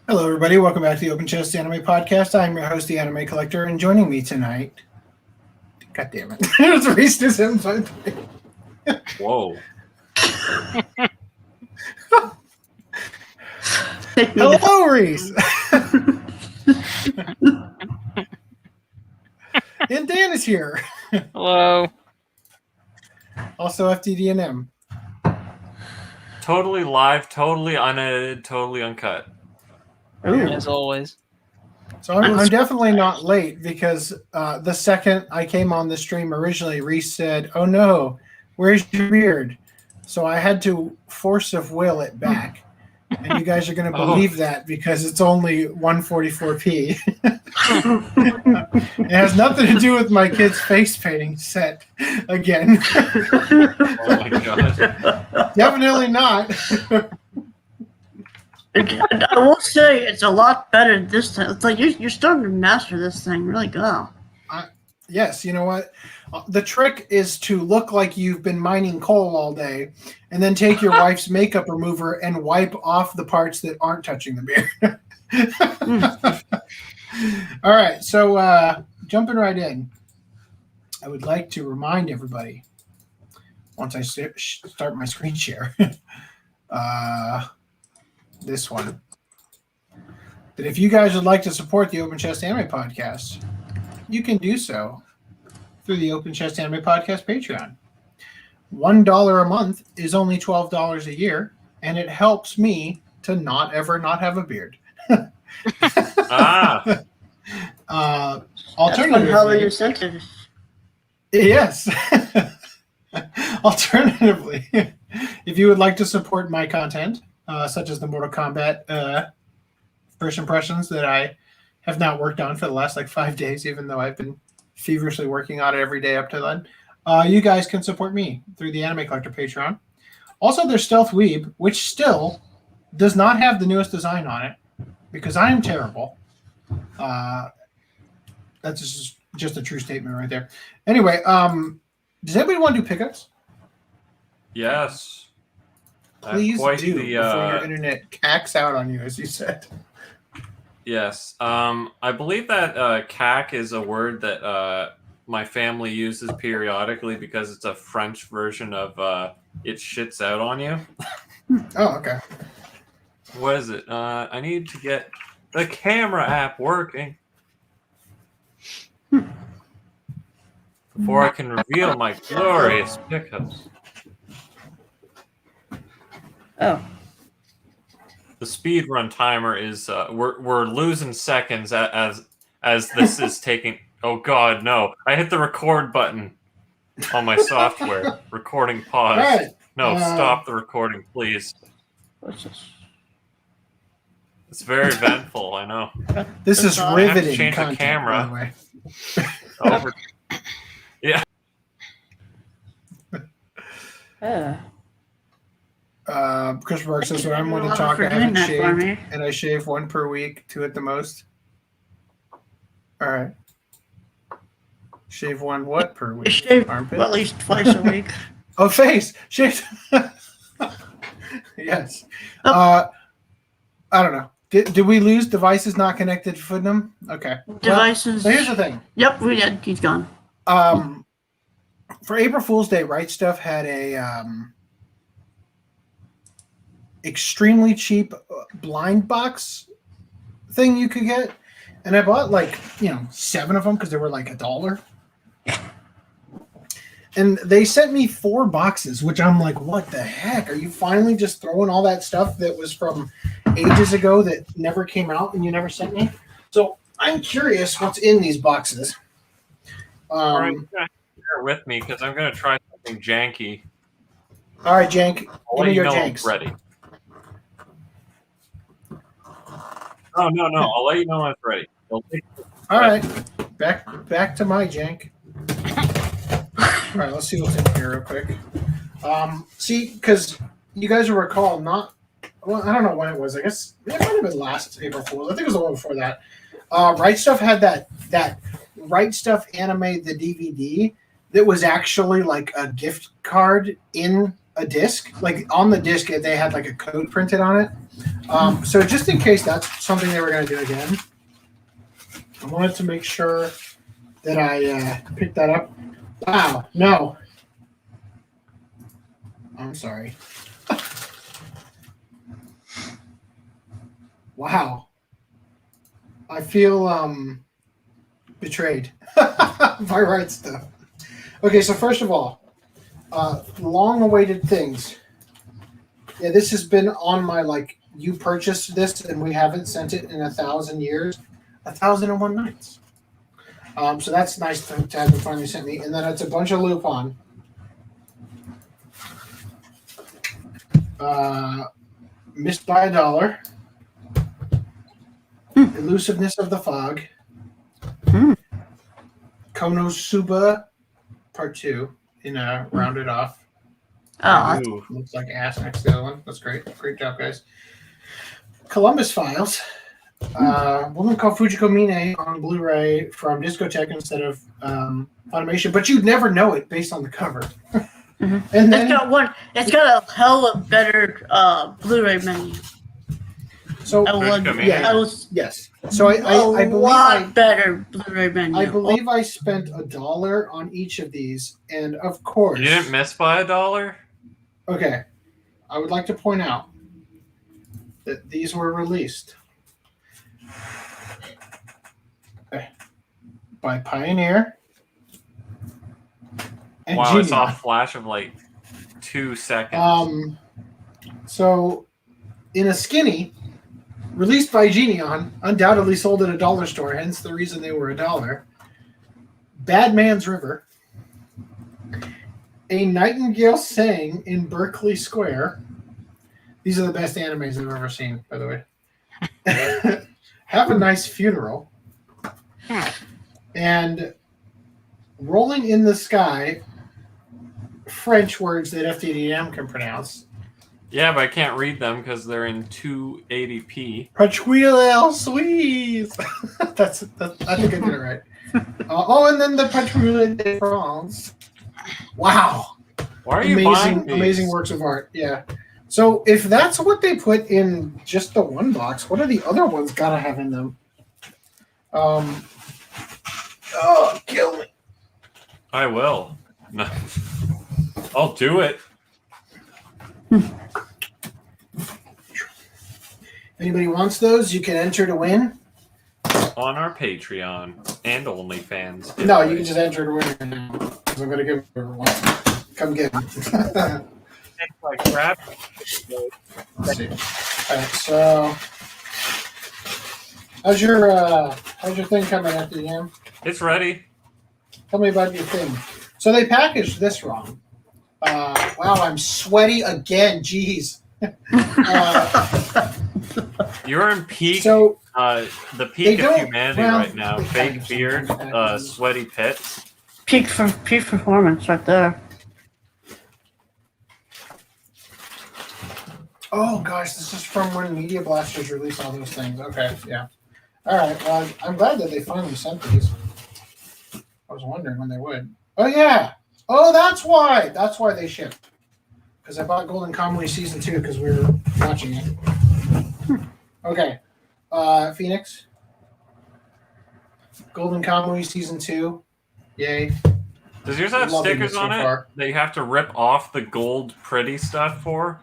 Hello, everybody. Welcome back to the Open Chest Anime Podcast. I'm your host, the Anime Collector, and joining me tonight... God damn it. It's Reese inside. Whoa. Hello, Reese. And Dan is here. Hello. Also FDDNM. Totally live, totally unedited, totally uncut. Ooh. As always. So I'm definitely not late because the second I came on the stream originally, Reese said, "Oh no, where's your beard?" So I had to force of will it back. And you guys are going to believe that because it's only 144p. It has nothing to do with my kid's face painting set again. Oh my god. Definitely not. I will say it's a lot better this time. It's like you're starting to master this thing really well. Yes, you know what? The trick is to look like you've been mining coal all day and then take your wife's makeup remover and wipe off the parts that aren't touching the beard. All right, so jumping right in, I would like to remind everybody, once I start my screen share, this one, that if you guys would like to support the Open Chest Anime Podcast, you can do so through the Open Chest Anime Podcast Patreon. $1 a month is only $12 a year, and it helps me to not have a beard. Alternatively, yes. Alternatively, if you would like to support my content, such as the Mortal Kombat first impressions that I have not worked on for the last 5 days, even though I've been feverishly working on it every day up to then, you guys can support me through the Anime Collector Patreon. Also, there's Stealth Weeb, which still does not have the newest design on it because I am terrible. That's just a true statement right there. Anyway, does anybody want to do pickups? Yes. Please do before your internet cacks out on you, as you said. Yes. I believe that cack is a word that my family uses periodically because it's a French version of it shits out on you. Oh, okay. What is it? I need to get the camera app working before I can reveal my glorious pickups. Oh. The speed run timer is we're losing seconds as this is taking. Oh god, no! I hit the record button on my software. Recording pause. Right. No, stop the recording, please. What's this? It's very eventful. I know. This is I have to riveting change content, the camera. by the way. Over. Yeah. Chris Burke says, when I'm going to talk, I haven't shaved, and I shave one per week, 2 at the most. All right. Shave one what per week? Shave Armpit? at least twice a week. Oh, face. Shave. Yes. I don't know. Did we lose devices not connected to Footnum? Okay. Devices. So here's the thing. Yep, we did. He's gone. For April Fool's Day, Right Stuff had a extremely cheap blind box thing you could get, and I bought 7 of them because they were $1. And they sent me 4 boxes, which I'm like, what the heck? Are you finally just throwing all that stuff that was from ages ago that never came out and you never sent me? So I'm curious what's in these boxes. All right, bear with me because I'm going to try something janky. All right, Jank. I'll let you know when it's janks. ready. No. I'll let you know when it's ready. All right. Back to my jank. All right, let's see what's in here real quick. See, because you guys will recall I don't know when it was. I guess it might have been last April Fool's. I think it was the one before that. Right Stuff had that Right Stuff anime, the DVD, that was actually like a gift card in a disc. Like on the disc, they had like a code printed on it. So just in case that's something they were going to do again, I wanted to make sure that I picked that up. Wow, no. I'm sorry. Wow. I feel betrayed by right stuff. Okay, so first of all, long-awaited things. Yeah, this has been on my, like, you purchased this and we haven't sent it in 1,000 years. 1,001 nights. So that's nice to have them finally sent me. And then it's a bunch of Lupin. Missed by $1. Elusiveness of the Fog. Konosuba Part 2 in a rounded off. Oh, Ooh. Looks like ass next to the other one. That's great. Great job, guys. Columbus Files. Woman called Fujiko Mine on Blu-ray from Discotheque instead of Funimation, but you'd never know it based on the cover. And then, it's got a hell of better Blu-ray menu. so yes. So I believe lot better Blu-ray menu. I believe I spent $1 on each of these, and of course, You didn't miss by $1? okay, I would like to point out that these were released by Pioneer and Wow, I Genius. saw a flash of like 2 seconds. So in a skinny, released by Genion, undoubtedly sold at a dollar store, hence the reason they were $1. Bad Man's River. A Nightingale Sang in Berkeley Square. These are the best animes I've ever seen, by the way. Have a Nice Funeral. And Rolling in the Sky, French words that FDDNM can pronounce. Yeah, but I can't read them because they're in 280p. Patrouille Suisse. That's I think I did it right. And then the Patrouille de France. Wow. Why are you buying these? Amazing works of art. Yeah. So if that's what they put in just the one box, what are the other ones gotta have in them? Kill me. I will. No. I'll do it. If anybody wants those, you can enter to win. On our Patreon and OnlyFans. No, you can just enter to win. I'm going to give them one. Come get them. Like crap. Let's see. All right, so how's your thing coming at the end? It's ready. Tell me about your thing. So they packaged this wrong. Wow, I'm sweaty again. Jeez. You're in peak. So the peak of humanity right now. Fake beard, sweaty pits. Peak performance right there. Oh gosh, this is from when Media Blasters released all those things. Okay, yeah. All right. Well, I'm glad that they finally sent these. I was wondering when they would. Oh yeah. Oh, that's why. That's why they shipped. Because I bought Golden Kamuy Season 2 because we were watching it. Okay. Phoenix. Golden Kamuy Season 2. Yay. Does yours have Loving stickers it so on it far. that you have to rip off the gold pretty stuff for?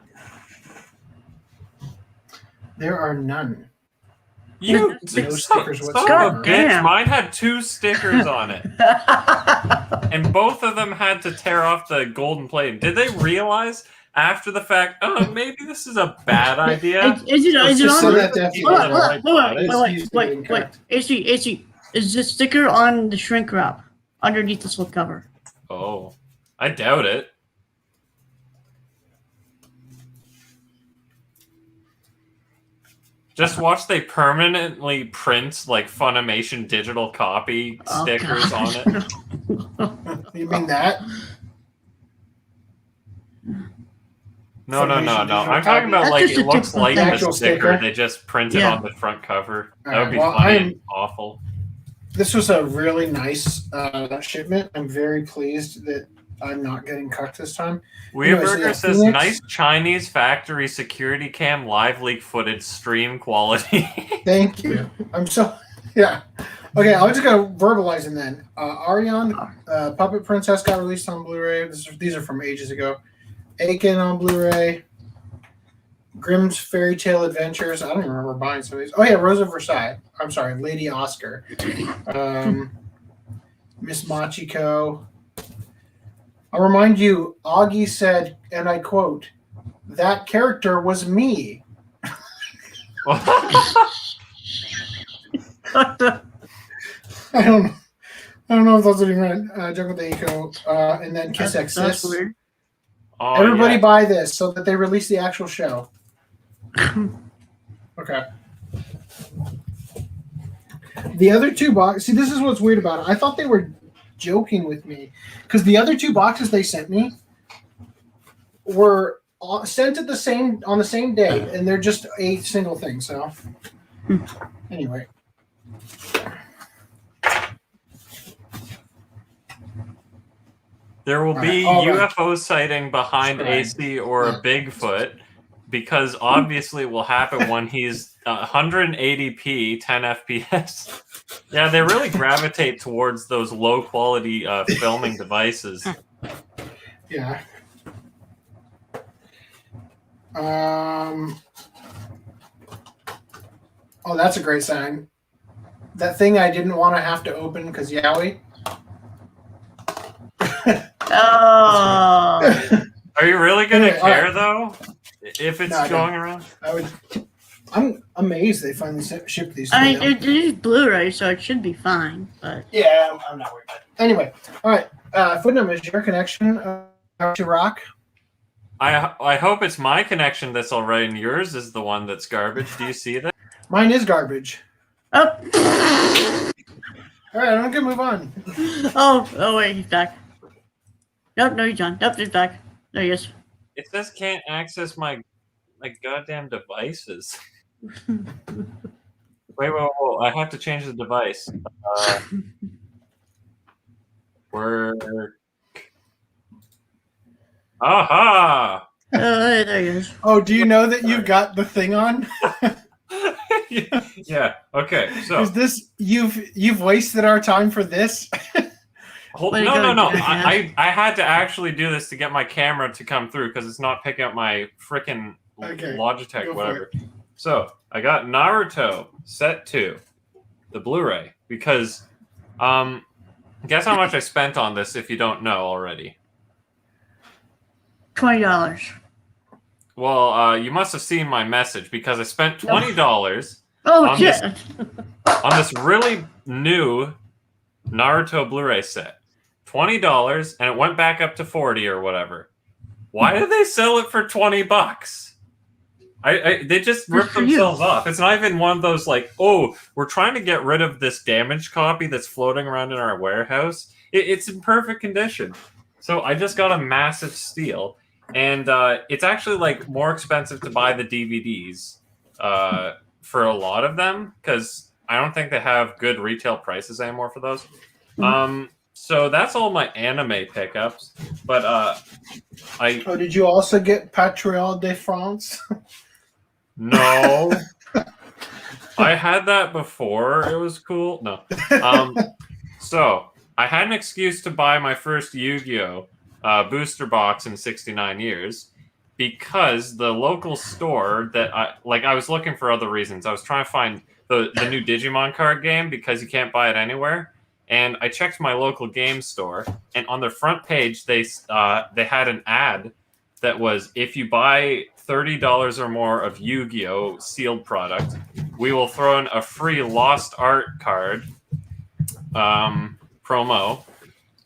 There are none. You No son stickers of a whatsoever. bitch. Damn. Mine had 2 stickers on it. And both of them had to tear off the golden plate. Did they realize after the fact, oh, maybe this is a bad idea? Is it Just so on? that that's Hold on, Wait. AC, is the sticker on the shrink wrap underneath the slipcover? Oh, I doubt it. Just watch they permanently print like Funimation digital copy stickers on it. You mean that? No. Funimation I'm digital talking copy. about That's like just it a looks typical like thing. the Actual sticker. sticker? They just print it Yeah. on the front cover. That Alright, would be well, funny I'm- and awful. This was a really nice shipment. I'm very pleased that I'm not getting cucked this time. Weirburger yeah, says, Phoenix. nice Chinese factory security cam live leak footage stream quality. Thank you. I'm so yeah. Okay, I'll just go verbalizing then. Arion, Puppet Princess got released on Blu-ray. These are from ages ago. Aiken on Blu-ray. Grimm's Fairy Tale Adventures. I don't even remember buying some of these. Oh yeah, Rose of Versailles. I'm sorry, Lady Oscar. Miss Machiko. I'll remind you, Augie said, and I quote, "That character was me." I don't know if that's what he meant. Jungle Deiko, and then Kiss That's Exis. weird. Oh, Everybody yeah. buy this so that they release the actual show. Okay. The other two boxes. See, this is what's weird about it. I thought they were joking with me because the other two boxes they sent me were sent at on the same day, and they're just a single thing. So, anyway. There will be All right. UFO sighting behind Right. AC or a Bigfoot because obviously it will happen when he's 180p, 10 FPS. Yeah, they really gravitate towards those low quality filming devices. Yeah. Oh, that's a great sign. That thing I didn't want to have to open because Yowie. Oh. Are you really going to Anyway, all care right. though? If it's No, I going around? I'm amazed they finally shipped these. I to mean, me. it is Blu-ray, so it should be fine. But Yeah, I'm not worried about it. Anyway, all right. Footnote is your connection to rock. I hope it's my connection that's all right and yours is the one that's garbage. Do you see that? Mine is garbage. oh, All right, I'm gonna move on. oh wait, he's back. Nope, no, he's on. Nope, he's back. There he is. It says can't access my goddamn devices. Wait, I have to change the device. Work. Aha! Oh, hey, there he is. Oh, do you know that you've got the thing on? Yeah. Okay. So Is this you've wasted our time for this? hold, Way to no. go, I had to actually do this to get my camera to come through because it's not picking up my freaking Okay, Logitech, go for whatever. So I got Naruto Set 2, the Blu-ray, because guess how much I spent on this if you don't know already. $20. Well, you must have seen my message because I spent $20 Oh On shit! on this really new Naruto Blu-ray set. $20, and it went back up to 40 or whatever. Why did they sell it for $20? They just ripped for you. themselves off. It's not even one of those like, oh, we're trying to get rid of this damaged copy that's floating around in our warehouse. It's in perfect condition. So I just got a massive steal. And it's actually like more expensive to buy the DVDs for a lot of them because I don't think they have good retail prices anymore for those. So that's all my anime pickups. But Oh, did you also get Patrouille de France? no, I had that before. It was cool. No, so I had an excuse to buy my first Yu-Gi-Oh! Booster box in 69 years because the local store that I was looking for other reasons. I was trying to find the new Digimon card game because you can't buy it anywhere. And I checked my local game store, and on their front page, they had an ad that was, if you buy $30 or more of Yu-Gi-Oh! Sealed product, we will throw in a free Lost Art card promo.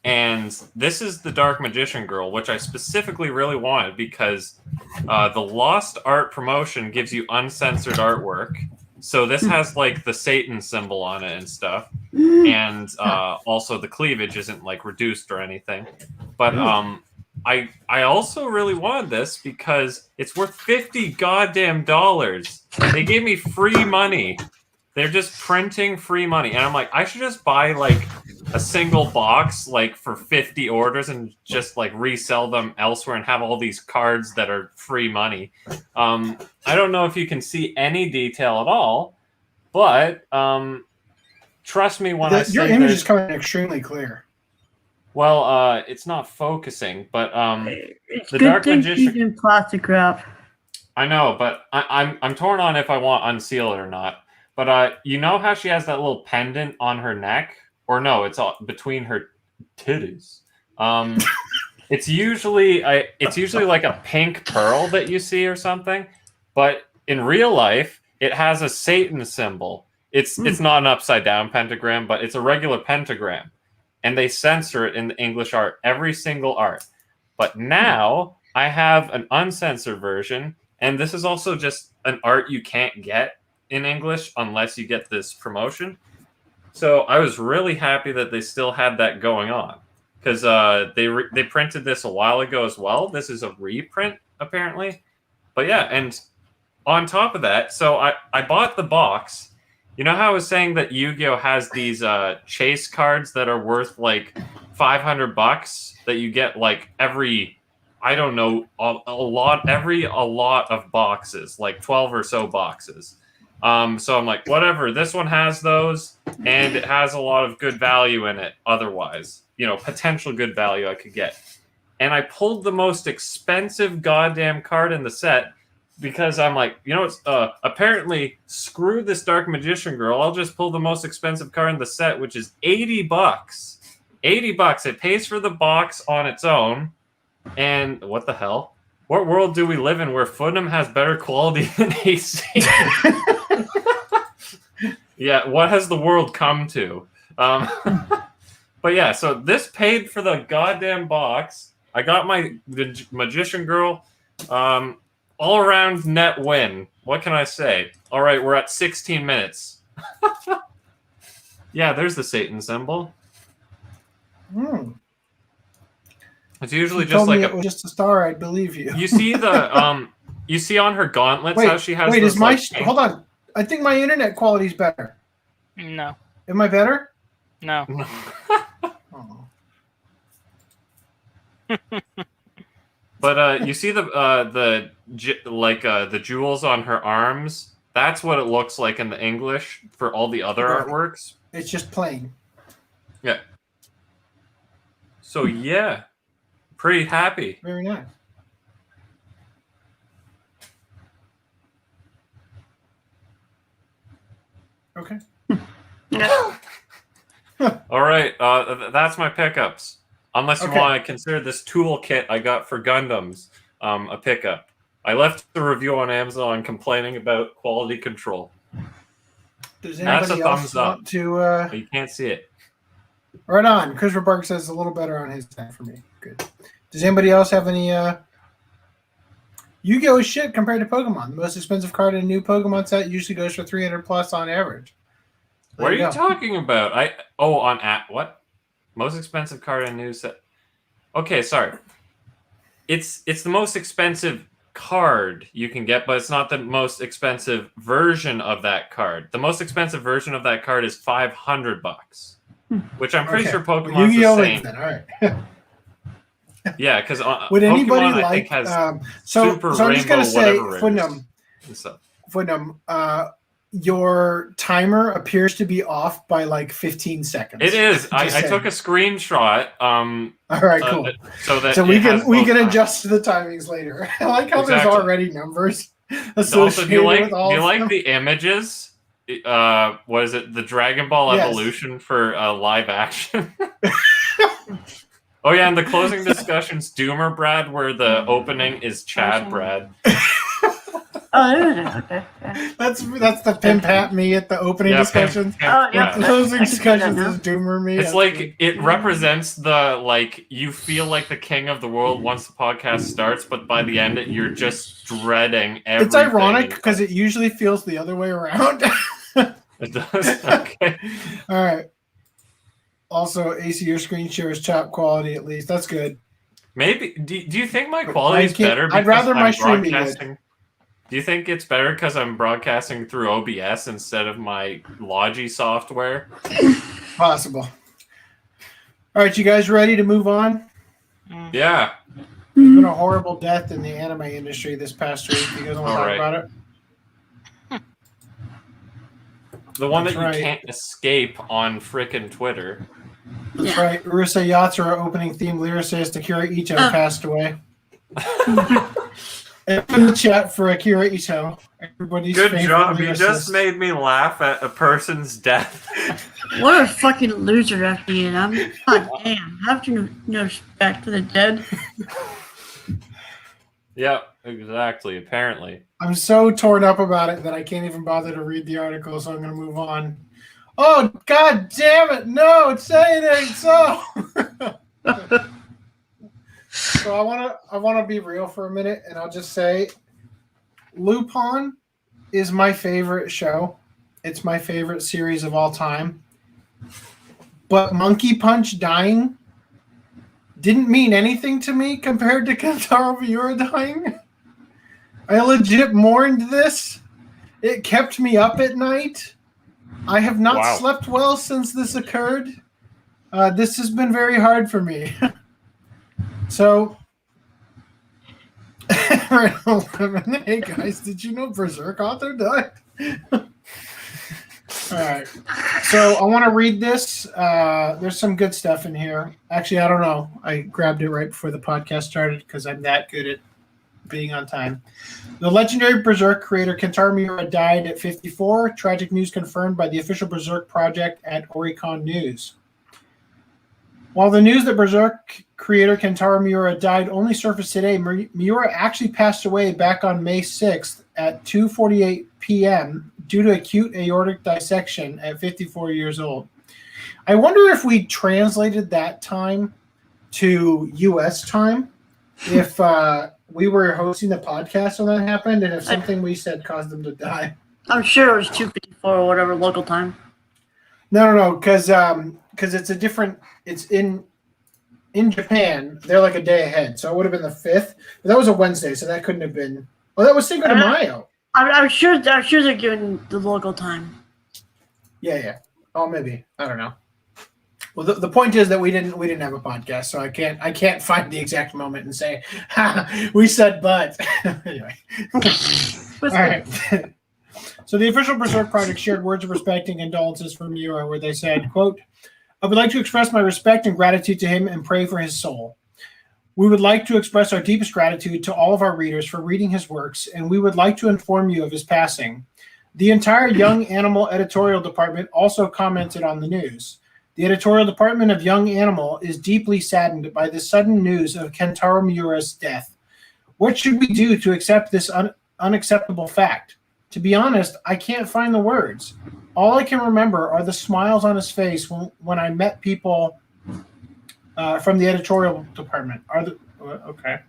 And this is the Dark Magician Girl, which I specifically really wanted because the Lost Art promotion gives you uncensored artwork. So this has like the Satan symbol on it and stuff. And also the cleavage isn't like reduced or anything. But I also really wanted this because it's worth $50 goddamn dollars. They gave me free money. They're just printing free money. And I'm like, I should just buy like a single box like for 50 orders and just like resell them elsewhere and have all these cards that are free money. I don't know if you can see any detail at all, but trust me when I say your image is coming extremely clear. Well, it's not focusing, but It's the good Dark thing Magician. using plastic wrap. I know, but I'm torn on if I want to unseal it or not. But you know how she has that little pendant on her neck, or no, it's all between her titties. It's usually like a pink pearl that you see or something, but in real life, it has a Satan symbol. It's not an upside down pentagram, but it's a regular pentagram, and they censor it in the English art, every single art. But now I have an uncensored version, and this is also just an art you can't get in English unless you get this promotion. So I was really happy that they still had that going on, because they printed this a while ago as well. This is a reprint apparently, but yeah. And on top of that, so I bought the box. You know how I was saying that Yu-Gi-Oh has these chase cards that are worth like $500 that you get like every, I don't know, a lot of boxes, like 12 or so boxes. So I'm like, whatever, this one has those, and it has a lot of good value in it otherwise, potential good value I could get. And I pulled the most expensive goddamn card in the set, because I'm like, apparently screw this Dark Magician girl, I'll just pull the most expensive card in the set, which is $80. $80. It pays for the box on its own. And what the hell? What world do we live in where Footnum has better quality than AC? Yeah, what has the world come to? But yeah, so this paid for the goddamn box. I got the Magician Girl. All around net win. What can I say? All right, we're at 16 minutes. Yeah, there's the Satan symbol. It's usually just like it was just a star. I'd believe you. You see the you see on her gauntlets how she has. Wait, this, is my hold on? I think my internet quality's better. No. Am I better? No. Oh. But you see the jewels on her arms. That's what it looks like in the English for all the other artworks. It's just plain. Yeah. So yeah, pretty happy. Very nice. Okay. All right, that's my pickups. Unless you want to consider this toolkit I got for Gundams a pickup. I left the review on Amazon complaining about quality control. Does That's a anybody else thumbs up. want to? You can't see it. Right on. Christopher Bark says a little better on his side for me. Good. Does anybody else have any? Yu-Gi-Oh! Shit compared to Pokemon. The most expensive card in a new Pokemon set usually goes for 300 plus on average. What are you talking about? What? Most expensive card in a new set. Okay, sorry. It's the most expensive card you can get, but it's not the most expensive version of that card. The most expensive version of that card is $500, which I'm pretty sure Pokemon's the same. Then. All right. Yeah, because would anybody Pokemon, like? I think, has so I'm just gonna say, Footnum, Footnum, your timer appears to be off by like 15 seconds. It is. I took a screenshot. All right, cool. So we can adjust the timings later. I like how there's already numbers associated with all. Do you like the images? What is it? The Dragon Ball Evolution for live action. Oh yeah, and the closing discussions, Doomer Brad, where the opening is Chad Brad. Oh, okay. That's the pimp hat me at the opening discussions. Yeah. Closing discussions is Doomer me. It's like it represents the you feel like the king of the world once the podcast starts, but by the end you're just dreading everything. It's ironic because it usually feels the other way around. It does. Okay. All right. Also, AC, your screen share is top quality at least. That's good. Maybe. Do you think my quality is better? I'd rather my stream be good. Do you think it's better because I'm broadcasting through OBS instead of my Logi software? Possible. All right, you guys ready to move on? Yeah. There's been a horrible death in the anime industry this past week. You guys want to talk about it? The one That's that you right. can't escape on frickin' Twitter. That's right. Urusei Yatsura, opening theme lyricist Akira Ito, passed away. And in the chat for Akira Ito, everybody's Good favorite job. You lyricist. just made me laugh at a person's death. What a fucking loser, FDDNM. God damn. Have no respect for the dead. Yep, exactly. Apparently. I'm so torn up about it that I can't even bother to read the article, so I'm going to move on. Oh, God damn it. No, say it ain't so. So I want to be real for a minute, and I'll just say Lupin is my favorite show. It's my favorite series of all time. But Monkey Punch dying didn't mean anything to me compared to Kentaro Miura dying. I legit mourned this. It kept me up at night. I have not slept well since this occurred. This has been very hard for me. So, hey guys, did you know Berserk author died? All right. So I want to read this. There's some good stuff in here. Actually, I don't know. I grabbed it right before the podcast started because I'm that good at being on time. The legendary Berserk creator Kentaro Miura died at 54. Tragic news confirmed by the official Berserk project at Oricon News. While the news that Berserk creator Kentaro Miura died only surfaced today, Miura actually passed away back on May 6th at 2:48 p.m. due to acute aortic dissection at 54 years old. I wonder if we translated that time to U.S. time, if we were hosting the podcast when that happened, and if something we said caused them to die. I'm sure it was 2:54 or whatever local time. No, because it's a different. It's in Japan. They're like a day ahead, so it would have been the 5th. But that was a Wednesday, so that couldn't have been. Oh, that was Cinco de Mayo. I'm sure they're giving the local time. Yeah. Oh, maybe. I don't know. Well, the point is that we didn't have a podcast, so I can't find the exact moment and say, ha, we said but. Anyway. All right. So the official Berserk project shared words of respect and condolences for Miura, where they said, quote, I would like to express my respect and gratitude to him and pray for his soul. We would like to express our deepest gratitude to all of our readers for reading his works, and we would like to inform you of his passing. The entire Young Animal editorial department also commented on the news. The editorial department of Young Animal is deeply saddened by the sudden news of Kentaro Miura's death. What should we do to accept this unacceptable fact? To be honest, I can't find the words. All I can remember are the smiles on his face when I met people from the editorial department. Okay.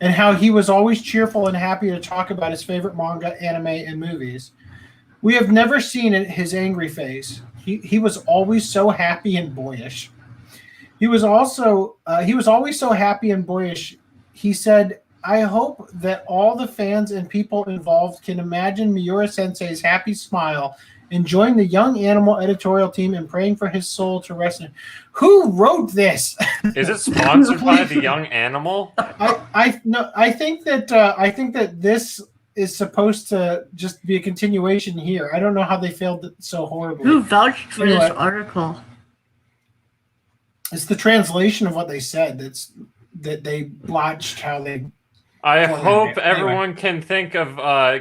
And how he was always cheerful and happy to talk about his favorite manga, anime, and movies. We have never seen his angry face. He was always so happy and boyish. He was always so happy and boyish. He said, I hope that all the fans and people involved can imagine Miura Sensei's happy smile, enjoying the Young Animal editorial team and praying for his soul to rest in. Who wrote this? Is it sponsored by the Young Animal? I think that this is supposed to just be a continuation here. I don't know how they failed it so horribly. Who vouched for this article? It's the translation of what they said that they blotched how they. I hope everyone can think of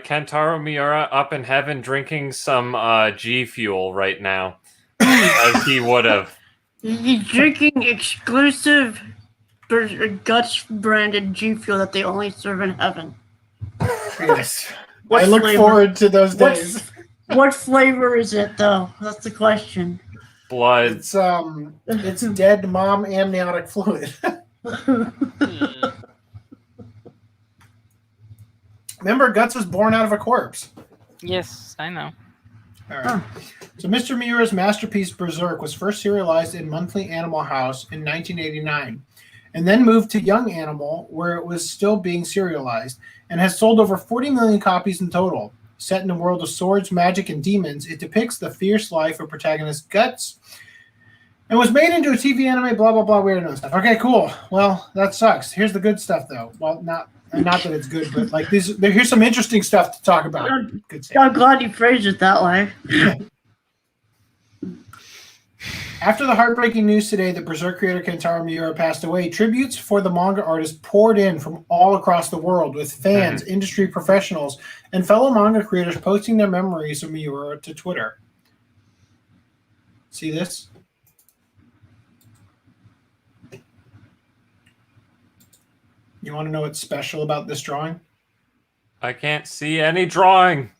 Kentaro Miura up in heaven drinking some G Fuel right now, as he would have. He's drinking exclusive Guts branded G Fuel that they only serve in heaven. Yes. I look forward to those days. What flavor is it, though? That's the question. Blood. It's dead mom amniotic fluid. Remember, Guts was born out of a corpse. Yes, I know. All right. So Mr. Miura's masterpiece Berserk was first serialized in Monthly Animal House in 1989. and then moved to Young Animal, where it was still being serialized, and has sold over 40 million copies in total. Set in a world of swords, magic, and demons, it depicts the fierce life of protagonist Guts, and was made into a TV anime, blah, blah, blah, weird and stuff. Okay, cool. Well, that sucks. Here's the good stuff, though. Well, not that it's good, but like here's some interesting stuff to talk about. Good stuff. I'm glad you phrased it that way. After the heartbreaking news today that Berserk creator Kentaro Miura passed away, tributes for the manga artist poured in from all across the world, with fans, industry professionals, and fellow manga creators posting their memories of Miura to Twitter. See this? You want to know what's special about this drawing? I can't see any drawing.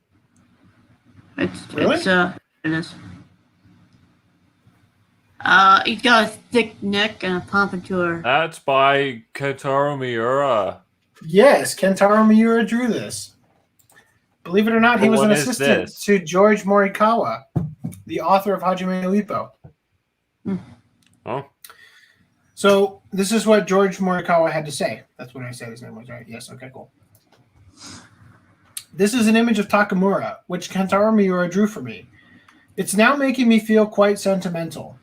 Really? It is. He's got a thick neck and a pompadour. That's by Kentaro Miura. Yes, Kentaro Miura drew this. Believe it or not, he was an assistant to George Morikawa, the author of Hajime no Ippo. Oh. So this is what George Morikawa had to say. That's what I said his name was, right? Yes, okay, cool. This is an image of Takamura, which Kentaro Miura drew for me. It's now making me feel quite sentimental.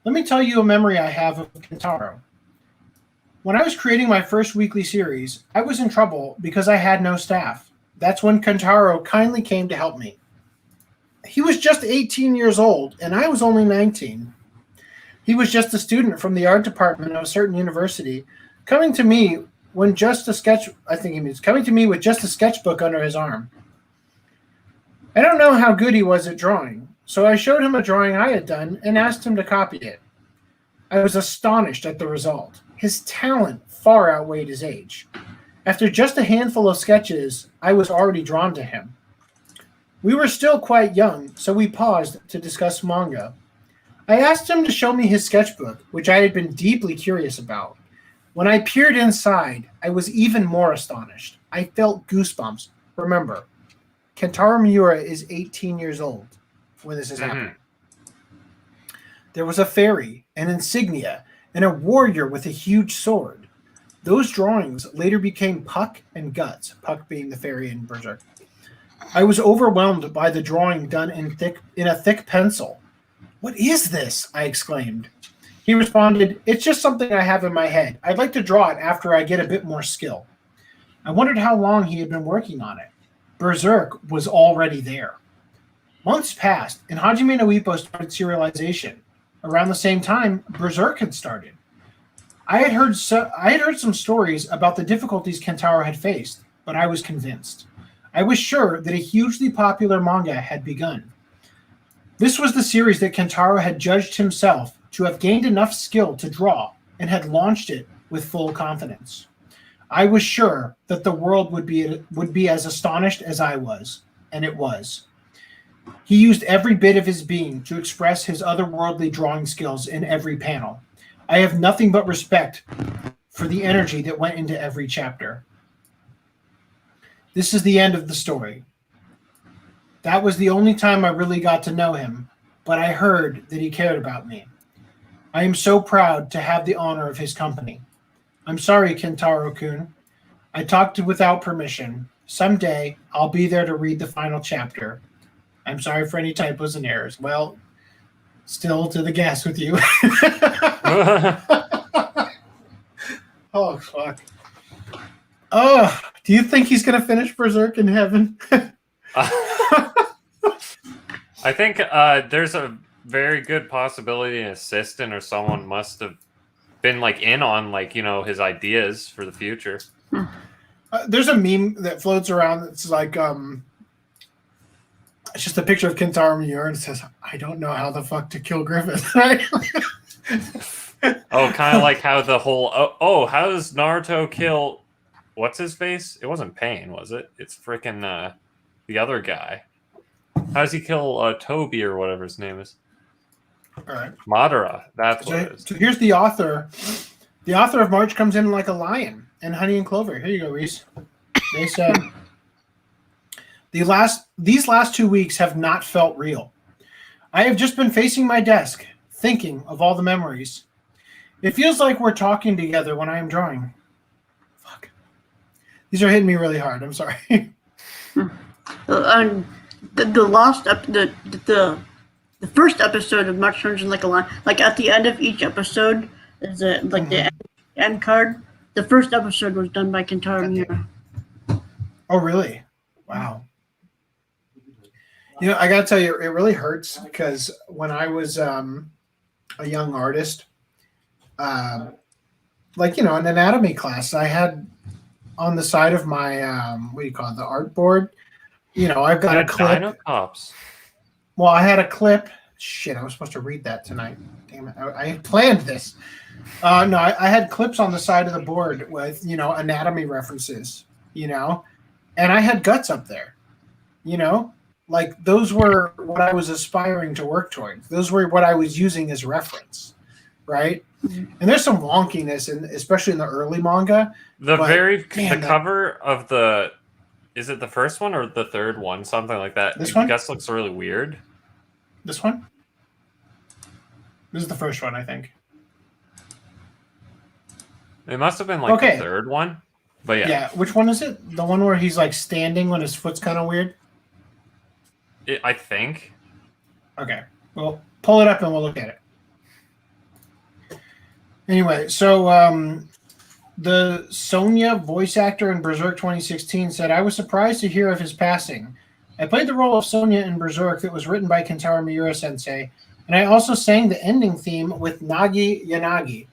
Let me tell you a memory I have of Kentaro. When I was creating my first weekly series, I was in trouble because I had no staff. That's when Kentaro kindly came to help me. He was just 18 years old, and I was only 19. He was just a student from the art department of a certain university, coming to me with just a sketchbook under his arm. I don't know how good he was at drawing, so I showed him a drawing I had done and asked him to copy it. I was astonished at the result. His talent far outweighed his age. After just a handful of sketches, I was already drawn to him. We were still quite young, so we paused to discuss manga. I asked him to show me his sketchbook, which I had been deeply curious about. When I peered inside, I was even more astonished. I felt goosebumps. Remember, Kentaro Miura is 18 years old when this is happening. There was a fairy, an insignia, and a warrior with a huge sword. Those drawings later became Puck and Guts, Puck being the fairy in Berserk. I was overwhelmed by the drawing done in a thick pencil. "What is this?" I exclaimed. He responded, "It's just something I have in my head. I'd like to draw it after I get a bit more skill." I wondered how long he had been working on it. Berserk was already there. Months passed, and Hajime no Ippo started serialization. Around the same time, Berserk had started. I had heard some stories about the difficulties Kentaro had faced, but I was convinced. I was sure that a hugely popular manga had begun. This was the series that Kentaro had judged himself to have gained enough skill to draw and had launched it with full confidence. I was sure that the world would be as astonished as I was, and it was. He used every bit of his being to express his otherworldly drawing skills in every panel. I have nothing but respect for the energy that went into every chapter. This is the end of the story. That was the only time I really got to know him, but I heard that he cared about me. I am so proud to have the honor of his company. I'm sorry, Kentaro-kun. I talked without permission. Someday, I'll be there to read the final chapter. I'm sorry for any typos and errors. Well, still to the gas with you. Oh, fuck. Oh, do you think he's going to finish Berserk in heaven? I think there's a very good possibility an assistant or someone must have been in on his ideas for the future. There's a meme that floats around that's it's just a picture of Kentaro Miura and it says, "I don't know how the fuck to kill Griffith." Oh, kind of like how the whole how does Naruto kill what's his face? It wasn't Pain, was it? It's freaking the other guy. How does he kill Toby or whatever his name is? All right. Madara. That's what it is. So here's the author. The author of March comes in like a lion and Honey and Clover. Here you go, Reese. They said, these last 2 weeks have not felt real. I have just been facing my desk, thinking of all the memories. It feels like we're talking together when I am drawing. Fuck. These are hitting me really hard. I'm sorry. The first episode of Much Turns in Like a Line, like at the end of each episode is the end card. The first episode was done by Kentaro Miura. Oh, really? Wow. You know, I gotta tell you, it really hurts because when I was a young artist, like, you know, in anatomy class, I had on the side of my what do you call it, the art board, you know, I've got a clip. Dinocops. Well, I had a clip. Shit, I was supposed to read that tonight. Damn it. I planned this. No, I had clips on the side of the board with, you know, anatomy references, you know, and I had guts up there, you know, like those were what I was aspiring to work towards. Those were what I was using as reference, right? Mm-hmm. And there's some wonkiness, especially in the early manga. The cover of is it the first one or the third one? Something like that. This one? I guess looks really weird. This one? This is the first one, I think. It must have been like the third one. But yeah. Yeah, which one is it? The one where he's like standing when his foot's kind of weird? I think. Okay. Well, pull it up and we'll look at it. Anyway, so the Sonya voice actor in Berserk 2016 said, I was surprised to hear of his passing. I played the role of Sonya in Berserk that was written by Kentaro Miura Sensei, and I also sang the ending theme with Nagi Yanagi.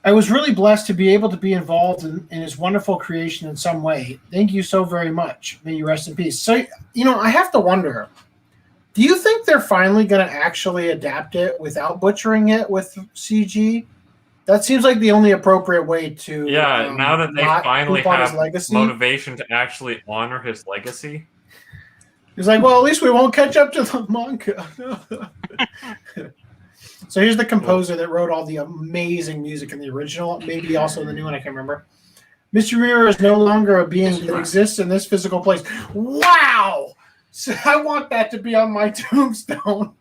I was really blessed to be able to be involved in his wonderful creation in some way. Thank you so very much. May you rest in peace. So, you know, I have to wonder, do you think they're finally going to actually adapt it without butchering it with CG? That seems like the only appropriate way to now that they finally have legacy. Motivation to actually honor his legacy. He's like, well, at least we won't catch up to the manga. So here's the composer that wrote all the amazing music in the original, maybe also the new one, I can't remember. Mr. Miura is no longer a being that exists in this physical place. Wow! So I want that to be on my tombstone.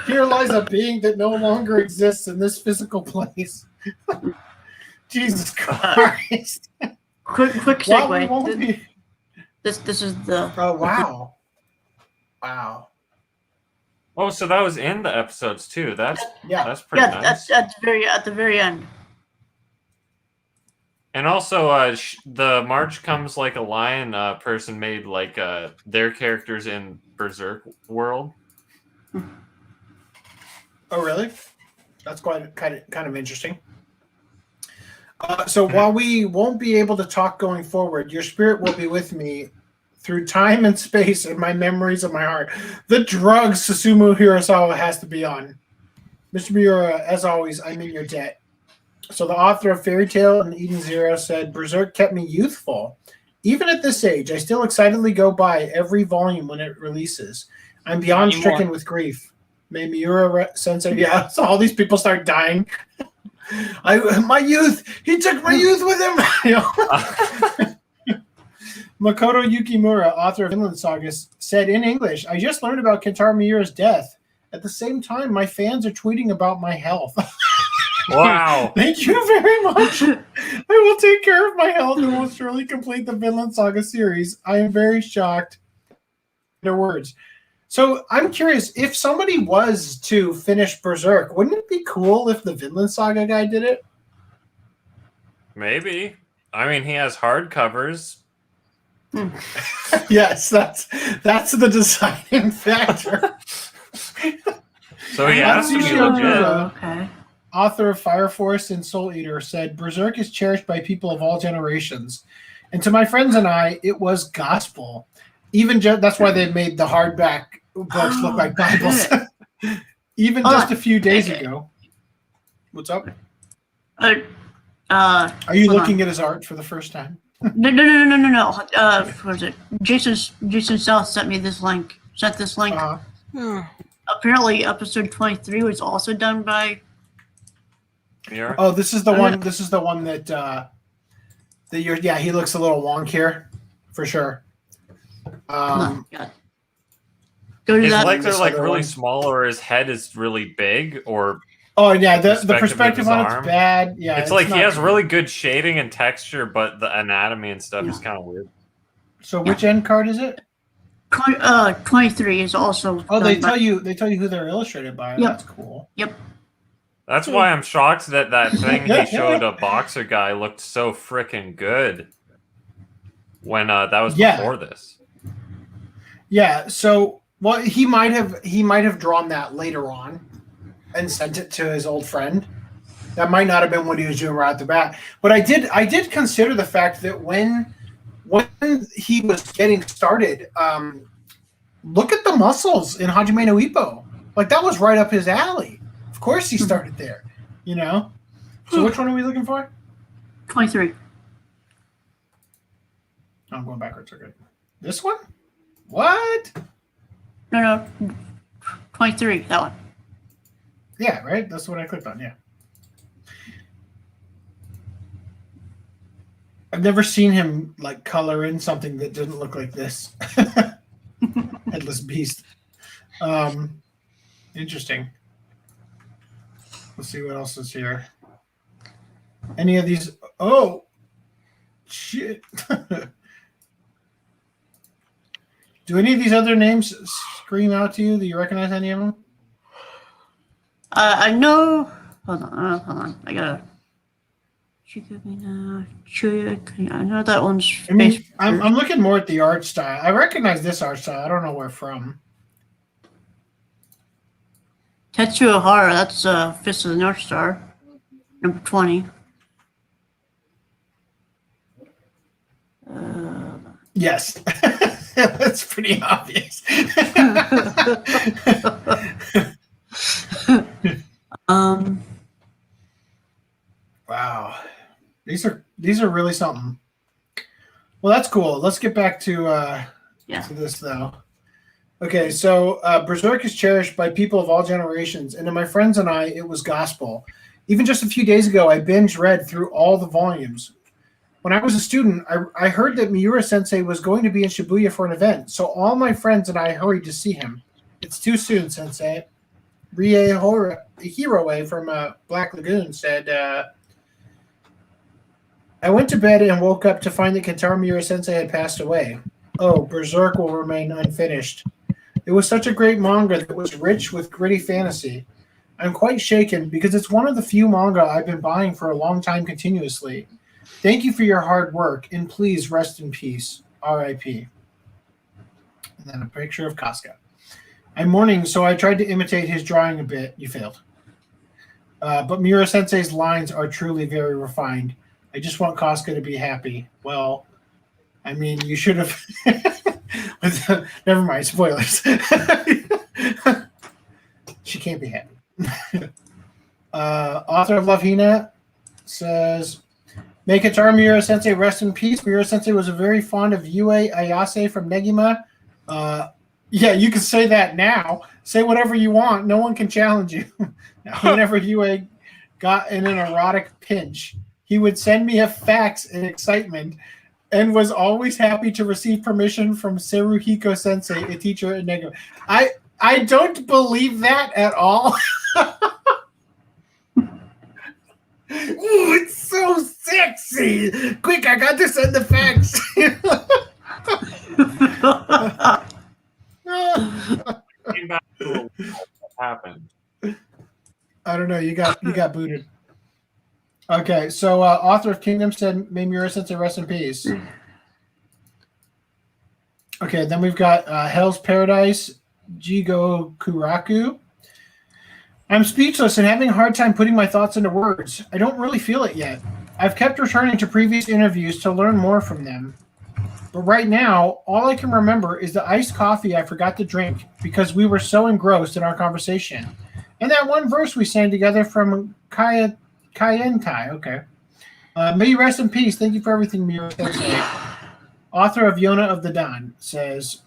Here lies a being that no longer exists in this physical place. Jesus Christ. Quick segue. This is the... Oh, wow. Wow. Oh, so that was in the episodes too. That's pretty nice. At the very end. And also, the March Comes Like a Lion person made like their characters in Berserk world. Oh, really? That's quite kind of interesting. So while we won't be able to talk going forward, your spirit will be with me through time and space and my memories of my heart. The drugs Susumu Hirasawa has to be on. Mr. Miura, as always, I'm in your debt. So the author of Fairy Tail and Eden Zero said, Berserk kept me youthful. Even at this age, I still excitedly go by every volume when it releases. I'm beyond stricken with grief. May Miura Sensei, so all these people start dying. My youth, he took my youth with him. Makoto Yukimura, author of Vinland Saga, said in English, I just learned about Kentaro Miura's death. At the same time, my fans are tweeting about my health. Wow. Thank you very much. I will take care of my health and will surely complete the Vinland Saga series. I am very shocked. Their words. So I'm curious, if somebody was to finish Berserk, wouldn't it be cool if the Vinland Saga guy did it? Maybe. I mean, he has hardcovers. Yes, that's the deciding factor. So he has to be legit. Okay. Author of Fire Force and Soul Eater, said, Berserk is cherished by people of all generations. And to my friends and I, it was gospel. Even that's why they made the hardback books look like Bibles. Even just a few days ago. What's up? Are you looking at his art for the first time? No. What was it? Jason South sent me this link. Apparently, episode 23 was also done by. Yeah. Oh, this is the one. This is the one that you're. Yeah, he looks a little wonk here, for sure. Go to his that. legs are like really small, or his head is really big, or Oh yeah, the perspective of his on arm. it's bad. Yeah, it's like he not has good. really good shading and texture, but the anatomy and stuff is kind of weird. So which end card is it? 23 is also. Oh, they done by- tell you who they're illustrated by. Yep. That's cool. Yep. That's why I'm shocked that thing he showed a boxer guy looked so freaking good when that was before this. Yeah. So well, he might have drawn that later on and sent it to his old friend. That might not have been what he was doing right at the bat. But I did consider the fact that when he was getting started, look at the muscles in Hajime no Ippo. Like that was right up his alley. Of course he started there, you know? So which one are we looking for? 23. I'm going backwards. Okay. This one? What? No. 23, that one. Yeah, right? That's what I clicked on, yeah. I've never seen him like color in something that didn't look like this. Headless Beast. Interesting. Let's see what else is here. Any of these? Oh, shit. Do any of these other names scream out to you? Do you recognize any of them? I know. Hold on. I gotta. I know that one's. I mean, I'm looking more at the art style. I recognize this art style. I don't know where from. Tetsuo Hara, that's Fist of the North Star, number 20. Yes. That's pretty obvious. Wow. These are really something. Well, that's cool. Let's get back to this though. Okay, so Berserk is cherished by people of all generations, and to my friends and I, it was gospel. Even just a few days ago, I binge read through all the volumes. When I was a student, I heard that Miura Sensei was going to be in Shibuya for an event, so all my friends and I hurried to see him. It's too soon, Sensei. Rie Hiroe from Black Lagoon said, I went to bed and woke up to find that Kentaro Miura Sensei had passed away. Oh, Berserk will remain unfinished. It was such a great manga that was rich with gritty fantasy. I'm quite shaken because it's one of the few manga I've been buying for a long time continuously. Thank you for your hard work, and please rest in peace. R.I.P. And then a picture of Casca. I'm mourning, so I tried to imitate his drawing a bit. You failed. But Miura Sensei's lines are truly very refined. I just want Casca to be happy. Well, I mean, you should have... Never mind, spoilers. She can't be happy. Author of Love Hina says, may Kentaro Miura Sensei rest in peace. Miura Sensei was very fond of Yue Ayase from Negima. Yeah, you can say that now. Say whatever you want. No one can challenge you. Whenever Yue got in an erotic pinch, he would send me a fax in excitement and was always happy to receive permission from Seruhiko Sensei, a teacher at Negima. I don't believe that at all. Ooh, it's so sexy. Quick, I got to send the fax. Came back to what happened. I don't know. You got booted. Okay, so author of Kingdom said, may Miura Sensei rest in peace. Okay, then we've got Hell's Paradise, Jigo Kuraku. I'm speechless and having a hard time putting my thoughts into words. I don't really feel it yet. I've kept returning to previous interviews to learn more from them. But right now, all I can remember is the iced coffee I forgot to drink because we were so engrossed in our conversation. And that one verse we sang together from Kayenkai. Okay. May you rest in peace. Thank you for everything, Miura Sensei. Author of Yona of the Dawn says,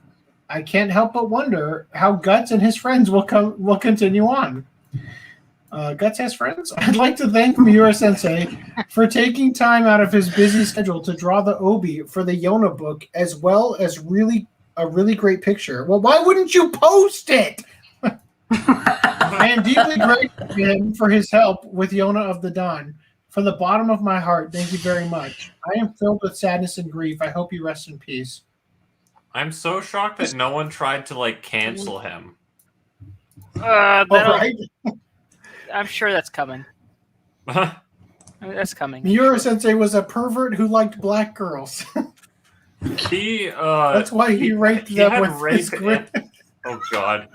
I can't help but wonder how Guts and his friends will continue on. Guts has friends? I'd like to thank Miura Sensei for taking time out of his busy schedule to draw the obi for the Yona book, as well as a really great picture. Well, why wouldn't you post it? I I am deeply grateful to him for his help with Yona of the Dawn. From the bottom of my heart, thank you very much. I am filled with sadness and grief. I hope you rest in peace. I'm so shocked that no one tried to like cancel him. Right? I'm sure that's coming. That's coming. Miura Sensei was a pervert who liked black girls. That's why he raped them with his grip. Oh God.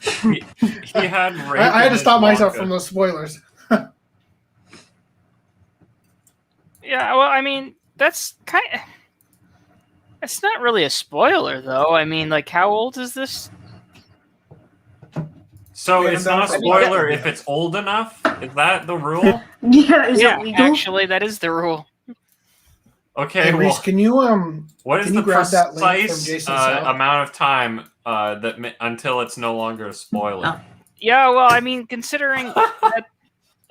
He had rape. I had to stop myself manga. from those spoilers. Yeah, well, I mean, that's kind of... It's not really a spoiler, though. I mean, like, how old is this? So Yeah, it's not a that's- spoiler if it's old enough? Is that the rule? Yeah, is Yeah, it legal? actually, that is the rule. Okay, Hey, Reese, well, can you what is can the you grab that link from precise Jason's South? amount of time until it's no longer a spoiler? Oh. Yeah, well, I mean, considering that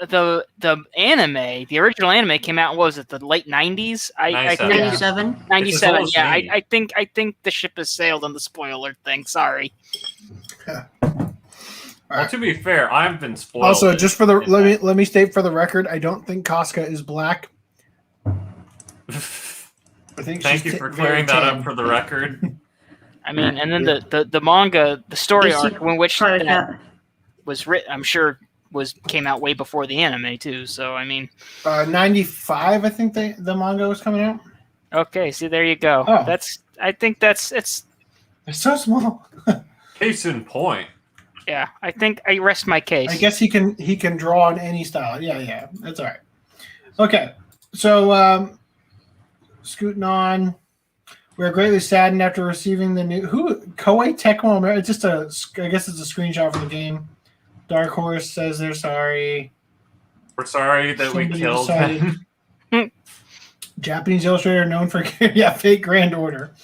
the anime, the original anime came out, what was it, the late 90s? I 97. think 97. 97. It's as Yeah, old as me. I think the ship has sailed on the spoiler thing. Sorry. Well, to be fair, I've been spoiled. Also, just for the let me state for the record, I don't think Casca is black. I think Thank she's you for very clearing that tan. up for the record. I mean, and then the manga, the story They arc, seem in which probably that got- was written, I'm sure came out way before the anime too. So I mean, 95, I think the manga was coming out. okay, see, there you go. Oh. I think it's It's so small. Case in point. yeah. I think I rest my case. I guess he can draw in any style. Yeah, that's all right. Okay, so scooting on. We're greatly saddened after receiving the new Koei Tecmo America. It's just I guess it's a screenshot from the game. Dark Horse says they're sorry. We're sorry that we Somebody killed decided- him. Japanese illustrator known for fake Grand Order.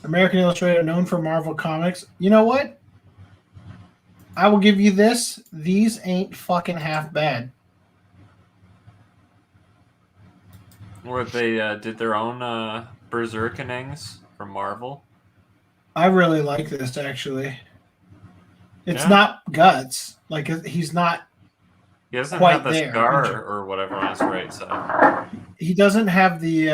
American illustrator known for Marvel Comics. You know what? I will give you this. These ain't fucking half bad. Where they did their own berserkenings from Marvel. I really like this actually. It's Yeah. not guts. Like he's not. He doesn't Quite have the there. scar or whatever on his right side. He doesn't have the.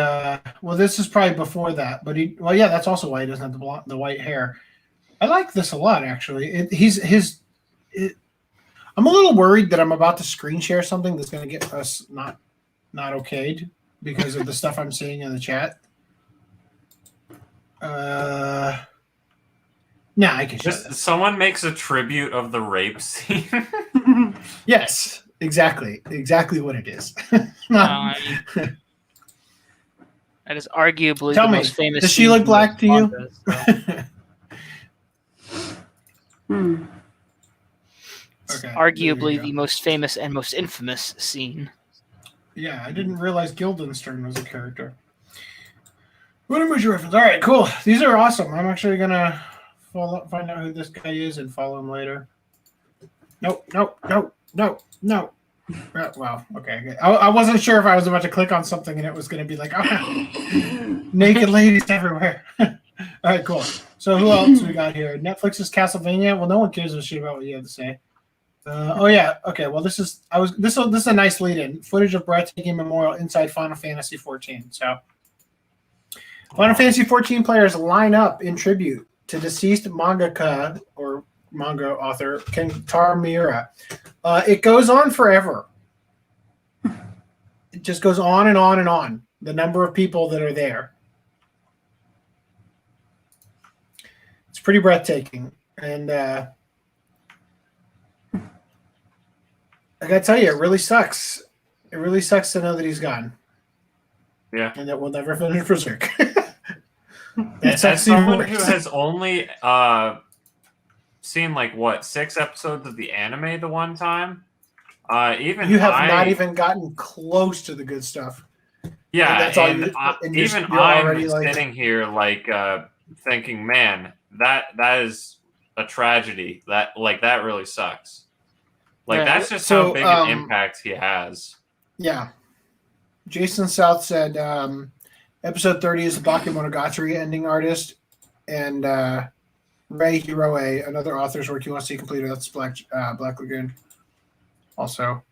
Well, this is probably before that, but he. Well, yeah, that's also why he doesn't have the white hair. I like this a lot actually. I'm a little worried that I'm about to screen share something that's going to get us not okayed because of the stuff I'm seeing in the chat. Nah, I can show Just this. someone makes a tribute of the rape scene. Yes, exactly what it is. I mean, that is arguably Tell the me, most famous. does she scene look in black to you? manga, so Okay, arguably there you the go. most famous and most infamous scene. Yeah, I didn't realize Guildenstern was a character. What emoji reference? All right, cool. These are awesome. I'm actually gonna find out who this guy is and follow him later. Nope. Wow. Okay. I wasn't sure if I was about to click on something and it was gonna be like, naked ladies everywhere. All right, cool. So who else we got here? Netflix's Castlevania. Well, no one cares a shit about what you have to say. Oh yeah. Okay. Well, this is a nice lead-in. Footage of breathtaking memorial inside Final Fantasy 14. So, Final Fantasy 14 players line up in tribute to deceased mangaka or manga author Kentaro Miura. It goes on forever. It just goes on and on and on. The number of people that are there. It's pretty breathtaking, and I gotta tell you, it really sucks. It really sucks to know that he's gone. Yeah. And that we'll never finish Berserk. That As sucks even someone who worse. has only seen like 6 episodes of the anime the one time, even You have not even gotten close to the good stuff. yeah, and that's all and you- and you're- even you're I'm already, like- sitting here like thinking, man, that is a tragedy. That really sucks. Like Yeah, that's just so, how big an impact he has. Yeah. Jason South said episode 30 is the Bakemonogatari ending artist. And RHYS, another author's work you want to see completed. That's Black Lagoon. Also.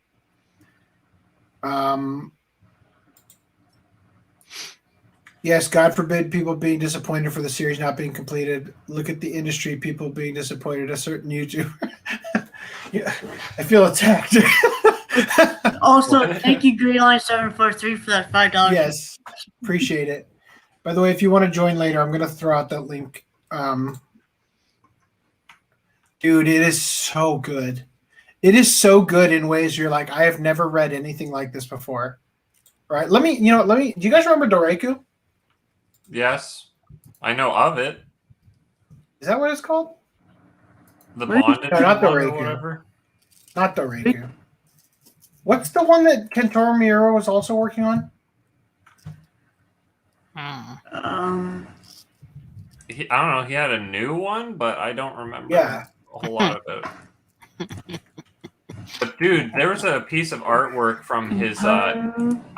Yes, God forbid people being disappointed for the series not being completed. Look at the industry, people being disappointed. A certain YouTuber. Yeah, I feel attacked. Also, thank you, Greenline743, for that $5. Yes, appreciate it. By the way, if you want to join later, I'm going to throw out that link. Dude, it is so good. It is so good in ways you're like, I have never read anything like this before. Right? Let me. Do you guys remember Doreku? Yes, I know of it. Is that what it's called? The What? bondage No, not one or Doreku. whatever. Not Doreku. What's the one that Kentaro Miura was also working on? Hmm. Um, I don't know. He had a new one, but I don't remember Yeah. a whole lot of it. But dude, there was a piece of artwork from his. I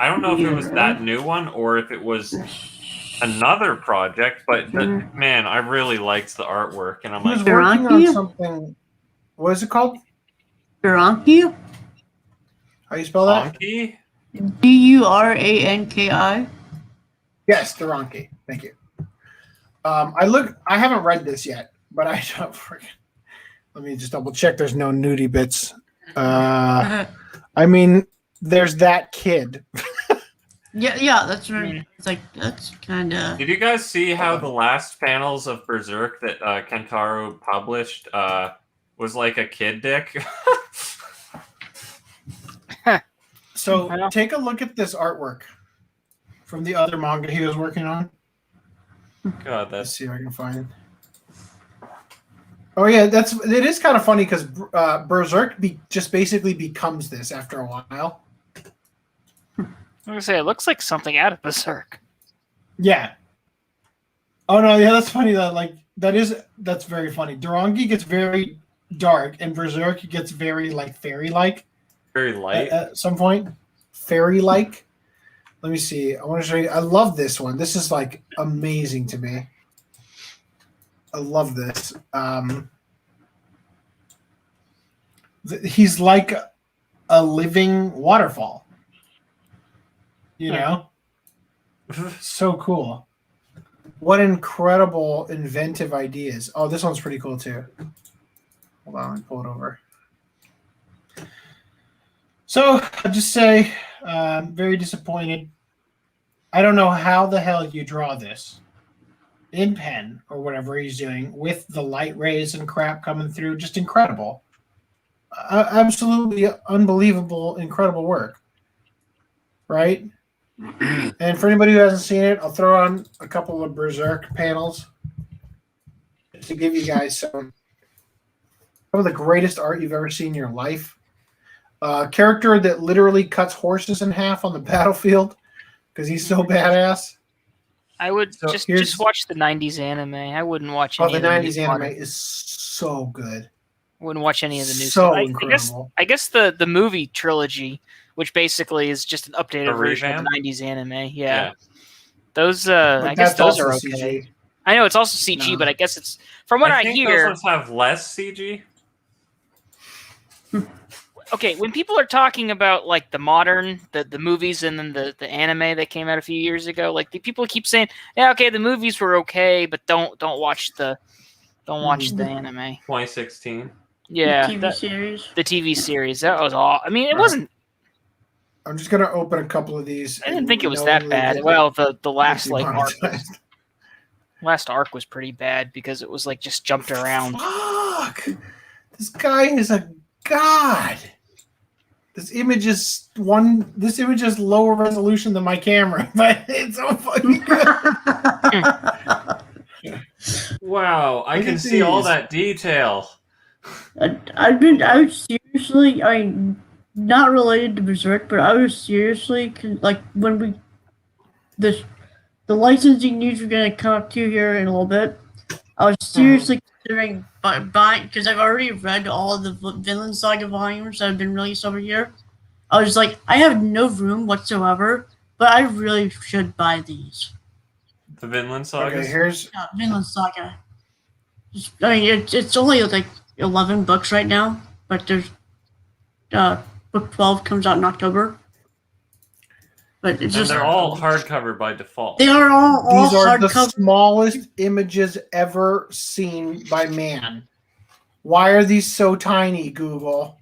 don't know if it was that new one or if it was another project, but man, I really liked the artwork, and I'm He was like, working on Duranki? something. What is it called? Duranki? How you spell that? Donkey? Duranki? Yes, Duranki. Thank you. I haven't read this yet, but I don't freaking. Let me just double check. There's no nudie bits. I mean, there's that kid. Yeah, that's right. It's like, that's kind of... Did you guys see how the last panels of Berserk that Kentaro published was like a kid dick? So take a look at this artwork from the other manga he was working on. God, Let's that's see if I can find it. Oh yeah, it is kind of funny because Berserk just basically becomes this after a while. I'm gonna say it looks like something out of Berserk. Yeah. Oh no, yeah, that's funny. That's very funny. Durangi gets very dark, and Berserk gets very like fairy-like very light. at some point. Fairy-like. Let me see. I want to show you. I love this one. This is like amazing to me. I love this. He's like a living waterfall. You know? So cool. What incredible inventive ideas. Oh, this one's pretty cool too. Hold on, let me pull it over. So I'll just say, very disappointed. I don't know how the hell you draw this in pen or whatever he's doing with the light rays and crap coming through. Just incredible. Absolutely unbelievable, incredible work. Right? And for anybody who hasn't seen it, I'll throw on a couple of Berserk panels to give you guys some of the greatest art you've ever seen in your life. Character that literally cuts horses in half on the battlefield because he's so badass. I would So just watch the '90s anime. I wouldn't watch any the of the 90s new anime modern- is so good. Wouldn't watch any of the new So stuff. incredible. I guess the movie trilogy, which basically is just an updated A version of revamp? the '90s anime. Yeah, Yeah. those But I guess that's those are also okay. CG. I know it's also CG, No. but I guess it's from what I think hear. those ones have less CG. Okay, when people are talking about like the modern, the movies and then the anime that came out a few years ago, like the people keep saying, yeah, okay, the movies were okay, but don't watch the anime. 2016. Yeah, TV series. the TV series that was all. I mean, it wasn't. I'm just gonna open a couple of these. I didn't think it was that bad. Well, the last like arc, demonetized. last arc was pretty bad because it was like just jumped around. Fuck! This guy is a god. This image is lower resolution than my camera, but it's so fucking good. Wow, I Look can at see all these. that detail. I was seriously, I mean, not related to Berserk, but I was seriously, like, when the licensing news we're going to come up to here in a little bit, I was seriously considering buying, because I've already read all of the Vinland Saga volumes that have been released over here. I was like, I have no room whatsoever, but I really should buy these. The Vinland Saga. Okay, here's Vinland Saga. I mean, it's only like 11 books right now, but there's book 12 comes out in October. But it's And just they're all hardcover by default. they are all These are the hardcover. smallest images ever seen by man. Why are these so tiny, Google?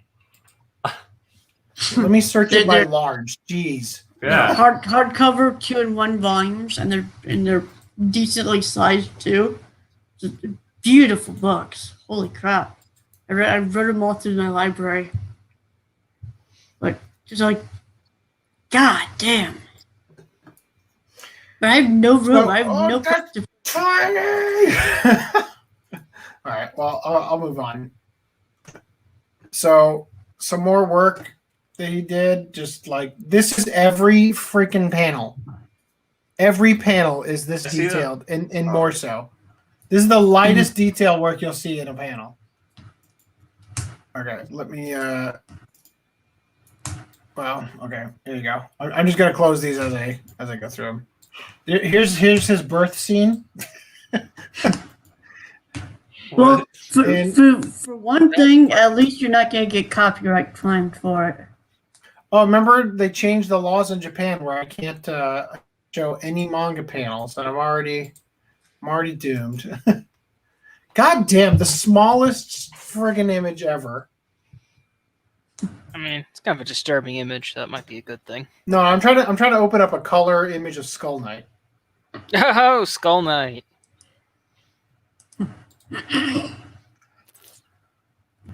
Let me search it by They're- large. Jeez. Yeah. Hardcover 2-in-1 volumes, and they're decently sized too. Just beautiful books. Holy crap! I read them all through my library. But just like, god damn. But I have no room. I have no place to. Tiny. All right. Well, I'll move on. So, some more work that he did. Just like this is every freaking panel. Every panel is this I see that. detailed, and more so. This is the lightest detail work you'll see in a panel. Okay, let me. Well, okay, here you go. I'm just gonna close these as I go through them. Here's his birth scene. Well, And- for one thing, at least you're not gonna get copyright claimed for it. Oh, remember they changed the laws in Japan where I can't show any manga panels, and I'm already doomed. God damn, the smallest friggin' image ever. I mean, it's kind of a disturbing image. So that might be a good thing. No, I'm trying to open up a color image of Skull Knight. Oh, Skull Knight.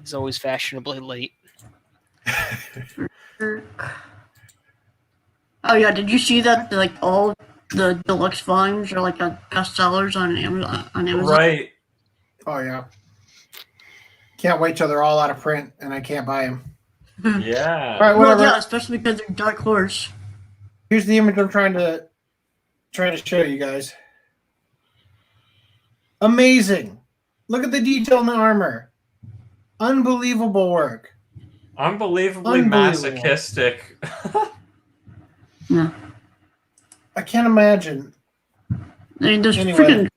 He's always fashionably late. Oh yeah, did you see that? Like all the deluxe volumes are like bestsellers on Amazon. Right. Oh yeah. Can't wait till they're all out of print and I can't buy them. Yeah. All right, Well, whatever. yeah, especially because they're Dark Horse. Here's the image I'm trying to show you guys. Amazing. Look at the detail in the armor. Unbelievable work. Unbelievably Unbelievable. masochistic. Yeah, I can't imagine. I mean, there's Anyway. freaking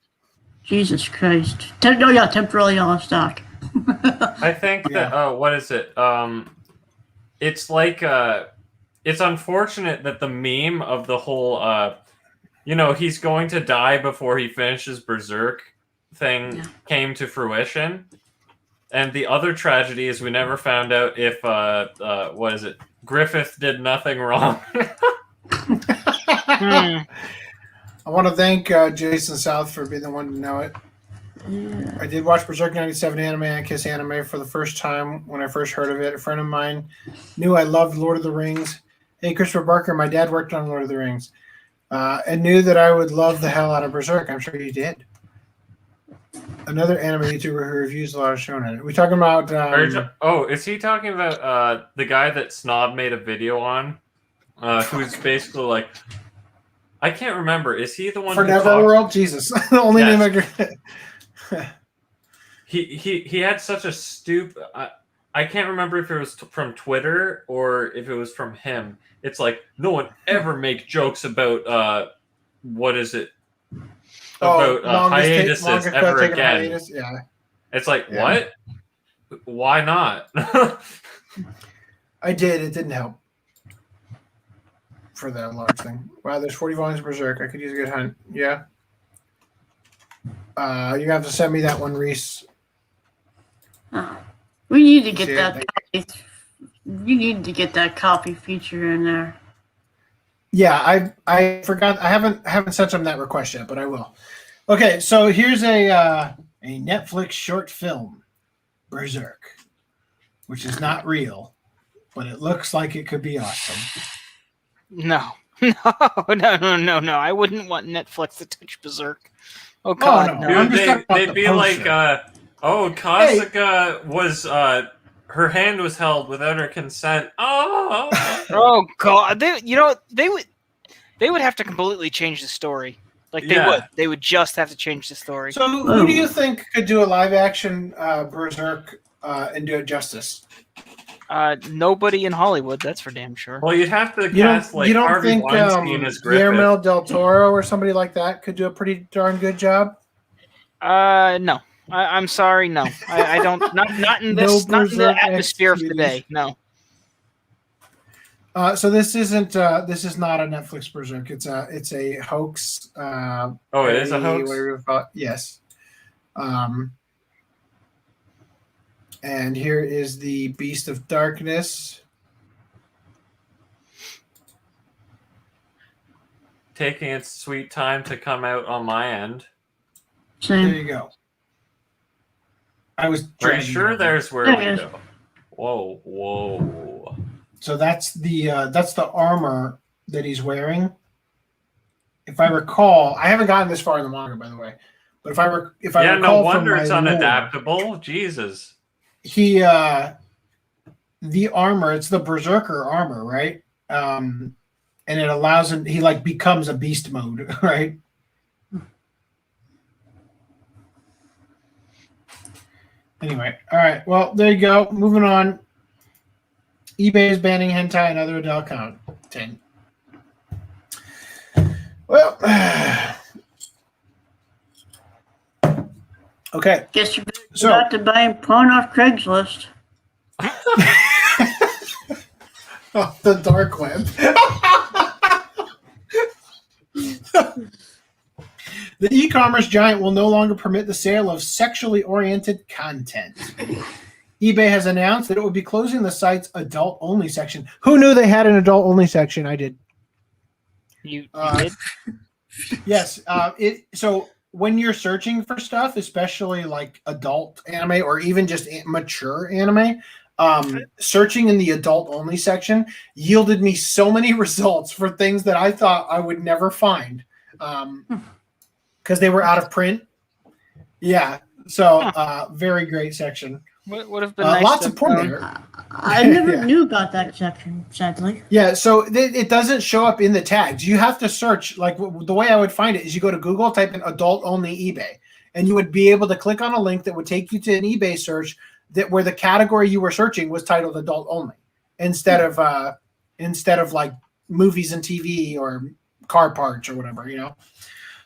Jesus Christ. Temporarily out of stock. I think that what is it? It's like it's unfortunate that the meme of the whole he's going to die before he finishes Berserk thing came to fruition. And the other tragedy is we never found out if what is it? Griffith did nothing wrong. I want to thank Jason South for being the one to know it. Yeah. I did watch Berserk 97 anime and Kiss anime for the first time when I first heard of it. A friend of mine knew I loved Lord of the Rings. Hey, Christopher Barker, my dad worked on Lord of the Rings. And knew that I would love the hell out of Berserk. I'm sure you did. Another anime YouTuber who reviews a lot of shonen. Are we talking about... Is he talking about the guy that Snob made a video on? Who's basically like... I can't remember. Is he the one For who talked- Neverworld? Jesus. The only Yes. name I could... He had such a stupid... I can't remember if it was from Twitter or if it was from him. It's like, no one ever make jokes about... what is it? About hiatuses manga ever taking a again. hiatus, yeah. It's like, Yeah. what? Why not? I did. It didn't help for that large thing. Wow, there's 40 volumes of Berserk. I could use a good hunt. Yeah. You have to send me that one, Reese. We need to get See, that copy. You need to get that copy feature in there. Yeah, I forgot. I haven't sent him that request yet, but I will. Okay, so here's a Netflix short film, Berserk, which is not real, but it looks like it could be awesome. No. No. I wouldn't want Netflix to touch Berserk. Oh God, no. no. I'm Dude, just talking about they'd the be poster. like, Kasuga was her hand was held without her consent. Oh, Oh God, they would have to completely change the story. Like they would just have to change the story. So who do you think could do a live action Berserk and do it justice? Nobody in Hollywood, that's for damn sure. well, you'd have to You cast don't, like you don't Harvey think Weinstein as Griffith. Guillermo del Toro or somebody like that could do a pretty darn good job? No, I'm sorry. No, I don't. Not in this. No not in the Berserk atmosphere of X today. No. So this isn't. This is not a Netflix Berserk. It's a hoax. Oh, it is a hoax? Whatever you call it. Yes. And here is the Beast of Darkness. Taking its sweet time to come out on my end. There Same. you go. I was Are you dragging sure it over. there's where There we it is. go? Whoa. So that's the armor that he's wearing. If I recall, I haven't gotten this far in the manga, by the way. But if I Yeah, recall no wonder from it's my lore, unadaptable. Jesus. he the armor, it's the Berserker armor, right? And it allows him, he like becomes a beast mode, right? Anyway, all right. Well, there you go. Moving on. eBay is banning hentai and other adult content. Well, okay. Guess you better So- got to buy porn off Craigslist. Oh, the dark web. The e-commerce giant will no longer permit the sale of sexually oriented content. eBay has announced that it will be closing the site's adult-only section. Who knew they had an adult-only section? I did. You Uh, did? Yes. So when you're searching for stuff, especially like adult anime or even just mature anime, searching in the adult-only section yielded me so many results for things that I thought I would never find because they were out of print. Yeah. So very great section. Would have been nice Lots to of porn know. there. I never Yeah. knew about that section, sadly. Yeah, so it doesn't show up in the tags. You have to search. Like the way I would find it is you go to Google, type in adult only eBay, and you would be able to click on a link that would take you to an eBay search that where the category you were searching was titled adult only instead of like movies and TV or car parts or whatever, you know.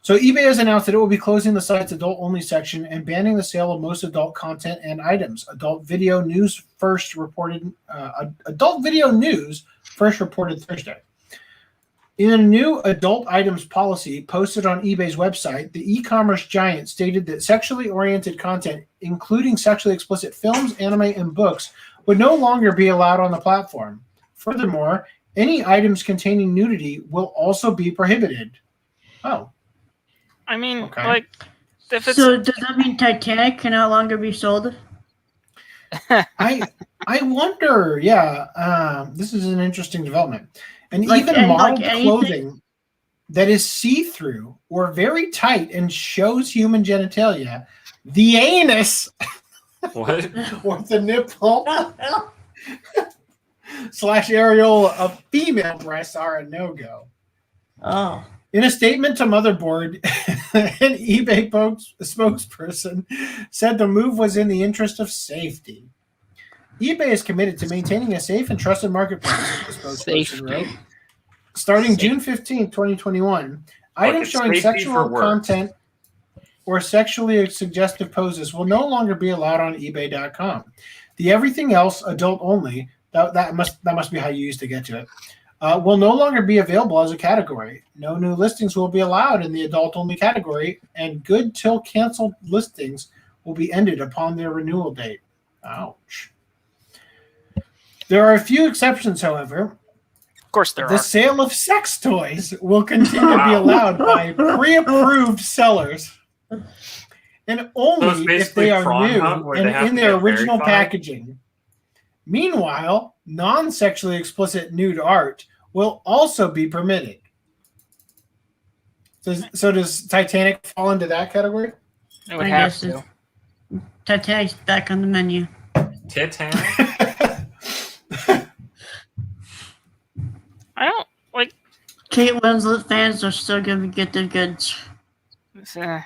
So eBay has announced that it will be closing the site's adult-only section and banning the sale of most adult content and items. Adult video news first reported Thursday. In a new adult items policy posted on eBay's website, the e-commerce giant stated that sexually oriented content, including sexually explicit films, anime, and books, would no longer be allowed on the platform. Furthermore, any items containing nudity will also be prohibited. Oh. I mean, Okay. like, if it's So does that mean Titanic can no longer be sold? I wonder. Yeah, this is an interesting development, and Like- even and modeled like anything- clothing that is see-through or very tight and shows human genitalia, the anus What? or the nipple / areola of female breasts are a no-go. Oh. In a statement to Motherboard, an eBay spokesperson said the move was in the interest of safety. eBay is committed to maintaining a safe and trusted marketplace, the spokesperson wrote. Starting June 15, 2021, items it's showing safety sexual for work. content or sexually suggestive poses will no longer be allowed on eBay.com. The everything else adult only, that must be how you used to get to it, will no longer be available as a category. No new listings will be allowed in the adult-only category, and good till canceled listings will be ended upon their renewal date. Ouch. There are a few exceptions, however. of course there The are. sale of sex toys will continue to be allowed by pre-approved sellers, and So it's only if basically they are Prawn new Hunt, where they have and in to their get original verified? packaging. Meanwhile, non-sexually explicit nude art will also be permitted. Does Titanic fall into that category? It would I have guess to. Titanic's back on the menu. Titanic? I don't like. Kate Winslet fans are still going to get their goods. As a-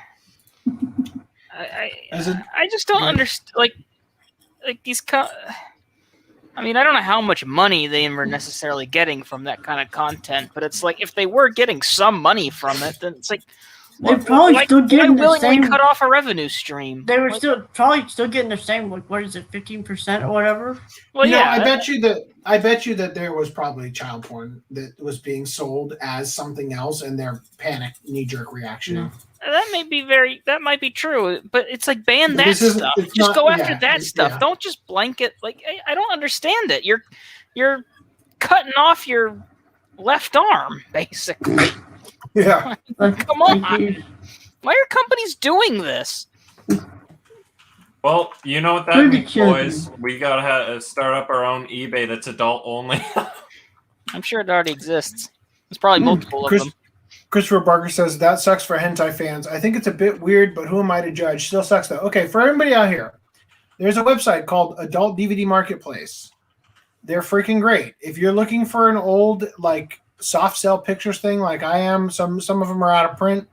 I just don't Good. understand. Like these. I mean, I don't know how much money they were necessarily getting from that kind of content, but it's like if they were getting some money from it, then it's like, They're probably still getting the willingly same. cut off a revenue stream. They were probably still getting the same. Like, what is it, 15% or whatever? Well, You know, yeah, I bet you that there was probably child porn that was being sold as something else, and their panic knee-jerk reaction. that might be true, but it's like ban But that this isn't- stuff. it's Just not- go after yeah, that stuff. yeah. Don't just blanket. Like I don't understand it. You're cutting off your left arm, basically. Yeah. Like, Come on. like, Why are companies doing this? Well, you know what that For the means, boys. children. We gotta start up our own eBay that's adult only. I'm sure it already exists. There's probably multiple of them. Christopher Barker says, that sucks for hentai fans. I think it's a bit weird, but who am I to judge? Still sucks, though. Okay, for everybody out here, there's a website called Adult DVD Marketplace. They're freaking great. If you're looking for an old, like, soft sell pictures thing like I am, some of them are out of print,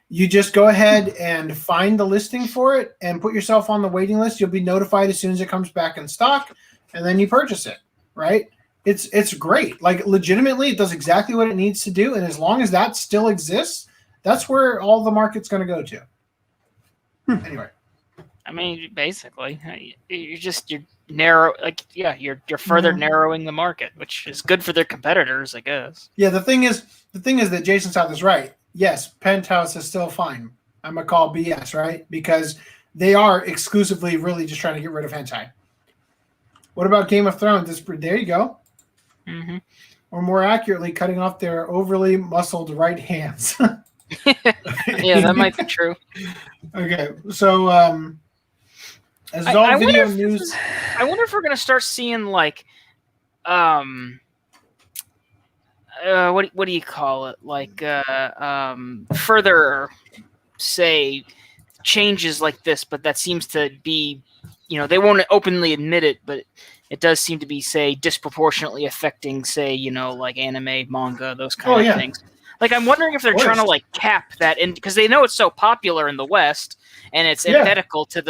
you just go ahead and find the listing for it and put yourself on the waiting list. You'll be notified as soon as it comes back in stock, and then you purchase it, right? It's great. Like, legitimately, it does exactly what it needs to do, and as long as that still exists, that's where all the market's going to go to. Anyway. I mean, basically, you're narrow. Like, yeah, you're further narrowing the market, which is good for their competitors, I guess. Yeah, the thing is that Jason South is right. Yes, Penthouse is still fine. I'm gonna call BS, right? Because they are exclusively really just trying to get rid of hentai. What about Game of Thrones? There you go. Mm-hmm. Or more accurately, cutting off their overly muscled right hands. Yeah, that might be true. Okay, so as I all video wonder news, I wonder if we're gonna start seeing like, what do you call it? Like, further, say, changes like this, but that seems to be, they won't openly admit it, but it does seem to be, say, disproportionately affecting, say, like anime, manga, those kind of things. Like, I'm wondering if they're trying to like cap that in, because they know it's so popular in the West, and it's antithetical to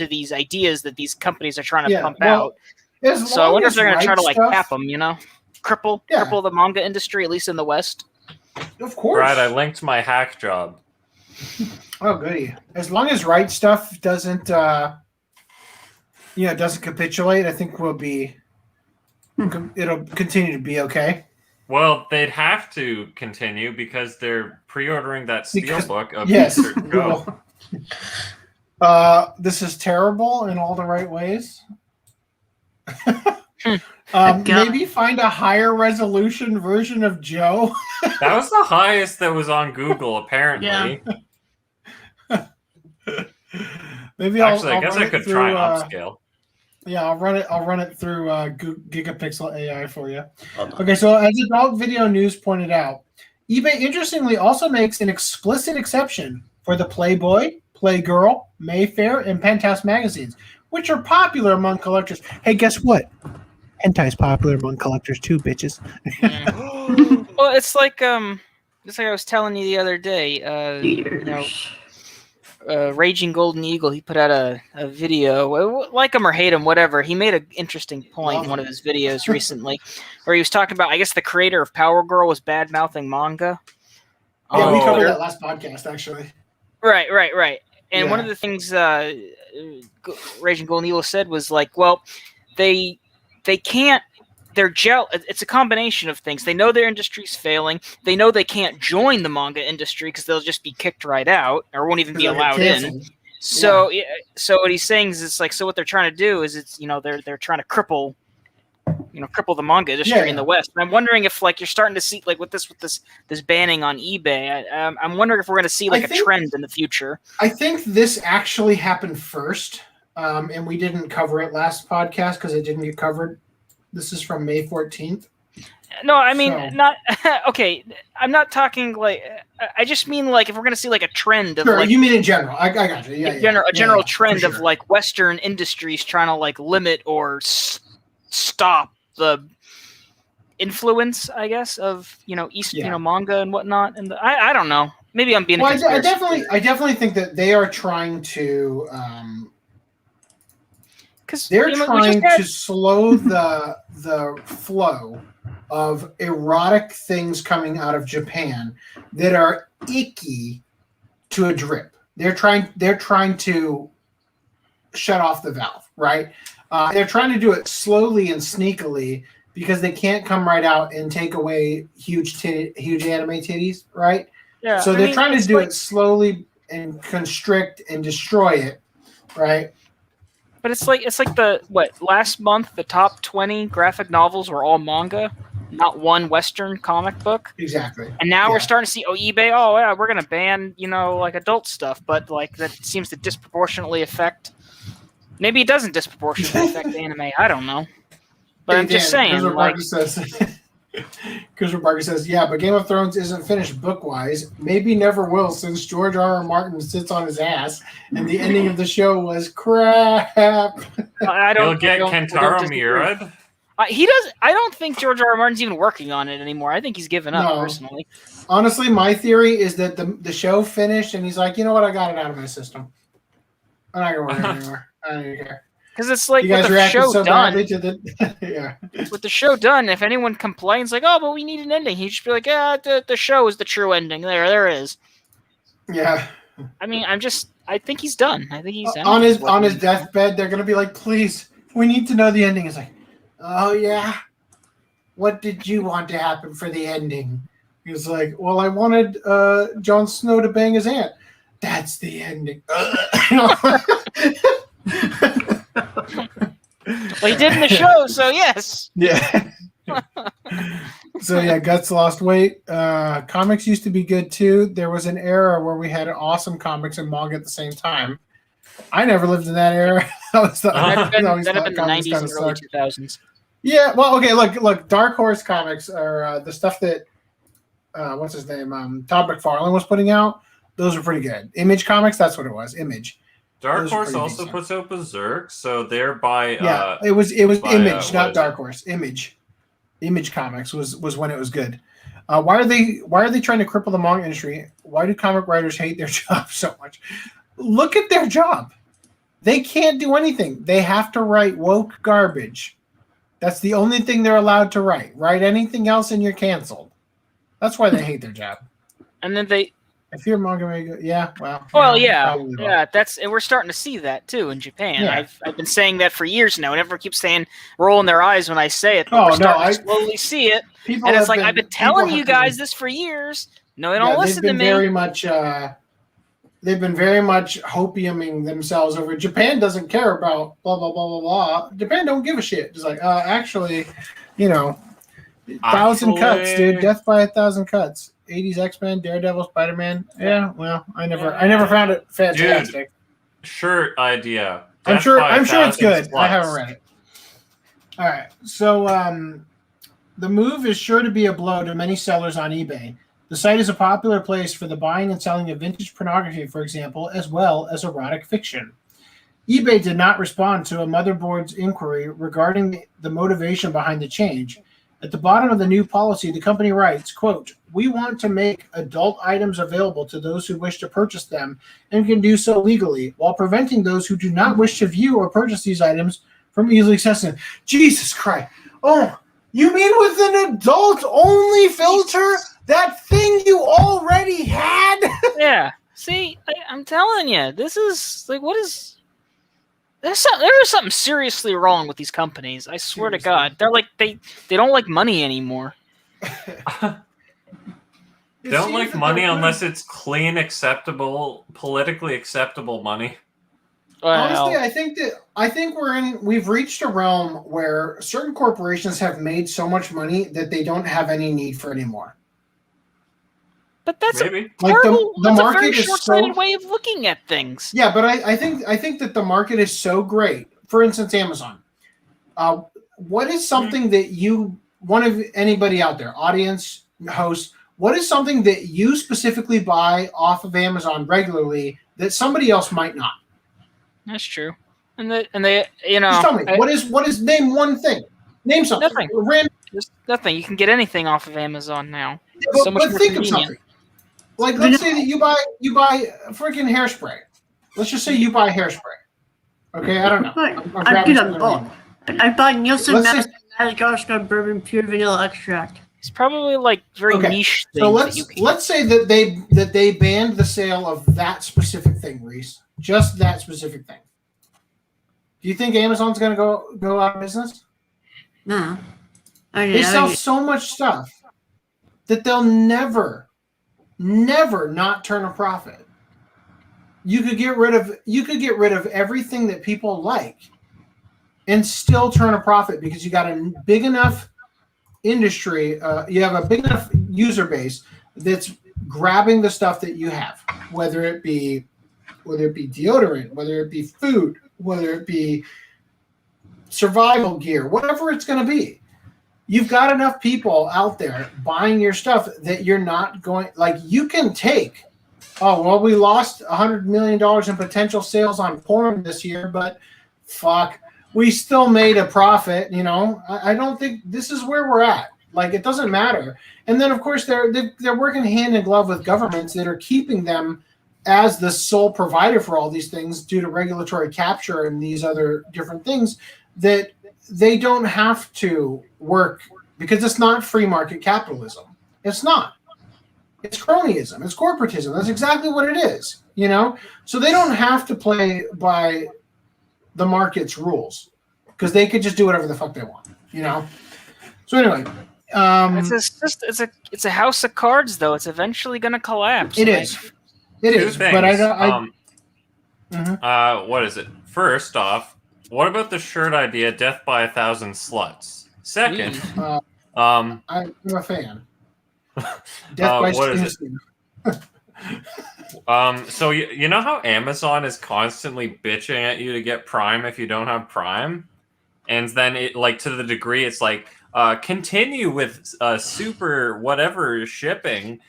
these ideas that these companies are trying to pump out. So I wonder if they're going to try to like cap them, cripple the manga industry, at least in the West. Of course. Right, I linked my hack job. Oh, goody. As long as right stuff doesn't, doesn't capitulate, I think it'll continue to be okay. Well, they'd have to continue because they're pre-ordering that steelbook of yes. Insert Go. This is terrible in all the right ways. Maybe find a higher resolution version of Joe. That was the highest that was on Google, apparently. Yeah. Maybe I I'll guess run I it could through, try and upscale. Yeah, I'll run it through Gigapixel AI for you. Okay, so as Adult Video News pointed out, eBay interestingly also makes an explicit exception for the Playboy, Playgirl, Mayfair, and Penthouse magazines, which are popular among collectors. Hey, guess what? Hentai is popular among collectors too, bitches. Well, it's like I was telling you the other day. Raging Golden Eagle, he put out a video, like him or hate him, whatever. He made an interesting point in one of his videos recently, where he was talking about, I guess the creator of Power Girl was bad-mouthing manga. Yeah, we covered that last podcast, actually. Right. And one of the things Raging Golden Eagle said was like, well, they can't. It's a combination of things. They know their industry's failing. They know they can't join the manga industry because they'll just be kicked right out or won't even be allowed in. So, so what he's saying is, it's like, so what they're trying to do is, it's they're trying to cripple the manga industry in the West. And I'm wondering if like you're starting to see like with this banning on eBay. I'm wondering if we're going to see like a trend in the future. I think this actually happened first, and we didn't cover it last podcast because it didn't get covered. This is from May 14th. No, I mean, not okay. I'm not talking like. I just mean like if we're gonna see like a trend of like. You mean in general? I got you. Yeah, a general trend of like Western industries trying to like limit or stop the influence, I guess, of East manga and whatnot. And I don't know. Maybe I'm being. Well, I definitely think that they are trying to. They're trying to slow the flow of erotic things coming out of Japan that are icky to a drip. They're trying to shut off the valve, right? They're trying to do it slowly and sneakily because they can't come right out and take away huge anime titties, right? Yeah. So they're trying to do it slowly and constrict and destroy it, right? But it's like last month the top 20 graphic novels were all manga, not one Western comic book. Exactly. And now we're starting to see eBay. Oh yeah, we're gonna ban like adult stuff, but like that seems to disproportionately affect. Maybe it doesn't disproportionately affect anime. I don't know. But I'm just saying. Christopher Barker says, yeah, but Game of Thrones isn't finished book-wise. Maybe never will, since George R.R. Martin sits on his ass, and the ending of the show was crap. You'll get Kentaro Miura. He does. I don't think George R.R. Martin's even working on it anymore. I think he's given up personally. Honestly, my theory is that the show finished, and he's like, you know what? I got it out of my system. I'm not gonna work it anymore. I don't even care. Because it's like you guys with the show so done. Yeah. With the show done, if anyone complains like, "Oh, but we need an ending," he'd just be like, "Yeah, the show is the true ending. There it is." Yeah. I mean, I think he's done. I think he's on his deathbed. They're gonna be like, "Please, we need to know the ending." It's like, "Oh yeah, what did you want to happen for the ending?" He's like, "Well, I wanted Jon Snow to bang his aunt." That's the ending. Well, he did in the show, so yes. Yeah. So yeah, Guts lost weight. Comics used to be good too. There was an era where we had awesome comics and manga at the same time. I never lived in that era. That'd have been the 90s and early 2000s. Yeah, well, okay, look, Dark Horse comics are the stuff that what's his name? Todd McFarlane was putting out. Those were pretty good. Image Comics, that's what it was. Image. Dark Horse also puts out Berserk, so they're by it was Image, not Dark Horse. Image Comics was when it was good. Why are they trying to cripple the manga industry? Why do comic writers hate their job so much? Look at their job. They can't do anything. They have to write woke garbage. That's the only thing they're allowed to write. Write anything else and you're canceled. That's why they hate their job. And then if you're manga, yeah, well. And we're starting to see that too in Japan. Yeah. I've been saying that for years now, and everyone keeps saying, rolling their eyes when I say it. But we're starting to slowly see it, and it's like I've been telling you guys this for years. No, they don't listen to me. They've been very much hopiuming themselves over. Japan doesn't care about blah blah blah blah blah. Japan don't give a shit. It's like actually, 1,000 cuts, dude. Death by 1,000 cuts. 80s X-Men, Daredevil, Spider-Man. Yeah, well, I never found it fantastic. Dude, shirt idea. I'm sure it's good. Sluts. I haven't read it. All right, so the move is sure to be a blow to many sellers on eBay. The site is a popular place for the buying and selling of vintage pornography, for example, as well as erotic fiction. eBay did not respond to a motherboard's inquiry regarding the motivation behind the change. At the bottom of the new policy, the company writes, quote, "We want to make adult items available to those who wish to purchase them and can do so legally, while preventing those who do not wish to view or purchase these items from easily accessing them." Jesus Christ. Oh, you mean with an adult-only filter? That thing you already had? Yeah. See, I'm telling you, this is, like, what is... There is something seriously wrong with these companies. I swear to God, they're like they don't like money anymore. They don't like money unless it's clean, acceptable, politically acceptable money. Honestly, I think we've reached a realm where certain corporations have made so much money that they don't have any need for anymore. But that's maybe the market a very is short-sighted way of looking at things. Yeah, but I think that the market is so great. For instance, Amazon. What is something that anybody out there, audience, host, what is something that you specifically buy off of Amazon regularly that somebody else might not? That's true. And they just tell me, what is name one thing? Name something. Nothing. Random. There's nothing. You can get anything off of Amazon now. Yeah, but think of something. Like, let's say that you buy freaking hairspray. Let's just say you buy hairspray. Okay, I don't know. I buy Nielsen Madagascar bourbon pure vanilla extract. It's probably like very Okay, niche things. So that you let's say that they banned the sale of that specific thing, Reese. Just that specific thing. Do you think Amazon's going to go out of business? No. They sell so much stuff that they'll never not turn a profit. You could get rid of everything that people like and still turn a profit because you got a big enough industry, you have a big enough user base that's grabbing the stuff that you have, whether it be deodorant, whether it be food, whether it be survival gear, whatever it's going to be. You've got enough people out there buying your stuff that you're not going, like, you can take, oh, well, we lost $100 million in potential sales on porn this year, but fuck, we still made a profit. I don't think this is where we're at. Like, it doesn't matter. And then, of course, they're working hand in glove with governments that are keeping them as the sole provider for all these things due to regulatory capture and these other different things, that they don't have to work because it's not free market capitalism. It's not. It's cronyism. It's corporatism. That's exactly what it is, So they don't have to play by the market's rules because they could just do whatever the fuck they want, So anyway, it's a house of cards, though. It's eventually going to collapse. It is. It is. Things. But I don't. What is it? First off, what about the shirt idea? Death by 1,000 sluts. Second, I'm a fan. Death by what is Stuf. So you know how Amazon is constantly bitching at you to get Prime if you don't have Prime, and then it, like, to the degree it's like continue with super whatever shipping,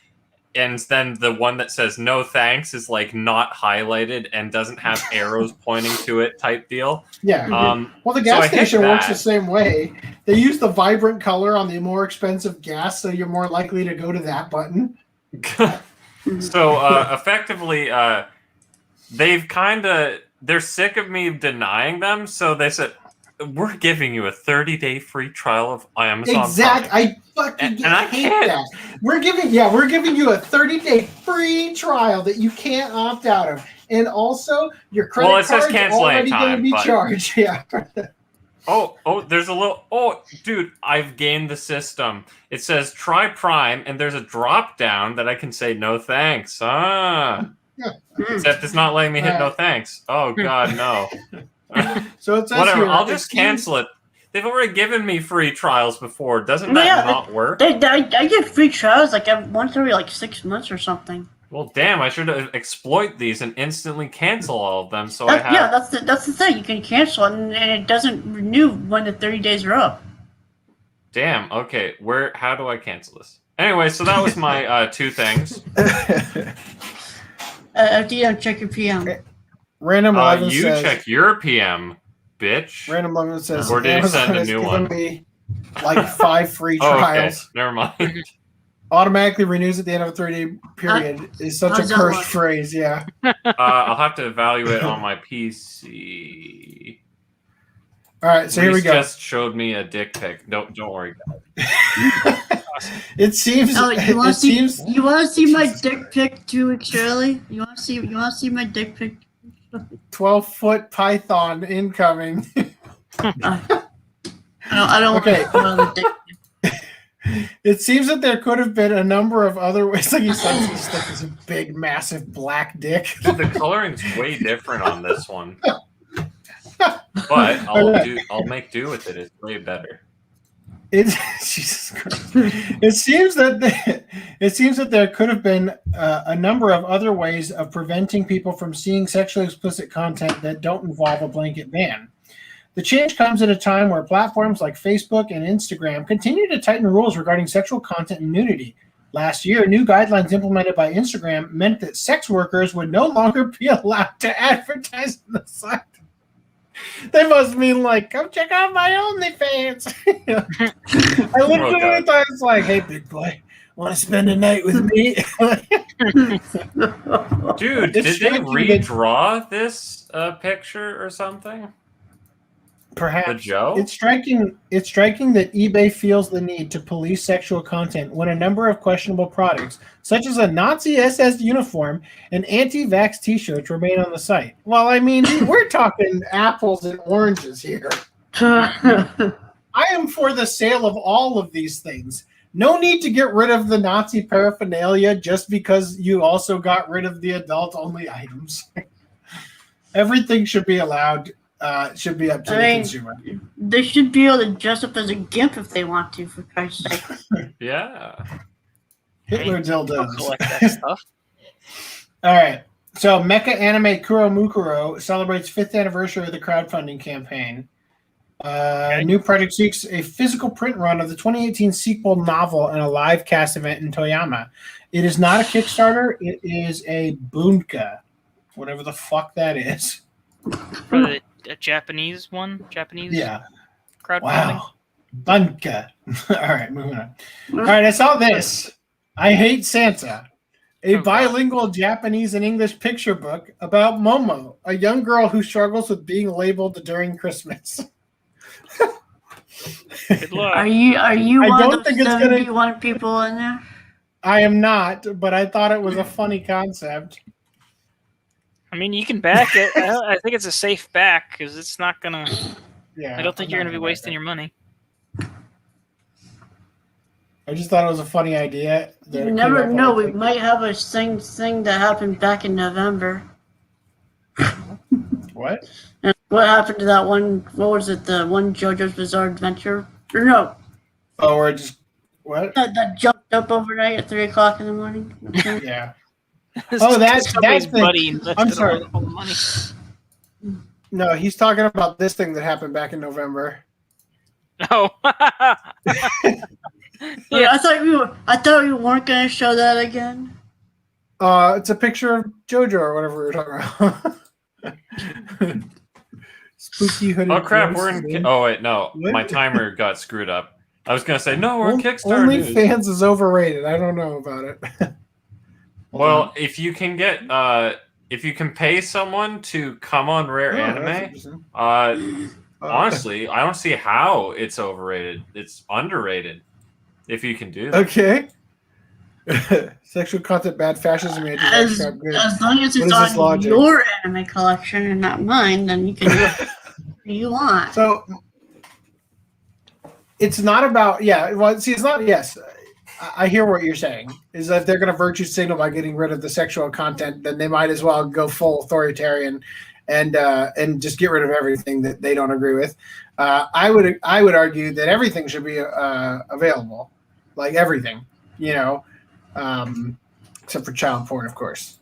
and then the one that says no thanks is like not highlighted and doesn't have arrows pointing to it type deal. Yeah. Well, the gas station works the same way. They use the vibrant color on the more expensive gas, so you're more likely to go to that button. So effectively, they're sick of me denying them, so they said, we're giving you a 30-day free trial of Amazon. Exactly. Prime. I fucking I hate that. We're giving you a 30-day free trial that you can't opt out of. And also, your credit card's already going to be charged. Yeah. There's a little... Oh, dude, I've gamed the system. It says, try Prime, and there's a drop-down that I can say, no thanks. Except it's not letting me hit no thanks. Oh, God, no. So it says whatever, here, I'll just cancel it. They've already given me free trials before. Doesn't that not work? I get free trials like once every 6 months or something. Well, damn! I should exploit these and instantly cancel all of them. So Yeah, that's the thing. You can cancel it, and it doesn't renew when the 30 days are up. Damn. Okay. How do I cancel this? Anyway, so that was my 2 things. After you don't check your PM. Random 11 you says, check your PM, bitch. Random 11 says, or did you send a new one? Me 5 free trials. Okay. Never mind. Automatically renews at the end of a 30-day period is such a cursed phrase. Yeah. I'll have to evaluate on my PC. All right, so here we go. Just showed me a dick pic. Don't worry, guys. It seems. Oh, you want to see my dick pic 2 weeks early? You want to see my dick pic? 12-foot python incoming. I don't okay. want dick pic. It seems that there could have been a number of other ways. Like you said, this stuff is a big, massive black dick. Dude, the coloring's way different on this one. But I'll make do with it. It's way better. Jesus Christ. It seems that there could have been a number of other ways of preventing people from seeing sexually explicit content that don't involve a blanket ban. The change comes at a time where platforms like Facebook and Instagram continue to tighten rules regarding sexual content and nudity. Last year, new guidelines implemented by Instagram meant that sex workers would no longer be allowed to advertise on the site. They must mean come check out my OnlyFans. I literally thought it's like, hey, big boy, want to spend a night with me? Dude, did they redraw this picture or something? Perhaps The Joe? It's striking that eBay feels the need to police sexual content when a number of questionable products, such as a Nazi SS uniform and anti-vax T-shirts, remain on the site. Well, I mean, we're talking apples and oranges here. I am for the sale of all of these things. No need to get rid of the Nazi paraphernalia just because you also got rid of the adult-only items. Everything should be allowed. Should be up to the consumer. They should be able to dress up as a gimp if they want to, for Christ's sake. Yeah. Hitler I'll dildos. collect that stuff. All right. So Mecha Anime Kuromukuro celebrates 5th anniversary of the crowdfunding campaign. New project seeks a physical print run of the 2018 sequel novel and a live cast event in Toyama. It is not a Kickstarter. It is a bunka, whatever the fuck that is. For a Japanese one? Japanese crowdfunding? Wow. Bunka. All right, moving on. All right, I saw this. I Hate Santa, a bilingual Japanese and English picture book about Momo, a young girl who struggles with being labeled during Christmas. Good luck. Are you I one don't of think those it's gonna- 71 people in there? I am not, but I thought it was a funny concept. I mean, you can back it. I think it's a safe back because it's not gonna. Yeah, I don't think I'm you're not gonna be back wasting it. your money. I just thought it was a funny idea. that You it never came up know. with, We might have a thing that happened back in November. What? And what happened to that one? What was it? The one JoJo's Bizarre Adventure? Or no, Oh, or just what? that jumped up overnight at 3 o'clock in the morning. Yeah. Oh, that's Somebody's thing. buddy invested I'm sorry. all the money. No, he's talking about this thing that happened back in November. Oh. Yeah, I thought you weren't gonna show that again. It's a picture of JoJo or whatever we were talking about. Spooky hooded. Oh crap, ghosts. we're in. Oh wait, no, What? my timer got screwed up. I was gonna say no, we're in Kickstarter. Only news. fans is overrated. I don't know about it. Well, if you can get, if you can pay someone to come on Rare Oh, that's Anime, interesting. honestly, I don't see how it's overrated. It's underrated. If you can do that. Okay. Sexual content, bad fascism, As anti-vax, good. long as What it's is this on logic? your anime collection and not mine, then you can do whatever you want. So it's not about well, see, it's not. Yes, I hear what you're saying. Is that if they're going to virtue signal by getting rid of the sexual content, then they might as well go full authoritarian and just get rid of everything that they don't agree with. I would argue that everything should be available, like everything, except for child porn, of course,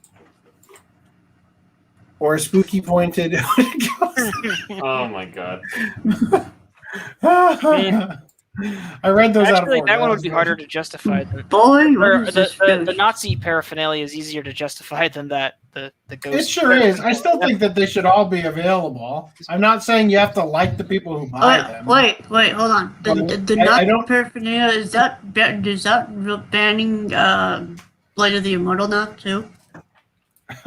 or spooky pointed. Oh my god. I read those out of Actually, order. that one would be harder to justify. Boy, Or what is this the ghost? Nazi paraphernalia is easier to justify than that. The ghost. It sure is. I still think that they should all be available. I'm not saying you have to like the people who buy them. Wait, hold on. The I Nazi don't- paraphernalia, is that banning Light of the Immortal now too?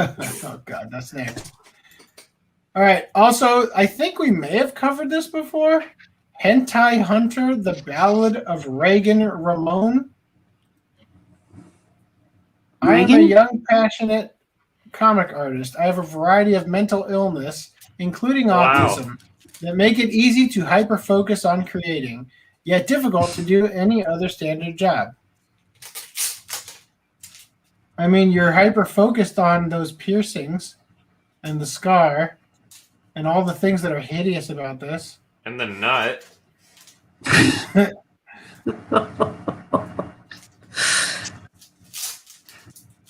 Oh god, that's next. All right. Also, I think we may have covered this before. Hentai Hunter: The Ballad of Reagan Ramon. I am a Reagan? young, passionate comic artist. I have a variety of mental illness, including Wow. autism, that make it easy to hyper-focus on creating, yet difficult to do any other standard job. I mean, you're hyper-focused on those piercings and the scar and all the things that are hideous about this. And the nut.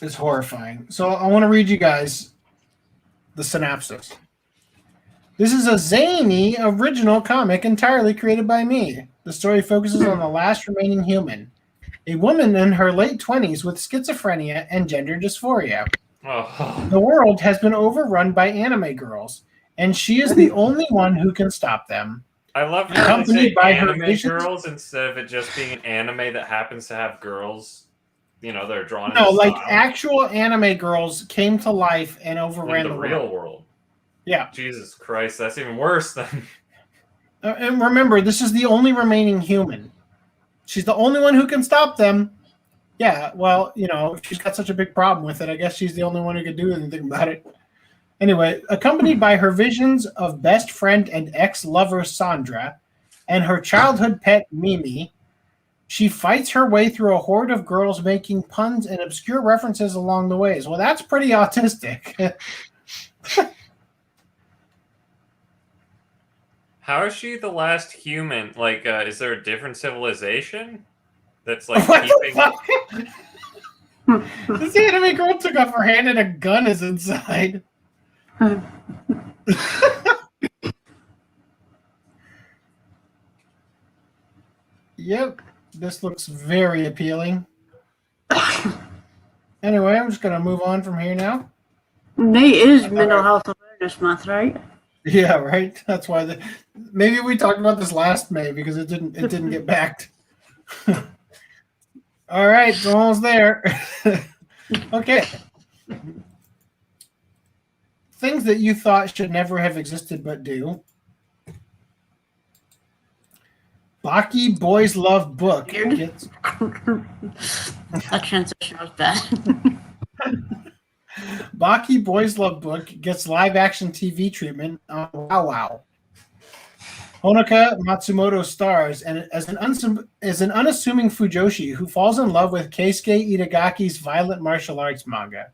It's horrifying. So I want to read you guys the synopsis. This is a zany original comic entirely created by me. The story focuses on the last remaining human, a woman in her late 20s with schizophrenia and gender dysphoria. Oh. The world has been overrun by anime girls, and she is the only one who can stop them. I love how they Accompanied say by her anime visions- girls instead of it just being an anime that happens to have girls. They're drawn. No, in like style. actual anime girls came to life and in overran the the real world. world. Yeah. Jesus Christ, that's even worse than. And remember, this is the only remaining human. She's the only one who can stop them. Yeah, well, if she's got such a big problem with it, I guess she's the only one who could do anything about it. Anyway, accompanied by her visions of best friend and ex-lover Sandra and her childhood pet Mimi, she fights her way through a horde of girls making puns and obscure references along the ways. Well, that's pretty autistic. How is she the last human? Like, is there a different civilization that's like What the keeping? fuck? This anime girl took off her hand and a gun is inside. Yep, this looks very appealing. Anyway, I'm just gonna move on from here now. May is Mental Health Awareness Month, right? Yeah, right. That's why maybe we talked about this last May because it didn't get backed. All right, it's almost there. Okay. Things that you thought should never have existed but do. Baki Boys Love Book. Gets... That transition was bad. Baki Boys Love Book gets live-action TV treatment on Wow Wow. Honoka Matsumoto stars and as an unassuming Fujoshi who falls in love with Keisuke Itagaki's violent martial arts manga.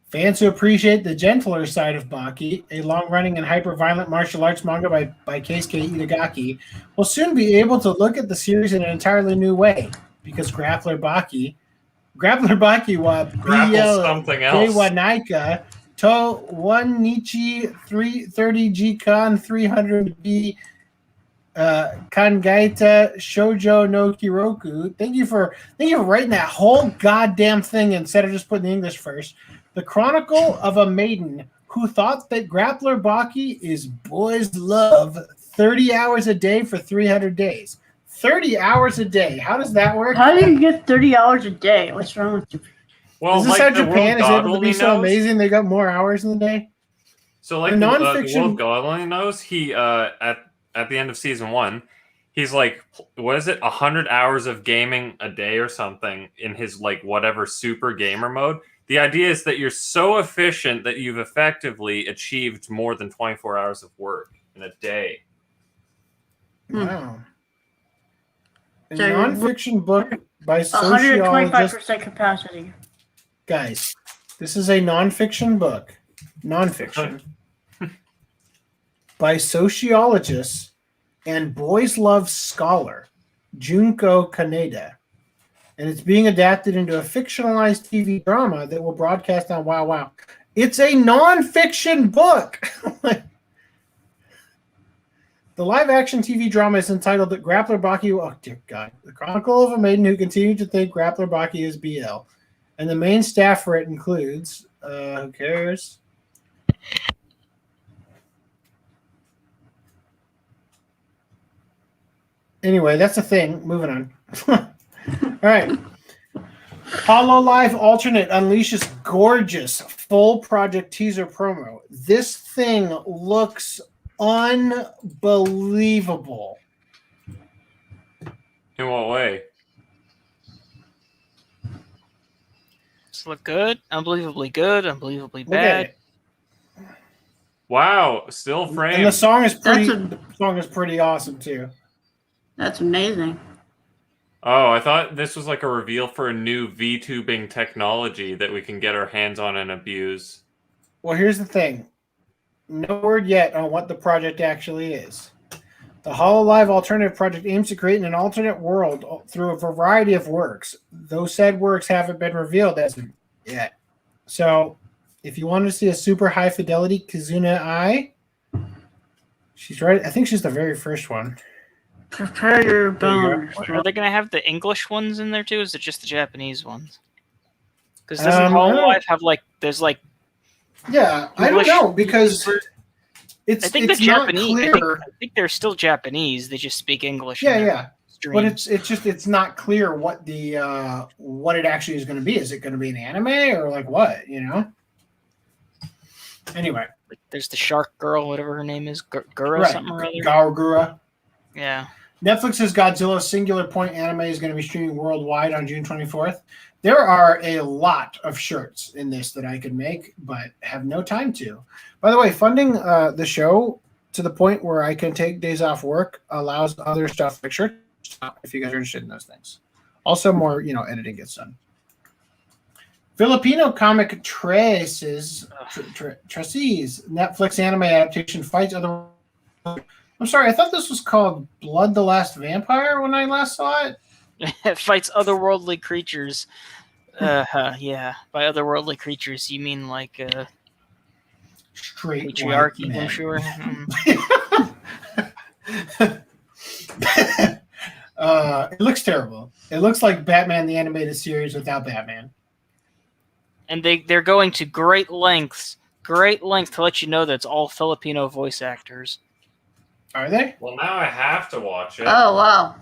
Fans who appreciate the gentler side of Baki, a long-running and hyper-violent martial arts manga by Keisuke Itagaki, will soon be able to look at the series in an entirely new way because Grappler Baki wa Grapple something else. Naika to 1 Nichi 330 G-Con 300B Kangaita Shoujo no Kiroku. Thank you for writing that whole goddamn thing instead of just putting the English first. The Chronicle of a Maiden who thought that Grappler Baki is boys' love 30 hours a day for 300 days. 30 hours a day. How does that work? How do you get 30 hours a day? What's wrong with you? Well, is this like how the Japan is World able to be God so only knows. amazing they got more hours in the day? So, like The the nonfiction- World God only knows, he at the end of season 1, he's like, what is it, 100 hours of gaming a day or something in his like whatever super gamer mode. The idea is that you're so efficient that you've effectively achieved more than 24 hours of work in a day. Wow. A So- nonfiction book by sociologist. 125% capacity. Guys, this is a nonfiction book. Nonfiction. By sociologist and boys love scholar Junko Kaneda. And it's being adapted into a fictionalized TV drama that will broadcast on Wow Wow. It's a nonfiction book. The live-action TV drama is entitled "The Grappler Baki." Oh dear God! The Chronicle of a Maiden who continued to think Grappler Baki is BL, and the main staff for it includes who cares? Anyway, that's the thing. Moving on. All right. HoloLive Alternate unleashes gorgeous full project teaser promo. This thing looks unbelievable. In what way? Does it look good? Unbelievably good. Unbelievably Look at bad. it. Wow, still framed. And the song is pretty. That's The song is pretty awesome too. That's amazing. Oh, I thought this was like a reveal for a new VTubing technology that we can get our hands on and abuse. Well, here's the thing. No word yet on what the project actually is. The HoloLive Alternative Project aims to create an alternate world through a variety of works. Those said works haven't been revealed as of yet. So, if you wanted to see a super high fidelity Kizuna Ai, she's right. I think she's the very first one. Prepare your There you bones. Are they going to have the English ones in there too? Or is it just the Japanese ones? Because I doesn't don't know. HoloLive have like there's like Yeah, I don't English- know because it's I think it's the not Japanese. clear. I think they're still Japanese. They just speak English. Yeah, in their yeah. streams. But it's not clear what the what it actually is going to be. Is it going to be an anime or like what? You know? Anyway, Like, there's the shark girl, whatever her name is, Gura right, something or other. Gargura. Yeah. Netflix's Godzilla Singular Point anime is going to be streaming worldwide on June 24th. There are a lot of shirts in this that I could make, but have no time to. By the way, funding the show to the point where I can take days off work allows other stuff like shirts if you guys are interested in those things. Also, more editing gets done. Filipino comic Traces Netflix anime adaptation fights other. I'm sorry, I thought this was called Blood the Last Vampire when I last saw it. It fights otherworldly creatures. Yeah. By otherworldly creatures, you mean like Straight patriarchy, white I'm men. sure. It looks terrible. It looks like Batman the Animated Series without Batman. And they're going to great lengths to let you know that it's all Filipino voice actors. Are they? Well, now I have to watch it. Oh wow.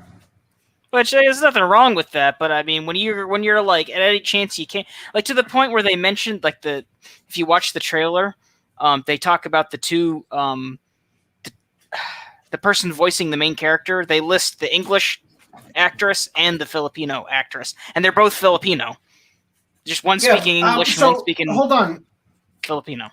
Which there's nothing wrong with that, but I mean, when you're like at any chance you can, like to the point where they mentioned like if you watch the trailer, they talk about the two the person voicing the main character. They list the English actress and the Filipino actress, and they're both Filipino. Just one speaking English and one speaking hold on. Filipino.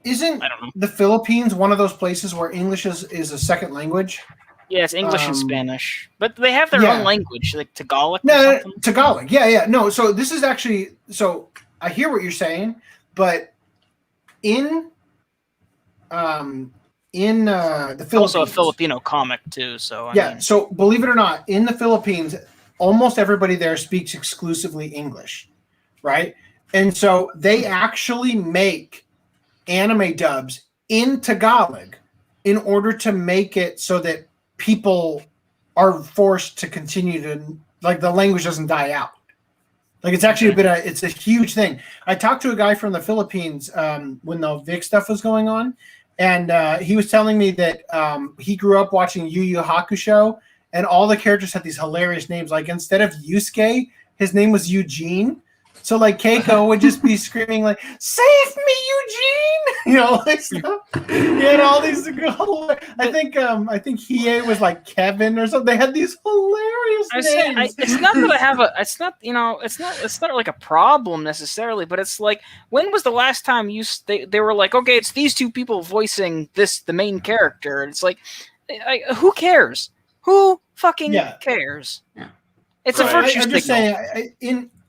Isn't I don't know. the Philippines one of those places where English is a second language? Yeah, it's English and Spanish, but they have their own language, like Tagalog. No, Tagalog. Yeah. No, so this is actually. So I hear what you're saying, but in the Philippines, Also a Filipino comic too. So I mean, so believe it or not, in the Philippines, almost everybody there speaks exclusively English, right? And so they actually make anime dubs in Tagalog in order to make it so that people are forced to continue to, like, the language doesn't die out. Like, it's actually it's a huge thing. I talked to a guy from the Philippines when the Vic stuff was going on, and he was telling me that he grew up watching Yu Yu Hakusho, and all the characters had these hilarious names. Like, instead of Yasuke, his name was Eugene. So, like, Keiko would just be screaming, like, "Save me, Eugene!" Like stuff. He had all these. I think Hiei was like Kevin or something. They had these hilarious names. It's not that I have a. It's not It's not like a problem necessarily, but it's like, when was the last time they were like, okay, it's these two people voicing the main character, and it's like, who cares? Who fucking cares? Yeah. It's a virtue I'm signal. just saying,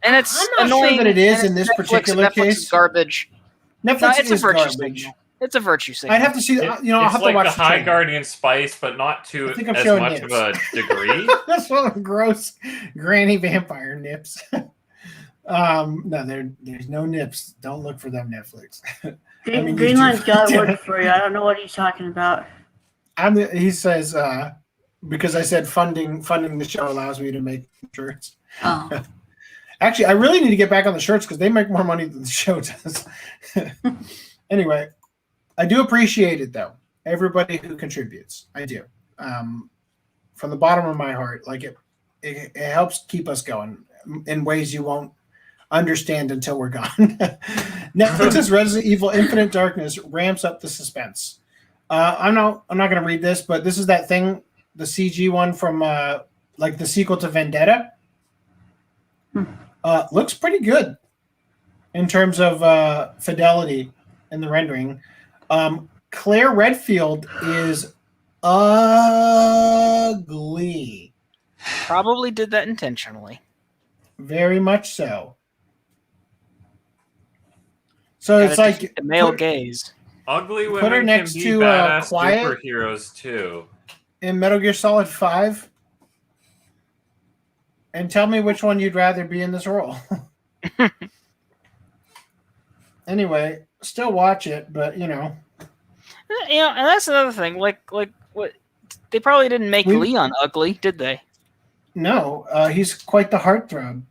And it's I'm not annoying sure that it is and in this Netflix, particular Netflix case. is garbage. Netflix It's a is virtue garbage. signal. It's a virtue signal. I'd have to see. I'll It's have to like watch the High trailer. Guardian Spice, but not to I think I'm as showing much nips. of a degree. That's one of the gross granny vampire nips. No, there's no nips. Don't look for them, Netflix. Greenland's got to work for you. I don't know what he's talking about. He says because I said funding the show allows me to make shirts. Oh. Actually, I really need to get back on the shirts because they make more money than the show does. Anyway, I do appreciate it though. Everybody who contributes, I do. From the bottom of my heart, like it helps keep us going in ways you won't understand until we're gone. Netflix's Resident Evil Infinite Darkness ramps up the suspense. I'm not going to read this, but this is that thing, the CG one from like the sequel to Vendetta. Looks pretty good in terms of fidelity in the rendering. Claire Redfield is ugly. Probably did that intentionally. Very much so. So Gotta it's like defeat the male gaze. Ugly Put her women next can be to, badass Quiet. superheroes too. in Metal Gear Solid 5. And tell me which one you'd rather be in this role. Anyway, still watch it, but And that's another thing. Like what? They probably didn't make Leon ugly, did they? No, he's quite the heartthrob.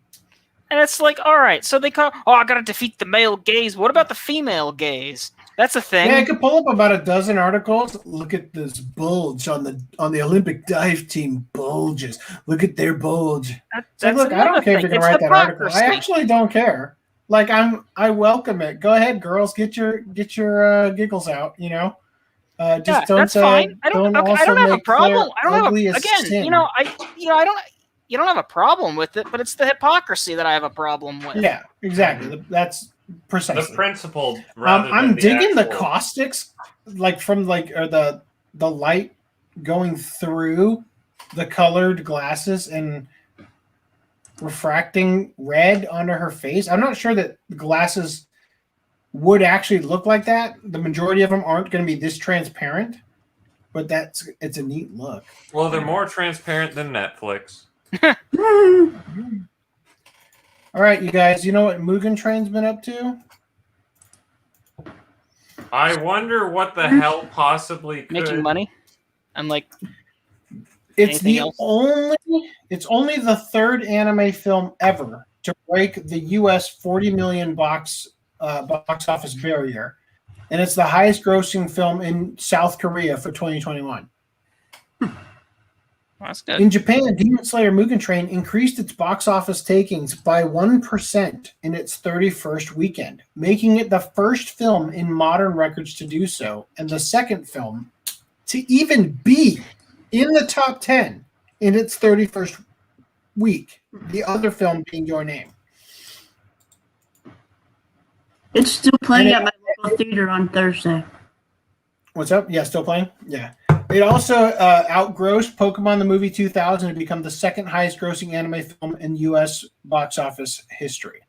And it's like, all right, so they call, I gotta defeat the male gaze. What about the female gaze? That's a thing. Yeah, I could pull up about a dozen articles. Look at this bulge on the Olympic dive team bulges. Look at their bulge. That's Look, I don't care if you're gonna write that article. I actually don't care. Like I welcome it. Go ahead, girls, get your giggles out. You know, just Yeah, don't. that's fine. I don't have a problem. I don't have a, again. Sin. I don't. You don't have a problem with it, but it's the hypocrisy that I have a a with. Yeah, exactly. That's precisely the principle. Rather I'm than digging the actual... caustics, like from or the light going through the colored glasses and refracting red onto her face. I'm not sure that the glasses would actually look like that. The majority of them aren't going to be this transparent, but it's a neat look. Well, they're more transparent than Netflix. All right, you guys, you know what Mugen Train's been up to? I wonder what the hell possibly could... Making money? I'm like... It's only the third anime film ever to break the U.S. 40 million box office barrier, and it's the highest grossing film in South Korea for 2021. That's good. In Japan, Demon Slayer Mugen Train increased its box office takings by 1% in its 31st weekend, making it the first film in modern records to do so, and the second film to even be in the top 10 in its 31st week, the other film being Your Name. It's still playing at my local theater on Thursday. What's up? Yeah, still playing? Yeah. It also outgrossed Pokemon the Movie 2000 to become the second highest grossing anime film in U.S. box office history.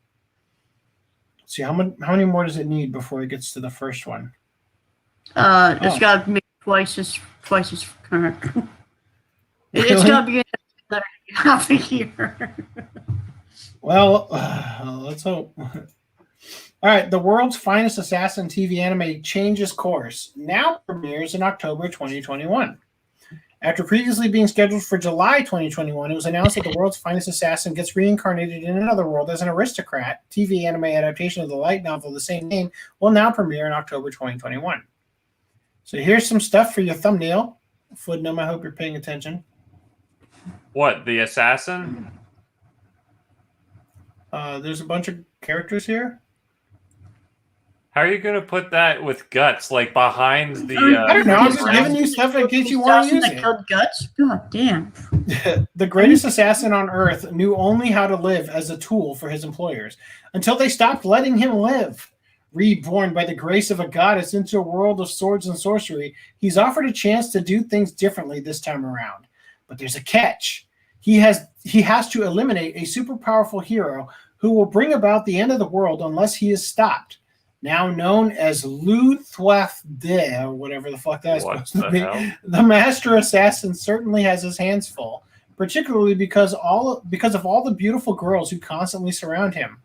Let's see, how many more does it need before it gets to the first one? It's got to be twice as current. It's got to be another half a year. Well, let's hope. All right, the world's finest assassin TV anime changes course. Now premieres in October 2021. After previously being scheduled for July 2021, it was announced that the world's finest assassin gets reincarnated in another world as an aristocrat. TV anime adaptation of the light novel of the same name will now premiere in October 2021. So here's some stuff for your thumbnail. Footnote, I hope you're paying attention. What, the assassin? There's a bunch of characters here. How are you going to put that with guts, like behind the... I don't know. I'm just giving you stuff in case you want to use it. Killed guts? God damn. The greatest assassin on Earth knew only how to live as a tool for his employers until they stopped letting him live. Reborn by the grace of a goddess into a world of swords and sorcery, he's offered a chance to do things differently this time around. But there's a catch. He has to eliminate a super powerful hero who will bring about the end of the world unless he is stopped. Now known as Lu Thuaf De, or whatever the fuck that is supposed to be, the master assassin certainly has his hands full, particularly because of all the beautiful girls who constantly surround him.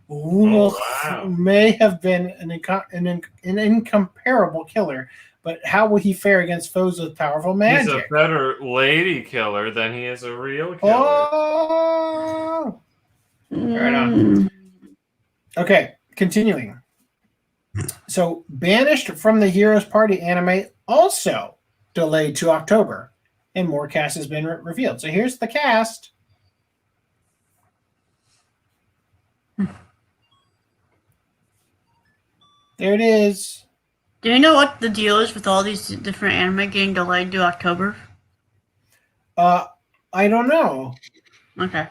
May have been an incomparable killer, but how will he fare against foes with powerful magic? He's a better lady killer than he is a real killer. Oh! Right on. Okay, continuing. So, Banished from the Heroes Party anime also delayed to October, and more cast has been revealed. So here's the cast. There it is. Do you know what the deal is with all these different anime getting delayed to October? I don't know. Okay.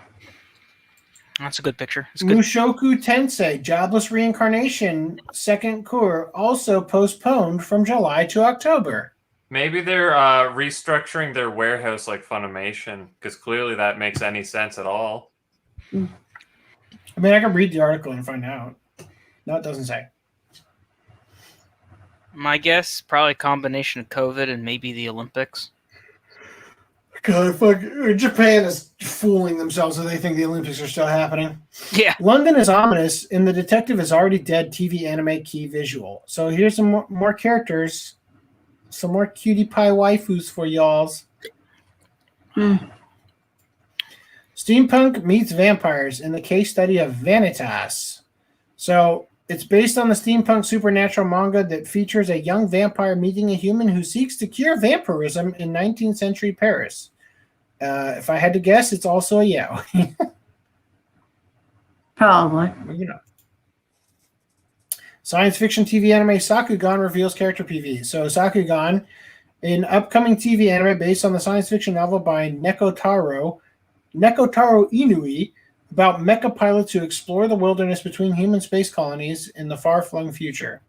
That's a good picture. It's good. Mushoku Tensei, Jobless Reincarnation, second cour, also postponed from July to October. Maybe they're restructuring their warehouse like Funimation, because clearly that makes any sense at all. I mean, I can read the article and find out. No, it doesn't say. My guess, probably a combination of COVID and maybe the Olympics. God, fuck. Japan is fooling themselves if they think the Olympics are still happening. Yeah. London is ominous, and the detective is already dead TV anime key visual. So here's some more characters. Some more cutie pie waifus for y'alls. Steampunk meets vampires in the case study of Vanitas. So it's based on the steampunk supernatural manga that features a young vampire meeting a human who seeks to cure vampirism in 19th century Paris. If I had to guess, it's also a yaoi. Probably. You know. Science fiction TV anime Sakugan reveals character PV. So Sakugan, an upcoming TV anime based on the science fiction novel by Nekotaro Inui, about mecha pilots who explore the wilderness between human space colonies in the far-flung future.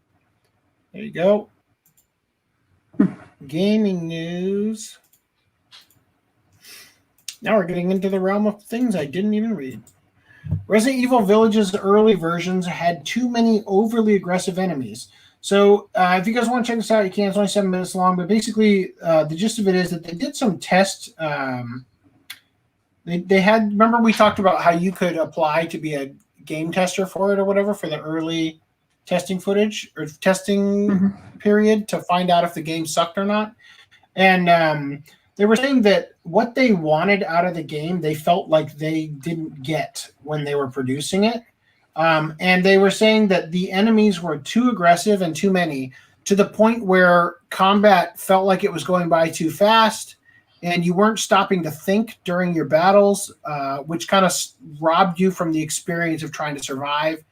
There you go. Gaming news. Now we're getting into the realm of things I didn't even read. Resident Evil Village's early versions had too many overly aggressive enemies. So if you guys want to check this out, you can. It's only 7 minutes long. But basically, the gist of it is that they did some tests. They had, remember we talked about how you could apply to be a game tester for it or whatever for the early testing footage or testing period to find out if the game sucked or not. And they were saying that what they wanted out of the game, they felt like they didn't get when they were producing it. And they were saying that the enemies were too aggressive and too many to the point where combat felt like it was going by too fast and you weren't stopping to think during your battles, which kind of robbed you from the experience of trying to survive.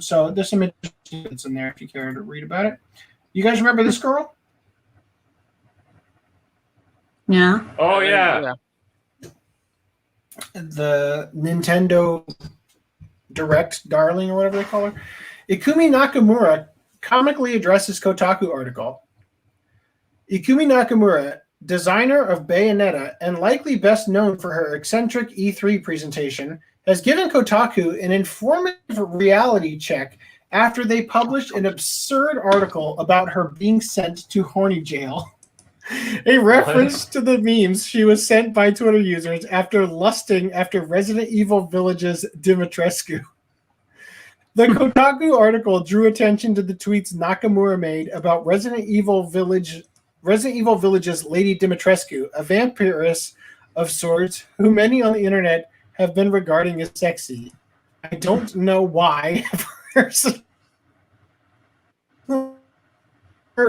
So there's some interesting bits in there if you care to read about it. You guys remember this girl? Yeah. Oh, yeah. The Nintendo Direct Darling or whatever they call her. Ikumi Nakamura comically addresses Kotaku article. Ikumi Nakamura, designer of Bayonetta and likely best known for her eccentric E3 presentation, has given Kotaku an informative reality check after they published an absurd article about her being sent to horny jail. A reference to the memes she was sent by Twitter users after lusting after Resident Evil Village's Dimitrescu. The Kotaku article drew attention to the tweets Nakamura made about Resident Evil Village's Lady Dimitrescu, a vampiress of sorts who many on the internet have been regarding as sexy. I don't know why.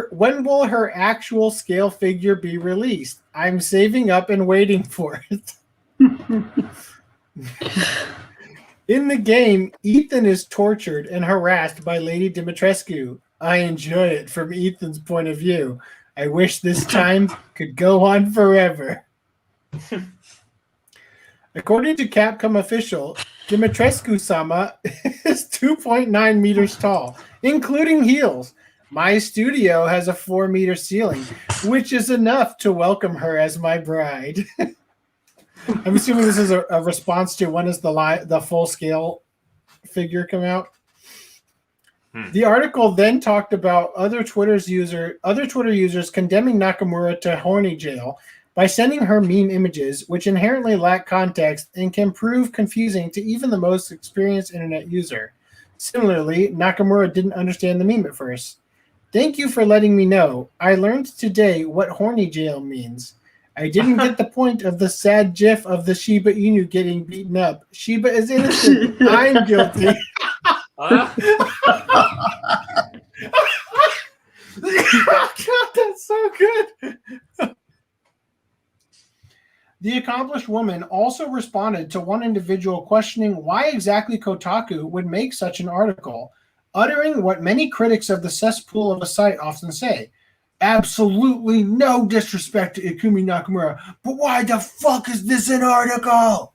When will her actual scale figure be released? I'm saving up and waiting for it. In the game, Ethan is tortured and harassed by Lady Dimitrescu. I enjoy it from Ethan's point of view. I wish this time could go on forever. According to Capcom official, Dimitrescu-sama is 2.9 meters tall, including heels. My studio has a 4-meter ceiling, which is enough to welcome her as my bride. I'm assuming this is a response to when does the full-scale figure come out? The article then talked about other Twitter users condemning Nakamura to horny jail by sending her meme images, which inherently lack context and can prove confusing to even the most experienced internet user. Similarly, Nakamura didn't understand the meme at first. Thank you for letting me know. I learned today what horny jail means. I didn't get the point of the sad gif of the Shiba Inu getting beaten up. Shiba is innocent. I'm guilty. God, that's so good. The accomplished woman also responded to one individual questioning why exactly Kotaku would make such an article, uttering what many critics of the cesspool of a site often say. Absolutely no disrespect to Ikumi Nakamura, but why the fuck is this an article?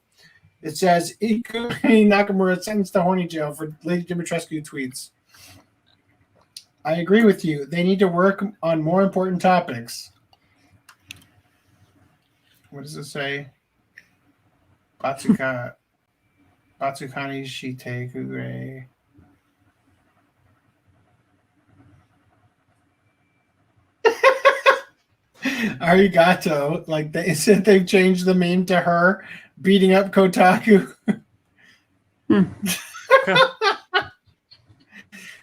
It says Ikumi Nakamura sentenced to horny jail for Lady Dimitrescu tweets. I agree with you. They need to work on more important topics. What does it say? Batsukani Shite Kugure. Arigato. Like they said they've changed the meme to her beating up Kotaku.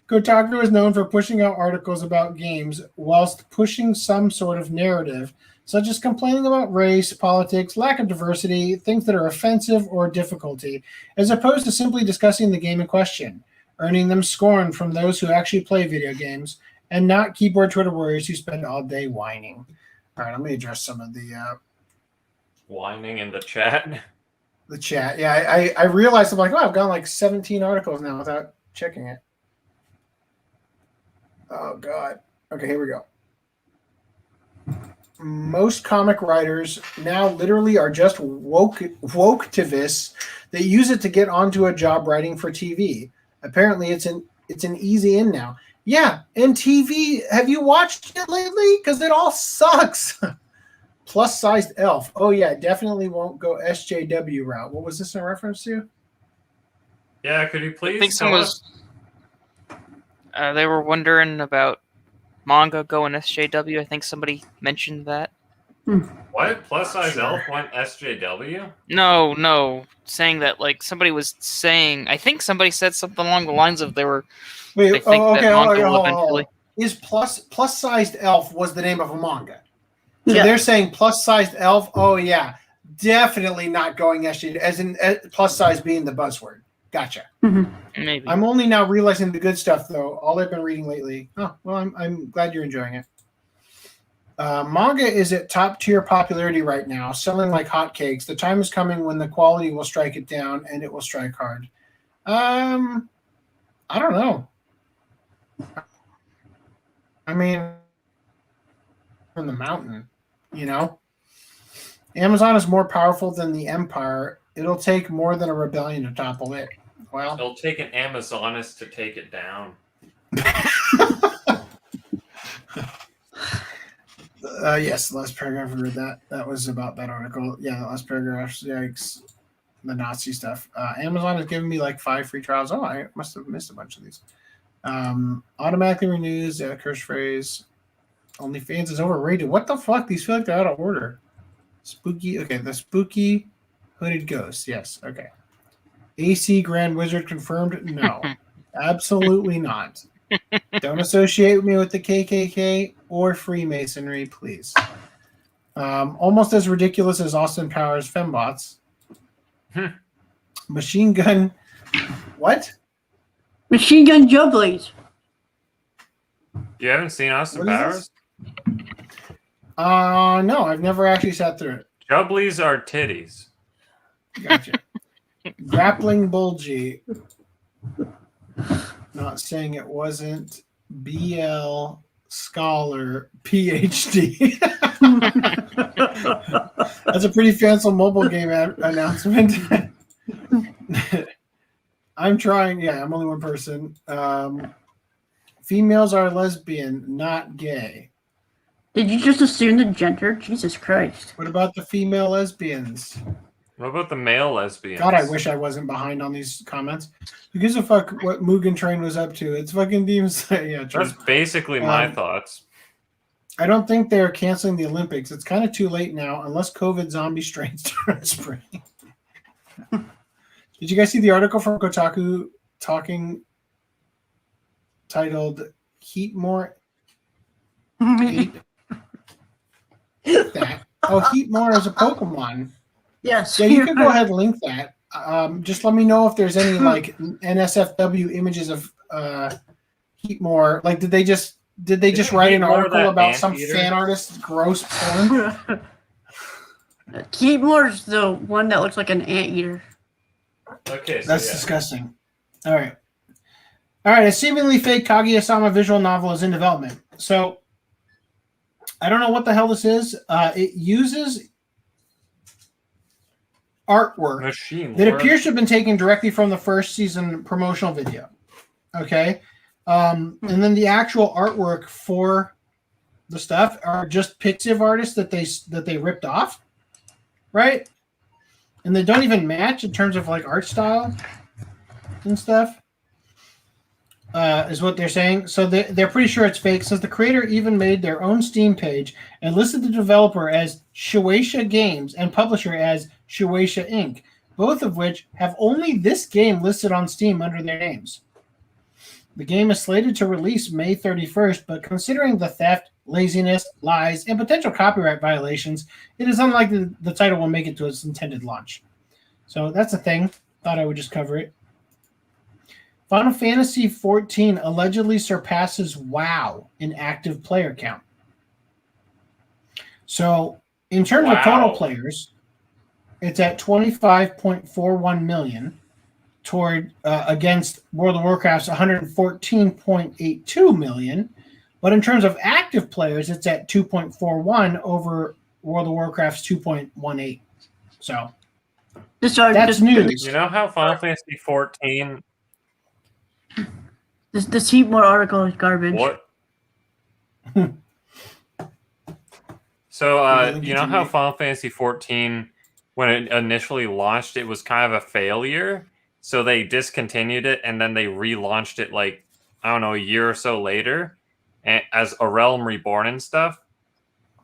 Kotaku is known for pushing out articles about games whilst pushing some sort of narrative, such as complaining about race, politics, lack of diversity, things that are offensive or difficulty, as opposed to simply discussing the game in question, earning them scorn from those who actually play video games and not keyboard Twitter warriors who spend all day whining. All right, let me address some of the whining in the chat. The chat. Yeah, I realized I'm like, oh, I've gone like 17 articles now without checking it. Oh God. Okay, here we go. Most comic writers now literally are just woke-tivists that use it to get onto a job writing for TV. Apparently, it's an easy in now. Yeah, and TV. Have you watched it lately? Because it all sucks. Plus-sized elf. Oh yeah, definitely won't go SJW route. What was this in reference to? Yeah, could you I please think tell someone us? was. They were wondering about manga going SJW. I think somebody mentioned that. What? Plus size elf went SJW? No, saying that like somebody was saying. I think somebody said something along the lines of they were. Wait, They think that manga will hold on. eventually. Is plus-sized elf was the name of a manga? So Yeah. they're saying plus-sized elf. Oh yeah, definitely not going SJ as in plus size being the buzzword. Gotcha. Maybe. I'm only now realizing the good stuff though. All I've been reading lately. Oh well, I'm glad you're enjoying it. Manga is at top tier popularity right now, selling like hotcakes. The time is coming when the quality will strike it down, and it will strike hard. I don't know. I mean, from the mountain, you know. Amazon is more powerful than the empire. It'll take more than a rebellion to topple it. Well, It'll take an Amazonist to take it down. yes, the last paragraph, I read that. That was about that article. Yeah, the last paragraph, yikes, the Nazi stuff. Amazon has given me like 5 free trials. Oh, I must have missed a bunch of these. Automatically renews, curse phrase. OnlyFans is overrated. What the fuck? These feel like they're out of order. Spooky. Okay, the spooky hooded ghost. Yes. Okay. AC Grand Wizard confirmed. No, absolutely not. Don't associate me with the KKK or Freemasonry, please. Almost as ridiculous as Austin Powers fembots. Machine gun. What? Machine gun Jubblies. You haven't seen Austin What is Powers? this? No, I've never actually sat through it. Jubblies are titties. Gotcha. Grappling Bulgy. Not saying it wasn't. BL Scholar PhD. That's a pretty fancy mobile game announcement. I'm trying. Yeah, I'm only one person. Females are lesbian, not gay. Did you just assume the gender? Jesus Christ. What about the female lesbians? What about the male lesbians? God, I wish I wasn't behind on these comments. Who gives a fuck what Mugen Train was up to? It's fucking Demon Slayer. Yeah, true. That's basically my thoughts. I don't think they're canceling the Olympics. It's kind of too late now, unless COVID zombie strains start spreading. Did you guys see the article from Kotaku talking titled "Heat More"? That. Oh, Heat More is a Pokemon. Yes. Yeah, you can go ahead and link that. Just let me know if there's any like NSFW images of Heatmore. Like, did they just write an Heatmore article that about some anteater? fan artist's gross porn? Keyboard's the one that looks like an anteater. Okay, so That's yeah. disgusting. All right. A seemingly fake Kaguya-sama visual novel is in development. So I don't know what the hell this is. It uses artwork Machine that Lord. appears to have been taken directly from the first season promotional video. Okay. And then the actual artwork for the stuff are just Pixiv artists that they ripped off. Right? And they don't even match in terms of like art style and stuff. Is what they're saying. So they're pretty sure it's fake, since the creator even made their own Steam page and listed the developer as Shueisha Games and publisher as Shueisha Inc., both of which have only this game listed on Steam under their names. The game is slated to release May 31st, but considering the theft, laziness, lies, and potential copyright violations, it is unlikely the title will make it to its intended launch. So that's a thing. Thought I would just cover it. Final Fantasy XIV allegedly surpasses WoW in active player count. So, in terms of total players, it's at 25.41 million toward against World of Warcraft's 114.82 million, But in terms of active players, it's at 2.41 over World of Warcraft's 2.18. So that's news. You know how Final Fantasy 14? This Heatmore article is garbage. What? So, you know how Final Fantasy 14, when it initially launched, it was kind of a failure? So they discontinued it, and then they relaunched it, like, I don't know, a year or so later, as A Realm Reborn and stuff?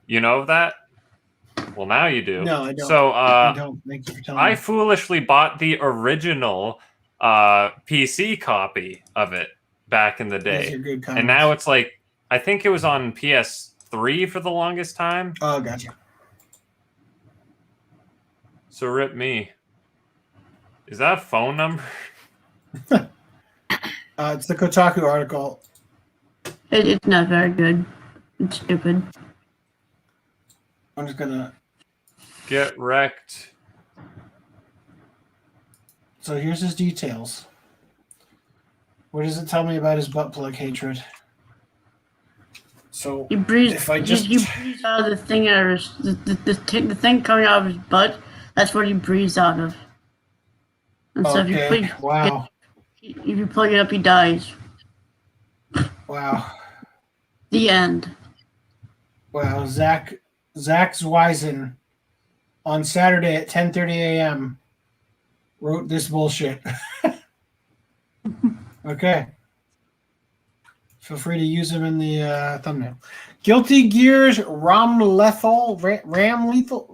You know of that? Well, now you do. No, I don't. So, I don't. Thank you for telling me. I foolishly bought the original PC copy of it back in the day. These are good And now it's like, I think it was on PS3 for the longest time. Oh, gotcha. So rip me. Is that a phone number? It's the Kotaku article. It's not very good. It's stupid. I'm just gonna Get wrecked. So here's his details. What does it tell me about his butt plug hatred? So He breathes. if I just he breathes out of the thing out of his, the thing coming out of his butt. That's what he breathes out of. And so okay, wow, if you plug it up, he dies. wow, The end. wow. Zach Zweisen on Saturday at 10:30 a.m. wrote this bullshit. Okay. Feel free to use him in the thumbnail. Guilty Gear's Ram Lethal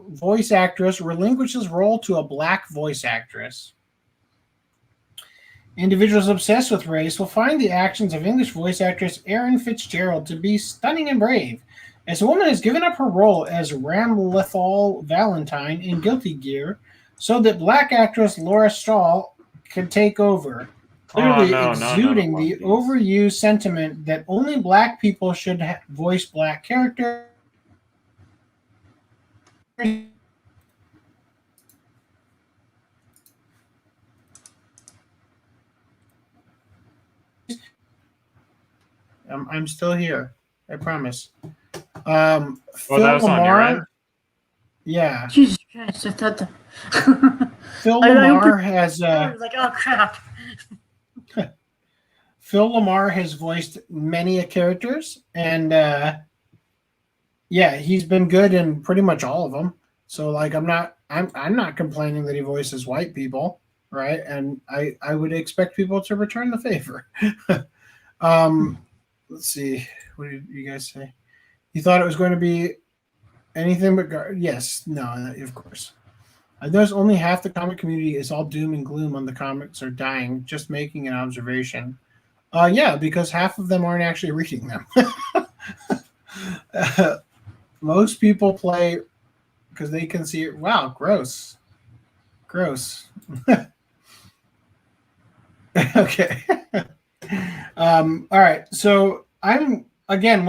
voice actress relinquishes role to a black voice actress. Individuals obsessed with race will find the actions of English voice actress Erin Fitzgerald to be stunning and brave, as the woman has given up her role as Ram Lethal Valentine in Guilty Gear so that black actress Laura Stahl could take over. Clearly exuding the overused sentiment that only black people should voice black characters. I'm still here. I promise. Phil that was Lamar, on your end? Yeah. Jesus Christ! I thought that. Phil Lamar has. Like, oh crap. Phil Lamar has voiced many characters, and yeah, he's been good in pretty much all of them. So, like, I'm not complaining that he voices white people, right? And I would expect people to return the favor. Let's see, what did you guys say? You thought it was going to be anything but yes, no, of course. I noticed only half the comic community is all doom and gloom on the comics are dying. Just making an observation. Yeah, because half of them aren't actually reading them. Most people play because they can see it. Wow, gross. Okay. All right. So when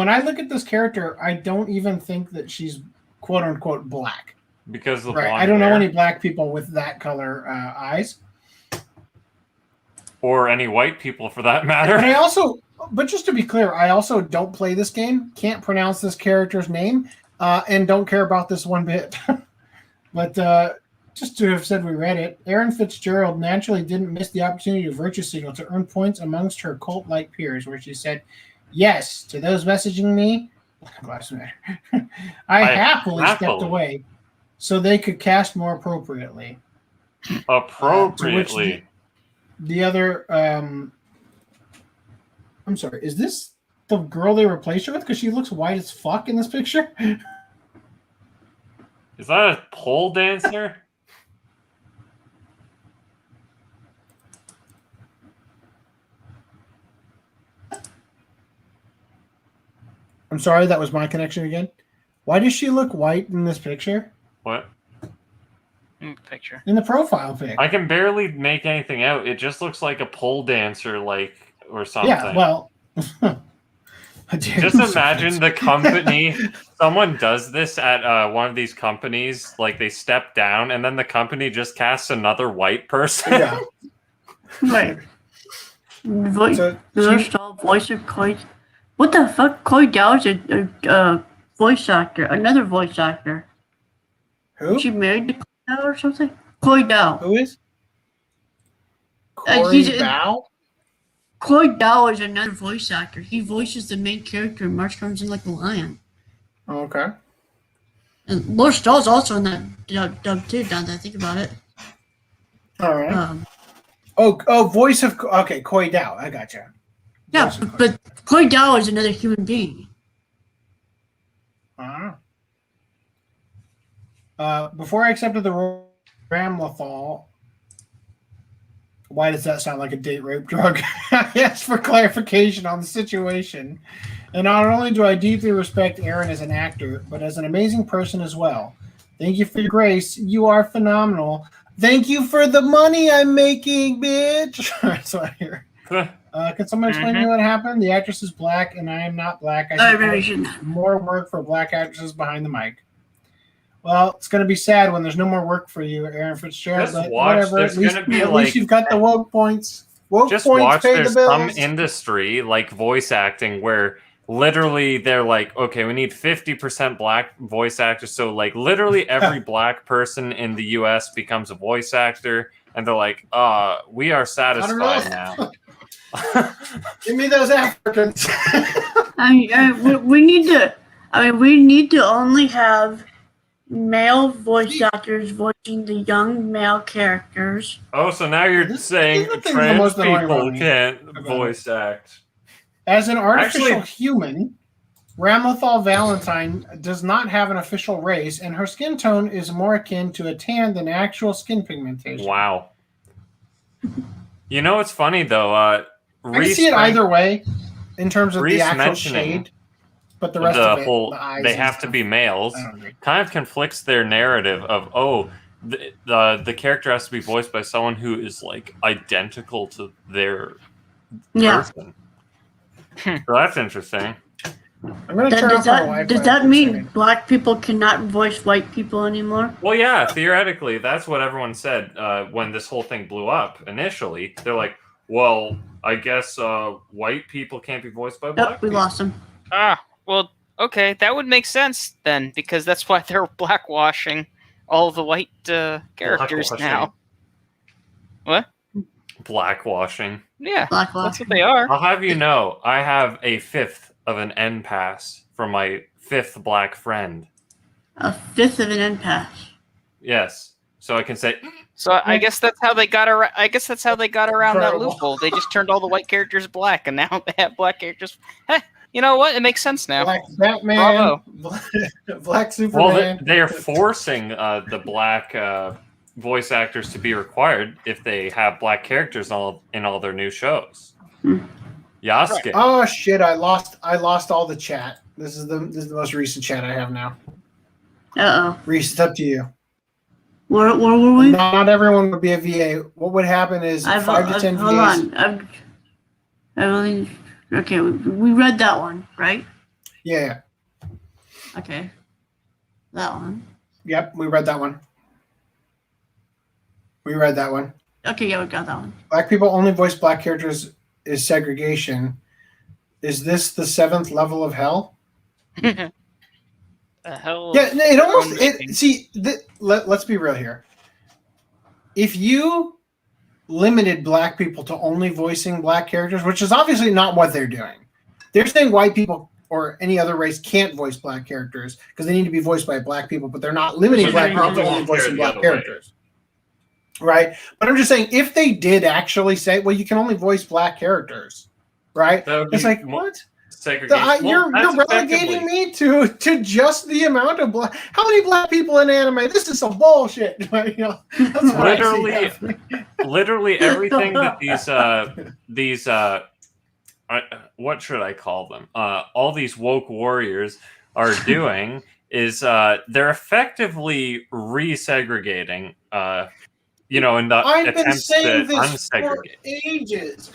I look at this character, I don't even think that she's quote unquote black. Because of the right. blonde I don't know hair? any black people with that color eyes. Or any white people for that matter. But just to be clear, I also don't play this game, can't pronounce this character's name, and don't care about this one bit. But just to have said we read it, Erin Fitzgerald naturally didn't miss the opportunity to virtue signal to earn points amongst her cult-like peers, where she said, yes, to those messaging me, I happily stepped away so they could cast more appropriately. Appropriately. The other, I'm sorry, is this the girl they replaced her with? Because she looks white as fuck in this picture. Is that a pole dancer? I'm sorry, that was my connection again. Why does she look white in this picture? What? Picture. In the profile pic. I can barely make anything out. It just looks like a pole dancer, or something. Yeah, well. Just imagine the company. Someone does this at one of these companies. Like, they step down, and then the company just casts another white person. Yeah. Right. Voice of quite What the fuck? Chloe Dao is a voice actor, another voice actor. Who? Is she married to Chloe Dao or something? Chloe Dao. Who is? Uh, Corey he's- Bao? Chloe Dao is another voice actor. He voices the main character in March Comes In Like a Lion. Okay. And Laura Stahl's also in that dub too, now that I think about it. All right. Um, Voice of... Okay, Koi Dao. I gotcha. yeah, Voice of Koi. but Chloe Dao is another human being. Before I accepted the role of Ramlethal, why does that sound like a date rape drug? I asked for clarification on the situation. And not only do I deeply respect Aaron as an actor, but as an amazing person as well. Thank you for your grace. You are phenomenal. Thank you for the money I'm making, bitch. That's what I hear. Can someone explain to me what happened? The actress is black, and I am not black. I really suppose shouldn't. more work for black actresses behind the mic. Well, it's going to be sad when there's no more work for you, Aaron Fitzgerald. Just But watch. whatever. There's going to be at like. least you've got the woke points. Woke Just points watch. pay the There's bills. some industry like voice acting where literally they're like, okay, we need 50% black voice actors. So like literally every black person in the U.S. becomes a voice actor, and they're like, we are satisfied now. Give me those Africans. We need to only have male voice actors voicing the young male characters. Oh, so now you're saying this is the thing trans most annoying about people me can't about voice act. As an artificial Actually- human, Ramlethal Valentine does not have an official race, and her skin tone is more akin to a tan than actual skin pigmentation. Wow. You know what's funny though? I can see it either way in terms of the Reese actual mentioning shade, but the rest the of it, whole the eyes they and have to stuff, be males I don't agree. kind of conflicts their narrative of the character has to be voiced by someone who is like identical to their person. So that's interesting. I'm going to turn off my Wi-Fi Does for that a mean second. black people cannot voice white people anymore? Well, yeah, theoretically, that's what everyone said when this whole thing blew up initially. They're like, well, I guess white people can't be voiced by black Nope, we people. lost him. Well, okay, that would make sense then, because that's why they're blackwashing all the white characters Blackwashing. now. What? Blackwashing. Yeah, Blackwash. that's what they are. I'll have you know, I have a fifth of an N pass from my fifth black friend. A fifth of an end pass. Yes, so I can say So I guess that's how they got around. I guess that's how they got around that Incredible. loophole. They just turned all the white characters black, and now they have black characters. Hey, you know what? It makes sense now. Black Batman, Bravo. Black well, Superman. they are forcing the black voice actors to be required if they have black characters in all their new shows. Yasuke. Oh shit! I lost all the chat. This is the most recent chat I have now. Reese, it's up to you. Where were we? Not everyone would be a VA. What would happen is 5 to 10 hold VAs. on. Okay, we read that one, right? Yeah. Okay. That one. Yep. We read that one. Okay, yeah, we got that one. Black people only voice black characters is segregation. Is this the 7th level of hell? The hell? Yeah, no, it almost. Filmmaking. Let's be real here. If you limited black people to only voicing black characters, which is obviously not what they're doing, they're saying white people or any other race can't voice black characters because they need to be voiced by black people, but they're not limiting So black they people to probably only won't care voicing the black other way. characters. Right? But I'm just saying, if they did actually say, well, you can only voice black characters, right? That would It's be like, more what? segregation. You're relegating me to just the amount of black. How many black people in anime? This is some bullshit. Right? You know, that's what I see Literally, happening. literally everything that these what should I call them? All these woke warriors are doing is they're effectively resegregating. In the I've been attempts to saying this for unsegregate. ages.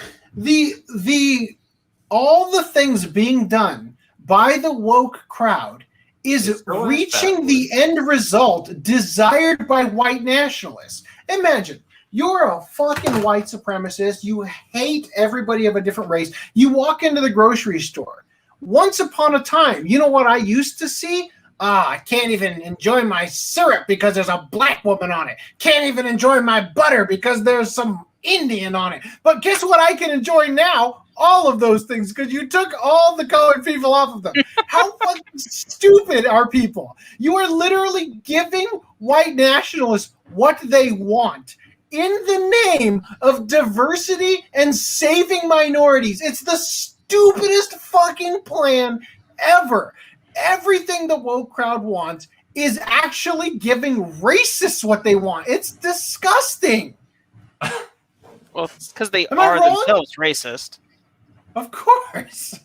All the things being done by the woke crowd is It's going reaching the end result desired by white nationalists. Imagine you're a fucking white supremacist. You hate everybody of a different race. You walk into the grocery store. Once upon a time, you know what I used to see? I can't even enjoy my syrup because there's a black woman on it. Can't even enjoy my butter because there's some Indian on it. But guess what I can enjoy now? All of those things, because you took all the colored people off of them. How fucking stupid are people? You are literally giving white nationalists what they want in the name of diversity and saving minorities. It's the stupidest fucking plan ever. Everything the woke crowd wants is actually giving racists what they want. It's disgusting. Well, it's because they Am I are wrong? themselves racist. Of course.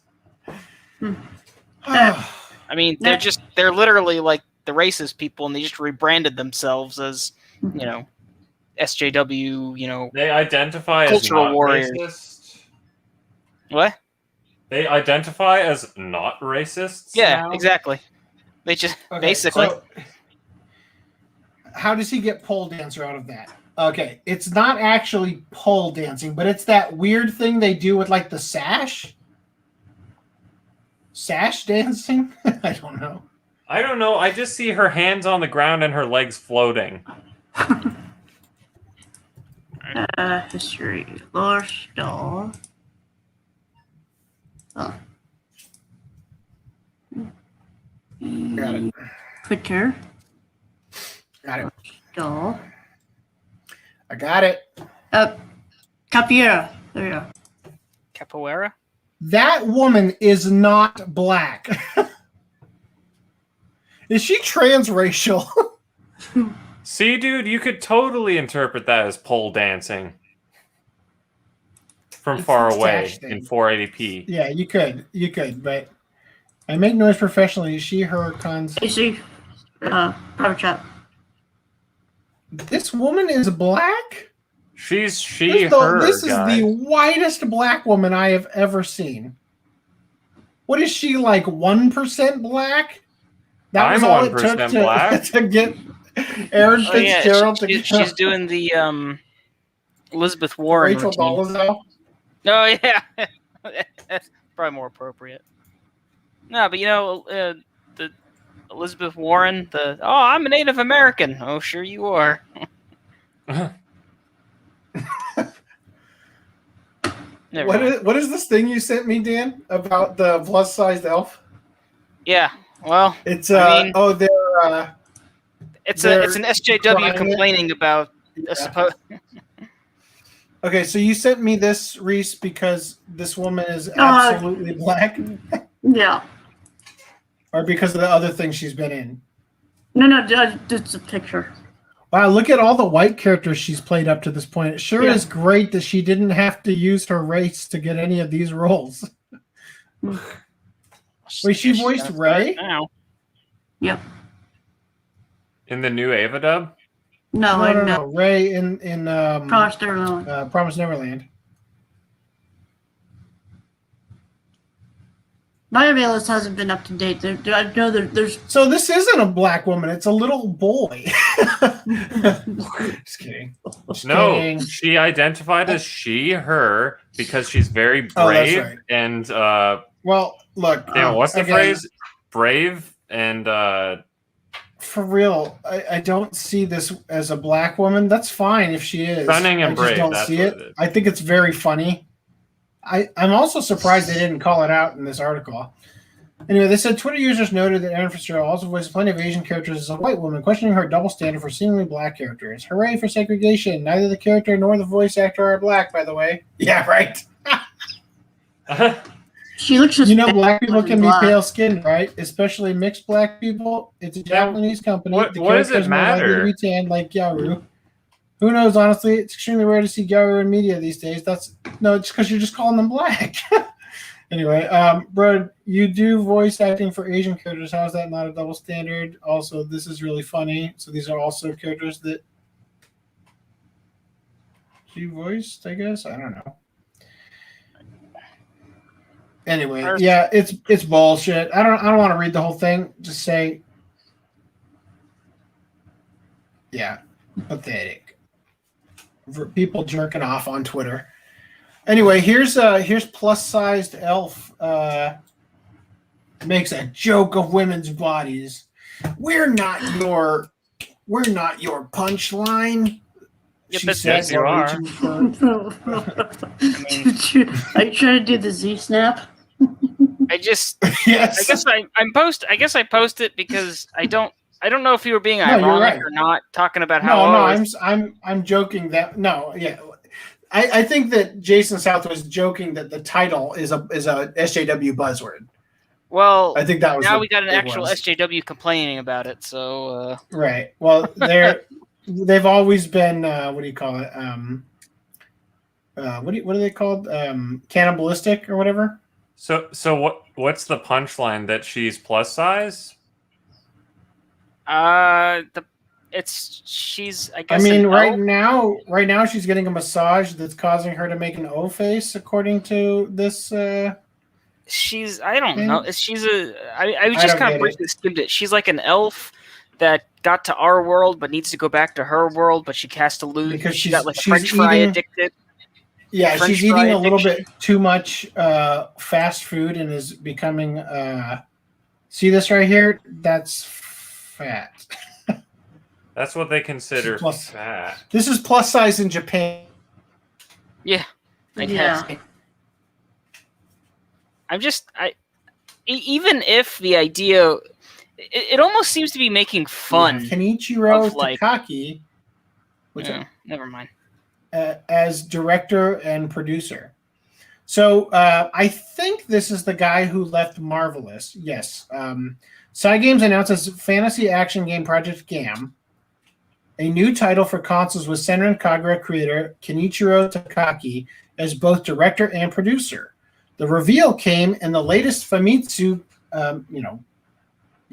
I mean, they're literally like the racist people, and they just rebranded themselves as, SJW, They identify as cultural not warriors. racist. What? They identify as not racists. Yeah, now? exactly. They just Okay, basically. so how does he get pole dancer out of that? Okay, it's not actually pole dancing, but it's that weird thing they do with like the sash. Sash dancing? I don't know. I don't know. I just see her hands on the ground and her legs floating. History. Lost doll. Oh. Got it. Twitter. Got it. Doll. I got it. Capiera. There you go. Capoeira? That woman is not black. Is she transracial? See, dude, you could totally interpret that as pole dancing from It's far a away sash thing. in 480p. Yeah, you could, but I make noise professionally. She, her, cons. AC. Private chat. This woman is black? She's This is guy. the whitest black woman I have ever seen. What is she, like 1% black? That was I'm all it 1% took black. to get Aaron Oh, yeah, Fitzgerald she's doing the Elizabeth Warren Rachel routine. Dolezal. Oh, yeah. That's probably more appropriate. No, but the Elizabeth Warren, I'm a Native American. Oh, sure you are. Never mind. What is this thing you sent me, Dan, about the plus-sized elf? Yeah, well, It's I mean- they're it's They're an SJW trying it. complaining about Yeah. a supposed. Okay, so you sent me this, Reese, because this woman is absolutely black, Yeah. or because of the other thing she's been in? No, it's a picture. Wow, look at all the white characters she's played up to this point. It sure Yeah. is great that she didn't have to use her race to get any of these roles. Wait, she voiced Ray? Now. Yep. In the new Ava dub? No. Ray in Promised Neverland. Promised Neverland. My availist hasn't been up to date. I know there's. So this isn't a black woman; it's a little boy. Just kidding. Just No, kidding. she identified as she, her, because she's very Oh, that's brave right. and Well, look. what's the again, phrase? Brave and For real, I don't see this as a black woman. That's fine if she is. Stunning and I just brave, don't that's see what it. it is. I think it's very funny. I'm also surprised they didn't call it out in this article. Anyway, they said Twitter users noted that Aaron Fitzgerald also voiced plenty of Asian characters as a white woman, questioning her double standard for seemingly black characters. Hooray for segregation. Neither the character nor the voice actor are black, by the way. Yeah, right. She looks just. You know, black people can be black. pale skinned, right? Especially mixed black people. It's a Japanese company. what The does it characters are more likely matter? to be tanned like Gyaru. Who knows? Honestly, it's extremely rare to see Gyaru in media these days. It's because you're just calling them black. Anyway, bro, you do voice acting for Asian characters. How is that not a double standard? Also, this is really funny. So these are also characters that she voiced, I guess. I don't know. Anyway, yeah, it's bullshit. I don't want to read the whole thing. Just say, yeah, pathetic. For people jerking off on Twitter. Anyway, here's plus-sized elf makes a joke of women's bodies. We're not your punchline. Yep, She that's said yes, you while are. reaching for- Are you trying to do the Z snap? yes. I guess I post it because I don't know if you were being No, you're ironic right. or not, talking about how I'm joking that I think that Jason South was joking that the title is a SJW buzzword. well, I think that was now we got an it actual was. SJW complaining about it, so Right. Well, they've always been what do you call it? What are they called? Cannibalistic or whatever. So what's the punchline, that she's plus size? she's I I guess mean, an elf. right now she's getting a massage that's causing her to make an O face, according to this. She's I don't thing. know. She's I I just don't kind get of briefly skimmed it. She's like an elf that got to our world but needs to go back to her world, but she has to lose Because she got like she's French fry eating- addicted. Yeah, French she's eating fry a little addiction. bit too much fast food and is becoming. See this right here? That's fat. That's what they consider Plus- fat. This is plus size in Japan. Yeah. I Yeah. guess. Even if the idea it almost seems to be making fun. Kenichiro of, like- Takaki, which Never mind. as director and producer. So I think this is the guy who left Marvelous. Yes. Side Games announces fantasy action game Project Gam, a new title for consoles with Senran Kagura creator Kenichiro Takaki as both director and producer. The reveal came in the latest Famitsu,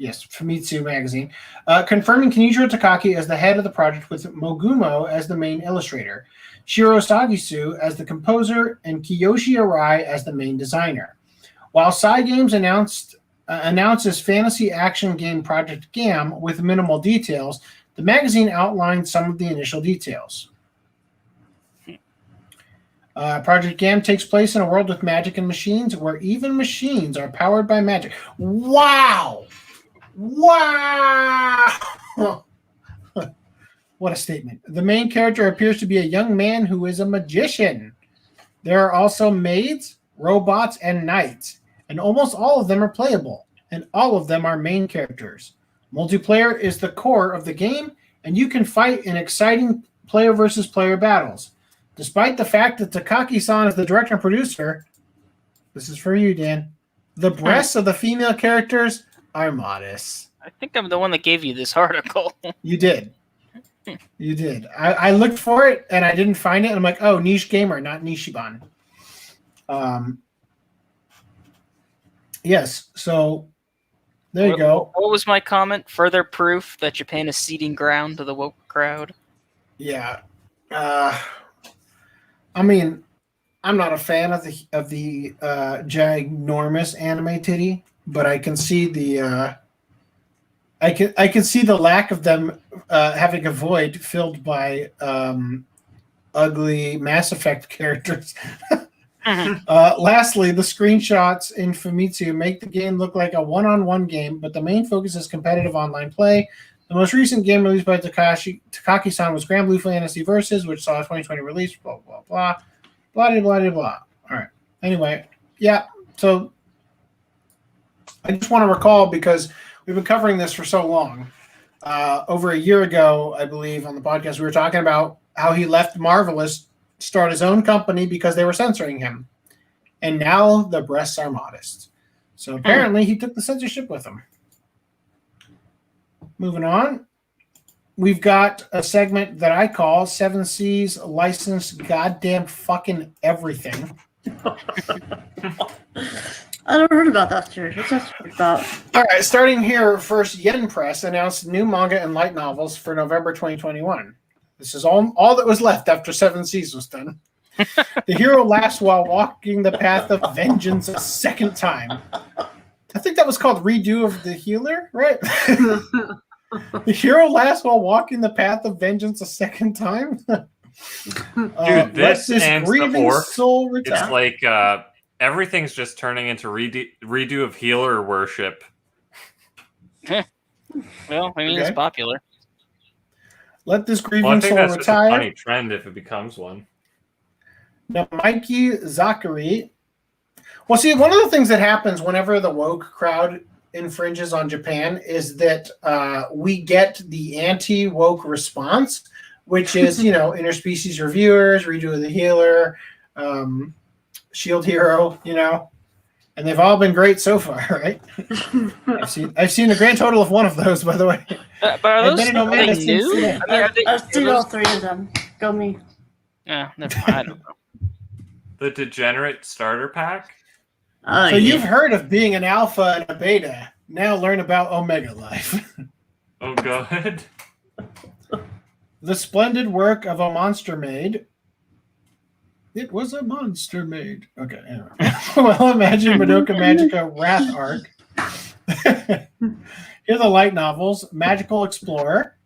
Famitsu magazine, confirming Kenichiro Takaki as the head of the project with Mogumo as the main illustrator, Shiro Sagisu as the composer, and Kiyoshi Arai as the main designer. While Side Games announces fantasy action game Project Gam with minimal details, the magazine outlined some of the initial details. Project Gam takes place in a world with magic and machines, where even machines are powered by magic. Wow! Wow! What a statement. The main character appears to be a young man who is a magician. There are also maids, robots, and knights, and almost all of them are playable, and all of them are main characters. Multiplayer is the core of the game, and you can fight in exciting player versus player battles. Despite the fact that Takaki-san is the director and producer, this is for you, Dan, the breasts of the female characters are modest. I think I'm the one that gave you this article. You did. You did. I looked for it and I didn't find it. I'm like, oh, niche gamer, not Nishiban. Yes. So there you go. What was my comment? Further proof that Japan is ceding ground to the woke crowd. Yeah. I mean, I'm not a fan of the ginormous anime titty, but I can see the I can see the lack of them having a void filled by ugly Mass Effect characters. Lastly, the screenshots in Famitsu make the game look like a one-on-one game, but the main focus is competitive online play. The most recent game released by Takaki-san was Grand Blue Fantasy Versus, which saw a 2020 release, blah, blah, blah. Blah, blah, blah, blah. All right. Anyway, yeah, so I just want to recall, because we've been covering this for so long. Over a year ago, I believe, on the podcast, we were talking about how he left Marvelous, start his own company because they were censoring him. And now the breasts are modest. So apparently he took the censorship with him. Moving on. We've got a segment that I call 7 C's licensed goddamn fucking everything. I never heard about that series. What's that series about? All right, starting here first, Yen Press announced new manga and light novels for November 2021. This is all that was left after 7 C's was done. The hero laughs while walking the path of vengeance a second time. I think that was called Redo of the Healer, right? The hero laughs while walking the path of vengeance a second time. Dude, this and the orc, soul return. it's like everything's just turning into redo of healer worship. Well, I mean, Okay. it's popular. Let this Well, I grieving think soul that's just a retire. funny trend if it becomes one. Now, Mikey Zachary. Well, see, one of the things that happens whenever the woke crowd infringes on Japan is that we get the anti-woke response, which is, interspecies reviewers, redo of the healer, shield hero, and they've all been great so far, right? I've seen a grand total of one of those, by the way. But are I've those been in Omega they since new? today. I mean, are they, I've are seen all those, 3 of them. Go me. never mind. I don't know. The Degenerate starter pack? Oh, So yeah. you've heard of being an alpha and a beta. Now learn about Omega life. Oh, good. The splendid work of a monster maid. It was a monster maid. Okay. Anyway. Well, imagine Madoka Magica Wrath Arc. Here are the light novels: Magical Explorer,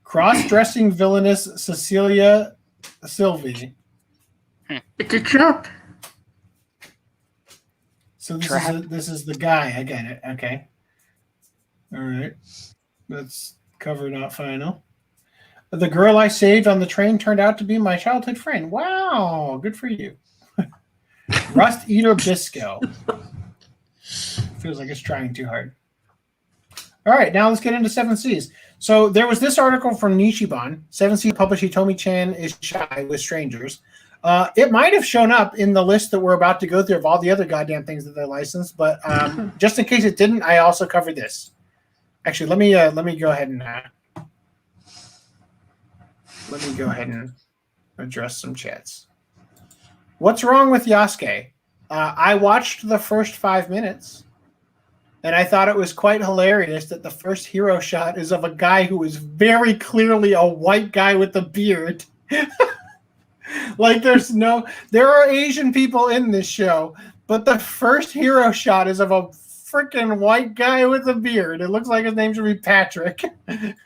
Cross-dressing villainous Cecilia Sylvie. It's a trap. So Trap. this is the guy. I get it. Okay. All right. That's cover not final. The girl I saved on the train turned out to be my childhood friend. Wow, good for you. Rust Eater Bisco. Feels like it's trying too hard. All right, now let's get into 7 Seas. So there was this article from Nishiban. 7 Seas published Hitomi-chan is shy with strangers. It might have shown up in the list that we're about to go through of all the other goddamn things that they licensed, but just in case it didn't, I also covered this. Actually, let me go ahead and address some chats. What's wrong with Yasuke? I watched the first 5 minutes, and I thought it was quite hilarious that the first hero shot is of a guy who is very clearly a white guy with a beard. Like there are Asian people in this show, but the first hero shot is of a freaking white guy with a beard. It looks like his name should be Patrick.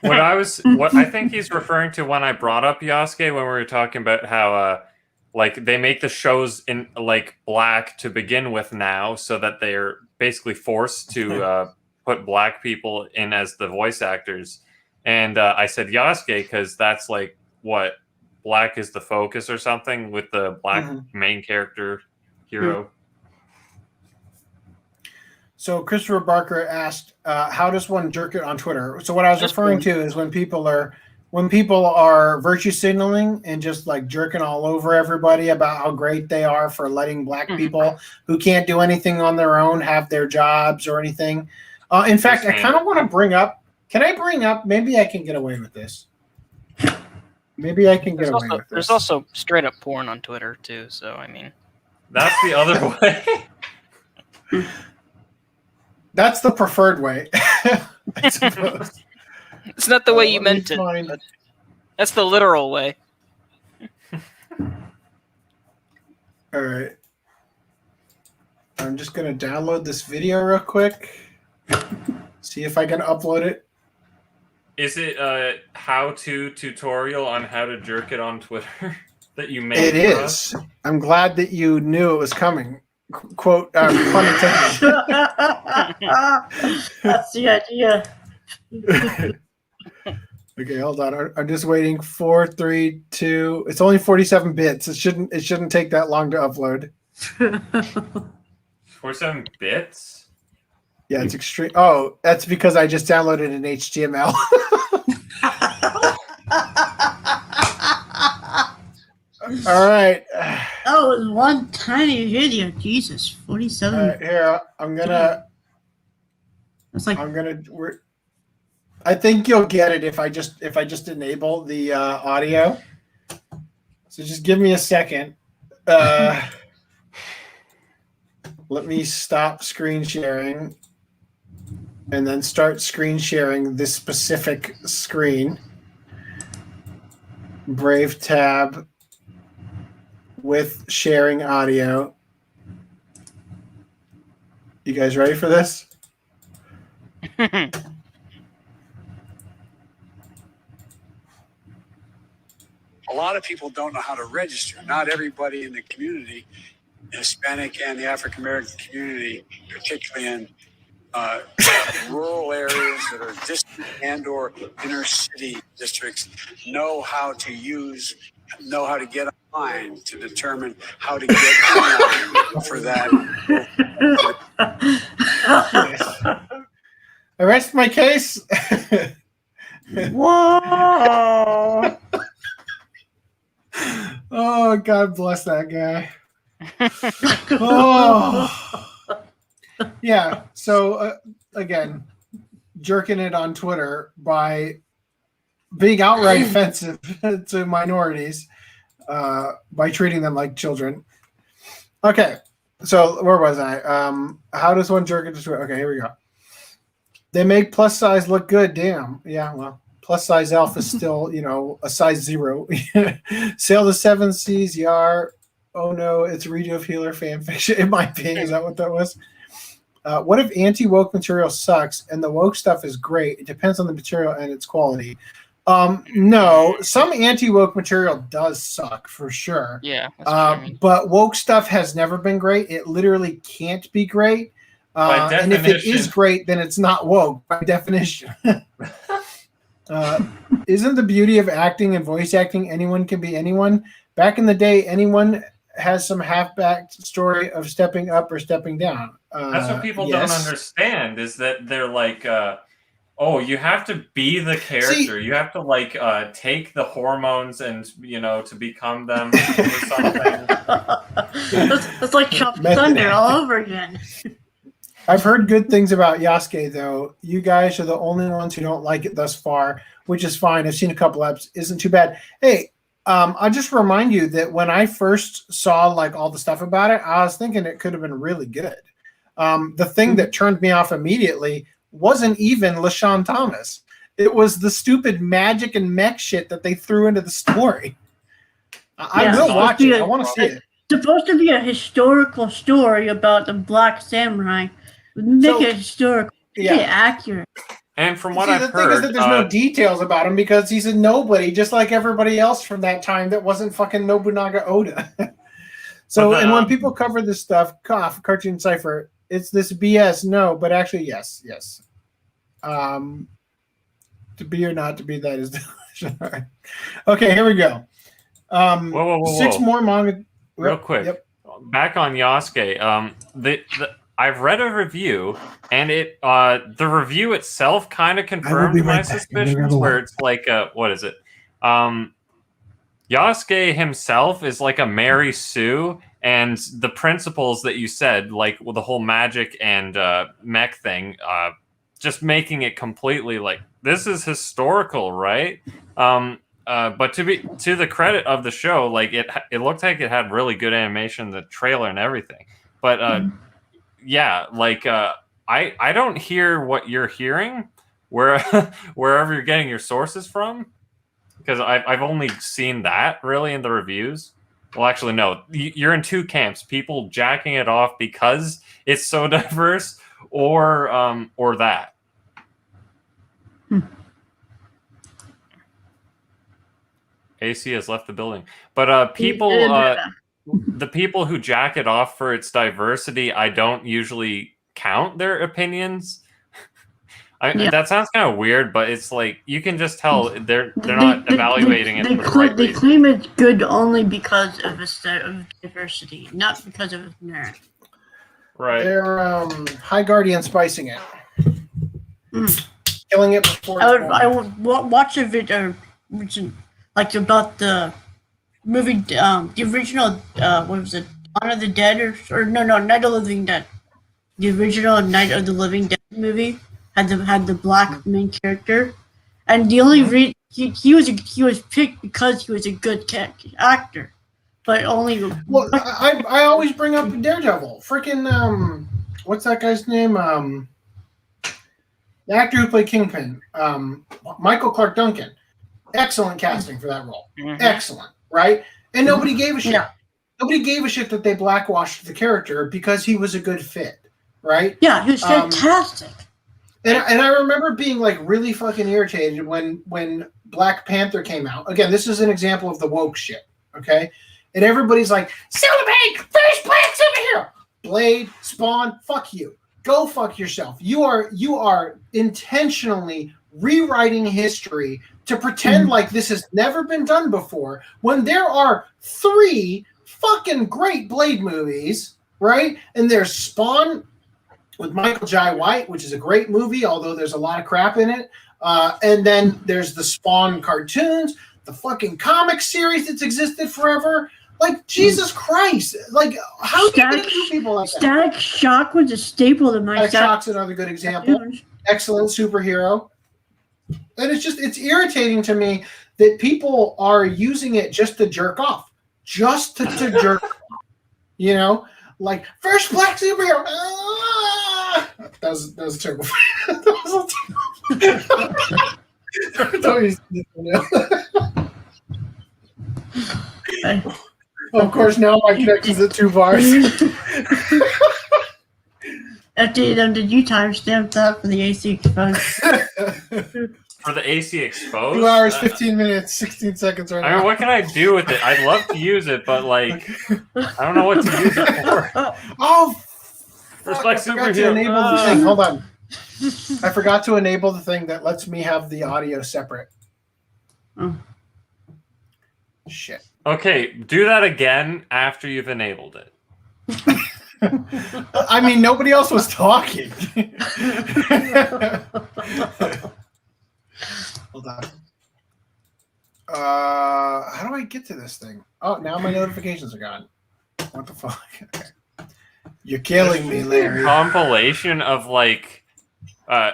What I think he's referring to when I brought up Yasuke when we were talking about how like they make the shows in like black to begin with now, so that they're basically forced to put black people in as the voice actors. And I said Yasuke because that's like what black is the focus or something with the black main character hero. So Christopher Barker asked, how does one jerk it on Twitter? So what I was referring to is when people are virtue signaling and just like jerking all over everybody about how great they are for letting black people who can't do anything on their own have their jobs or anything. In fact, I kind of want to bring up, maybe I can get away with this. Maybe I can get away with this. There's also straight up porn on Twitter too, so I mean. That's the other way. That's the preferred way. I suppose. It's not the way you meant it. But that's the literal way. All right. I'm just going to download this video real quick. See if I can upload it. Is it a how-to tutorial on how to jerk it on Twitter that you made? It is. I'm glad that you knew it was coming. Quote, pun intended. That's the idea. Okay, hold on. I'm just waiting. 4, 3, 2. It's only 47 bits. It shouldn't take that long to upload. 47 bits? Yeah, it's extreme. Oh, that's because I just downloaded an HTML. All right. That was one tiny video. Jesus, 47. Here, That's like I think you'll get it if I just enable the audio. So just give me a second. Let me stop screen sharing and then start screen sharing this specific screen. Brave tab with sharing audio. You guys ready for this? lot of people don't know how to register. Not everybody in the community, Hispanic and the African American community, particularly in rural areas that are distant and or inner city districts, know how to get online to determine how to get online for that. I rest my case. Whoa! Oh, God bless that guy. Oh. Yeah, so again, jerking it on Twitter by being outright offensive to minorities by treating them like children. Okay, so where was I? How does one jerk into Twitter? Okay, here we go. They make plus size look good. Damn. Yeah, well, plus size elf is still, a size 0. Sail the 7 seas, Yar. Oh no, it's redo of healer fan fiction. It might be. Is that what that was? What if anti-woke material sucks and the woke stuff is great? It depends on the material and its quality. No, some anti-woke material does suck for sure. Yeah. That's but woke stuff has never been great. It literally can't be great. And if it is great, then it's not woke by definition. Isn't the beauty of acting and voice acting anyone can be anyone? Back in the day, anyone has some half-backed story of stepping up or stepping down. That's what people don't understand, is that they're like, you have to be the character. You have to take the hormones and to become them or something. That's like Chopped Thunder all over again. I've heard good things about Yasuke, though. You guys are the only ones who don't like it thus far, which is fine. I've seen a couple eps. Isn't too bad. Hey, I'll just remind you that when I first saw all the stuff about it, I was thinking it could have been really good. The thing that turned me off immediately wasn't even LaShawn Thomas. It was the stupid magic and mech shit that they threw into the story. I will watch it. I want to see it. It's supposed to be a historical story about the Black Samurai. Make it historical. Make it accurate. And from what I've heard, the thing is that there's no details about him because he's a nobody, just like everybody else from that time that wasn't fucking Nobunaga Oda. And when people cover this stuff, Cartoon Cypher, it's this BS. No, but actually, yes. To be or not to be, that is the Okay, here we go. Whoa. 6 more manga. Real quick. Yep. Back on Yasuke. I've read a review, and the review itself kind of confirmed my suspicions. Where it's like, what is it? Yasuke himself is like a Mary Sue, and the principles that you said, like the whole magic and mech thing, just making it completely like this is historical, right? But to the credit of the show, it looked like it had really good animation, the trailer and everything. But I don't hear what you're hearing wherever you're getting your sources from, because I've only seen that really in the reviews. Well, actually, no. You're in 2 camps: people jacking it off because it's so diverse, or that. AC has left the building, but the people who jack it off for its diversity, I don't usually count their opinions. That sounds kind of weird, but it's like you can just tell they're not evaluating it for the right reason. They claim it's good only because of its diversity, not because of its merit. Right. They're High Guardian spicing it, killing it before. I would watch a video, about the movie, the original. What was it? Dawn of the Dead, or no, Night of the Living Dead. The original Night of the Living Dead movie had the black main character, and the only he was picked because he was a good actor, but only. Well, I always bring up Daredevil. Freaking what's that guy's name? The actor who played Kingpin, Michael Clark Duncan. Excellent casting for that role. Mm-hmm. Excellent, right? And nobody gave a shit. Yeah. Nobody gave a shit that they blackwashed the character because he was a good fit, right? Yeah, he was fantastic. And I remember being like really fucking irritated when Black Panther came out. Again, this is an example of the woke shit. Okay, and everybody's like, Silver Bank, first black superhero. Blade, Spawn, fuck you. Go fuck yourself. You are intentionally rewriting history to pretend like this has never been done before when there are 3 fucking great Blade movies, right? And there's Spawn with Michael Jai White, which is a great movie, although there's a lot of crap in it. And then there's the Spawn cartoons, the fucking comic series that's existed forever. Like, Jesus Christ. Like, how do you get people like that? Static Shock was a staple to my Static Shock's another good example. cartoons. Excellent superhero. And it's irritating to me that people are using it just to jerk off. Just to jerk off. You know? Like, first black superhero. Ah! That was terrible. Of course, now my connection's at 2 bars. FDDNM, did you timestamp that for the AC exposed? For the AC exposed? 2 hours, 15 minutes, 16 seconds right now. I mean, what can I do with it? I'd love to use it, but like, I don't know what to use it for. Oh, First fuck, black I forgot to superhero. enable the thing. Hold on. I forgot to enable the thing that lets me have the audio separate. Oh. Shit. Okay, do that again after you've enabled it. I mean, nobody else was talking. Hold on. How do I get to this thing? Oh, now my notifications are gone. What the fuck? Okay. You're killing me, Larry. Compilation of like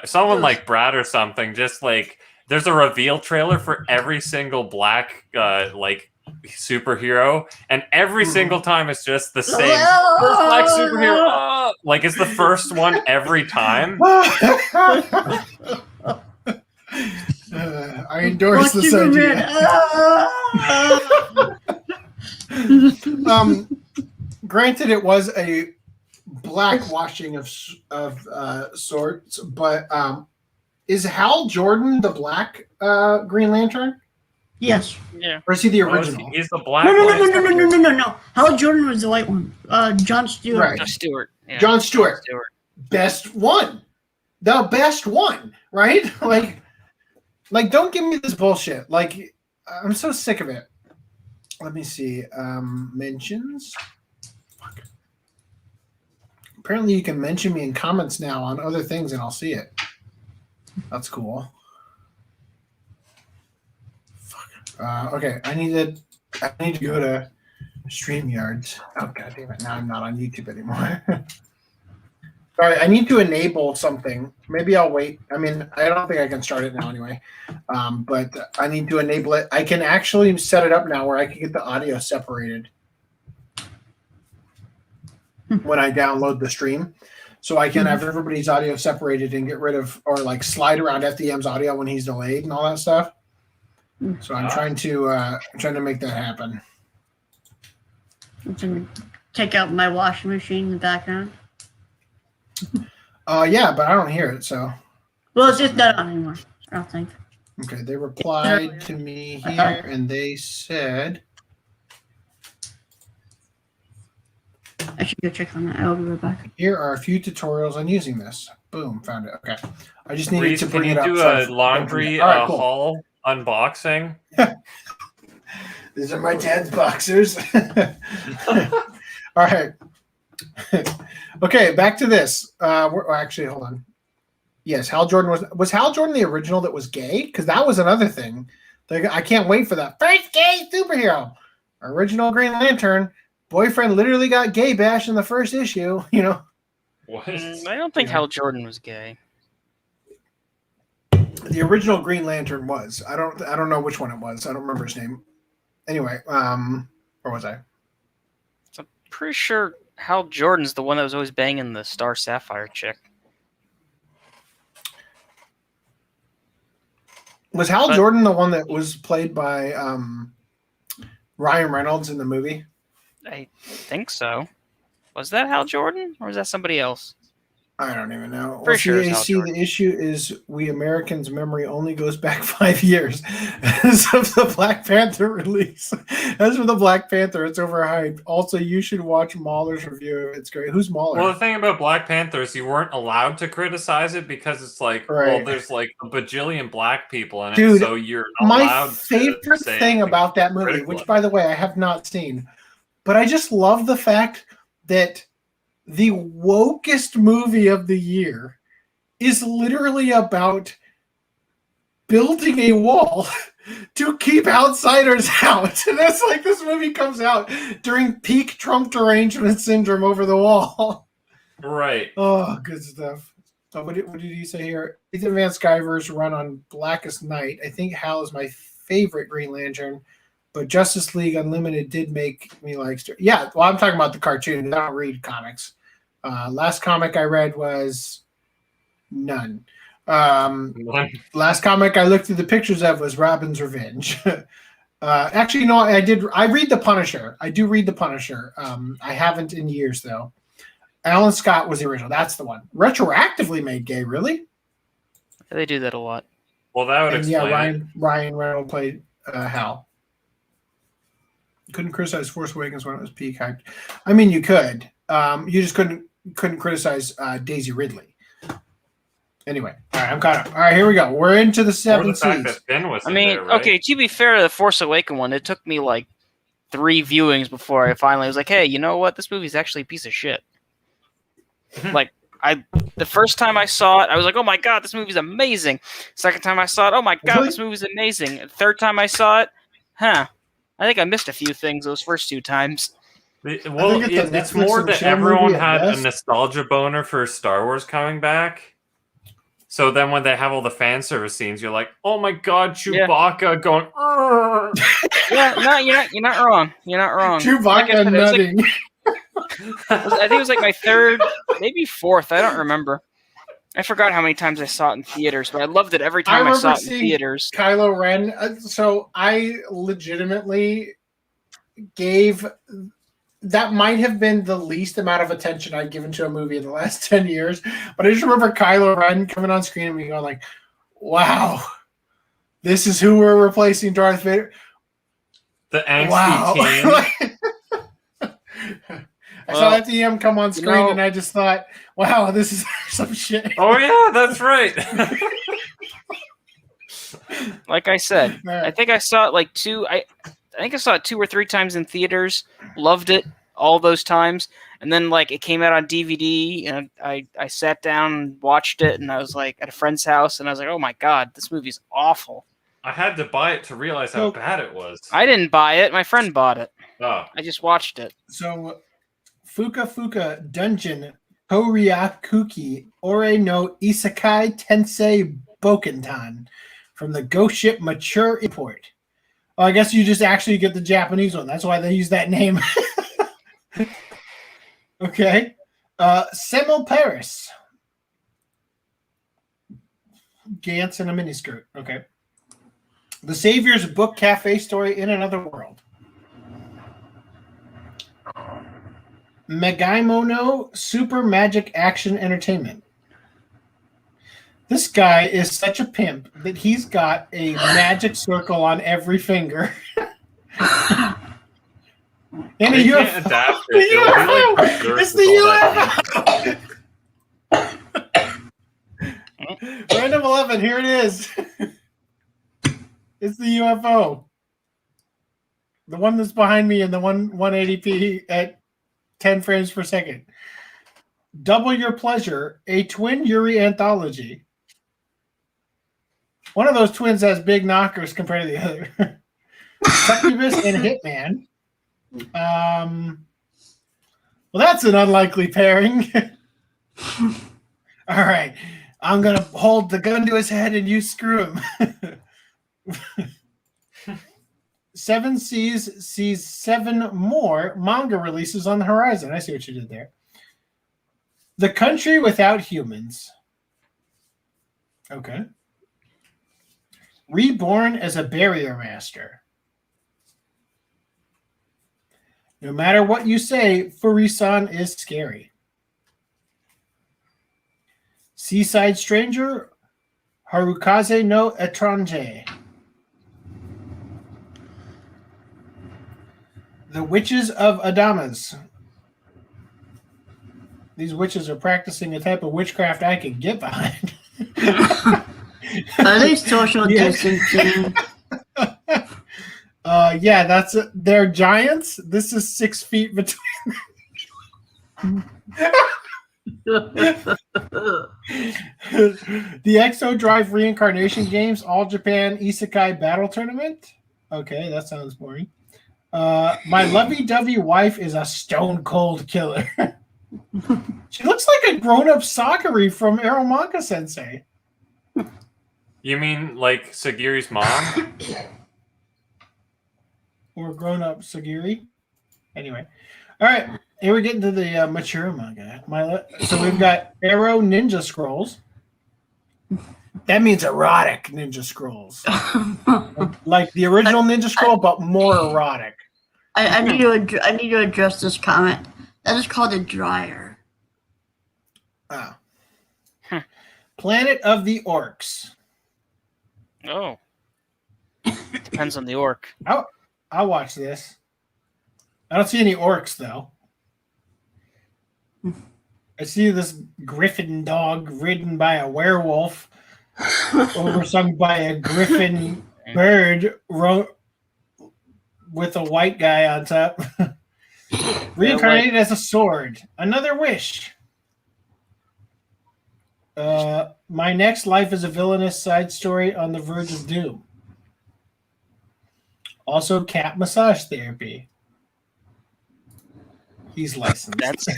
someone like Brad or something. Just like there's a reveal trailer for every single black like superhero, and every single time it's just the same. First black superhero. Like it's the first one every time. I endorse this idea. Granted, it was a blackwashing of sorts, but is Hal Jordan the black Green Lantern? Yes. Yeah. Or is he the original? He's the black. No. Hal Jordan was the white one. John Stewart. Right. John Stewart. Yeah. John Stewart. Best one. The best one, right? Like, don't give me this bullshit. Like, I'm so sick of it. Let me see. Mentions. Fuck. Apparently, you can mention me in comments now on other things, and I'll see it. That's cool. Fuck. Okay, I need to go to StreamYard. Oh god damn it! Now I'm not on YouTube anymore. Sorry, I need to enable something. Maybe I'll wait. I mean, I don't think I can start it now anyway. But I need to enable it. I can actually set it up now where I can get the audio separated when I download the stream. So I can have everybody's audio separated and get rid of, or like slide around FDM's audio when he's delayed and all that stuff. So I'm trying to make that happen. I'm gonna take out my washing machine in the background. Yeah, but I don't hear it, so. Well, it's just not on anymore, I don't think. Okay, they replied to me here, and they said... I should go check on that. I'll be right back. Here are a few tutorials on using this. Boom, found it. Okay. I just needed Reese, to can bring you it up. do so a laundry All right, cool. haul unboxing? These are my dad's boxers. All right. Okay, back to this. Actually, hold on. Yes, Hal Jordan was Hal Jordan the original that was gay? Because that was another thing. I can't wait for that. First gay superhero. Original Green Lantern. Boyfriend literally got gay bashed in the first issue, you know. What? I don't think Hal Jordan was gay. The original Green Lantern was. I don't know which one it was. I don't remember his name. Anyway, where was I? I'm pretty sure Hal Jordan's the one that was always banging the Star Sapphire chick. Was Hal Jordan the one that was played by Ryan Reynolds in the movie? I think so. Was that Hal Jordan, or was that somebody else? I don't even know. Well, Pretty sure it's Hal see, Jordan. the issue is we Americans' memory only goes back 5 years. As of the Black Panther release. As for the Black Panther, it's overhyped. Also, you should watch Mahler's review. It's great. Who's Mahler? Well, the thing about Black Panther is you weren't allowed to criticize it because it's like, well, Right. there's like a bajillion black people in it, Dude, so you're not My allowed favorite to say thing anything about that movie, critical which, of by the way, I have not seen, but I just love the fact that the wokest movie of the year is literally about building a wall to keep outsiders out. And that's like this movie comes out during peak Trump derangement syndrome over the wall. Right. Oh, good stuff. So what did you say here? Ethan Van Sciver's run on Blackest Night. I think Hal is my favorite Green Lantern, but Justice League Unlimited did make me like. Yeah, well, I'm talking about the cartoon. I don't read comics. Last comic I read was none. Last comic I looked through the pictures of was Robin's Revenge. Actually, no, I did. I read The Punisher. I do read The Punisher. I haven't in years though. Alan Scott was the original. That's the one. Retroactively made gay, really? They do that a lot. Well, that would And explain yeah, it. Ryan Reynolds played Hal. Couldn't criticize Force Awakens when it was peak hyped. I mean, you could. You just couldn't criticize Daisy Ridley. Anyway, all right, I'm caught up. All right, here we go. We're into the Or seven the fact seas. that Finn was I in mean, there, right? okay, to be fair to the Force Awakens one, it took me like 3 viewings before I finally was like, hey, you know what? This movie's actually a piece of shit. Like, the first time I saw it, I was like, oh my god, this movie's amazing. Second time I saw it, oh my god, Really? this movie's amazing. Third time I saw it, I think I missed a few things those first 2 times. Well, I think it's a it's Netflix more and that chill everyone movie at had a best. nostalgia boner for Star Wars coming back. So then when they have all the fan service scenes, you're like, oh my god, Chewbacca going, "Arr." Yeah, no, you're not wrong. You're not wrong. Chewbacca Like I said, it was like- nutting. I think it was like my 3rd, maybe 4th. I don't remember. I forgot how many times I saw it in theaters, but I loved it every time I saw remember it in seeing theaters. Kylo Ren. So I legitimately gave. That might have been the least amount of attention I've given to a movie in the last 10 years. But I just remember Kylo Ren coming on screen and me going like, wow, this is who we're replacing Darth Vader. The angsty Wow. teen. I saw FDDNM come on screen know- and I just thought, wow, this is some shit. Oh yeah, that's right. Like I said, Man. I think I saw it like 2. I think I saw it 2 or 3 times in theaters. Loved it all those times, and then like it came out on DVD, and I sat down and watched it, and I was like at a friend's house, and I was like, oh my god, this movie's awful. I had to buy it to realize how bad it was. I didn't buy it. My friend bought it. Oh, I just watched it. So, Fuka Dungeon Koryakuki Ore no Isekai Tensei Bokentan from the Ghost Ship Mature Import. Oh, I guess you just actually get the Japanese one. That's why they use that name. Okay. Semel Paris. Gantz in a miniskirt. Okay. The Savior's Book Cafe Story in Another World. Megaimono Super Magic Action Entertainment. This guy is such a pimp that he's got a magic circle on every finger. And they a can't UFO. adapt The it. It'll be like UFO! It's berserk the with all that UFO! Random 11, here it is. It's the UFO. The one that's behind me in the 180p at 10 frames per second. Double Your Pleasure, a twin Yuri anthology. One of those twins has big knockers compared to the other. Succubus and Hitman. Well, that's an unlikely pairing. All right. I'm going to hold the gun to his head and you screw him. Seven Seas sees 7 more manga releases on the horizon. I see what you did there. The Country Without Humans. Okay. Reborn as a Barrier Master. No matter what you say, Furisan is scary. Seaside Stranger, Harukaze no Étranger. The Witches of Adamas. These witches are practicing a type of witchcraft I can get behind. Are they social distancing? Yeah, they're giants. This is 6 feet between. The Exo Drive Reincarnation Games All Japan Isekai Battle Tournament. Okay, that sounds boring. My lovey-dovey wife is a stone cold killer. She looks like a grown-up Sakura from Aromanga Sensei. You mean like Sagiri's mom? Or grown-up Sagiri. Anyway. All right. Here we get into the mature manga. So we've got Arrow Ninja Scrolls. That means erotic Ninja Scrolls. Like the original Ninja Scroll, but more erotic. I need to address this comment. That is called a dryer. Oh. Planet of the Orcs. Oh. Depends on the orc. I'll watch this. I don't see any orcs, though. I see this griffin dog ridden by a werewolf, oversung by a griffin bird with a white guy on top. Reincarnated as a sword. Another wish. My next life is a villainous side story on the verge of doom. Also, cat massage therapy. He's licensed.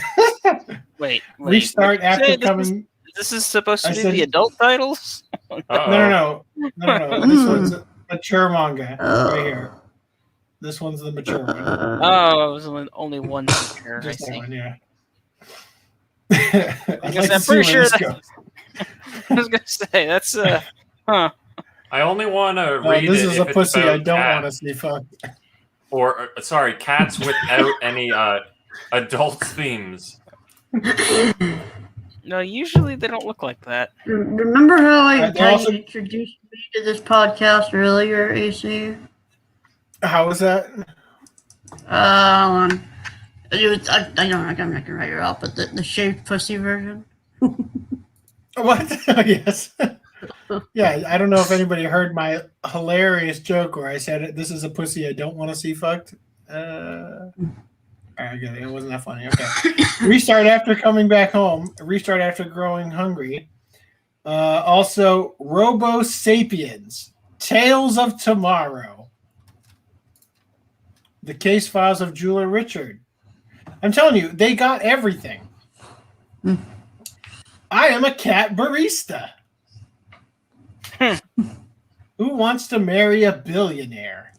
Wait. Restart after coming. This is supposed to be the adult titles? No. This one's a mature manga right here. This one's the mature one. Oh, it was only one mature. Just that one, yeah. I'm pretty sure that. I was gonna say that's huh. I only want to read this it. This is if a it's pussy I about don't cats. want to see fucked. Or sorry, cats without any adult themes. No, usually they don't look like that. Remember how you introduced me to this podcast earlier, AC? How was that? It was, I'm not gonna write it out, but the shaved pussy version. What? Yes. Yeah, I don't know if anybody heard my hilarious joke where I said, "This is a pussy I don't want to see fucked." All right, good. It wasn't that funny. Okay. Restart after coming back home. Restart after growing hungry. Also, Robo Sapiens, Tales of Tomorrow. The Case Files of Jeweler Richard. I'm telling you, they got everything. I am a cat barista. Who wants to marry a billionaire?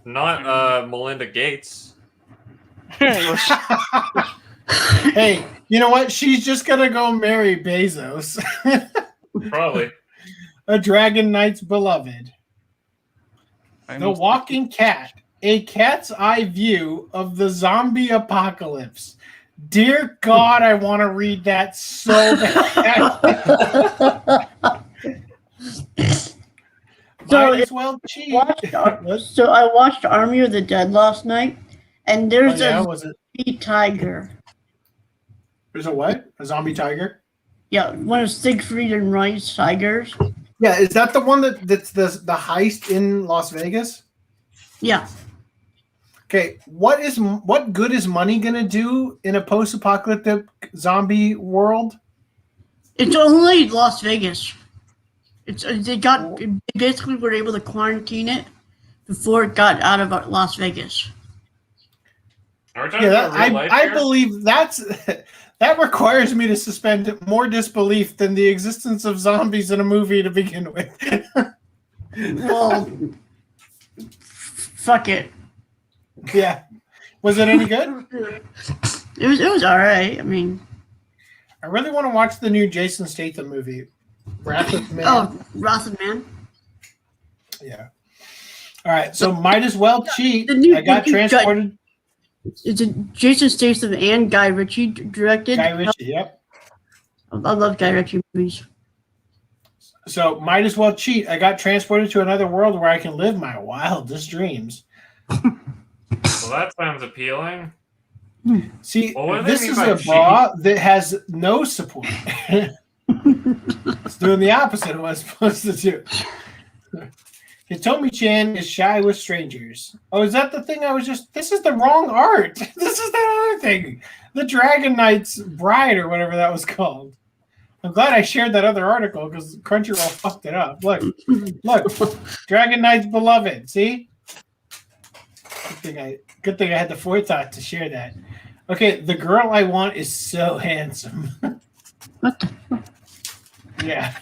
Not Melinda Gates. Hey, you know what? She's just gonna go marry Bezos. Probably. A Dragon Knight's beloved. The Walking Cat. A cat's eye view of the zombie apocalypse. Dear God, I want to read that so bad. Might as well cheat. So I watched Army of the Dead last night, and there's a was it? zombie tiger. There's a what? A zombie tiger? Yeah, one of Siegfried and Roy's tigers. Yeah, is that the one that's the heist in Las Vegas? Yeah. Okay, what good is money gonna do in a post-apocalyptic zombie world? It's only Las Vegas. They basically were able to quarantine it before it got out of I believe that requires me to suspend more disbelief than the existence of zombies in a movie to begin with. Well, fuck it. Yeah. Was it any good? It was all right. I mean, I really want to watch the new Jason Statham movie, Wrath of Man. Oh, Wrath of Man. Yeah. All right. So might as well cheat. I got transported. It's a Jason Statham and Guy Ritchie directed. Guy Ritchie. Yep. I love Guy movies. So might as well cheat. I got transported to another world where I can live my wildest dreams. Well, that sounds appealing. See, Well, what do they this mean is by a bra that has no support. It's doing the opposite of what it's supposed to do. Hitomi-chan is shy with strangers. Oh, is that the thing I was just... This is the wrong art. This is that other thing. The Dragon Knight's Bride or whatever that was called. I'm glad I shared that other article because Crunchyroll fucked it up. Look. Dragon Knight's Beloved. See? Good thing I had the forethought to share that. Okay, the girl I want is so handsome. What the fuck? Yeah.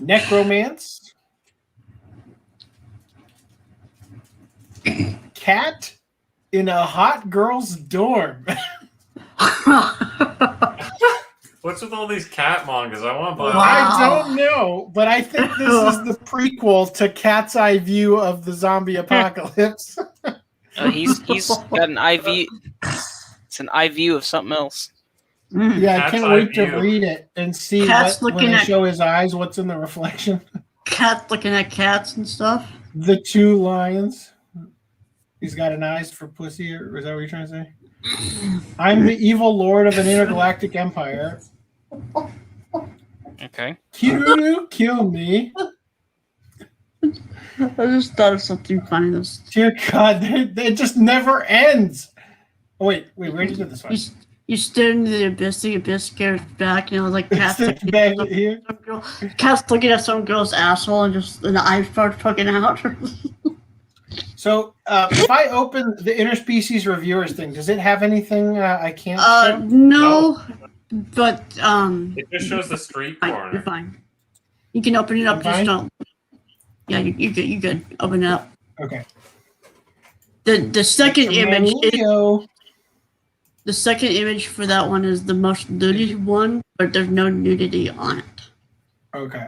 Necromance. Cat in a hot girl's dorm. What's with all these cat mangas? I want to buy. I don't know, but I think this is the prequel to Cat's Eye View of the zombie apocalypse. He's got an IV. It's an eye view of something else. Yeah, I Cat's can't Eye wait to View. read it and see Cat's when looking they at- show his eyes, what's in the reflection. Cat looking at cats and stuff. The two lions. He's got an eyes for pussy, or is that what you're trying to say? I'm the evil lord of an intergalactic empire. Okay. Kill me. I just thought of something funny. Dear God, it just never ends. Oh, wait, we already did this one. You stare into the abyss stares back, and it was like cats It's looking back at here. some girl. Cat's looking at some girl's asshole, and the eyes start fucking out. So, if I open the interspecies reviewers thing, does it have anything I can't show? No, but It just shows the street fine, corner. you're fine. You can open it up. I'm Just fine? don't. Yeah, you good. You good. Open it up. Okay. The second image. Leo. The second image for that one is the most nudity one, but there's no nudity on it. Okay.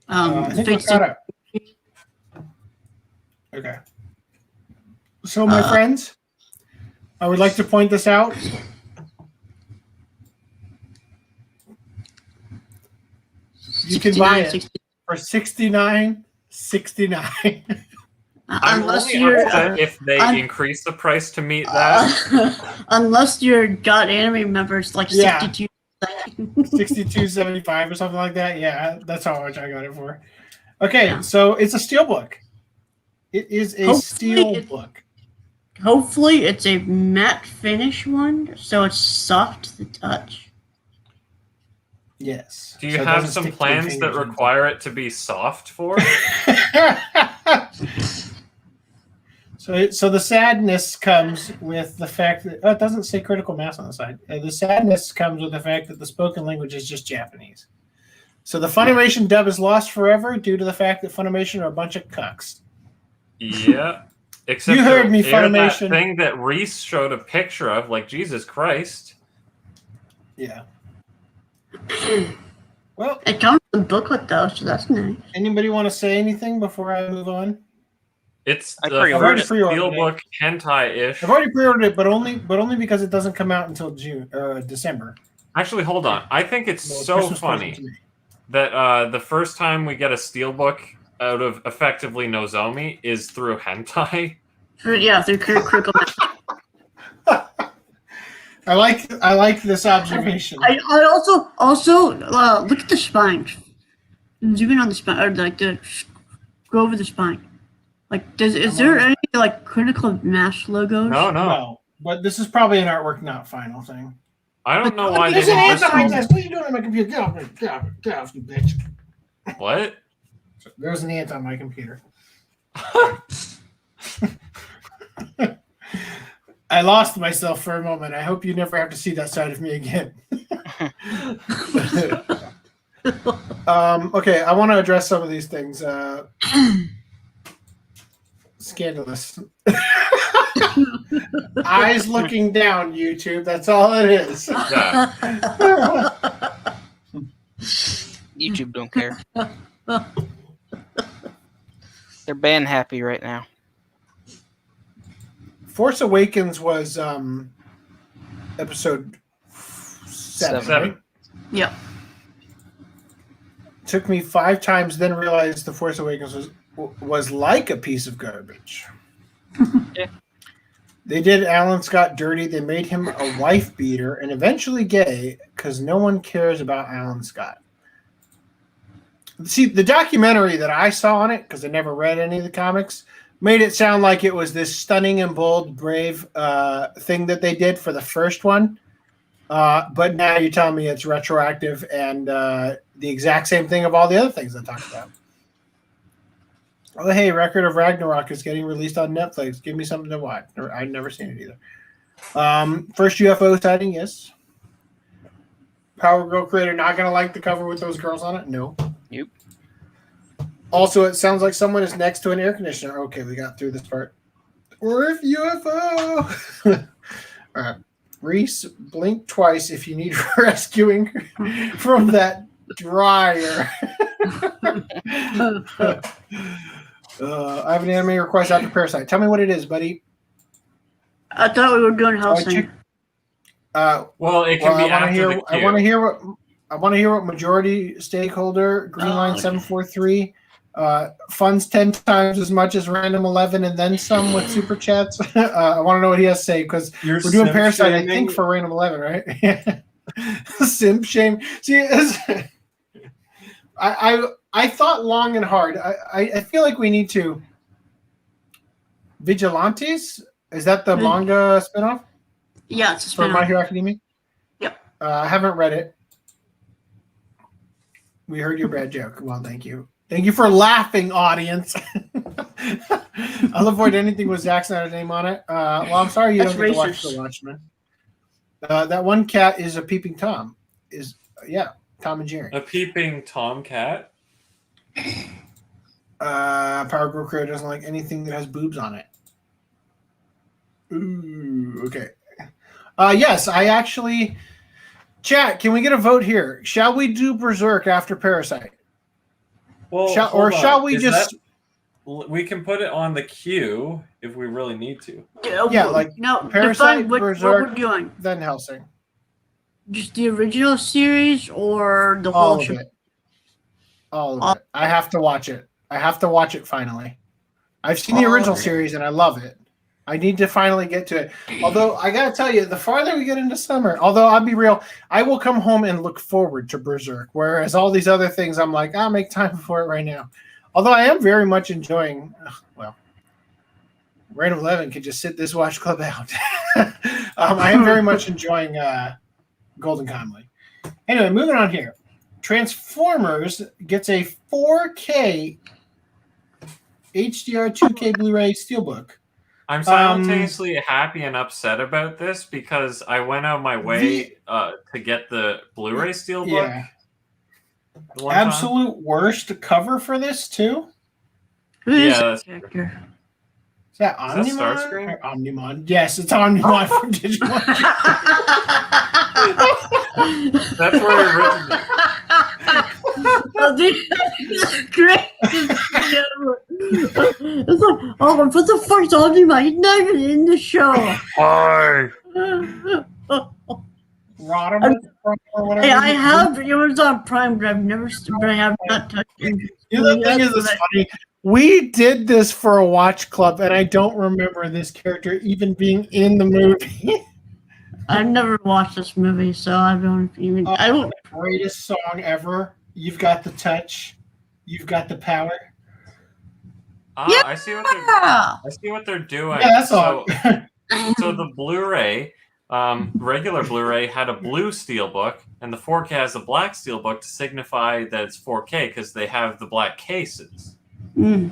Um, I think fixed we're caught up. Okay. So, my friends, I would like to point this out. You can buy it 60. for $69.69. I'm Unless only you're upset if they un- increase the price to meet that. unless you're got anime members like Yeah. 62. $62.75 or something like that. Yeah, that's how much I got it for. Okay, Yeah. so it's a steelbook. It is a Hopefully steel it- book. Hopefully, it's a matte finish one, so it's soft to the touch. Yes. Do you So it have doesn't some stick to your plans that fingers. require it to be soft for? So the sadness comes with the fact that it doesn't say critical mass on the side. The sadness comes with the fact that the spoken language is just Japanese. So the Funimation dub is lost forever due to the fact that Funimation are a bunch of cucks. Yeah. Except You heard they'll me, air that Funimation. thing that RHYS showed a picture of, like, Jesus Christ. Yeah. Well, It comes with a booklet though, so that's nice. anybody want to say anything before I move on? It's I the pre-ordered first it. steelbook hentai-ish. I've already pre-ordered it, but only because it doesn't come out until December. Actually, hold on. I think it's Well, so Christmas present funny to me. that the first time we get a steelbook out of effectively Nozomi is through hentai. Through critical mass. I like this observation. I also look at the spine. Zoom in on the spine, or like go over the spine. Like, is there any like critical mass logos? No. No, but this is probably an artwork not final thing. I don't know why they There's an didn't ant on my just... desk. What are you doing on my computer? Get off me! Get off, you bitch! What? There's an ant on my computer. I lost myself for a moment. I hope you never have to see that side of me again. Okay, I want to address some of these things. Scandalous. Eyes looking down, YouTube. That's all it is. Yeah. YouTube don't care. They're band happy right now. Force Awakens was episode 7, Seven. right? Yep. Took me 5 times, then realized The Force Awakens was like a piece of garbage. Yeah. They did Alan Scott dirty. They made him a wife beater and eventually gay because no one cares about Alan Scott. See, the documentary that I saw on it, because I never read any of the comics, made it sound like it was this stunning and bold, brave thing that they did for the first one. But now you're telling me it's retroactive and the exact same thing of all the other things I talked about. Oh, hey, Record of Ragnarok is getting released on Netflix. Give me something to watch. I've never seen it either. First UFO sighting, yes. Power Girl creator not going to like the cover with those girls on it? No. Nope. Also, it sounds like someone is next to an air conditioner. Okay, we got through this part. Or if UFO. All right. RHYS, blink twice if you need rescuing from that dryer. I have an anime request after Parasite. Tell me what it is, buddy. I thought we were doing Hellsing. Well, it can be after the I want to hear what majority stakeholder Greenline 743 funds 10 times as much as Random 11 and then some with super chats. I want to know what he has to say because we're doing Parasite, I think, for Random 11, right? Simp shame. See, I thought long and hard. I feel like we need to. Vigilantes? Is that the manga spinoff? Yeah, it's a For My spin-off. Hero Academia? Yep. I haven't read it. We heard your bad joke. Well, thank you. Thank you for laughing, audience. I'll avoid anything with Zack Snyder's name on it. Well, I'm sorry you That's don't get to watch racist. The Watchmen. That one cat is a peeping Tom. Tom and Jerry. A peeping tomcat. Power Girl Creator doesn't like anything that has boobs on it. Ooh, okay. Yes, I actually... Chat, can we get a vote here? Shall we do Berserk after Parasite? Well, Shall we just... We can put it on the queue if we really need to. Yeah, like no, Parasite, define what Berserk, we're doing. then Hellsing. Just the original series or the All whole of show? it. All of it. I have to watch it. I have to watch it finally. I've seen the original series and I love it. I need to finally get to it. Although I gotta tell you, the farther we get into summer, although I'll be real, I will come home and look forward to Berserk. Whereas all these other things, I'm like, I'll make time for it right now. Although I am very much enjoying, Random 11 could just sit this watch club out. I am very much enjoying Golden Kamuy. Anyway, moving on here. Transformers gets a 4K HDR 2K Blu-ray Steelbook. I'm simultaneously happy and upset about this because I went out of my way to get the Blu-ray Steelbook. Yeah. one Absolute worst cover for this, too? Who is Yeah, that that's character? Is that Is that Omnimon? Starscream? Or Omnimon. Yes, it's Omnimon from Digimon. Time. That's where it originated. Great. It's like, oh, what the fuck's Omnimon? He's not even in the show. Hi. Rodimus or whatever. Hey, I have, it was on Prime, but I have not touched it. The other thing is, it's funny. We did this for a watch club, and I don't remember this character even being in the movie. I've never watched this movie, so I don't even. I don't. Greatest song ever. You've got the touch. You've got the power. I see what they're doing. Yeah, that's all. So the Blu-ray, regular Blu-ray had a blue steelbook, and the 4K has a black steelbook to signify that it's 4K because they have the black cases. But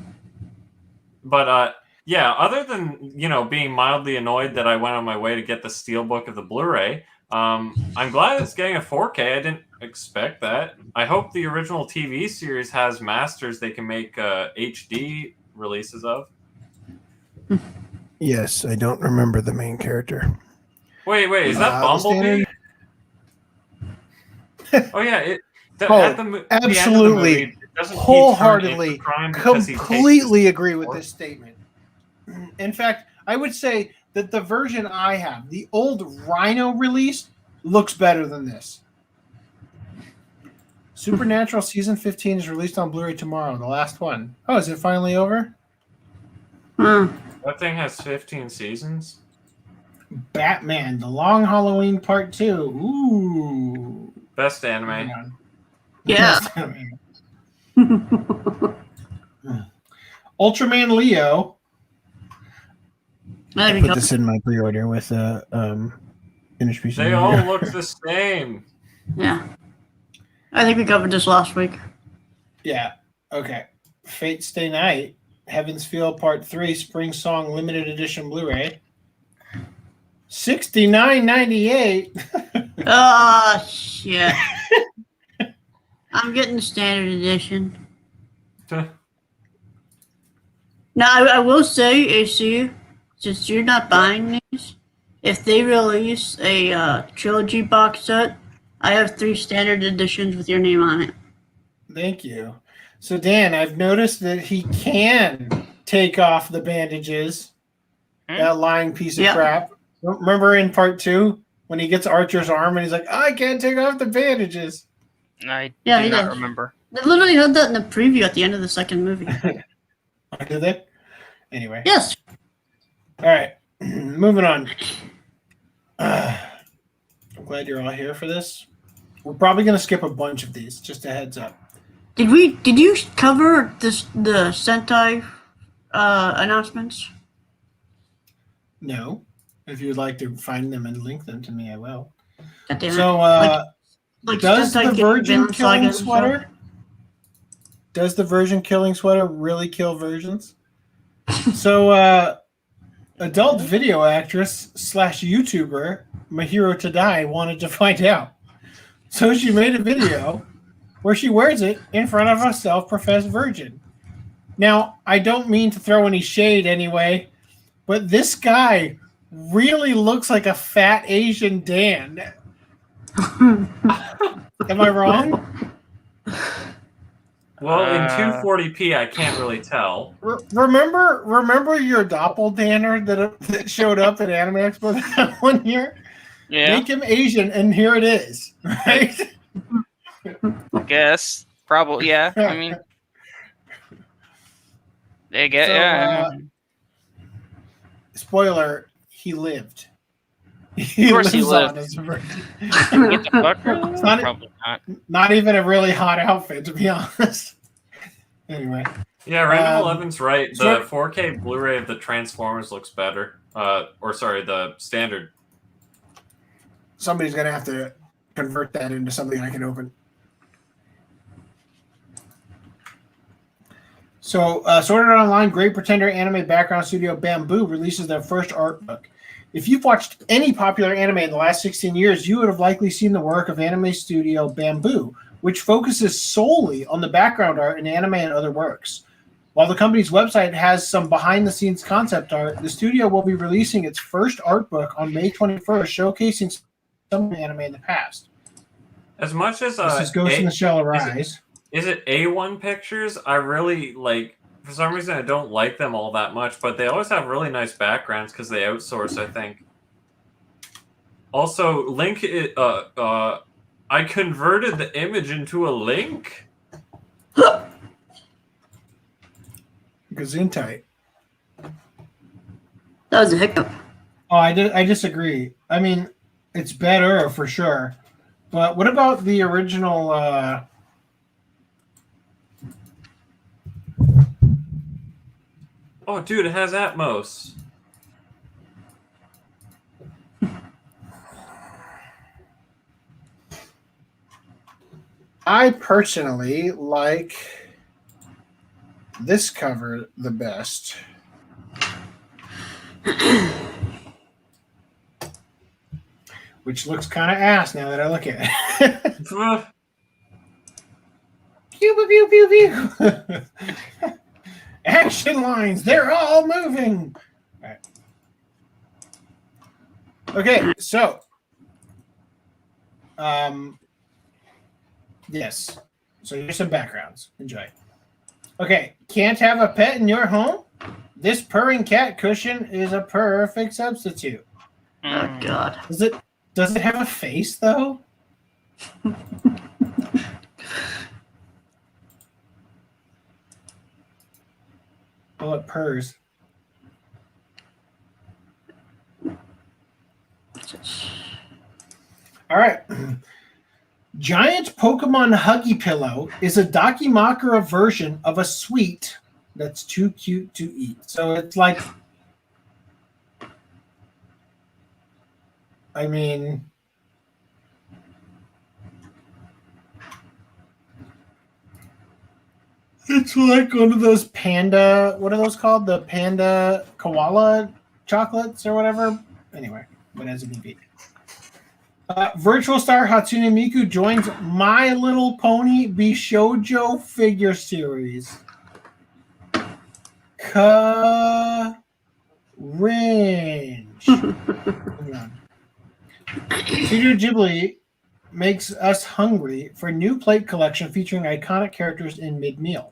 other than being mildly annoyed that I went on my way to get the steelbook of the Blu-ray, I'm glad it's getting a 4K. I didn't expect that. I hope the original TV series has masters they can make HD releases of. Yes, I don't remember the main character. Wait, is that Bumblebee? Oh yeah, absolutely, wholeheartedly, completely agree with this statement. In fact, I would say that the version I have, the old Rhino release, looks better than this. Supernatural season 15 is released on Blu-ray tomorrow. The last one. Oh, is it finally over? That thing has 15 seasons. Batman: The Long Halloween Part 2. Ooh. Best anime. Yeah. Ultraman Leo. There we I put go. this in my pre-order with finished piece. They all look the same. Yeah. I think we covered this last week. Yeah. Okay. Fate Stay Night, Heaven's Feel Part 3, Spring Song Limited Edition Blu-ray. $69.98. Oh, shit. I'm getting the standard edition. Now, I will say, AC, since you're not buying these, if they release a trilogy box set, I have 3 standard editions with your name on it. Thank you. So, Dan, I've noticed that he can take off the bandages. That lying piece of crap. Remember in part 2 when he gets Archer's arm and he's like, I can't take off the bandages. I do he not did. remember. They literally had that in the preview at the end of the second movie. Did they? Anyway. Yes. All right. Moving on. I'm glad you're all here for this. We're probably going to skip a bunch of these, just a heads up. Did you cover the Sentai announcements? No. If you would like to find them and link them to me, I will. God damn it. So, like does Sentai the getting virgin Vinland Saga killing and stuff? sweater? Does the virgin killing sweater really kill virgins? So, adult video actress / YouTuber Mahiro Tadai wanted to find out. So she made a video where she wears it in front of a self-professed virgin. Now, I don't mean to throw any shade anyway, but this guy really looks like a fat Asian Dan. Am I wrong? Well, in 240p, I can't really tell. Remember your doppelganger that showed up at Anime Expo that one year? Yeah, Make him Asian, and here it is, right? I guess. Probably, yeah. I mean, they get, So, yeah. Spoiler, he lived. Of course he lives on lived. as a virgin. Get the fuck It's not- Probably not. Not even a really hot outfit, to be honest. Anyway. Yeah, Random 11's right. The so- 4K Blu-ray of the Transformers looks better. The standard. Somebody's going to have to convert that into something I can open. So, Sword Art Online Great Pretender anime background studio Bamboo releases their first art book. If you've watched any popular anime in the last 16 years, you would have likely seen the work of anime studio Bamboo, which focuses solely on the background art in anime and other works. While the company's website has some behind-the-scenes concept art, the studio will be releasing its first art book on May 21st, showcasing some anime in the past. As much as This is Ghost in the Shell Arise. Is it A1 Pictures? I really like. For some reason, I don't like them all that much, but they always have really nice backgrounds because they outsource, I think. Also, Link. I converted the image into a link. Gesundheit. That was a hiccup. Oh, I disagree. I mean, it's better for sure. But what about the original? Oh, dude, it has Atmos. I personally like this cover the best. Which looks kind of ass now that I look at it. Pew, pew, pew, pew, pew. Action lines, they're all moving. All right. Okay, so yes. So here's some backgrounds. Enjoy. Okay, can't have a pet in your home? This purring cat cushion is a perfect substitute. Oh God. Does it have a face though? Oh, it purrs. All right. Giant Pokemon Huggy Pillow is a Dakimakura version of a sweet that's too cute to eat. So it's like, I mean, it's like one of those panda, what are those called? The panda koala chocolates or whatever. Anyway, but as a BB. Virtual star Hatsune Miku joins My Little Pony Bishoujo figure series. Cringe. Studio Ghibli makes us hungry for new plate collection featuring iconic characters in mid-meal.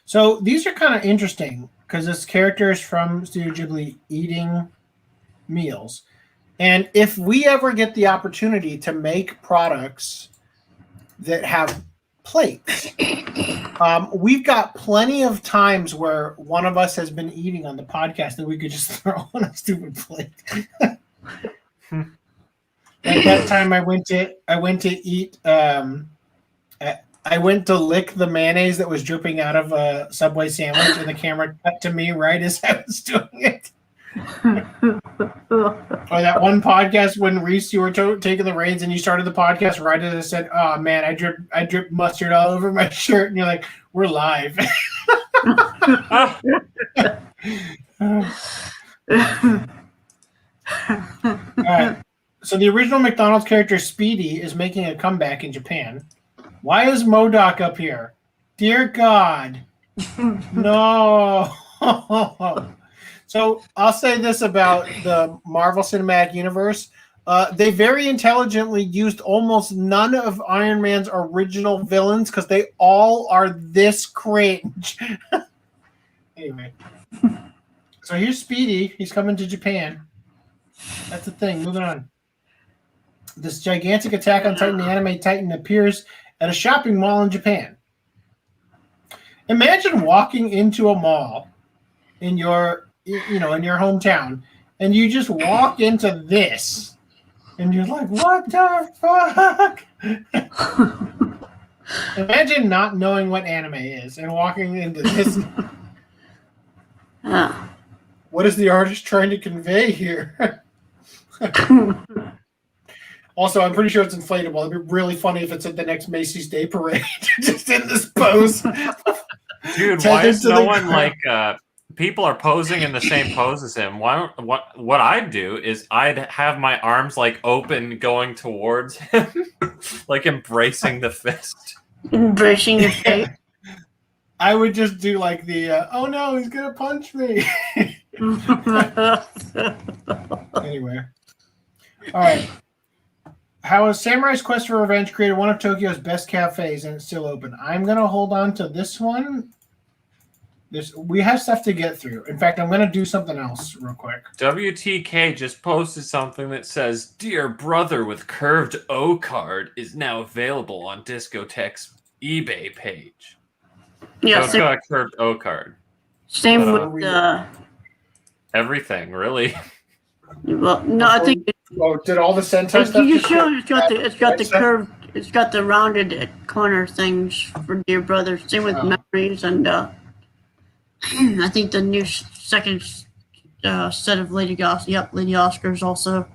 So these are kind of interesting because it's characters from Studio Ghibli eating meals. And if we ever get the opportunity to make products that have plates, we've got plenty of times where one of us has been eating on the podcast that we could just throw on a stupid plate. At that time, I went to eat. I went to lick the mayonnaise that was dripping out of a Subway sandwich, and the camera cut to me right as I was doing it. Or that one podcast when Reese, you were taking the reins and you started the podcast right as I said, "Oh man, I drip mustard all over my shirt," and you're like, "We're live." All right. So the original McDonald's character Speedy is making a comeback in Japan. Why is MODOK up here? Dear God, no. So I'll say this about the Marvel Cinematic Universe. They very intelligently used almost none of Iron Man's original villains because they all are this cringe. Anyway. So here's Speedy. He's coming to Japan. That's the thing. Moving on. This gigantic Attack on Titan anime titan appears at a shopping mall in Japan. Imagine walking into a mall in your hometown, and you just walk into this, and you're like, what the fuck? Imagine not knowing what anime is and walking into this. What is the artist trying to convey here? Also, I'm pretty sure it's inflatable. It'd be really funny if it's at the next Macy's Day Parade, just in this pose. Dude, why is no one like... people are posing in the same pose as him. What I'd do is I'd have my arms like open going towards him, like embracing the fist. Embracing the fate. I would just do like the, oh no, he's going to punch me. Anyway. All right. How is Samurai's Quest for Revenge created one of Tokyo's best cafes and it's still open? I'm going to hold on to this one. We have stuff to get through. In fact, I'm going to do something else real quick. WTK just posted something that says, "Dear brother with curved O card is now available on Discotheque's eBay page." Yeah, so it's got a curved O card. Same with everything, really. Well, no, I think. Did all the Sentai stuff? You show it's got the curved, it's got the rounded corner things for Dear Brother. Same with Memories and I think the new second set of Lady Oscar. Yep, Lady Oscars also.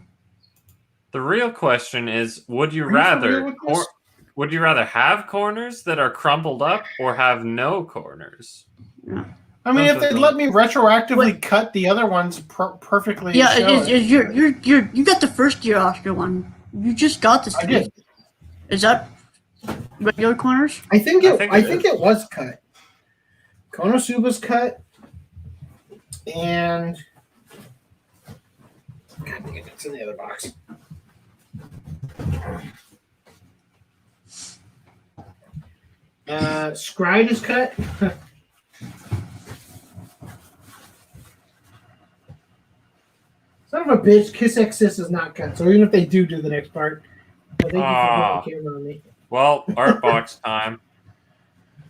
The real question is: would you rather have corners that are crumpled up or have no corners? Yeah. I mean, if they'd let me retroactively cut the other ones perfectly. Yeah, you got the first Dear Oscar one. You just got this. I did. Is that regular corners? I think it was cut. Konosuba's cut, and God dang it, it's in the other box. Scried is cut. Son of of a bitch, Kiss X Sis is not cut. So even if they do the next part, thank you for putting the camera on me. Well, art box time.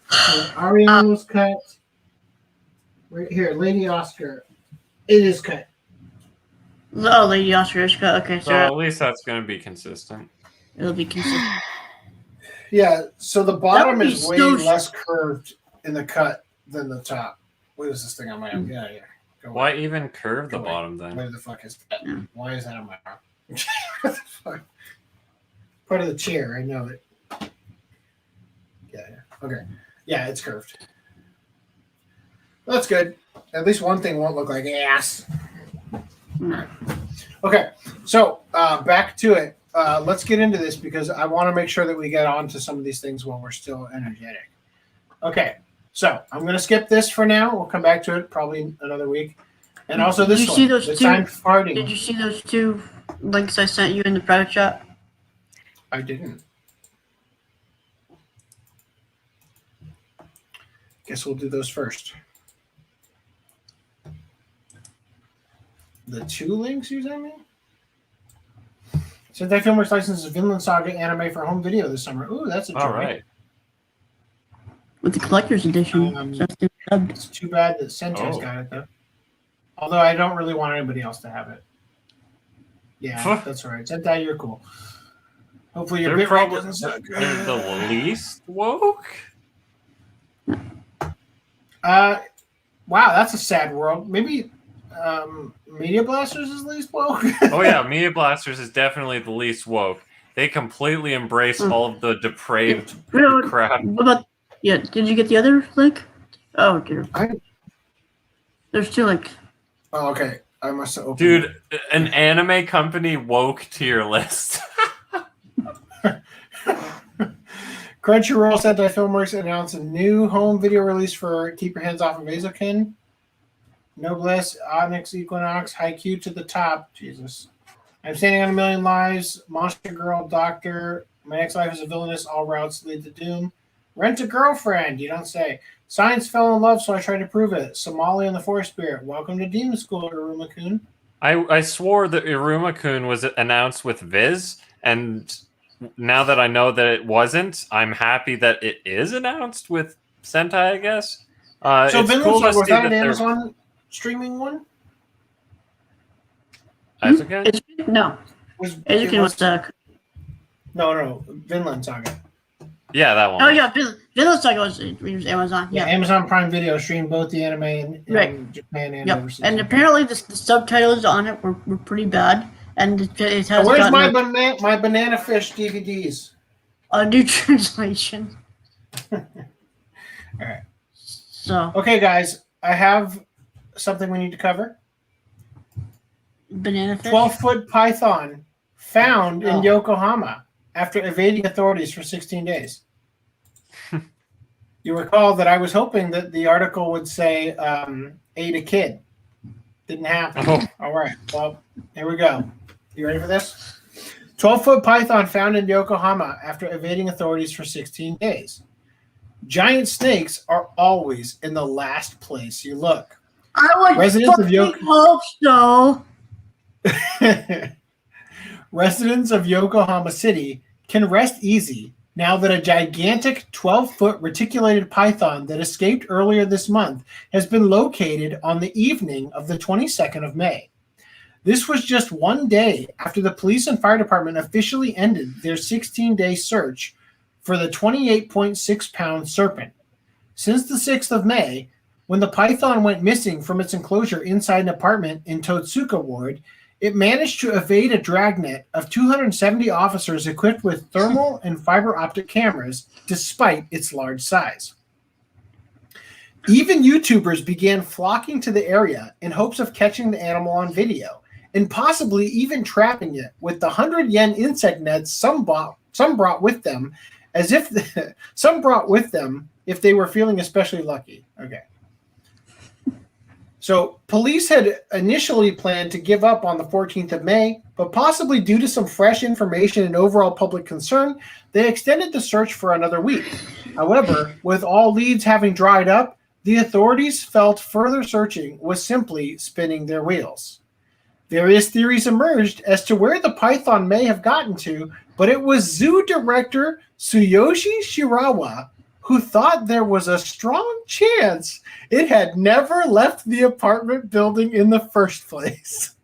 Ariana's cut. Right here, Lady Oscar. It is cut. Oh, Lady Oscar is cut. Okay, So so at least that's going to be consistent. it'll be consistent. Yeah, so the bottom That would is be way so less curved in the cut than the top. What is this thing on my arm? Yeah. Go Why away. even curve the Go away. bottom then? Where the fuck is that? Yeah. Why is that on my arm? What the fuck? Part of the chair, I know it. Yeah. Okay. Yeah, it's curved. That's good. At least one thing won't look like ass. Okay, so back to it. Let's get into this because I want to make sure that we get on to some of these things while we're still energetic. Okay, so I'm going to skip this for now. We'll come back to it probably another week. And also this Did you one. see those the two- time farting. Did you see those 2 links I sent you in the private chat? I didn't. Guess we'll do those first. The 2 links you sent me? Sensei Filmworks licenses Vinland Saga anime for home video this summer. Ooh, that's a joy. All right. With the collector's edition. So it's been dubbed. It's too bad that Sensei's Oh. got it, though. Although I don't really want anybody else to have it. Yeah, that's all right. Sentai, you're cool. Hopefully your They're bit rate probably doesn't suck. they're the least woke. Wow, that's a sad world. Maybe Media Blasters is least woke. Oh yeah, Media Blasters is definitely the least woke. They completely embrace all of the depraved Really? crap. What about? Yeah, did you get the other link? Oh dear. There's 2 links. Oh, okay. I must have opened Dude, an anime company woke tier list. Crunchyroll Sentai Filmworks announced a new home video release for Keep Your Hands Off of Azoken. Noblesse, Onyx Equinox, Haikyuu to the top. Jesus. I'm Standing on a Million Lives, Monster Girl, Doctor, My Next Life is a Villainess, All Routes Lead to Doom. Rent a Girlfriend, you don't say. Science Fell in Love, so I tried to prove it. Somali and the Forest Spirit. Welcome to Demon School, Iruma-kun. I swore that Iruma-kun was announced with Viz, and now that I know that it wasn't, I'm happy that it is announced with Sentai, I guess. So it's Vinland cool to Saga, was see that an they're- Amazon streaming one? Azoken? No, It Azukin was No, Vinland Saga. Yeah, that one. Oh yeah, Vinland Saga was Amazon. Yeah, Yeah. Amazon Prime Video streamed both the anime in Right. Japan and Yep. overseas. And apparently the subtitles on it were pretty bad, and it has Where's gotten my banana fish DVDs? a new translation. All right. So Okay, guys, I have something we need to cover. banana fish. 12-foot python found in Oh. Yokohama after evading authorities for 16 days. You recall that I was hoping that the article would say ate a kid. Didn't happen. Oh. All right. Well, here we go. You ready for this? 12-foot python found in Yokohama after evading authorities for 16 days. Giant snakes are always in the last place you look. I would Residents of fucking hope so. Residents of Yokohama City can rest easy now that a gigantic 12-foot reticulated python that escaped earlier this month has been located on the evening of the 22nd of May. This was just one day after the police and fire department officially ended their 16-day search for the 28.6-pound serpent. Since the 6th of May, when the python went missing from its enclosure inside an apartment in Totsuka Ward, it managed to evade a dragnet of 270 officers equipped with thermal and fiber optic cameras, despite its large size. Even YouTubers began flocking to the area in hopes of catching the animal on video, and possibly even trapping it with the 100 yen insect nets some brought with them, as if some brought with them if they were feeling especially lucky. Okay. So police had initially planned to give up on the 14th of May, but possibly due to some fresh information and overall public concern, they extended the search for another week. However, with all leads having dried up, the authorities felt further searching was simply spinning their wheels. Various theories emerged as to where the python may have gotten to, but it was zoo director Tsuyoshi Shirawa who thought there was a strong chance it had never left the apartment building in the first place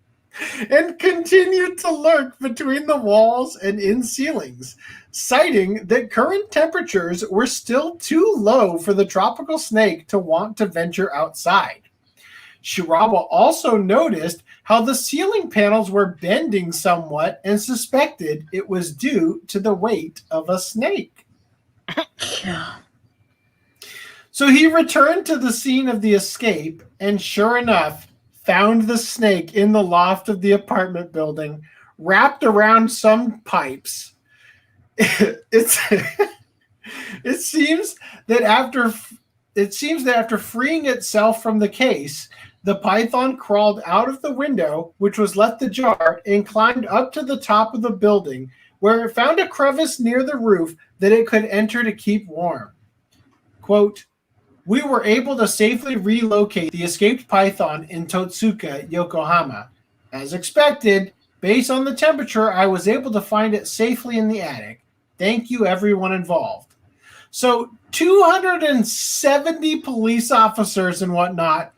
and continued to lurk between the walls and in ceilings, citing that current temperatures were still too low for the tropical snake to want to venture outside. Shirawa also noticed how the ceiling panels were bending somewhat and suspected it was due to the weight of a snake. So he returned to the scene of the escape and sure enough found the snake in the loft of the apartment building, wrapped around some pipes. It seems that after freeing itself from the case, the python crawled out of the window, which was left ajar, and climbed up to the top of the building, where it found a crevice near the roof that it could enter to keep warm. Quote, "We were able to safely relocate the escaped python in Totsuka, Yokohama. As expected, based on the temperature, I was able to find it safely in the attic. Thank you, everyone involved." So 270 police officers and whatnot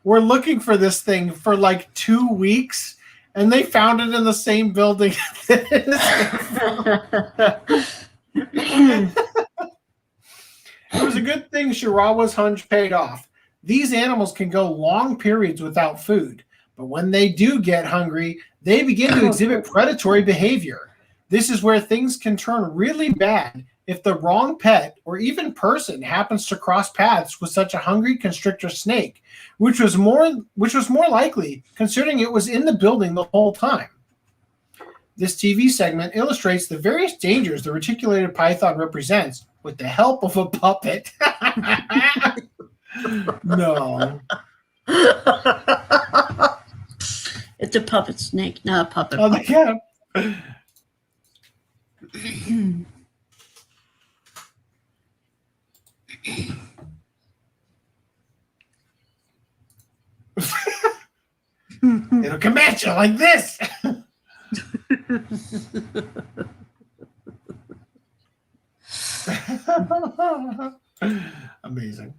were looking for this thing for like 2 weeks, and they found it in the same building. It was a good thing Shirawa's hunch paid off. These animals can go long periods without food, but when they do get hungry, they begin to exhibit predatory behavior. This is where things can turn really bad if the wrong pet or even person happens to cross paths with such a hungry constrictor snake, which was more likely considering it was in the building the whole time. This TV segment illustrates the various dangers the reticulated python represents with the help of a puppet. No. It's a puppet snake, not a puppet. Oh, yeah. It'll come at you like this. Amazing.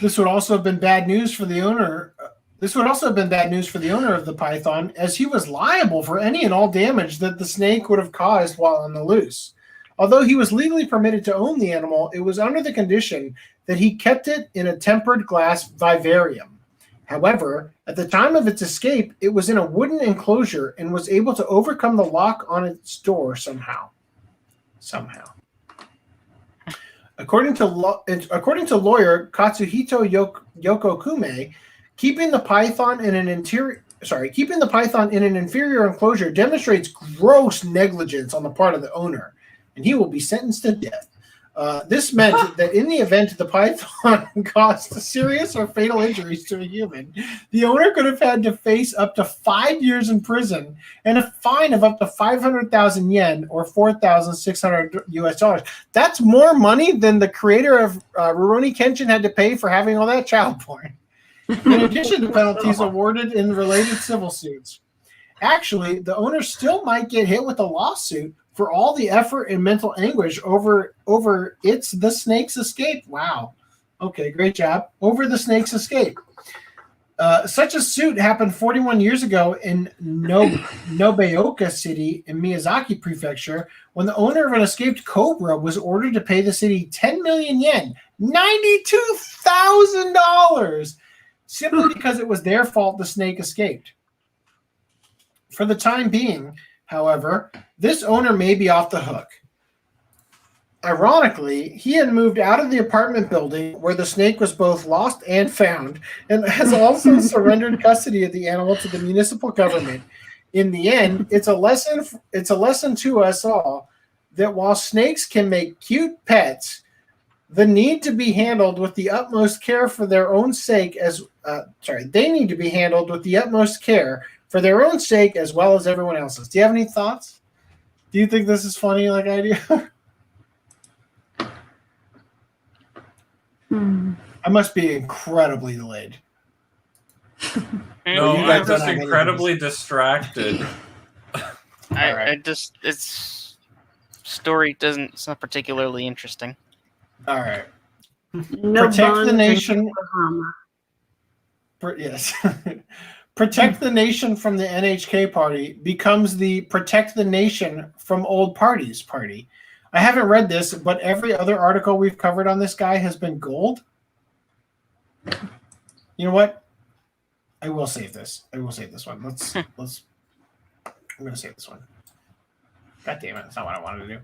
This would also have been bad news for the owner. This would also have been bad news for the owner of the python, as he was liable for any and all damage that the snake would have caused while on the loose. Although he was legally permitted to own the animal, it was under the condition that he kept it in a tempered glass vivarium. However, at the time of its escape, it was in a wooden enclosure and was able to overcome the lock on its door somehow. According to lawyer Katsuhito Yokokume, keeping the python in an inferior enclosure demonstrates gross negligence on the part of the owner, and he will be sentenced to death. This meant that in the event the python caused serious or fatal injuries to a human, the owner could have had to face up to 5 years in prison and a fine of up to 500,000 yen or $4,600 US. That's more money than the creator of Rurouni Kenshin had to pay for having all that child porn. In addition to penalties awarded in related civil suits. Actually, the owner still might get hit with a lawsuit for all the effort and mental anguish over the snake's escape. Wow. Okay, great job. Over the snake's escape. Such a suit happened 41 years ago in Nobeoka City in Miyazaki Prefecture when the owner of an escaped cobra was ordered to pay the city 10 million yen, $92,000, simply because it was their fault the snake escaped. For the time being, however, this owner may be off the hook. Ironically, he had moved out of the apartment building where the snake was both lost and found, and has also surrendered custody of the animal to the municipal government. In the end, it's a lesson to us all that while snakes can make cute pets, the need to be handled with the utmost care for their own sake they need to be handled with the utmost care for their own sake as well as everyone else's. Do you have any thoughts? Do you think this is funny like I do? I must be incredibly delayed. No, you guys I'm don't just have anything incredibly distracted. I just it's story doesn't. It's not particularly interesting. All right. No Protect the bonds in nation. Yokohama. Yes. Protect the nation from the NHK party becomes the protect the nation from old parties party. I haven't read this, but every other article we've covered on this guy has been gold. You know what? I will save this. I will save this one. Let's. I'm gonna save this one. God damn it! That's not what I wanted to do.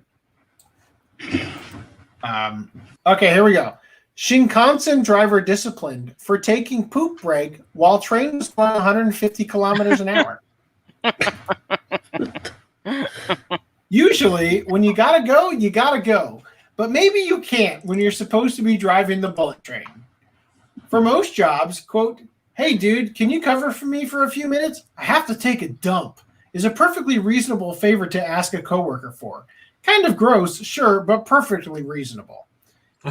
Okay, here we go. Shinkansen driver disciplined for taking poop break while train was going 150 kilometers an hour. Usually, when you gotta go, you gotta go. But maybe you can't when you're supposed to be driving the bullet train. For most jobs, quote, "Hey dude, can you cover for me for a few minutes? I have to take a dump," is a perfectly reasonable favor to ask a coworker for. Kind of gross, sure, but perfectly reasonable.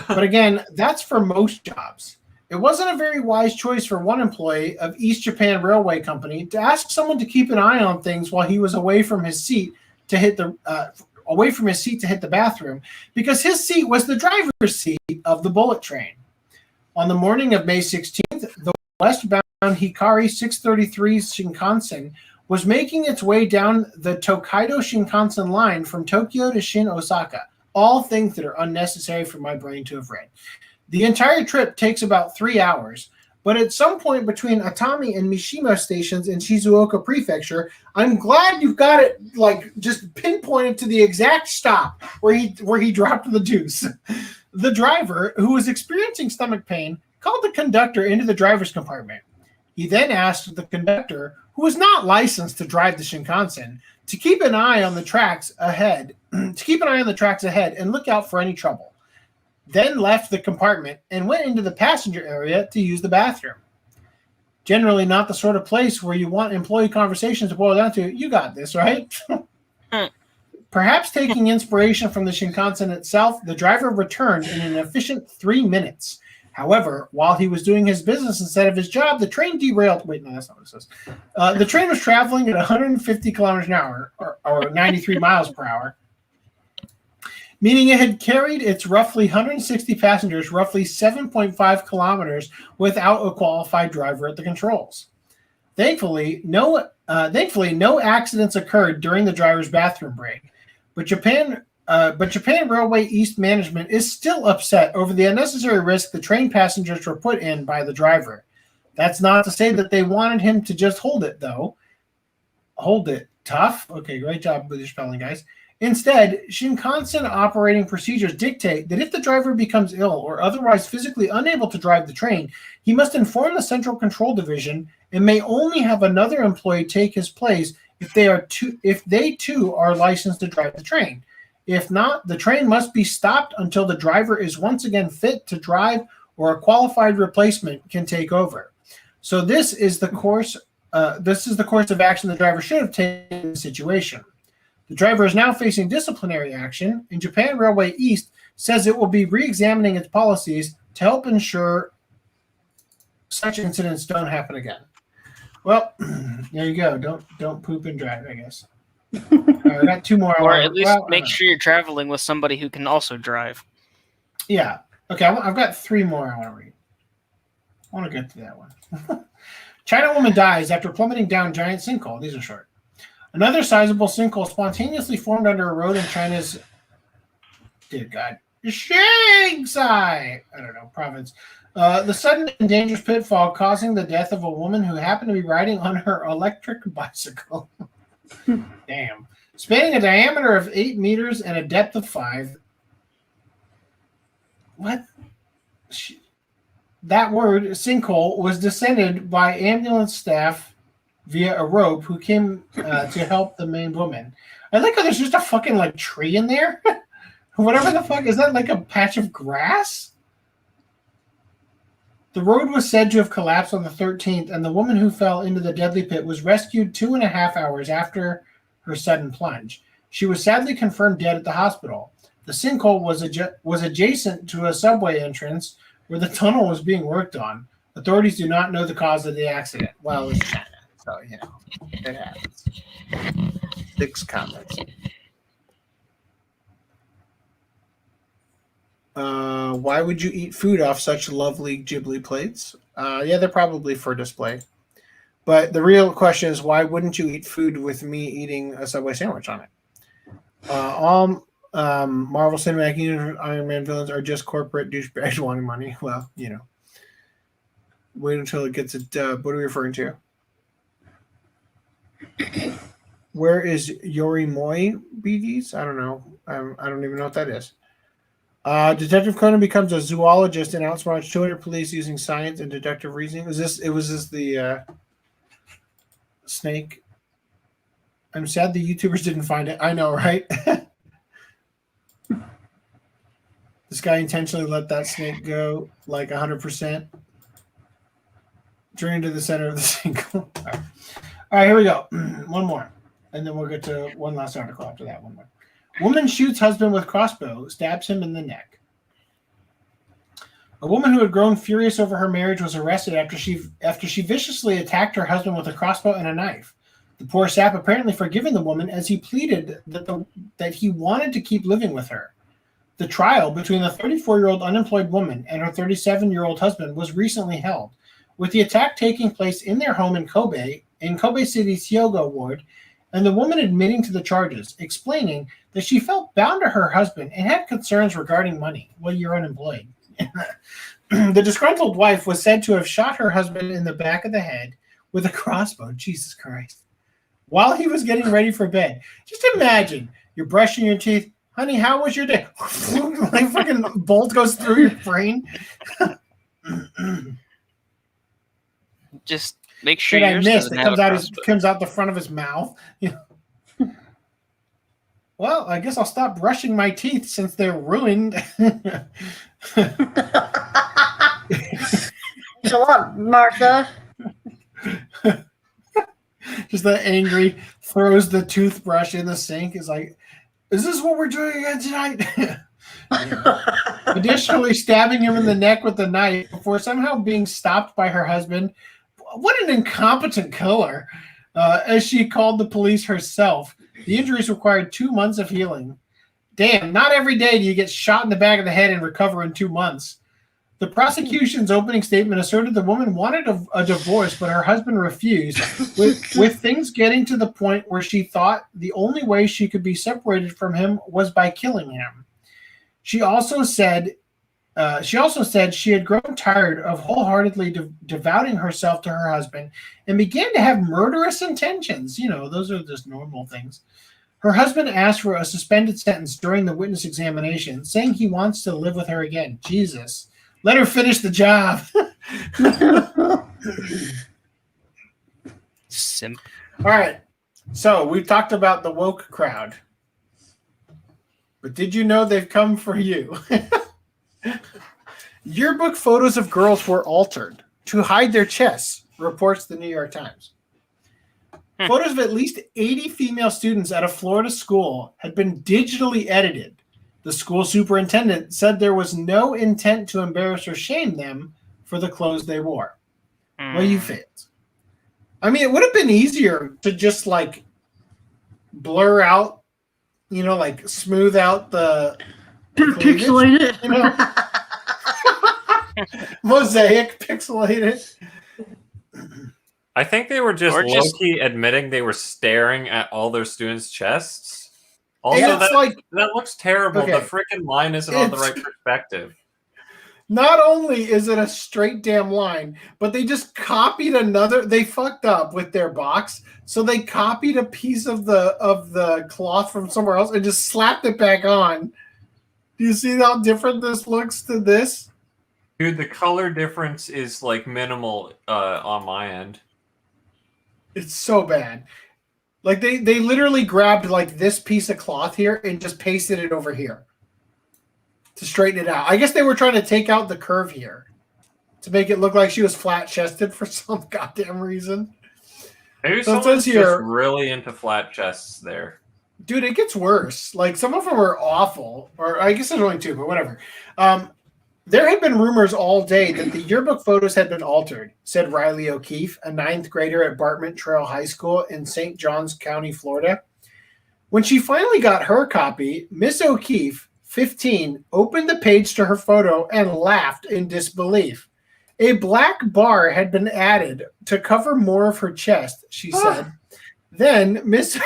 But again, that's for most jobs. It wasn't a very wise choice for one employee of East Japan Railway Company to ask someone to keep an eye on things while he was away from his seat to hit the bathroom, because his seat was the driver's seat of the bullet train. On the morning of May 16th, the westbound Hikari 633 Shinkansen was making its way down the Tokaido Shinkansen line from Tokyo to Shin Osaka. All things that are unnecessary for my brain to have read. The entire trip takes about 3 hours, but at some point between Atami and Mishima stations in Shizuoka Prefecture, I'm glad you've got it like just pinpointed to the exact stop where he dropped the deuce. The driver, who was experiencing stomach pain, called the conductor into the driver's compartment. He then asked the conductor, who was not licensed to drive the Shinkansen, to keep an eye on the tracks ahead and look out for any trouble. Then left the compartment and went into the passenger area to use the bathroom. Generally not the sort of place where you want employee conversations to boil down to, you got this, right? Perhaps taking inspiration from the Shinkansen itself, the driver returned in an efficient 3 minutes. However, while he was doing his business instead of his job, the train derailed. Wait, no, that's not what it says. The train was traveling at 150 kilometers an hour, or 93 miles per hour, meaning it had carried its roughly 160 passengers roughly 7.5 kilometers without a qualified driver at the controls. Thankfully, no accidents occurred during the driver's bathroom break, but Japan Railway East management is still upset over the unnecessary risk the train passengers were put in by the driver. That's not to say that they wanted him to just hold it, though. Hold it. Tough. Okay, great job with your spelling, guys. Instead, Shinkansen operating procedures dictate that if the driver becomes ill or otherwise physically unable to drive the train, he must inform the Central Control Division and may only have another employee take his place if they too are licensed to drive the train. If not, the train must be stopped until the driver is once again fit to drive or a qualified replacement can take over. So this is the course of action the driver should have taken in the situation. The driver is now facing disciplinary action, and Japan Railway East says it will be re-examining its policies to help ensure such incidents don't happen again. Well, there you go. Don't poop and drive, I guess. All right, I got 2 more. Or at least make sure you're traveling with somebody who can also drive. Yeah. Okay, I've got 3 more I want to read. I want to get to that one. China woman dies after plummeting down giant sinkhole. These are short. Another sizable sinkhole spontaneously formed under a road in China's, dear God, Shanghai, province. The sudden and dangerous pitfall causing the death of a woman who happened to be riding on her electric bicycle. Damn. Spanning a diameter of 8 meters and a depth of 5. What? That word, sinkhole, was descended by ambulance staff via a rope who came to help the main woman. I like how there's just a fucking tree in there. Whatever the fuck, is that like a patch of grass? The road was said to have collapsed on the 13th, and the woman who fell into the deadly pit was rescued 2.5 hours after her sudden plunge. She was sadly confirmed dead at the hospital. The sinkhole was adjacent to a subway entrance where the tunnel was being worked on. Authorities do not know the cause of the accident. Well, it's China, so it happens. 6 comments. Why would you eat food off such lovely Ghibli plates? Yeah, they're probably for display. But the real question is, why wouldn't you eat food with me eating a Subway sandwich on it? All Marvel Cinematic Universe Iron Man villains are just corporate douchebags wanting money. Well, wait until it gets it. What are we referring to? Where is Yorimoi BDs? I don't know. I don't even know what that is. Detective Conan becomes a zoologist and outsmarts 200 police using science and deductive reasoning. Was this the snake? I'm sad the YouTubers didn't find it. I know, right? This guy intentionally let that snake go like 100%. Drained to the center of the single. All right, here we go. One more. And then we'll get to one last article after that. One more. Woman shoots husband with crossbow, stabs him in the neck. A woman who had grown furious over her marriage was arrested after she viciously attacked her husband with a crossbow and a knife. The poor sap apparently forgiven the woman as he pleaded that he wanted to keep living with her. The trial between the 34-year-old unemployed woman and her 37-year-old husband was recently held, with the attack taking place in their home in Kobe City's Hyogo ward, and the woman admitting to the charges, explaining that she felt bound to her husband and had concerns regarding money. Well, you're unemployed. The disgruntled wife was said to have shot her husband in the back of the head with a crossbow. Jesus Christ. While he was getting ready for bed. Just imagine, you're brushing your teeth. Honey, how was your day? Like fucking bolt goes through your brain. Just make sure Shit, I yours missed. doesn't It have comes out the front of his mouth. Well, I guess I'll stop brushing my teeth since they're ruined. Thanks a lot, Martha. Just that angry, throws the toothbrush in the sink. Is like, is this what we're doing again tonight? Additionally, stabbing him in the neck with the knife before somehow being stopped by her husband. What an incompetent killer. As she called the police herself. The injuries required 2 months of healing. Damn, not every day do you get shot in the back of the head and recover in 2 months. The prosecution's opening statement asserted the woman wanted a divorce, but her husband refused, with things getting to the point where she thought the only way she could be separated from him was by killing him. She also said she had grown tired of wholeheartedly devoting herself to her husband and began to have murderous intentions. Those are just normal things. Her husband asked for a suspended sentence during the witness examination, saying he wants to live with her again. Jesus. Let her finish the job. All right. So we've talked about the woke crowd. But did you know they've come for you? Yearbook photos of girls were altered to hide their chests, reports the New York Times. Photos of at least 80 female students at a Florida school had been digitally edited. The school superintendent said there was no intent to embarrass or shame them for the clothes they wore. Well, you failed. I mean, it would have been easier to just blur out, smooth out the pixelate it. Mosaic, pixelate it. I think they were just low-key admitting they were staring at all their students' chests. Also, that looks terrible. Okay. The freaking line isn't on the right perspective. Not only is it a straight damn line, but they just copied they fucked up with their box, so they copied a piece of the cloth from somewhere else and just slapped it back on. Do you see how different this looks to this? Dude, the color difference is minimal on my end. It's so bad. They literally grabbed this piece of cloth here and just pasted it over here to straighten it out. I guess they were trying to take out the curve here to make it look like she was flat-chested for some goddamn reason. Maybe someone's just really into flat chests there. Dude, it gets worse. Some of them are awful. Or I guess there's only 2, but whatever. There had been rumors all day that the yearbook photos had been altered, said Riley O'Keefe, a 9th grader at Bartman Trail High School in St. Johns County, Florida. When she finally got her copy, Miss O'Keefe, 15, opened the page to her photo and laughed in disbelief. A black bar had been added to cover more of her chest, she said. Then Miss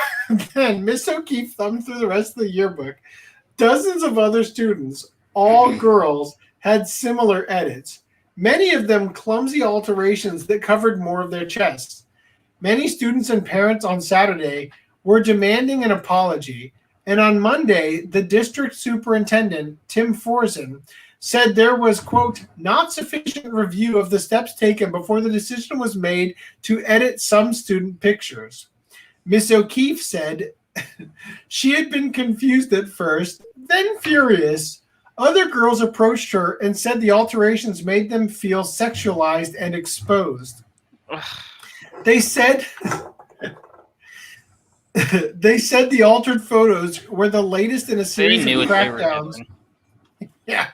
O'Keefe thumbed through the rest of the yearbook. Dozens of other students, all girls, had similar edits, many of them clumsy alterations that covered more of their chests. Many students and parents on Saturday were demanding an apology, and on Monday, the district superintendent, Tim Forzen, said there was, quote, not sufficient review of the steps taken before the decision was made to edit some student pictures. Miss O'Keefe said she had been confused at first, then furious. Other girls approached her and said the alterations made them feel sexualized and exposed. They said the altered photos were the latest in a series of crackdowns. Yeah.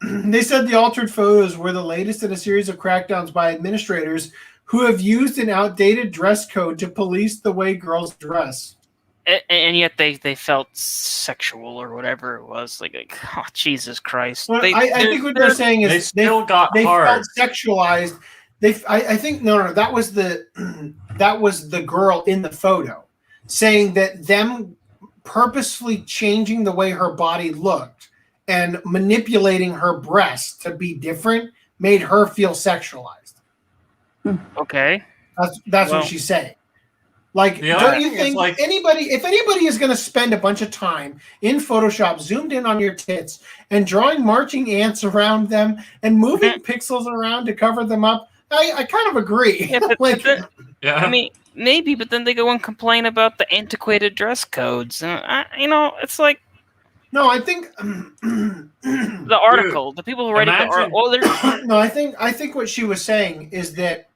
They said the altered photos were the latest in a series of crackdowns by administrators who have used an outdated dress code to police the way girls dress. And yet they felt sexual or whatever it was. Like oh, Jesus Christ. Well, I think what they're saying is they felt sexualized. I think no, that was the girl in the photo saying that them purposefully changing the way her body looked and manipulating her breasts to be different made her feel sexualized. Okay. That's what she's saying. Like, don't you think if anybody is going to spend a bunch of time in Photoshop zoomed in on your tits and drawing marching ants around them and moving pixels around to cover them up, I kind of agree. Yeah, I mean, maybe, but then they go and complain about the antiquated dress codes. It's like... No, I think... the article, the people who write the article... No, I think what she was saying is that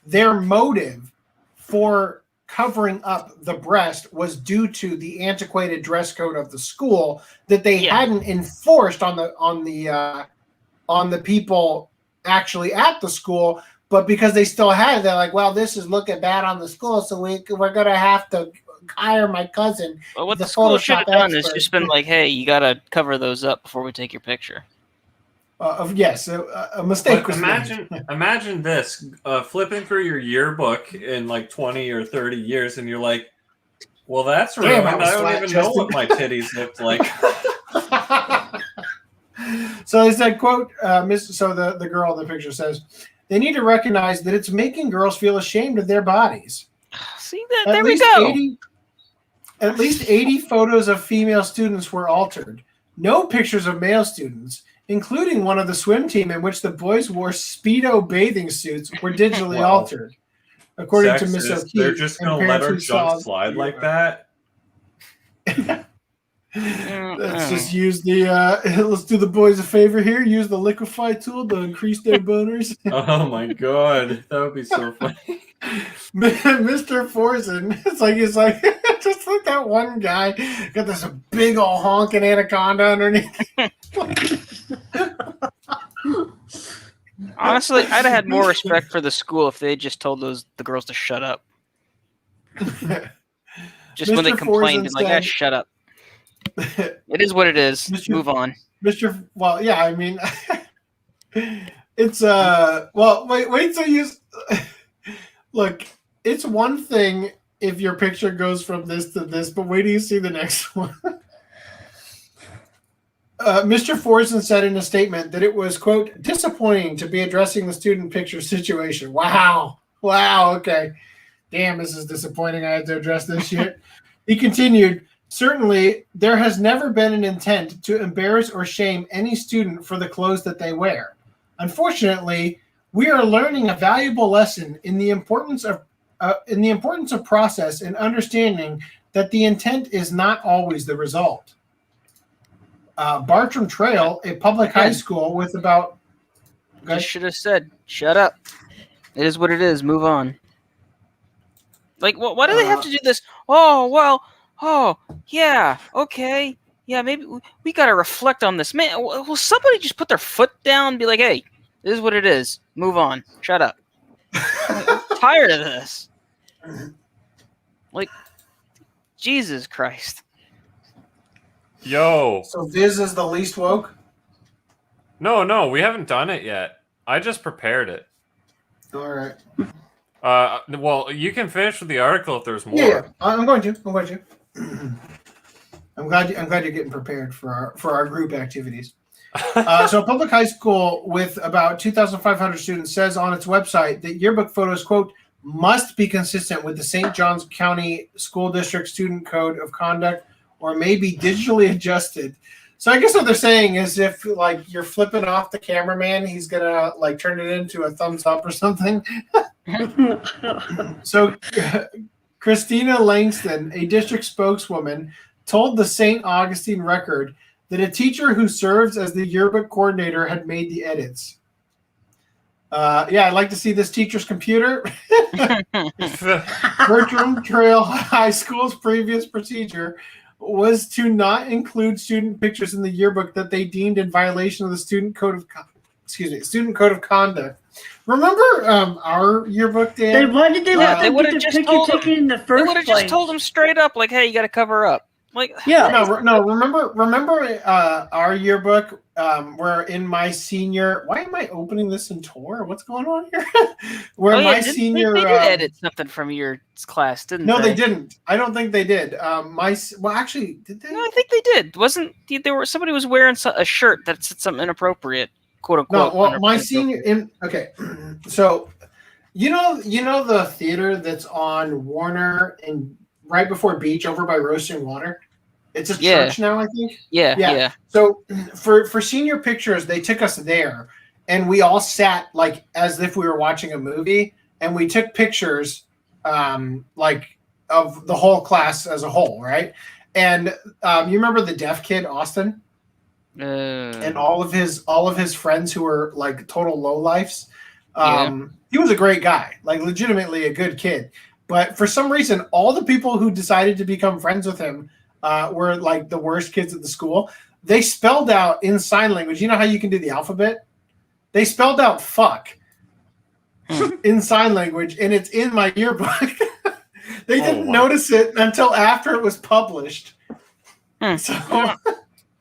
their motive for covering up the breast was due to the antiquated dress code of the school that they hadn't enforced on the people actually at the school, but because they still had it, they're like, well, this is looking bad on the school, so we're gonna have to hire my cousin. Well, what the school should have done is just been like, hey, you gotta cover those up before we take your picture. Yes, a mistake was made. Imagine this, flipping through your yearbook in like 20 or 30 years, and you're like, well, that's ruined. I don't even know what my titties looked like. So they said, quote, so the girl in the picture says, they need to recognize that it's making girls feel ashamed of their bodies. See, there we go. At least 80 photos of female students were altered. No pictures of male students, including one of the swim team in which the boys wore Speedo bathing suits, were digitally altered. According to Miss O'Keefe. They're just going to let her jump slide like that? Let's just use let's do the boys a favor here. Use the liquefy tool to increase their boners. Oh my god. That would be so funny. Mr. Forzen, it's like just like that one guy got this big old honking anaconda underneath. Honestly, I'd have had more respect for the school if they just told the girls to shut up. Just when they complained, like, shut up. It is what it is. Move on. Well, yeah, I mean, it's well, wait till you look. It's one thing if your picture goes from this to this, but wait till you see the next one. Mr. Forzen said in a statement that it was, quote, disappointing to be addressing the student picture situation. Wow, okay. Damn, this is disappointing. I had to address this shit. He continued, certainly, there has never been an intent to embarrass or shame any student for the clothes that they wear. Unfortunately, we are learning a valuable lesson in the importance of process and understanding that the intent is not always the result. Bartram Trail, a public high school with about... I should have said, shut up. It is what it is. Move on. Like, why do they have to do this? Oh, well, oh, yeah, okay. yeah, maybe we got to reflect on this. Man, will somebody just put their foot down and be like, hey, this is what it is. Move on. Shut up. I'm tired of this. Like, Jesus Christ. Yo. So Viz is the least woke? No, we haven't done it yet. I just prepared it. All right. Well, you can finish with the article if there's more. Yeah, I'm going to. I'm glad you're getting prepared for our group activities. So a public high school with about 2,500 students says on its website that yearbook photos, quote, must be consistent with the St. Johns County School District Student Code of Conduct or may be digitally adjusted. So I guess what they're saying is if like you're flipping off the cameraman, he's gonna like turn it into a thumbs up or something. So Christina Langston, a district spokeswoman, told the St. Augustine Record that a teacher who serves as the yearbook coordinator had made the edits. Yeah, I'd like to see this teacher's computer. Bertram Trail High School's previous procedure was to not include student pictures in the yearbook that they deemed in violation of the student code of conduct. Remember our yearbook, Dan? Then why did they let they them would've get the just picture told them. taken in the They first would have place? just told them straight up, like, hey, you got to cover up. Like, Yeah. No. Remember our yearbook where in my senior. Why am I opening this in Tor? What's going on here? Where my senior. They did edit something from your class, didn't they? No, they didn't. I don't think they did. Actually, did they? No, I think they did. Somebody was wearing a shirt that said something inappropriate, quote unquote. No, well, my senior. Okay, so you know the theater that's on Warner and right before Beach over by Roasting Water. It's a church now, I think. Yeah. So for senior pictures, they took us there, and we all sat like as if we were watching a movie, and we took pictures, like of the whole class as a whole, right? And you remember the deaf kid Austin, and all of his friends who were like total lowlifes. He was a great guy, like legitimately a good kid. But for some reason, all the people who decided to become friends with him were like the worst kids at the school. They spelled out in sign language. You know how you can do the alphabet? They spelled out fuck in sign language, and it's in my yearbook. They didn't notice it until after it was published. So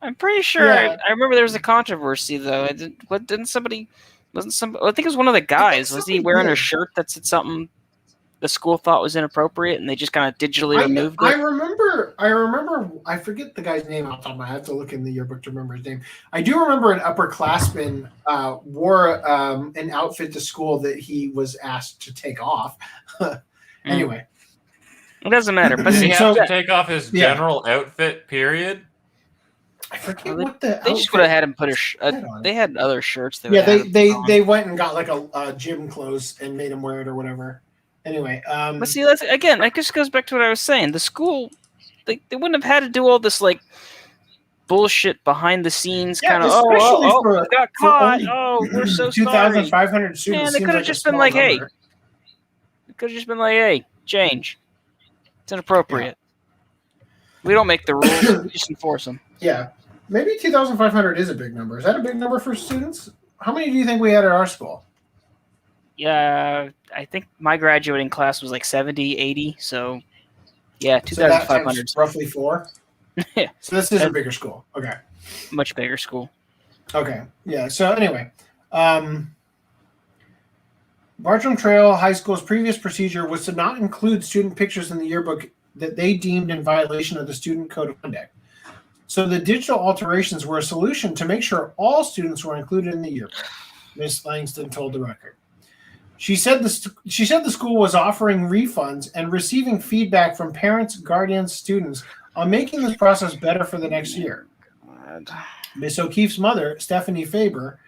I'm pretty sure. Yeah. I remember there was a controversy though. I think it was one of the guys. Was he wearing a shirt that said something the school thought was inappropriate, and they just kind of digitally removed it? I remember. I forget the guy's name off the top of my head. I have to look in the yearbook to remember his name. I do remember an upperclassman wore an outfit to school that he was asked to take off. Anyway, it doesn't matter. But Does he So- have to take off his general outfit, period? I forget Well, what the. they just would have had him put they had other shirts. They went and got like a gym clothes and made him wear it or whatever. Anyway, But see, that's again. That just goes back to what I was saying. The school, they wouldn't have had to do all this like bullshit behind the scenes kind of. especially We got caught. We're so sorry. 2,500 students. Man, they seems could have like a just been small like, hey. number. It could have just been like, hey, change. It's inappropriate. We don't make the rules. We just enforce them. Yeah, maybe 2,500 is a big number. Is that a big number for students? How many do you think we had at our school? Yeah, I think my graduating class was like 70, 80. So, yeah, So that 2,500. times roughly 4. Yeah. So this is a bigger school. Okay. Much bigger school. Okay. Yeah. So anyway, Bartram Trail High School's previous procedure was to not include student pictures in the yearbook that they deemed in violation of the student code of conduct. So the digital alterations were a solution to make sure all students were included in the yearbook. Ms. Langston told the Record. She said the school was offering refunds and receiving feedback from parents, guardians, students on making this process better for the next year. Miss O'Keefe's mother, Stephanie Faber,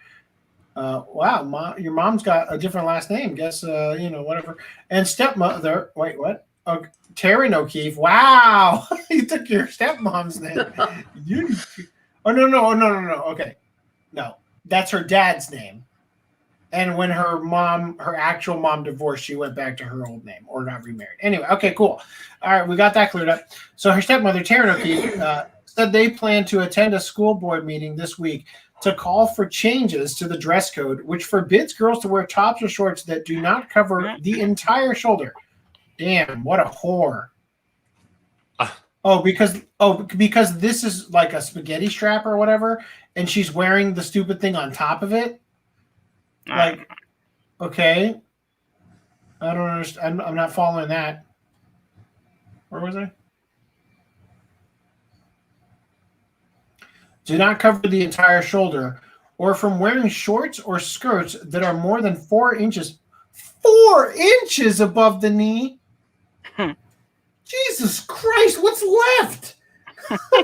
wow, your mom's got a different last name. Guess whatever. And stepmother, wait, what? Oh, Taryn O'Keefe. Wow, you took your stepmom's name. No. Okay, no, that's her dad's name. And when her actual mom divorced, she went back to her old name or got remarried. Anyway, okay, cool. All right, we got that cleared up. So her stepmother, Taryn O'Keefe, said they plan to attend a school board meeting this week to call for changes to the dress code, which forbids girls to wear tops or shorts that do not cover the entire shoulder. Damn, what a whore. Because this is like a spaghetti strap or whatever, and she's wearing the stupid thing on top of it. Like, okay. I don't understand. I'm not following that. Where was I? Do not cover the entire shoulder, or from wearing shorts or skirts that are more than 4 inches. 4 inches above the knee? Jesus Christ, what's left? I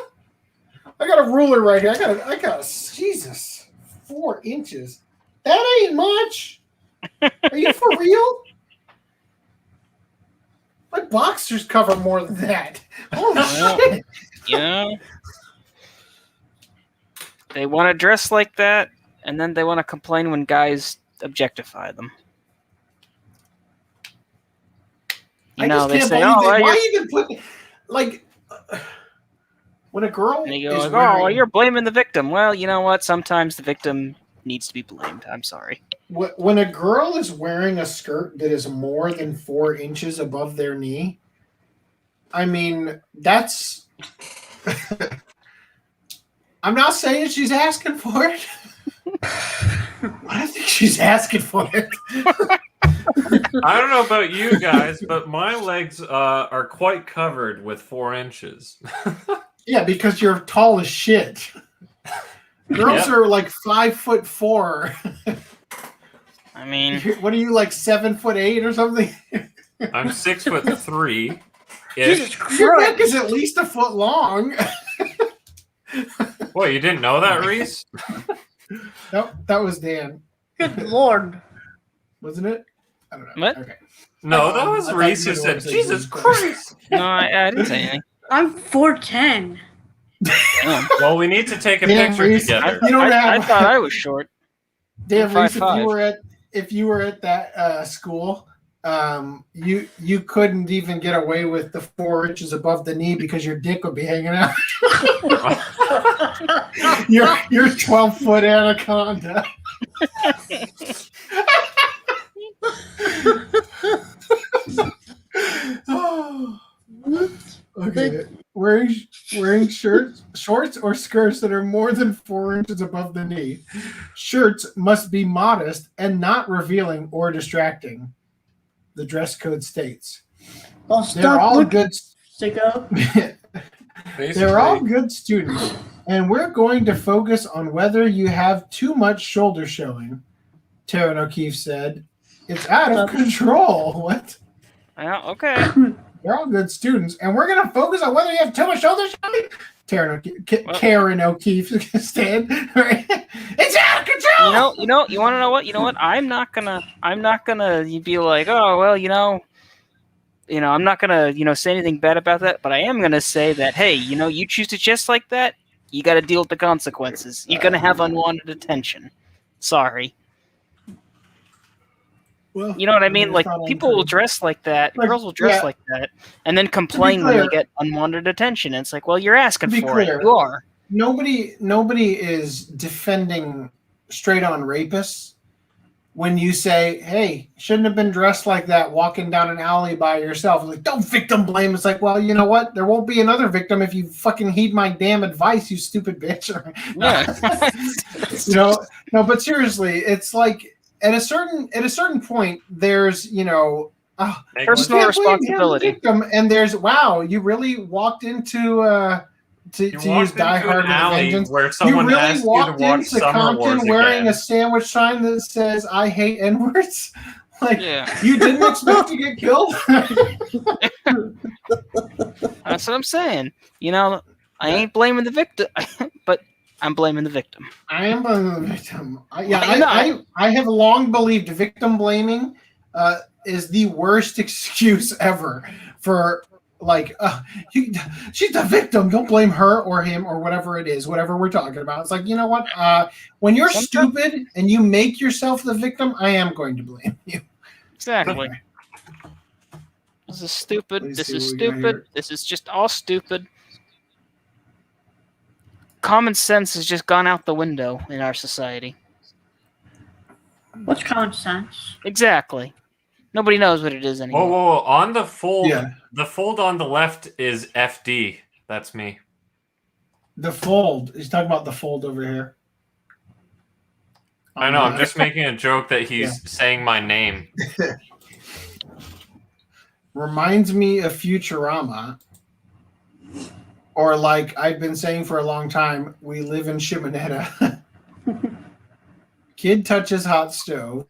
got a ruler right here. I got Jesus. 4 inches. That ain't much. Are you for real? My boxers cover more than that. Holy shit. Yeah. They want to dress like that, and then they want to complain when guys objectify them. You know, they say, "Oh, why even put like when a girl and they go, is like, wearing, "Oh, you're blaming the victim." Well, you know what? Sometimes the victim needs to be blamed. I'm sorry. when a girl is wearing a skirt that is more than 4 inches above their knee, I mean, that's. I'm not saying she's asking for it. I think she's asking for it. I don't know about you guys, but my legs are quite covered with 4 inches. Yeah, because you're tall as shit. Girls are like 5'4". I mean, what are you, like 7'8" or something? I'm 6'3". Your neck is at least a foot long. What, you didn't know that, Reese? Nope, that was Dan. Good Lord. Wasn't it? I don't know. What? Okay. No, that was Reese who said, Jesus Christ. no, I didn't say anything. I'm 4'10". Well, we need to take a Dan, picture Reese, together. You don't have. I thought I was short. Dan, Reese, 5'5". if you were at that school, you couldn't even get away with the 4 inches above the knee because your dick would be hanging out. You're 12-foot anaconda. Okay. Wearing shorts or skirts that are more than 4 inches above the knee. Shirts must be modest and not revealing or distracting. The dress code states. Well, They're all good. Sicko. They're all good students, and we're going to focus on whether you have too much shoulder showing. Taryn O'Keefe said, "It's out of control." What? Yeah, okay. They're all good students, and we're going to focus on whether you have too much shoulder showing. Karen O'Keefe said, "It's out of control." You want to know what? You know what? I'm not gonna be like, oh well, I'm not gonna say anything bad about that. But I am gonna say that, hey, you choose to dress like that, you got to deal with the consequences. You're gonna have unwanted attention. Sorry. Well, you know what I mean? Like, people will dress like that. Girls will dress like that, and then complain when they get unwanted attention. And it's like, well, you're asking for it. You are. Nobody is defending straight-on rapists when you say, "Hey, shouldn't have been dressed like that, walking down an alley by yourself." Like, don't victim blame. It's like, well, you know what? There won't be another victim if you fucking heed my damn advice, you stupid bitch. Yeah. No, but seriously, it's like. At a certain point, there's personal responsibility, and there's you really walked into to use Die Hard with Vengeance. Where someone you really asked walked you to watch into Summer Compton Wars wearing again. a sandwich sign that says "I hate N-words." Like, yeah. You didn't expect to get killed. That's what I'm saying. I ain't blaming the victim, but I'm blaming the victim. I am blaming the victim. I have long believed victim blaming is the worst excuse ever for she's the victim. Don't blame her or him or whatever it is, whatever we're talking about. It's like, you know what? When you're stupid and you make yourself the victim, I am going to blame you. Exactly. This is stupid. This is stupid. This is just all stupid. common sense has just gone out the window in our society. What's common sense? Exactly. Nobody knows what it is anymore. Whoa. On the fold, Yeah. the fold on the left is FD. That's me. The fold. He's talking about the fold over here. I know. I'm just making a joke that he's saying my name. Reminds me of Futurama. Or like I've been saying for a long time, we live in Shimonetta. Kid touches hot stove.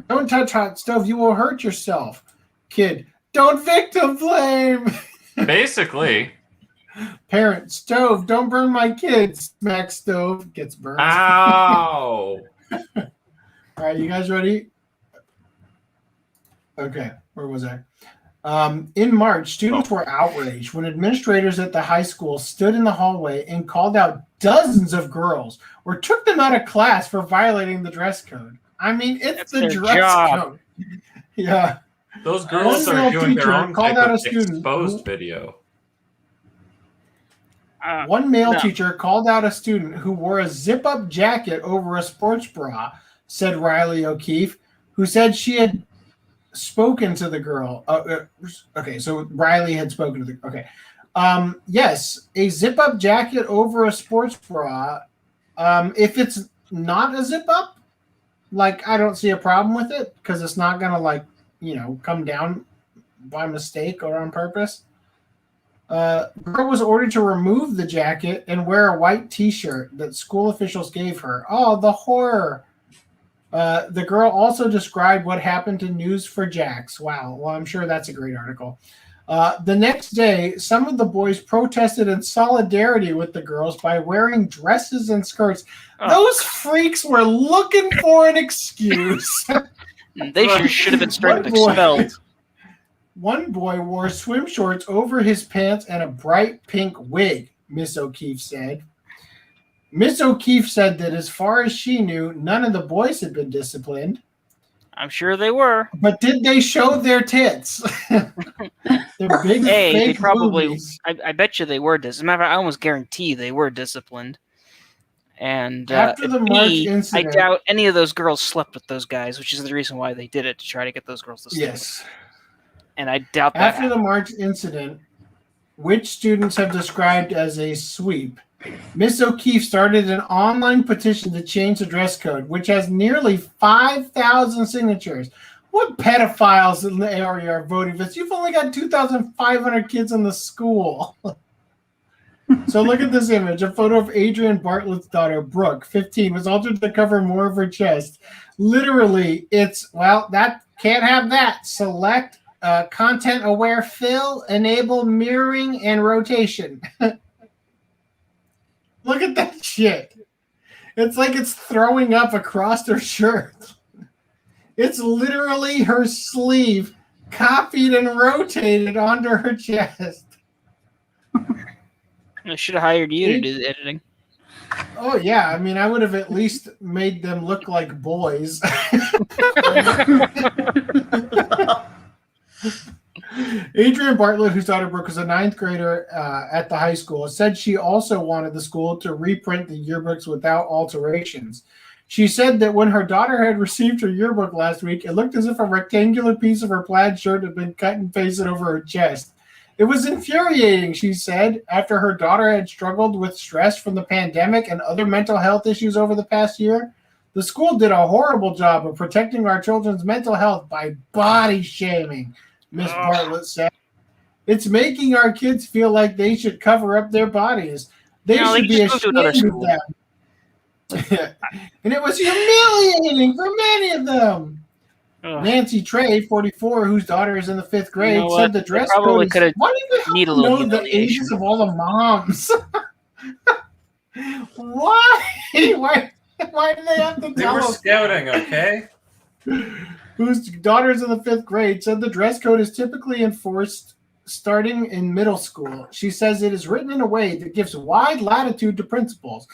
Don't touch hot stove, you will hurt yourself. Kid, don't victim blame. Basically. Parent, stove, don't burn my kids. Smack stove, gets burned. Ow. All right, you guys ready? Okay, where was I? In March, students were outraged when administrators at the high school stood in the hallway and called out dozens of girls or took them out of class for violating the dress code. I mean, it's That's the their dress job. code. Yeah. Those girls One are male doing their teacher own called type out of a student exposed who- video. One male No. teacher called out a student who wore a zip-up jacket over a sports bra, said Riley O'Keefe, who said she had spoken to the girl. Okay, so Riley had spoken to the... Okay. Yes, a zip-up jacket over a sports bra. If it's not a zip-up, like, I don't see a problem with it because it's not going to, like, you know, come down by mistake or on purpose. Girl was ordered to remove the jacket and wear a white T-shirt that school officials gave her. Oh, the horror. The girl also described what happened to News4Jax. Wow. Well, I'm sure that's a great article. The next day, some of the boys protested in solidarity with the girls by wearing dresses and skirts. Oh. Those freaks were looking for an excuse. They should have been straight up One boy- expelled. One boy wore swim shorts over his pants and a bright pink wig, Miss O'Keefe said. Miss O'Keefe said that as far as she knew, none of the boys had been disciplined. I'm sure they were. But did they show their tits? Their big Hey, they fake probably. boobies. I bet you they were disciplined. As a matter of fact, I almost guarantee they were disciplined. And After the March I incident- doubt any of those girls slept with those guys, which is the reason why they did it, to try to get those girls to stay. Yes. And I doubt that. After the March incident, which students have described as a sweep, Miss O'Keefe started an online petition to change the dress code, which has nearly 5,000 signatures. What pedophiles in the area are voting for this? You've only got 2,500 kids in the school. So look at this image. A photo of Adrian Bartlett's daughter, Brooke, 15, was altered to cover more of her chest. Literally, it's, well, that can't have that. Select content-aware fill, enable mirroring and rotation. Look at that shit. It's like it's throwing up across her shirt. It's literally her sleeve copied and rotated onto her chest. I should have hired you to do the editing. Oh, yeah. I mean, I would have at least made them look like boys. Adrian Bartlett, whose daughter Brooke was a ninth grader at the high school, said she also wanted the school to reprint the yearbooks without alterations. She said that when her daughter had received her yearbook last week, it looked as if a rectangular piece of her plaid shirt had been cut and pasted over her chest. It was infuriating, she said, after her daughter had struggled with stress from the pandemic and other mental health issues over the past year. The school did a horrible job of protecting our children's mental health by body shaming, Miss Bartlett said. It's making our kids feel like they should cover up their bodies. They No, they should be just moved to another ashamed of school. them. And it was humiliating for many of them. Ugh. Nancy Trey, 44, whose daughter is in the 5th grade, know said what? the They dress probably code coulda is... Why do you need a have to little know the humiliation. ages of all the moms? Why? Why do they have to They tell were us? scouting, okay? Whose daughter is in the 5th grade, said the dress code is typically enforced starting in middle school. She says it is written in a way that gives wide latitude to principals.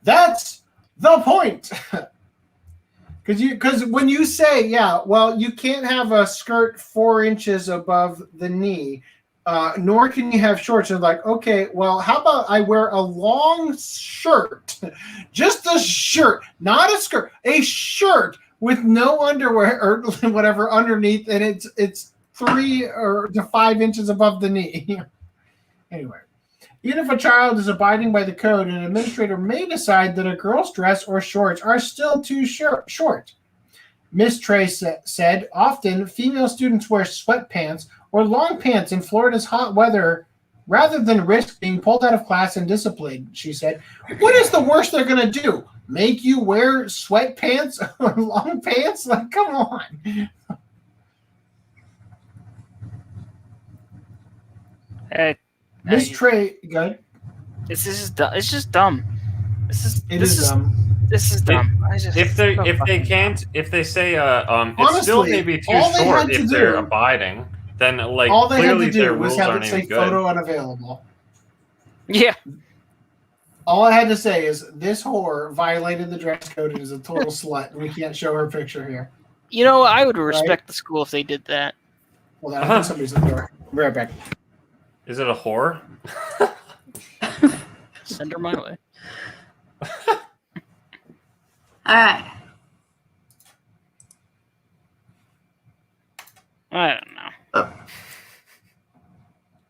That's the point. Because when you say, yeah, well, you can't have a skirt 4 inches above the knee, nor can you have shorts. And like, okay, well, how about I wear a long shirt, just a shirt, not a skirt, a shirt with no underwear or whatever underneath, and it's 3 to 5 inches above the knee. Anyway, even if a child is abiding by the code, an administrator may decide that a girl's dress or shorts are still too short. Miss Trey said, often female students wear sweatpants or long pants in Florida's hot weather rather than risk being pulled out of class and disciplined, she said. What is the worst they're going to do? Make you wear sweatpants or long pants? Like, come on. Miss Trey, go ahead. It's just dumb. This is dumb. This is dumb. If they say it's still maybe too short if they're abiding, then like all they clearly had to their do was rules have aren't it say any good. photo unavailable. Yeah. All I had to say is this whore violated the dress code and is a total slut, and we can't show her picture here. You know, I would respect the school if they did that. Well, I think somebody's at the door. Be right back. Is it a whore? Send her my way. All right. I don't know.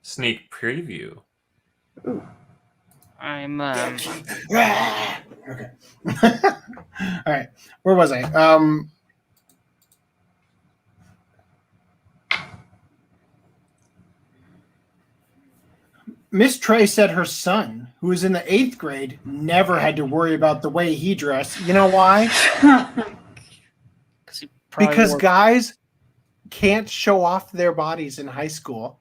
Sneak preview. I'm Okay. All right. Where was I? Miss Trey said her son, who was in the 8th grade, never had to worry about the way he dressed. You know why? Because guys can't show off their bodies in high school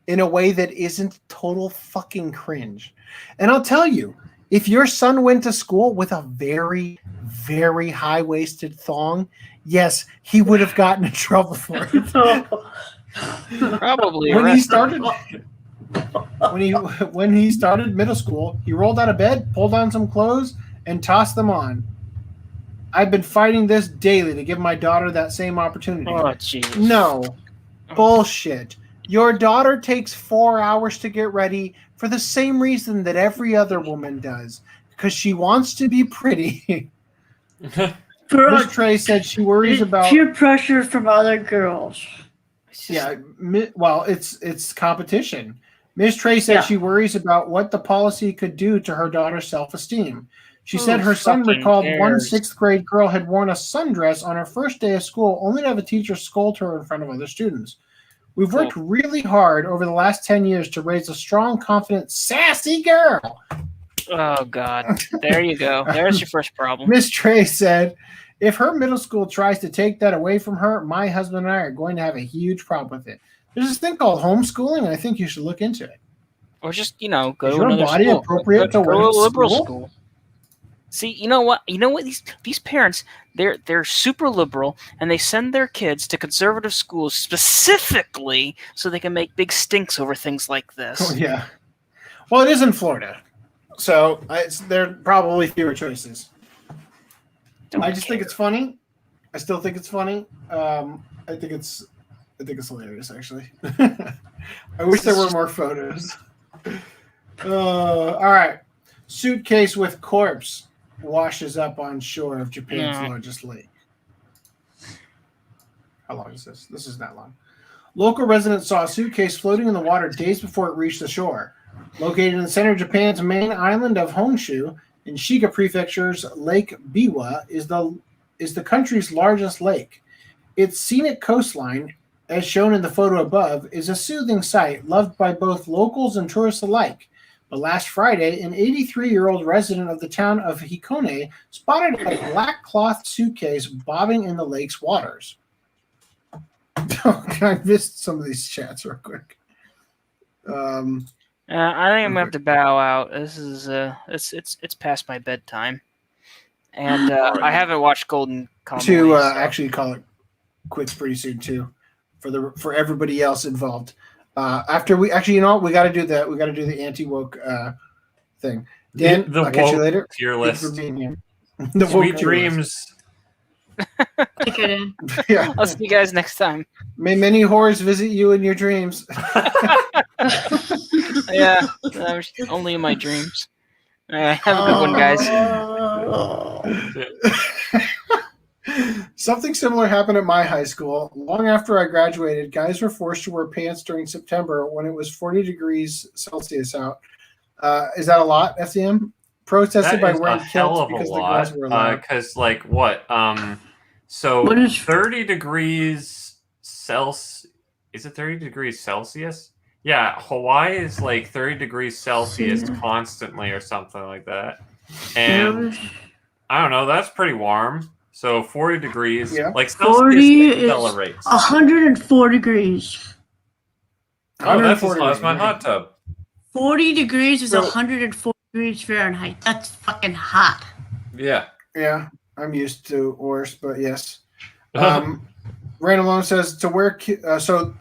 in a way that isn't total fucking cringe. And I'll tell you, if your son went to school with a very, very high-waisted thong, yes, he would have gotten in trouble for it. Probably when he started middle school, he rolled out of bed, pulled on some clothes, and tossed them on. I've been fighting this daily to give my daughter that same opportunity. Oh, jeez. No. Bullshit. Your daughter takes 4 hours to get ready for the same reason that every other woman does. Because she wants to be pretty. Miss Trey said she worries about peer pressure from other girls. Yeah, well, it's competition. Miss Trey said she worries about what the policy could do to her daughter's self-esteem. She said her son recalled one 6th grade girl had worn a sundress on her first day of school only to have a teacher scold her in front of other students. We've worked really hard over the last 10 years to raise a strong, confident, sassy girl. Oh, God. There you go. There's your first problem. Miss Trey said, if her middle school tries to take that away from her, my husband and I are going to have a huge problem with it. There's this thing called homeschooling, and I think you should look into it. Or just, go to your another body school. appropriate to go to a school? liberal school. See, you know what? These parents, they're super liberal, and they send their kids to conservative schools specifically so they can make big stinks over things like this. Oh, yeah. Well, it is in Florida, so there are probably fewer choices. I just think it's funny. I still think it's funny. I think it's hilarious, actually. I wish there were more photos. All right. Suitcase with corpse washes up on shore of Japan's largest lake. How long is this? This is not long. Local residents saw a suitcase floating in the water days before it reached the shore. Located in the center of Japan's main island of Honshu, in Shiga Prefecture's Lake Biwa is the country's largest lake. Its scenic coastline, as shown in the photo above, is a soothing sight loved by both locals and tourists alike. But last Friday, an 83-year-old resident of the town of Hikone spotted a black cloth suitcase bobbing in the lake's waters. I missed some of these chats real quick. I think I'm gonna have to bow out. This is it's past my bedtime, and I haven't watched Golden Kamuy. To actually call it quits pretty soon too, for everybody else involved. After we actually, we got to do the anti-woke thing. Dan, I'll catch you later. Tier list. The Sweet dreams. Take care, Dan. Yeah. I'll see you guys next time. May many whores visit you in your dreams. Yeah, only in my dreams. All right, have a good one, guys. Something similar happened at my high school. Long after I graduated, guys were forced to wear pants during September when it was 40 degrees Celsius out. Is that a lot, FDM? Protested by wearing kilts because the girls were allowed. Because, like, what? So What is- 30 degrees Celsius. Is it 30 degrees Celsius? Yeah, Hawaii is like 30 degrees Celsius constantly or something like that. And I don't know, that's pretty warm. So 40 degrees, like Celsius 40 accelerates. 104 degrees. Oh, that's as hot as my hot tub. 40 degrees is So- 104 degrees Fahrenheit. That's fucking hot. Yeah. Yeah, I'm used to worse, but yes. Random Lone says to wear. So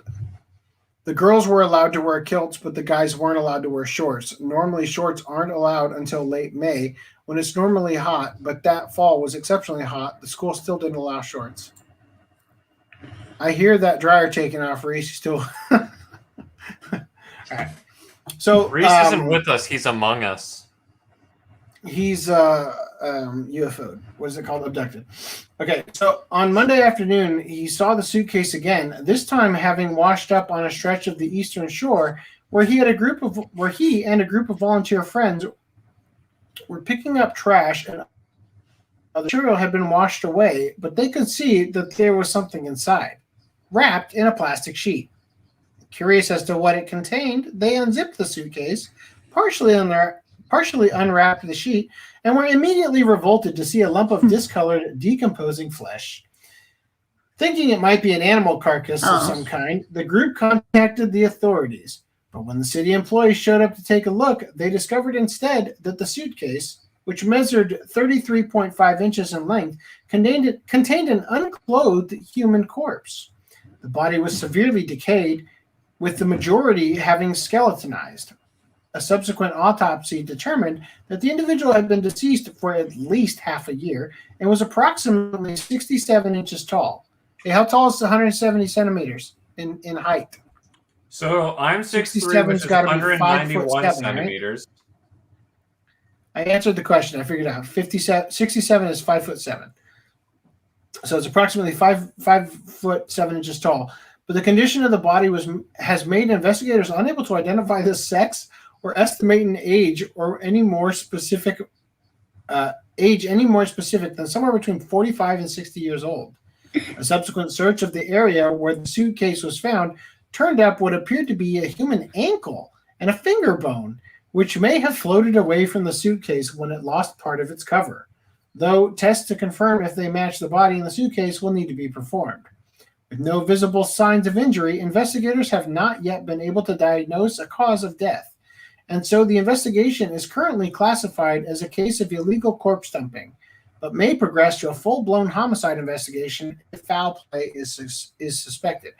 the girls were allowed to wear kilts, but the guys weren't allowed to wear shorts. Normally, shorts aren't allowed until late May when it's normally hot, but that fall was exceptionally hot. The school still didn't allow shorts. I hear that dryer taking off, Reese. Still. All right. So Reese isn't with us, he's among us. He's UFO'd. What is it called? Abducted. Okay, so on Monday afternoon, he saw the suitcase again. This time, having washed up on a stretch of the Eastern Shore, where he and a group of volunteer friends were picking up trash, and the material had been washed away, but they could see that there was something inside, wrapped in a plastic sheet. Curious as to what it contained, they unzipped the suitcase, partially unwrapped the sheet, and were immediately revolted to see a lump of discolored, decomposing flesh. Thinking it might be an animal carcass of some kind, the group contacted the authorities. But when the city employees showed up to take a look, they discovered instead that the suitcase, which measured 33.5 inches in length, contained an unclothed human corpse. The body was severely decayed, with the majority having skeletonized. A subsequent autopsy determined that the individual had been deceased for at least half a year and was approximately 67 inches tall. Hey, how tall is 170 centimeters in height? So I'm 6'3", 67's which is gotta be 191 5'7", right? centimeters. I answered the question. I figured out. 67 is 5'7". So it's approximately 5'7" tall. But the condition of the body has made investigators unable to identify the sex or estimate an age or any more specific than somewhere between 45 and 60 years old. A subsequent search of the area where the suitcase was found turned up what appeared to be a human ankle and a finger bone, which may have floated away from the suitcase when it lost part of its cover. Though tests to confirm if they match the body in the suitcase will need to be performed. With no visible signs of injury, investigators have not yet been able to diagnose a cause of death, and so the investigation is currently classified as a case of illegal corpse dumping, but may progress to a full-blown homicide investigation if foul play is suspected.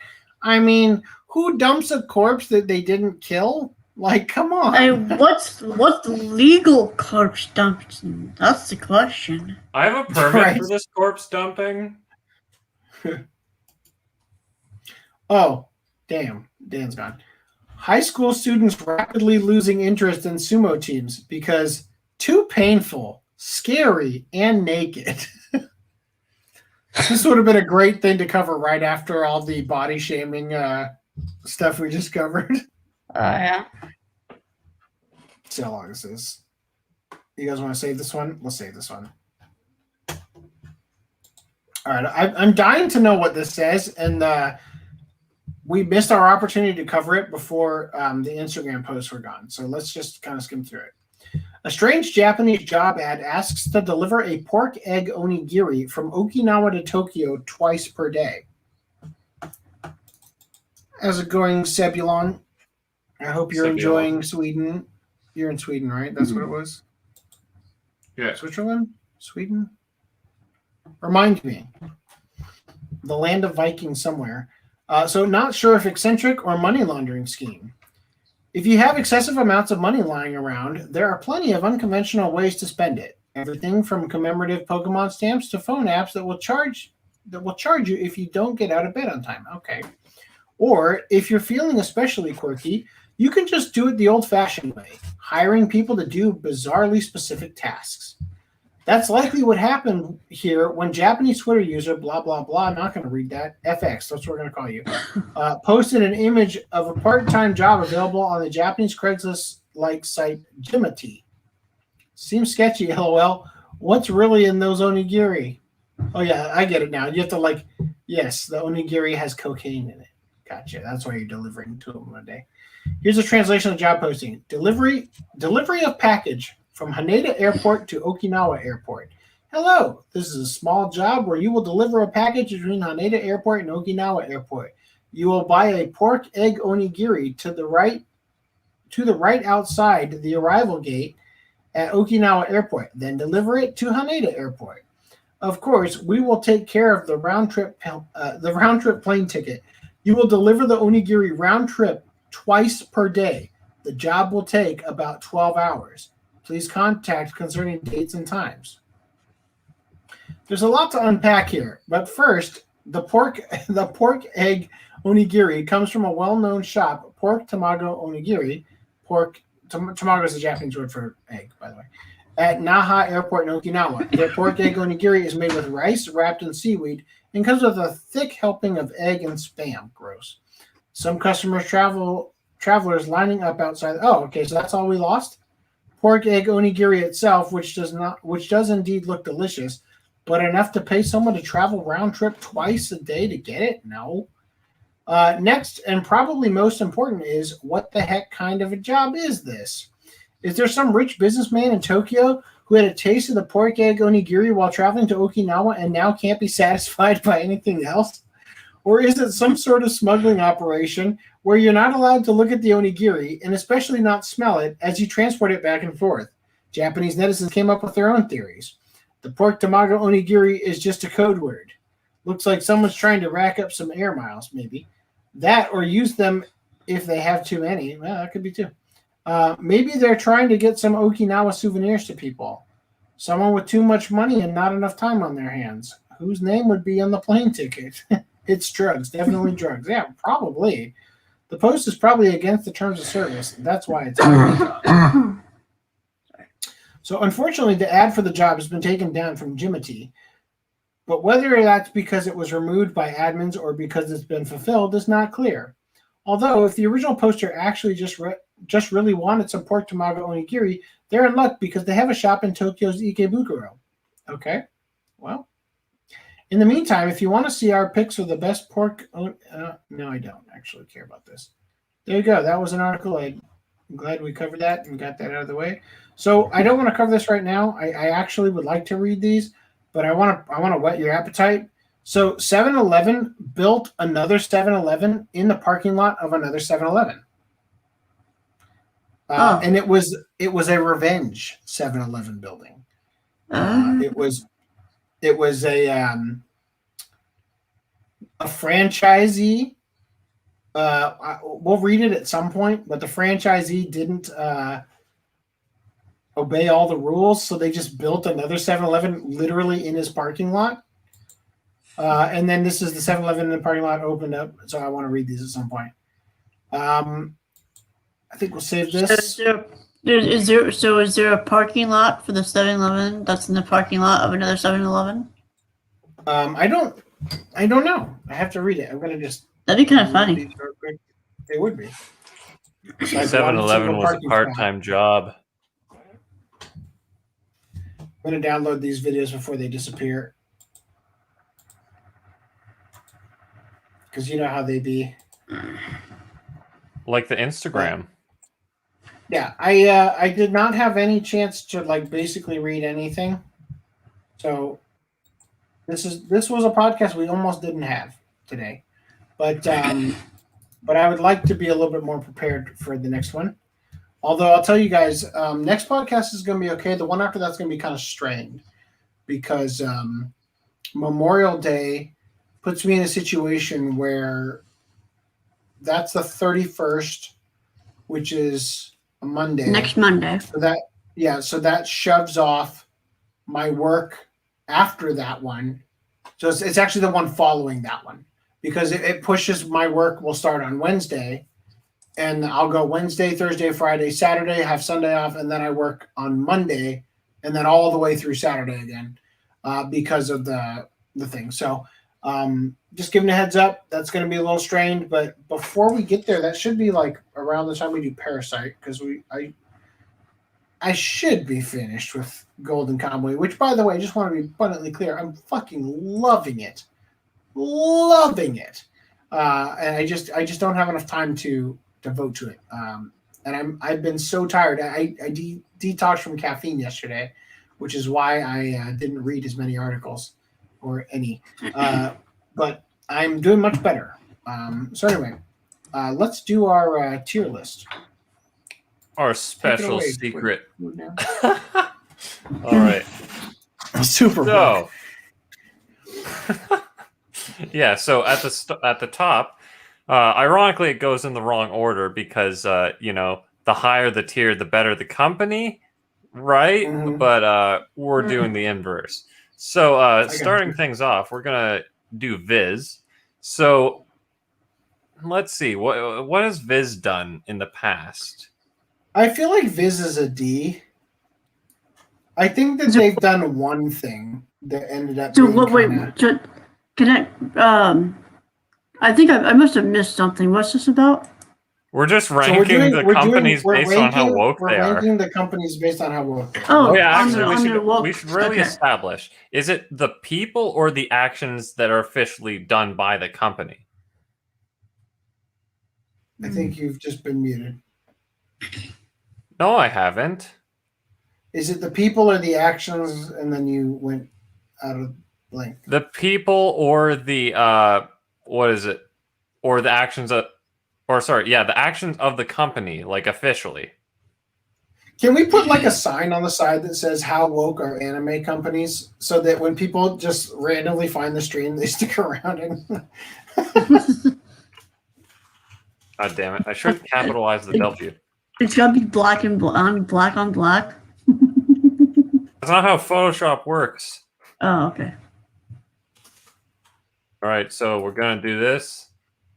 I mean, who dumps a corpse that they didn't kill? Like, come on. And what's legal corpse dumping? That's the question. I have a permit Right. for this corpse dumping. Oh, damn. Dan's gone. High school students rapidly losing interest in sumo teams because too painful, scary, and naked. This would have been a great thing to cover right after all the body shaming stuff we just covered. Yeah. See how long this is. You guys want to save this one? We'll save this one. All right. I'm dying to know what this says, and we missed our opportunity to cover it before the Instagram posts were gone. So let's just kind of skim through it. A strange Japanese job ad asks to deliver a pork egg onigiri from Okinawa to Tokyo twice per day. How's it going, Sebulon? I hope you're enjoying Sweden. You're in Sweden, right? That's what it was? Yeah. Switzerland? Sweden? Remind me. The land of Vikings somewhere. So not sure if eccentric or money laundering scheme. If you have excessive amounts of money lying around, there are plenty of unconventional ways to spend it. Everything from commemorative Pokemon stamps to phone apps that will charge you if you don't get out of bed on time. Okay. Or if you're feeling especially quirky, you can just do it the old-fashioned way, hiring people to do bizarrely specific tasks. That's likely what happened here when Japanese Twitter user blah blah blah, I'm not going to read that, FX, that's what we're going to call you, posted an image of a part-time job available on the Japanese Craigslist-like site Jimity. Seems sketchy, lol. What's really in those onigiri? Oh yeah, I get it now. You have to yes, the onigiri has cocaine in it. Gotcha. That's why you're delivering to them one day. Here's a translation of job posting. Delivery of package from Haneda Airport to Okinawa Airport. Hello, this is a small job where you will deliver a package between Haneda Airport and Okinawa Airport. You will buy a pork egg onigiri to the right outside the arrival gate at Okinawa Airport, then deliver it to Haneda Airport. Of course, we will take care of the round trip plane ticket. You will deliver the onigiri round trip twice per day. The job will take about 12 hours. Please contact concerning dates and times. There's a lot to unpack here, but first, the pork egg onigiri comes from a well-known shop, Pork Tamago Onigiri. Tamago is the Japanese word for egg, by the way. At Naha Airport in Okinawa. Their pork egg onigiri is made with rice wrapped in seaweed and comes with a thick helping of egg and Spam. Gross. Some travelers lining up outside. Oh, okay, so that's all we lost? Pork egg onigiri itself, which does indeed look delicious, but enough to pay someone to travel round trip twice a day to get it? No. Next, and probably most important, is what the heck kind of a job is this? Is there some rich businessman in Tokyo who had a taste of the pork egg onigiri while traveling to Okinawa and now can't be satisfied by anything else? Or is it some sort of smuggling operation where you're not allowed to look at the onigiri and especially not smell it as you transport it back and forth? Japanese netizens came up with their own theories. The pork tamago onigiri is just a code word. Looks like someone's trying to rack up some air miles, maybe. That or use them if they have too many. Well, that could be too. Maybe they're trying to get some Okinawa souvenirs to people. Someone with too much money and not enough time on their hands. Whose name would be on the plane ticket? It's drugs. Definitely drugs. Yeah, probably. The post is probably against the terms of service. That's why it's So unfortunately, the ad for the job has been taken down from Jimity. But whether that's because it was removed by admins or because it's been fulfilled is not clear. Although, if the original poster actually just really wanted some pork tamago onigiri, they're in luck because they have a shop in Tokyo's Ikebukuro. Okay, well. In the meantime, if you want to see our picks of the best pork... no, I don't actually care about this. There you go. That was an article. I'm glad we covered that and got that out of the way. So I don't want to cover this right now. I actually would like to read these, but I want to whet your appetite. So 7-Eleven built another 7-Eleven in the parking lot of another 7-Eleven. And it was a revenge 7-Eleven building. It was a franchisee. We'll read it at some point, but the franchisee didn't obey all the rules, so they just built another 7-Eleven literally in his parking lot. And then this is the 7-Eleven in the parking lot opened up, so I want to read these at some point. I think we'll save this. Is there a parking lot for the 7-Eleven that's in the parking lot of another 7-Eleven? I don't know. I have to read it. I'm gonna just. That'd be kind of funny. It would be. 7-Eleven was a part-time job. I'm gonna download these videos before they disappear, because you know how they be. Like the Instagram. Yeah, I did not have any chance to basically read anything. So this was a podcast we almost didn't have today. But I would like to be a little bit more prepared for the next one. Although I'll tell you guys, next podcast is going to be okay. The one after that's going to be kind of strained because Memorial Day puts me in a situation where that's the 31st, which is a Monday. Next Monday. So that shoves off my work after that one. So it's actually the one following that one because it pushes my work will start on Wednesday, and I'll go Wednesday, Thursday, Friday, Saturday, have Sunday off, and then I work on Monday, and then all the way through Saturday again because of the thing. So just giving a heads up, that's going to be a little strained, but before we get there, that should be like around the time we do Parasite, because I should be finished with Golden Kamuy, which, by the way, I just want to be abundantly clear, I'm fucking loving it. Loving it. And I just don't have enough time to devote to it. And I've been so tired. I detoxed from caffeine yesterday, which is why I didn't read as many articles or any. But I'm doing much better. So anyway, let's do our tier list. Our special away, secret. All right. Super. So, yeah. So at the top, ironically, it goes in the wrong order because the higher the tier, the better the company, right? Mhm. But we're doing the inverse. So starting you. things off, we're gonna do Viz. So let's see what has Viz done in the past. I feel like Viz is a D. I think that they've done one thing that ended up So being what? Wait, kinda... can I? I think I must have missed something. What's this about? We're just So ranking the companies based on how woke they are. We're ranking the companies based on how woke. Oh, yeah, on actually, the woke. we should really Okay. establish: is it the people or the actions that are officially done by the company? I think you've just been muted. No, I haven't. Is it the people or the actions, and then you went out of blank? The people or the what is it? Or the actions of, the actions of the company, like officially. Can we put like a sign on the side that says "How woke are anime companies," so that when people just randomly find the stream, they stick around and. God damn it! I should capitalize the W. It's gotta be black and black on black. That's not how Photoshop works. Oh, okay. All right, so we're gonna do this,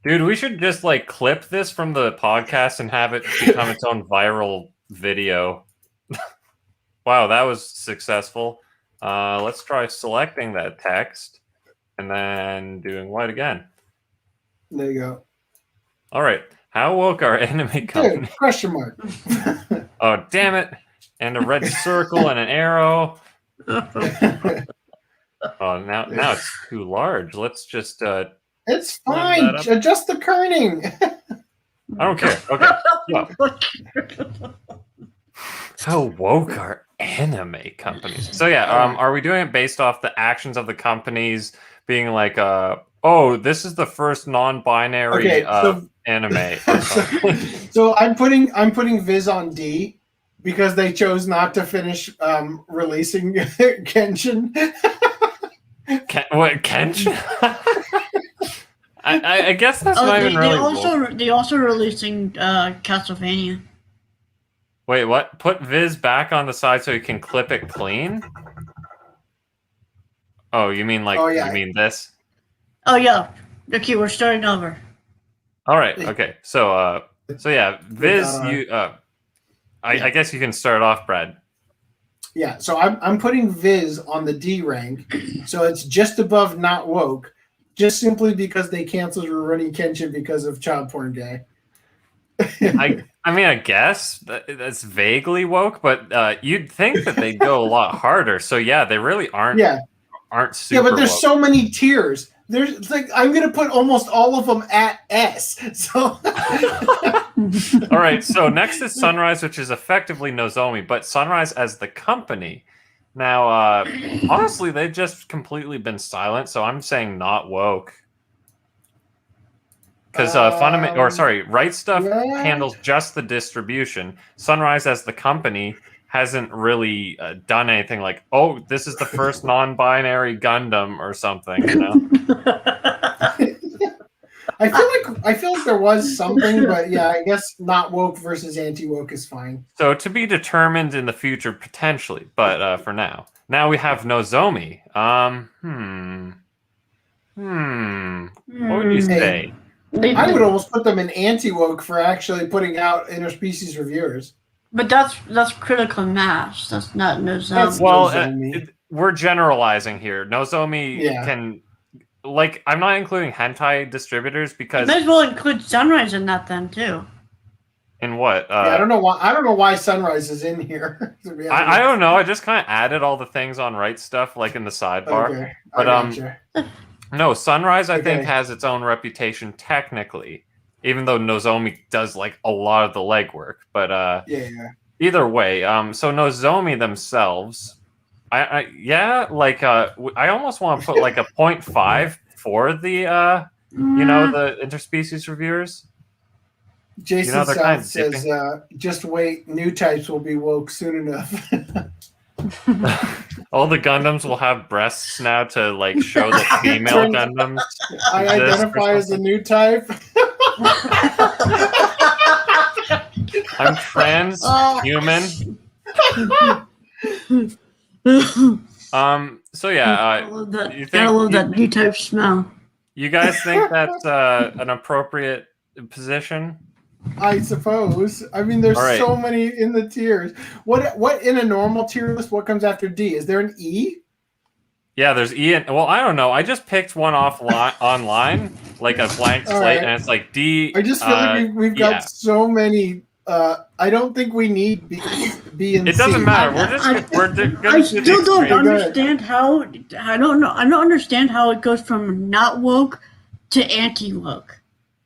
dude. We should just like clip this from the podcast and have it become its own viral video. Wow, that was successful. Let's try selecting that text and then doing what again? There you go. All right, how woke are anime company? Dude, question mark. Oh, damn it! And a red circle and an arrow. Oh, now it's too large. Let's just. It's fine. Adjust the kerning. I don't care. Okay. Well. How woke are anime companies? So yeah, are we doing it based off the actions of the companies being like, oh, this is the first non-binary anime? Or something? So I'm putting Viz on D because they chose not to finish releasing Kenshin. What, Kenshin? I guess that's not even really. They also releasing Castlevania. Wait, what? Put Viz back on the side so you can clip it clean? Oh, you mean like you mean this? Oh yeah. Okay, we're starting over. All right. Okay. So yeah, Viz, I guess you can start off, Brad. Yeah. So I'm putting Viz on the D rank, so it's just above not woke, just simply because they canceled Rurouni Kenshin because of child porn gay. I mean, I guess that's vaguely woke, but you'd think that they'd go a lot harder. So yeah, they really aren't. Yeah. Aren't super. Yeah, but there's woke. so many tiers. There's like I'm gonna put almost all of them at S. So. All right. So next is Sunrise, which is effectively Nozomi, but Sunrise as the company. Now, honestly, they've just completely been silent. So I'm saying not woke. Because Right Stuff handles just the distribution. Sunrise as the company hasn't really done anything like, oh, this is the first non-binary Gundam or something, you know? I feel like there was something, but yeah, I guess not woke versus anti-woke is fine. So to be determined in the future potentially, but for now we have Nozomi. What would you say? I would almost put them in anti-woke for actually putting out interspecies reviewers. But that's critical mass. That's not Nozomi. That's Well, Nozomi. we're generalizing here. Nozomi Yeah. can, like, I'm not including hentai distributors You because might as well include Sunrise in that then too. in what? Yeah, I don't know why Sunrise is in here. To be honest. I don't know. I just kind of added all the things on right stuff, like in the sidebar. Okay, But, I gotcha. No, Sunrise I think Okay. has its own reputation technically, even though Nozomi does like a lot of the legwork. But Yeah. either way, so Nozomi themselves, I almost want to put like a 0.5 for the the interspecies reviewers. Jason they're kind South of says, "Just wait, new types will be woke soon enough." All the Gundams will have breasts now to like show that female Gundams. I exist identify or as a new type. I'm trans human. So yeah, I love that. you think- Gotta love that new type smell. you guys think that's an appropriate position? I suppose. I mean, there's All right. so many in the tiers. What in a normal tier list? What comes after D? Is there an E? Yeah, there's Ian. Well, I don't know. I just picked one off online, like a blank slate, right. and it's like D. I just feel like we've got yeah. so many. I don't think we need B and It C. doesn't matter. We're gonna I do still the don't extreme. understand how. I don't know. I don't understand how it goes from not woke to anti woke.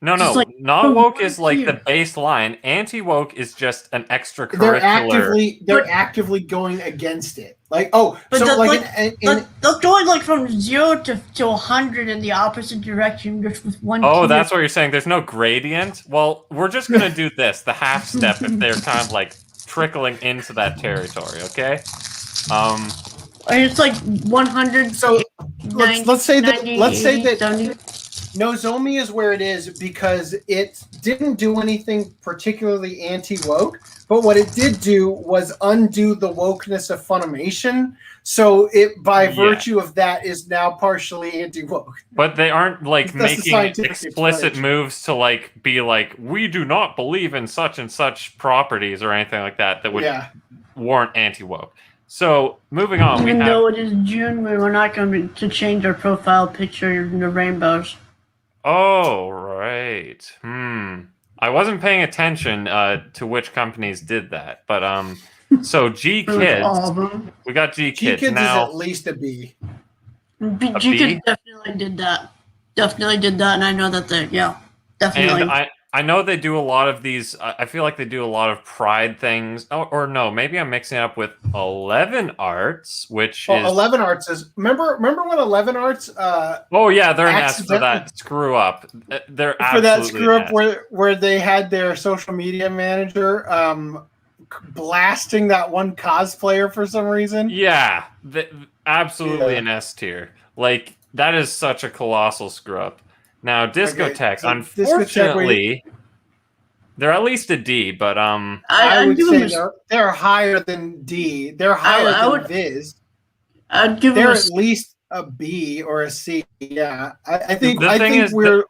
No, Just like not from woke one is like tier. the baseline. Anti woke is just an extracurricular. They're But- actively going against it. Like But so that's like like- in That's going like from 0 to 100 in the opposite direction, just with one. Oh, tier. that's what you're saying. There's no gradient. Well, we're just gonna do this, the half step, if they're kind of like trickling into that territory. Okay. And it's like 100. so let's say that 70. Nozomi is where it is because it didn't do anything particularly anti-woke, but what it did do was undo the wokeness of Funimation. So it, by virtue of that, is now partially anti-woke. But they aren't like That's the making scientific explicit explanation. moves to like be like, we do not believe in such and such properties or anything like that that would Yeah. warrant anti-woke. So moving on, we Even have though it is June, we're not going to change our profile picture in the rainbows. Oh, right. I wasn't paying attention to which companies did that, but so G It was Kids, all of them. we got G G Kids Kids is now. at least a B. G definitely did that. Definitely did that, and I know that they, definitely. And I know they do a lot of these. I feel like they do a lot of Pride things. Or no, maybe I'm mixing it up with 11 Arts, which Well, is 11 Arts is remember when 11 Arts oh yeah, they're an S for accidentally- that screw up. They're for that absolutely screw an up S. where they had their social media manager blasting that one cosplayer for some reason. Yeah, absolutely Yeah. an S tier. Like that is such a colossal screw up. Now Discotheque, so unfortunately, they're at least a D, but I I'd would give say them they're higher than D. They're higher I than would- Viz. I'd give them They're a at least a B or a C. Yeah, I think The thing is we're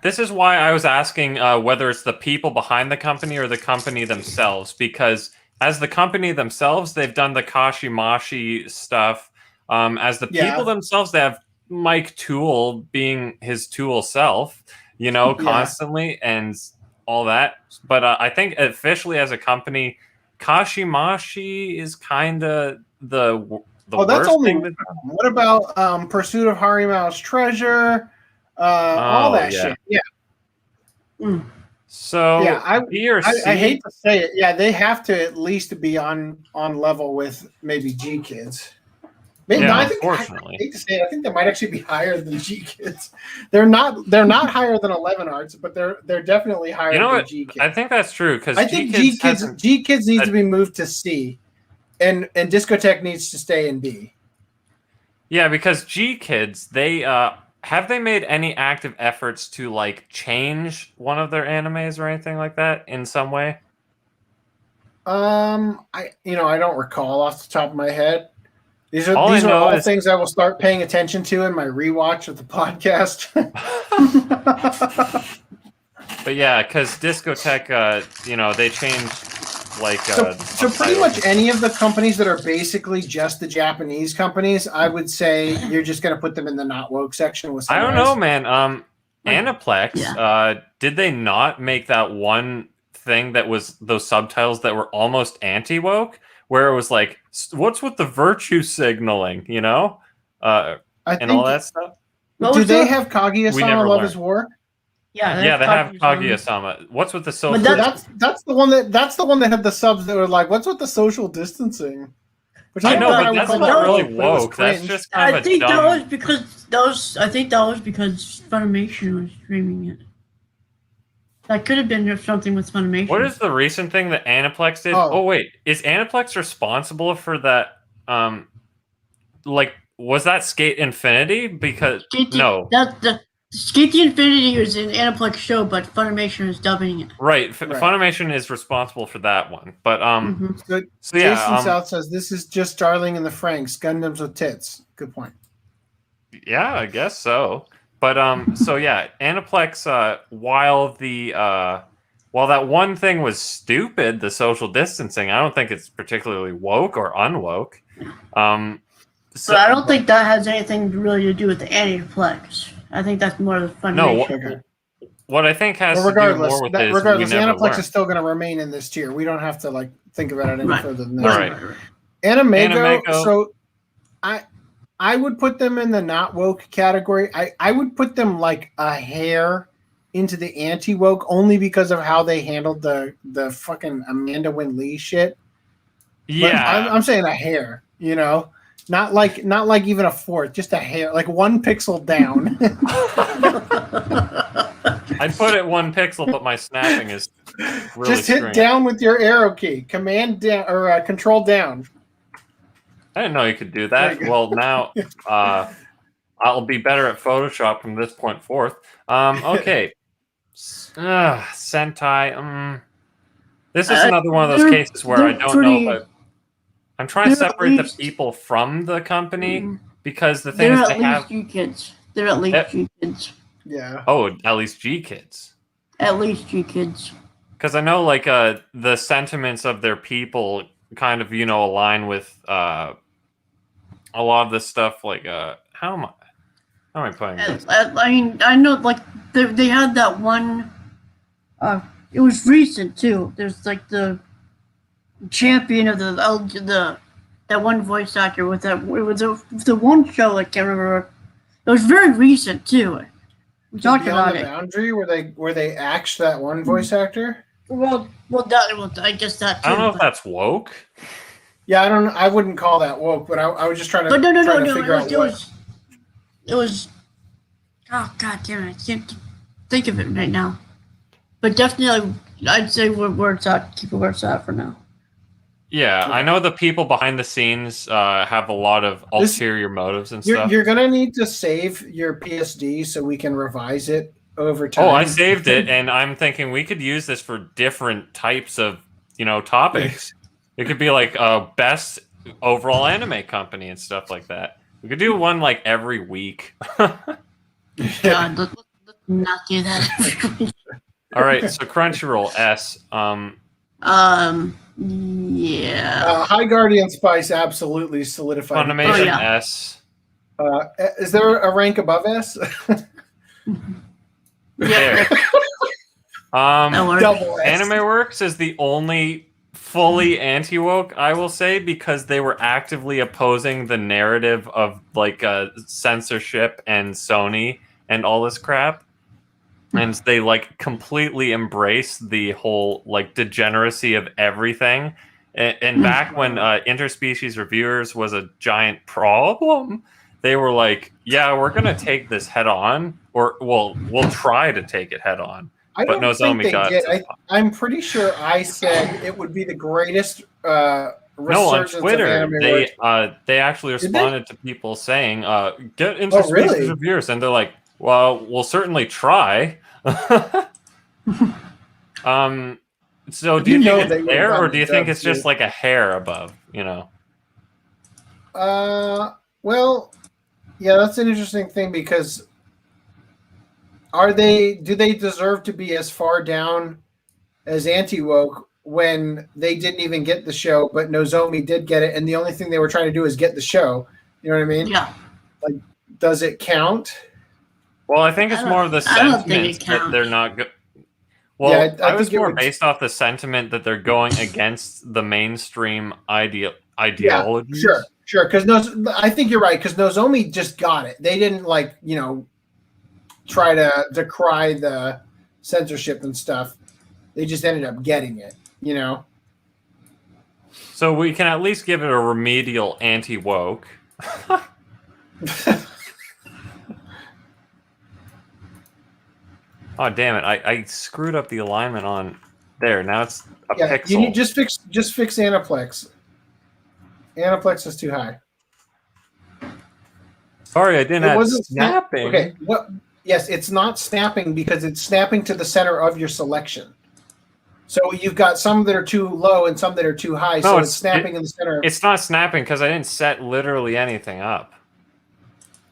this is why I was asking whether it's the people behind the company or the company themselves, because as the company themselves, they've done the Kashimashi stuff. As the Yeah. people themselves, they have Mike Toole being his Toole self, Yeah. constantly and all that. But I think officially as a company, Kashimashi is kind of the that's worst only. thing. What about Pursuit of Harimao's Treasure? All that yeah. shit. Yeah. So Yeah, B or C? I hate to say it. Yeah, they have to at least be on level with maybe G Kids. Maybe, Yeah, I unfortunately. hate to say it. I think they might actually be higher than G Kids. They're not higher than 11 Arts, but they're definitely higher You know than what? G Kids. I think that's true because I think G Kids needs to be moved to C, and Discotheque needs to stay in B. Yeah, because G Kids, they have they made any active efforts to like change one of their animes or anything like that in some way? I don't recall off the top of my head. These are All I know all is- things I will start paying attention to in my rewatch of the podcast. But yeah, because Discotheque, they changed like. So pretty much any of the companies that are basically just the Japanese companies, I would say you're just going to put them in the not woke section with. I don't know, man. Like, Aniplex. yeah. Did they not make that one thing that was those subtitles that were almost anti-woke, where it was like, what's with the virtue signaling, and all that stuff? Do they have We Kaguya-sama never Love learned. Is War? Yeah, they have Kaguya-sama. What's with the social? So that's the one that had the subs that were like, what's with the social distancing? Which I know, thought but would that's call not really but it was woke. That's cringe. just kind I of a think dumb. that was because Funimation was streaming it. That could have been something with Funimation. What is the recent thing that Aniplex did? Oh. Oh wait, is Aniplex responsible for that? Was that Skate Infinity? Because no, the Skate the Infinity was an Aniplex show, but Funimation is dubbing it. right. Right. Funimation is responsible for that one, but Mhm. So yeah, Jason South says this is just Darling and the Franks, Gundams with tits. Good point. yeah, I guess so. But so yeah, Aniplex. While that one thing was stupid, the social distancing, I don't think it's particularly woke or unwoke. But I don't think that has anything really to do with the Aniplex. I think that's more of the No, Funimation. Okay. what I think has But to do regardless, more with it is we regardless, never Aniplex learned. is still going to remain in this tier. We don't have to think about it any Right. further than Right. that. Animego. Animego. So, I would put them in the not woke category. I would put them like a hair into the anti woke only because of how they handled the fucking Amanda Wynn Lee shit. But Yeah, I'm saying a hair. Not like even a fourth, just a hair, like 1 pixel down. I'd put it 1 pixel, but my snapping is really Just hit strange. down with your arrow key, command down or control down. I didn't know you could do There that. you go. Well, now I'll be better at Photoshop from this point forth. Okay. Sentai. This is another one of those cases where I don't know if I'm trying to they're at separate the least- people from the company Mhm. because the thing They're is at they have least G kids. They're at least G kids. Yeah. at least G kids. At least G kids. Because I know the sentiments of their people kind of align with a lot of this stuff. How am I putting this? I know they had that one. It was recent too. There's the champion of that one voice actor with that. It was the one show I can't remember. It was very recent too. We talked Beyond about the it. Boundary, where they axed that one voice actor. Well, I guess that too. I don't know if but- that's woke. Yeah, I wouldn't call that woke, but I was just trying to. But no, trying to it figure out was. Oh god damn it! I can't think of it right now. But definitely, I'd say where it's at. Keep it where it's at for now. Yeah, I know the people behind the scenes have a lot of This- ulterior motives and You're, stuff. you're gonna need to save your PSD so we can revise it over time. Oh, I saved it, and I'm thinking we could use this for different types of topics. It could be like best overall anime company and stuff like that. We could do one every week. God, let's not do that. All right, so Crunchyroll S. Yeah. High Guardian Spice absolutely solidified. Funimation Oh, yeah. S. Is there a rank above S? There. That works. Double S. Anime Works is the only fully anti-woke, I will say, because they were actively opposing the narrative of censorship and Sony and all this crap. And they completely embrace the whole degeneracy of everything. And back when interspecies reviewers was a giant problem, they were like, "Yeah, we're gonna take this head on, or we'll try to take it head on." I But don't think Nozomi they got did. it. I'm pretty sure I said it would be the greatest No, on resurgence of Twitter, anime where they actually Did they? responded to people saying, "Get interspecies really? reviewers," and they're like, "Well, we'll certainly try." So do You you know think they it's would've there, gotten or do you the think dub, it's just too. like a hair above? You know? Well, yeah, that's an interesting thing because do they deserve to be as far down as anti-woke when they didn't even get the show, but Nozomi did get it, and the only thing they were trying to do is get the show. You know what I mean? Yeah. Does it count? Well, I think it's more of the I don't think it sentiment that counts. they're not good. Well, Yeah, I I was think it more would- based off the sentiment that they're going against the mainstream Yeah, ideologies. sure. Because I think you're right. Because Nozomi just got it. They didn't try to decry the censorship and stuff. They just ended up getting it. You know. So we can at least give it a remedial anti-woke. Oh damn it! I screwed up the alignment on there. Now it's a Yeah, pixel. you need just fix Aniplex. Aniplex is too high. Sorry, I didn't It add wasn't snapping. Okay, what? Yes, it's not snapping because it's snapping to the center of your selection. So you've got some that are too low and some that are too high. No, So it's snapping in the center. It's not snapping because I didn't set literally anything up.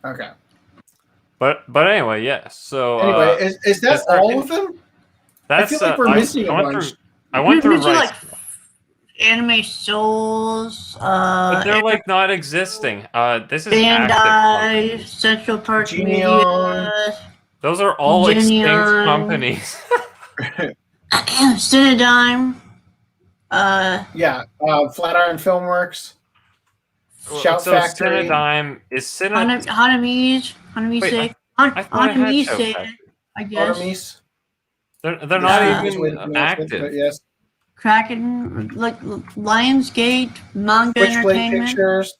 Okay. But anyway, yes. So Anyway, is that is there all any- of them? that's feel like we're missing a I went bunch. through. I went through Mention, RHYS, Anime Souls, but they're like not existing. This is Bandai, active. Central Park Genion. Media, Those are all extinct Genion. companies. Cinedigm, Yeah. Flatiron Filmworks. Shout so Factory. Cinedigm is Cinedigm. Hanamise, Wait, I thought it had Show Factory. I guess. Artemis. They're not Yeah. even active. Yes. Kraken, like Lionsgate, Manga Switchblade Entertainment, Pictures.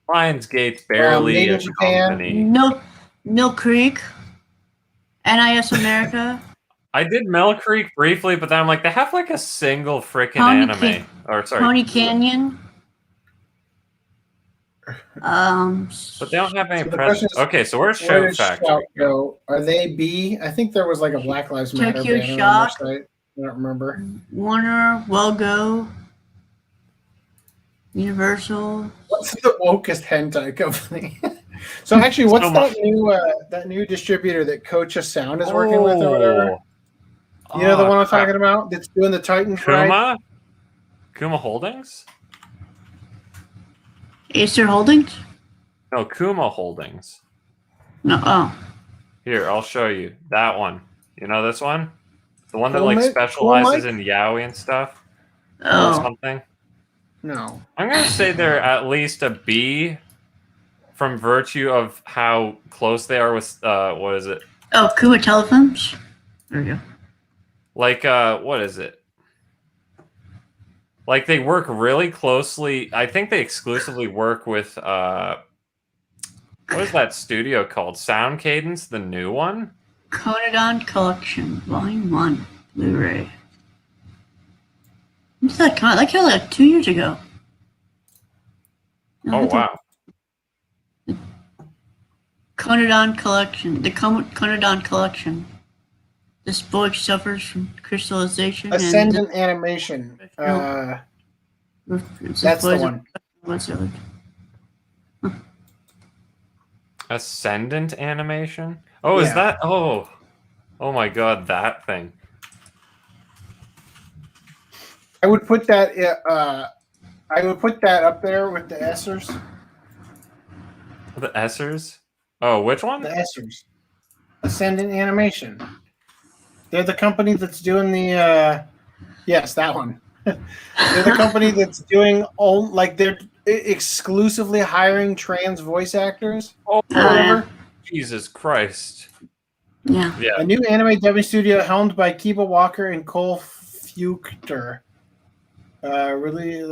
Lionsgate's barely Made in a Japan. company. Mill Creek, NIS America, I did Mel Creek briefly, but then I'm like, they have like a single freaking Pony anime. King- Or sorry, Pony Canyon. but they don't have any So the presence. question is, Okay, so where's Where Show does Factory? Shout go? Are they B? I think there was like a Black Lives Matter Tokyo banner on Shock. their site. I don't remember. Warner, Well-Go, Universal. What's the wokest hentai company? So actually, what's So that new distributor that Kocha Sound is working with or whatever? You know the one I'm talking about that's doing the Titans ride? Kuma? Kuma Holdings? Acer Holdings? No, Kuma Holdings. No, oh. Here, I'll show you. That one. You know this one? The one that Cool like Mike? specializes Cool in yaoi and stuff? Or Oh. something? No. I'm gonna say they're at least a B from virtue of how close they are with what is it? Oh, Kuma Telefilms? There we go. Like what is it? Like they work really closely. I think they exclusively work with what is that studio called? Sound Cadence, the new one? Conodon Collection, Volume 1, Blu-ray. When did that come out? That came out like 2 years ago. No, Oh I think- wow. Conodon Collection. The Conodon Collection. This boy suffers from crystallization. Ascendant Animation. That's the one. What's the other? Ascendant Animation? Oh, is Yeah. that? Oh my god, that thing. I would put that. I would put that up there with the Essers. The Essers? Oh, which one? The Essers. Ascendant Animation. They're the company that's doing the. Yes, that one. They're the company that's doing all like they're exclusively hiring trans voice actors. Oh, Whatever. Jesus Christ. Yeah. Yeah. A new anime dubbing studio helmed by Kiba Walker and Cole Fuchter. Really,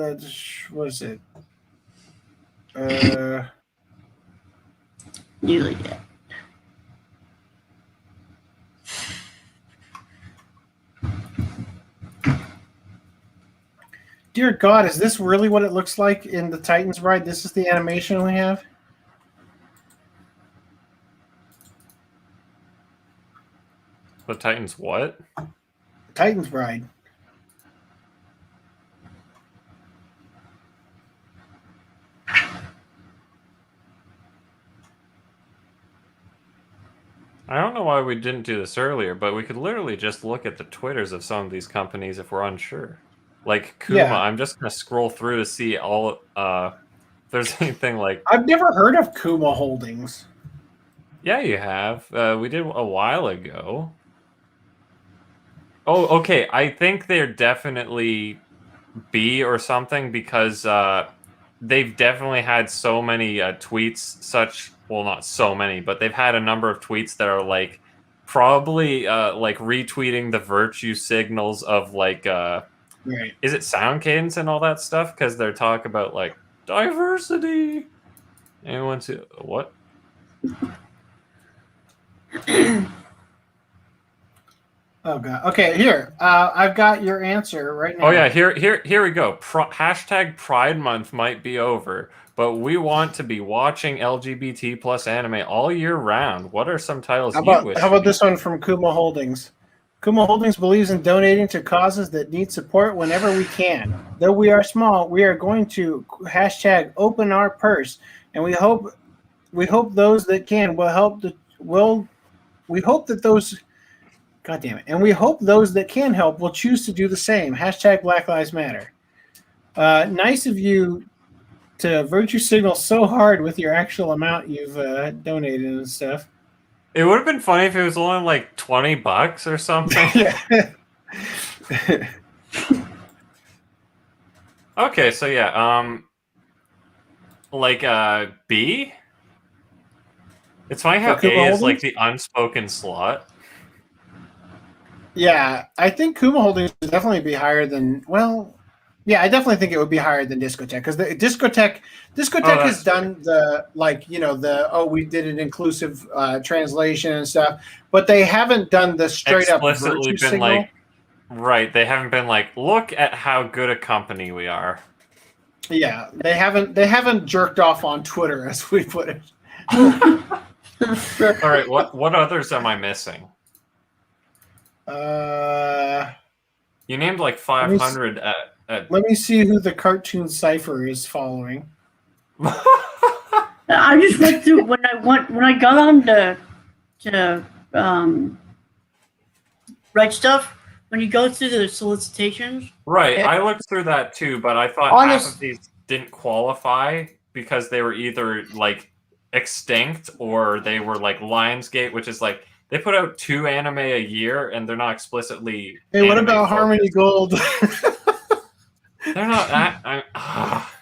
what is it? Nearly dead. Dear God, is this really what it looks like in the Titans Bride? This is the animation we have? The Titans what? Titans Bride. I don't know why we didn't do this earlier, but we could literally just look at the Twitters of some of these companies if we're unsure. Like Kuma, Yeah. I'm just gonna scroll through to see all if there's anything like. I've never heard of Kuma Holdings. Yeah, you have. We did a while ago. Oh, okay. I think they're definitely B or something because they've definitely had so many tweets. Well, not so many, but they've had a number of tweets that are like probably like retweeting the virtue signals of like Right. is it sound cadence and all that stuff because they're talking about like diversity. Anyone see what? Oh God. Okay, here. I've got your answer right now. Oh yeah, here we go. Hashtag Pride Month might be over, but we want to be watching LGBT plus anime all year round. What are some titles How you wish? about this one from Kuma Holdings? Kuma Holdings believes in donating to causes that need support whenever we can. Though we are small, we are going to hashtag open our purse, and we hope those that can will help. We hope that those. God damn it! And we hope those that can help will choose to do the same. Hashtag Black Lives Matter. Nice of you to virtue signal so hard with your actual amount you've donated and stuff. It would have been funny if it was only like $20 or something. Okay, so yeah, like B. It's funny how For Kuma A is Holdings? like the unspoken slot. Yeah, I think Kuma Holdings would definitely be higher than. Well, yeah, I definitely think it would be higher than Discotech because the Discotech has done the we did an inclusive translation and stuff, but they haven't done the straight up Explicitly virtue been signal. like, right? They haven't been like, look at how good a company we are. Yeah, they haven't jerked off on Twitter as we put it. All right, what others am I missing? You named like 500 at Let me see who the cartoon cipher is following. I just went through when I got on to write stuff. When you go through the solicitations, Right, I looked through that too, but I thought half of these didn't qualify because they were either like extinct or they were like Lionsgate, which is like they put out 2 anime a year and they're not explicitly. Hey, what about Harmony Gold? They're not that.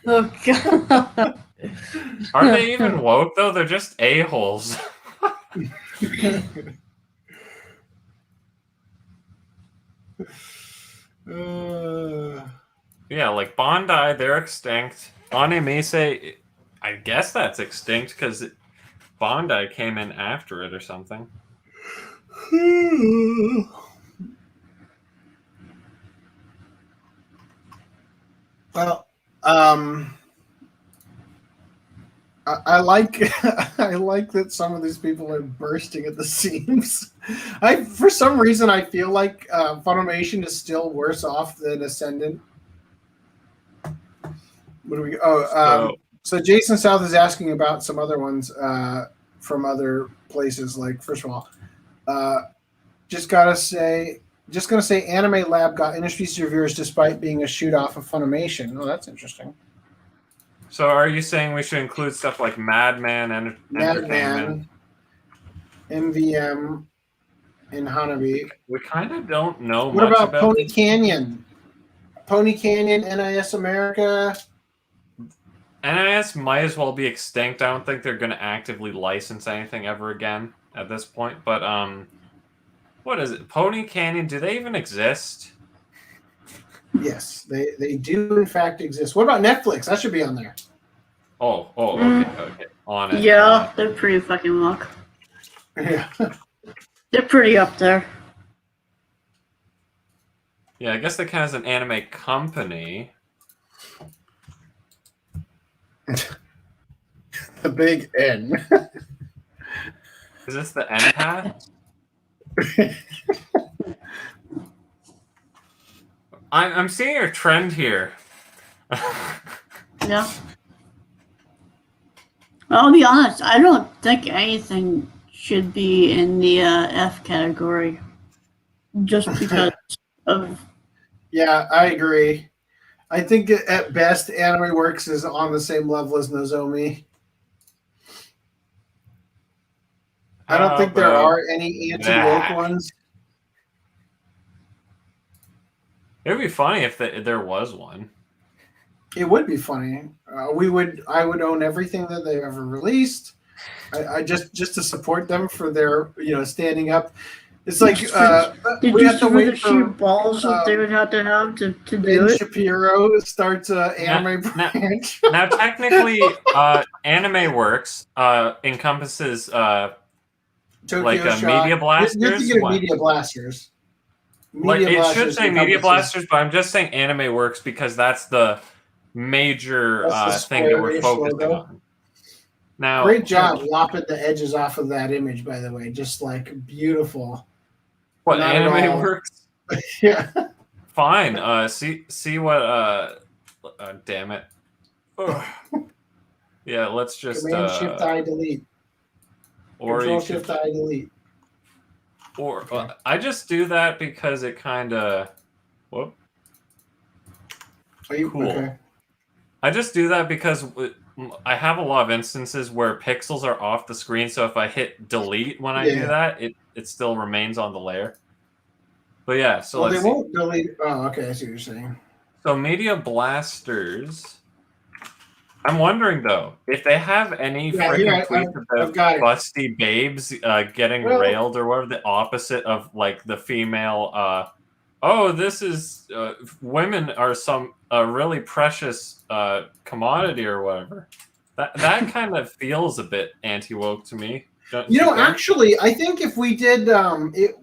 oh god, Are they even woke though? They're just a-holes. Yeah, like Bandai, they're extinct. Animese, I guess that's extinct because Bandai came in after it or something. Well, I like I like that some of these people are bursting at the seams. For some reason I feel like Funimation is still worse off than Ascendant. What do we? So Jason South is asking about some other ones from other places. Like, first of all, just gonna say, Anime Lab got industry reviewers despite being a shoot off of Funimation. Oh, that's interesting. So are you saying we should include stuff like Madman and Entertainment? MVM, and Hanabi. We kind of don't know What much about Pony this. Canyon? Pony Canyon, NIS America. NIS might as well be extinct. I don't think they're going to actively license anything ever again at this point. But what is it? Pony Canyon? Do they even exist? Yes, they do in fact exist. What about Netflix? That should be on there. Okay. On it. yeah, they're pretty fucking luck. Yeah. They're pretty up there. Yeah, I guess they count as an anime company. The big N. Is this the empath? I'm seeing a trend here. Yeah. I'll be honest. I don't think anything should be in the F category, just because of. Yeah, I agree. I think at best, Anime Works is on the same level as Nozomi. I don't think there are any anti-woke that? ones. It would be funny if there was one. It would be funny. I would own everything that they've ever released. I just to support them for their standing up. It's like Did we you have to see wait the sheer for balls that they would have to do Ben it? Shapiro starts an anime branch. Now, technically, Anime Works encompasses Tokyo like Shock. Media Blasters. You're thinking of What? Media Blasters. Like it should say Media encompasses- Blasters, but I'm just saying Anime Works because that's the major That's the thing that we're square-ish focusing logo. on. Now, Great job lopping the edges off of that image, by the way. Just like beautiful. What Not at Anime all. Works? Yeah. Fine. See what. Damn it. Ugh. Yeah, let's just. Command Shift I delete. Or Control you Shift could, I delete. or I just do that because it kind of. Whoop. Are you Cool. okay? I just do that because I have a lot of instances where pixels are off the screen, so if I hit delete when I do Yeah. that, it still remains on the layer. But yeah, so Well, let's they see. won't delete. Oh, okay. I see what you're saying. So Media Blasters. I'm wondering though if they have any Yeah, freaking here, tweets I've about got it. busty babes getting Well- railed or whatever, the opposite of like the female. Oh, this is women are some really precious commodity or whatever. That kind of feels a bit anti-woke to me. Don't You know, think? actually, I think if we did,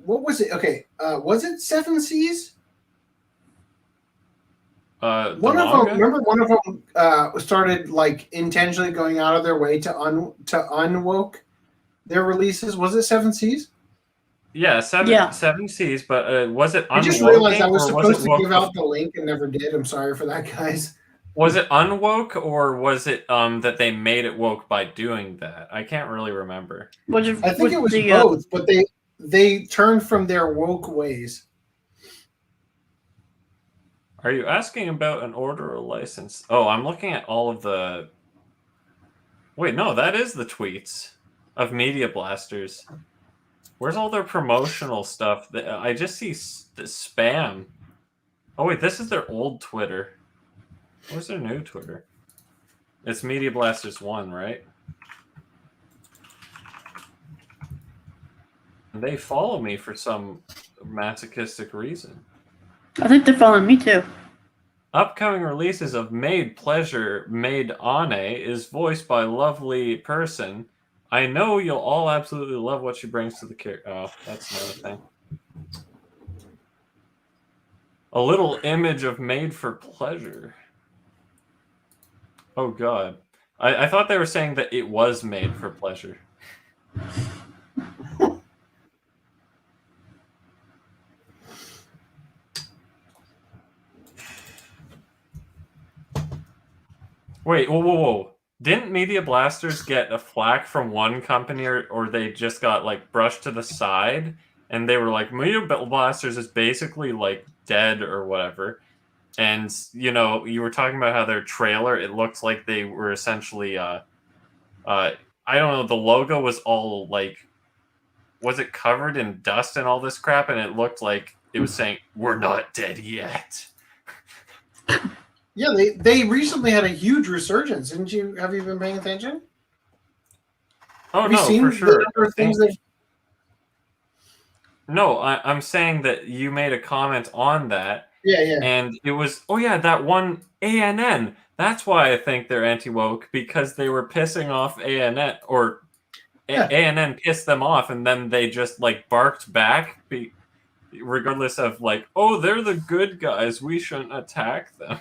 what was it? Okay, was it Seven Seas? The One of manga? them. Remember, one of them started like intentionally going out of their way to unwoke their releases. Was it Seven Seas? Yeah, seven C's, but was it I just unwoke realized I was or supposed to woke give out the link and never did. I'm sorry for that, guys. Was it unwoke or was it that they made it woke by doing that? I can't really remember. I think it was both, but they turned from their woke ways. Are you asking about an order or license? Oh, I'm looking at all of the. Wait, no, that is the tweets of Media Blasters. Where's all their promotional stuff? I just see the spam. Oh wait, this is their old Twitter. Where's their new Twitter? It's Media Blasters 1, right? And they follow me for some masochistic reason. I think they're following me too. Upcoming releases of Maid Pleasure, Maid Ane is voiced by lovely person. I know you'll all absolutely love what she brings to the character. Oh, that's another thing. A little image of Made for Pleasure. Oh god. I thought they were saying that it was made for pleasure. Wait, whoa. Didn't Media Blasters get a flack from one company or they just got like brushed to the side and they were like, Media Blasters is basically like dead or whatever. And, you know, you were talking about how their trailer, it looked like they were essentially, I don't know, the logo was all like, was it covered in dust and all this crap? And it looked like it was saying, we're not dead yet. Yeah, they recently had a huge resurgence. Have you been paying attention? Oh, Have you no, seen for the sure. number of things that No, I'm saying that you made a comment on that. Yeah. And it was, oh yeah, that one ANN. That's why I think they're anti-woke, because they were pissing off ANN, or ANN pissed them off, and then they just like barked back, regardless of like, oh, they're the good guys, we shouldn't attack them.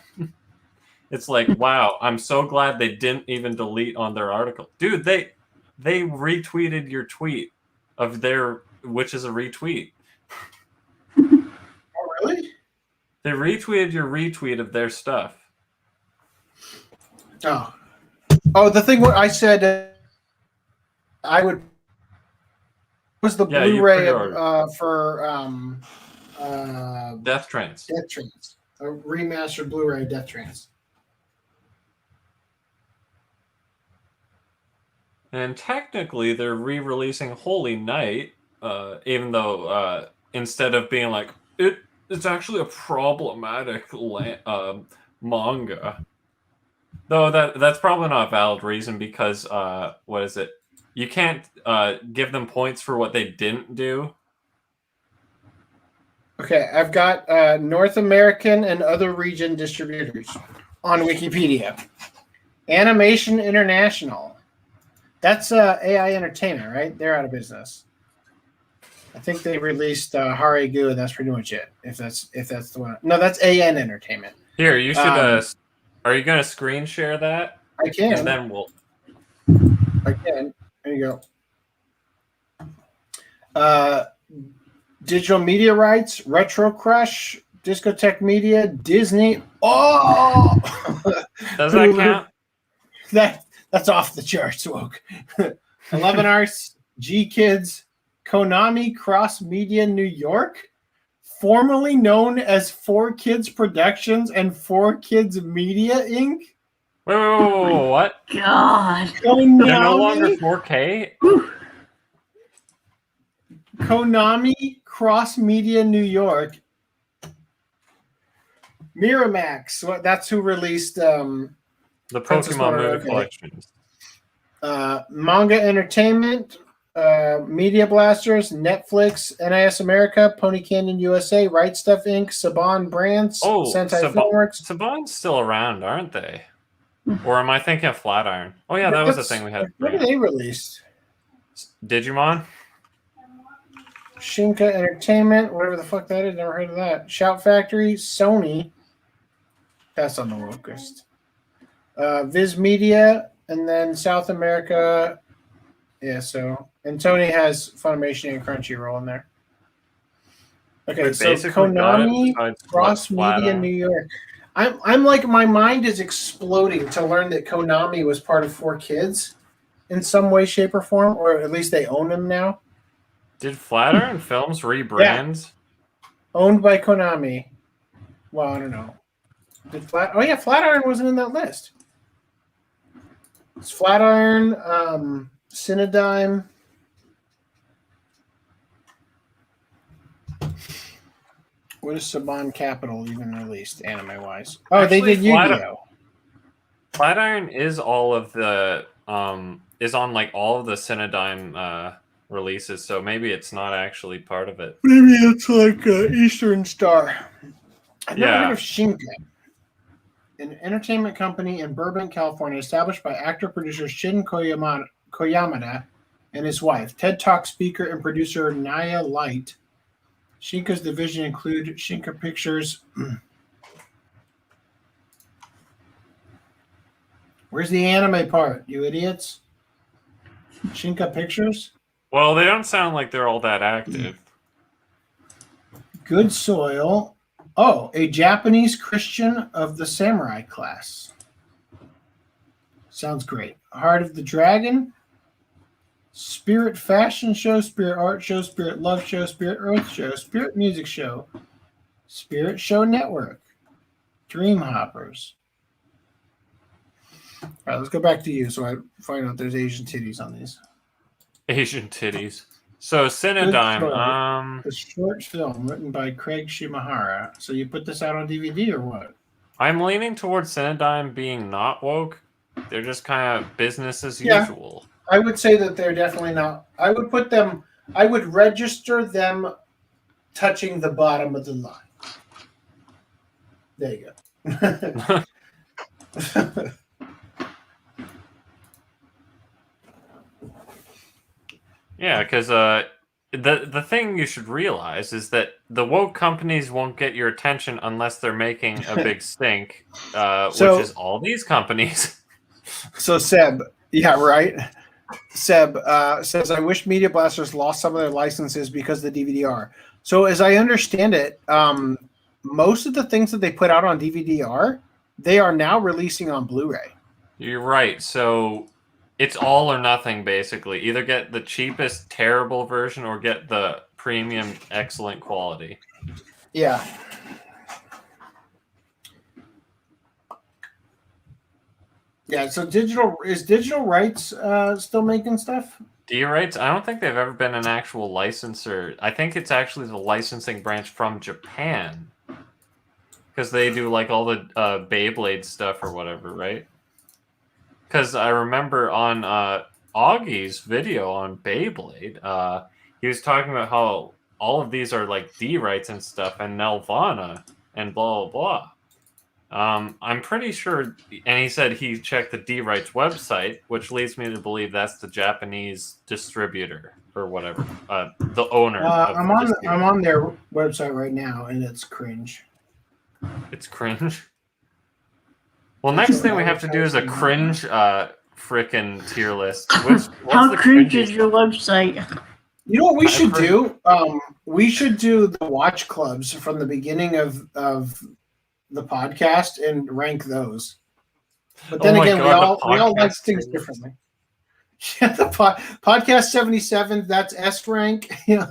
It's like, wow, I'm so glad they didn't even delete on their article. Dude, they retweeted your tweet of their, which is a retweet. Oh, really? They retweeted your retweet of their stuff. Oh, the thing where I said I would was the Yeah, you Blu-ray pre-ordered. for Death Trance. Death Trance, a remastered Blu-ray Death Trance. And technically, they're re-releasing Holy Night, even though instead of being like it's actually a problematic manga. Though that's probably not a valid reason because what is it? You can't give them points for what they didn't do. Okay, I've got North American and other region distributors on Wikipedia. Animation International. That's AI Entertainment, right? They're out of business. I think they released Harigu, and that's pretty much it. If that's the one. No, that's AN Entertainment. Here, you should. Are you going to screen share that? I can. And then we'll. I can. There you go. Digital media rights, Retro Crush, Discotech Media, Disney. Oh, does that count? That's off the charts, woke. 11 Arts, G Kids, Konami Cross Media New York, formerly known as 4 Kids Productions and 4 Kids Media Inc. Wait, what? God. Konami, They're no longer 4K? Konami Cross Media New York. Miramax, that's who released the Pokemon movie collections. Manga Entertainment, Media Blasters, Netflix, NIS America, Pony Canyon USA, Right Stuff Inc., Saban Brands, Sensei Filmworks. Saban's still around, aren't they? Or am I thinking of Flatiron? Oh yeah, that was the thing we had. What did they release? Digimon? Shinka Entertainment, whatever the fuck that is, never heard of that. Shout Factory, Sony. That's on the locust. Viz Media, and then South America. Yeah, so and Tony has Funimation and Crunchyroll in there. Okay, so Konami Cross Media New York. I'm like, my mind is exploding to learn that Konami was part of 4 Kids in some way, shape, or form, or at least they own them now. Did Flatiron Films rebrand? Yeah. Owned by Konami. Well, I don't know. Flatiron wasn't in that list. It's Flatiron, Cinedigm. What is Saban Capital even released anime-wise? Oh, actually, they did Yu-Gi-Oh! Flatiron is all of the is on like all of the Cinedigm releases, so maybe it's not actually part of it. Maybe it's like Eastern Star. I've never heard of Shinka, an entertainment company in Burbank, California, established by actor-producer Shin Koyamada and his wife, TED Talk speaker and producer Naya Light. Shinka's division include Shinka Pictures. Where's the anime part, you idiots? Shinka Pictures? Well, they don't sound like they're all that active. Good Soil. Oh, a Japanese Christian of the samurai class. Sounds great. Heart of the Dragon. Spirit Fashion Show, Spirit Art Show, Spirit Love Show, Spirit Earth Show, Spirit Music Show, Spirit Show Network, Dream Hoppers. All right, let's go back to you so I find out there's Asian titties on these. Asian titties. So Cinedigm, a short film written by Craig Shimahara. So you put this out on DVD or what? I'm leaning towards Cinedigm being not woke. They're just kind of business as usual. I would say that they're definitely not. I would register them touching the bottom of the line. There you go. Yeah, because the thing you should realize is that the woke companies won't get your attention unless they're making a big stink, So- which is all these companies. So Seb, yeah, right. Seb says, I wish Media Blasters lost some of their licenses because of the DVD-R. So as I understand it, most of the things that they put out on DVD-R, they are now releasing on Blu-ray. You're right. So it's all or nothing, basically. Either get the cheapest, terrible version or get the premium, excellent quality. Yeah. Yeah, so digital rights still making stuff? D-Rights, I don't think they've ever been an actual licensor. I think it's actually the licensing branch from Japan. Because they do like all the Beyblade stuff or whatever, right? Because I remember on Augie's video on Beyblade, he was talking about how all of these are like D-Rights and stuff, and Nelvana and blah, blah, blah. I'm pretty sure, and he said he checked the D-Rights website, which leads me to believe that's the Japanese distributor or whatever, the owner. Of I'm the on distributor. I'm on their website right now, and it's cringe. It's cringe. Well, next thing we have to do is a cringe frickin' tier list. What's How the cringe cringiest- is your website? You know what we I've should heard- do? We should do the watch clubs from the beginning of the podcast and rank those. But then Oh my again, God, we all like podcast things things. differently. Yeah, the podcast 77, that's S rank. Yeah.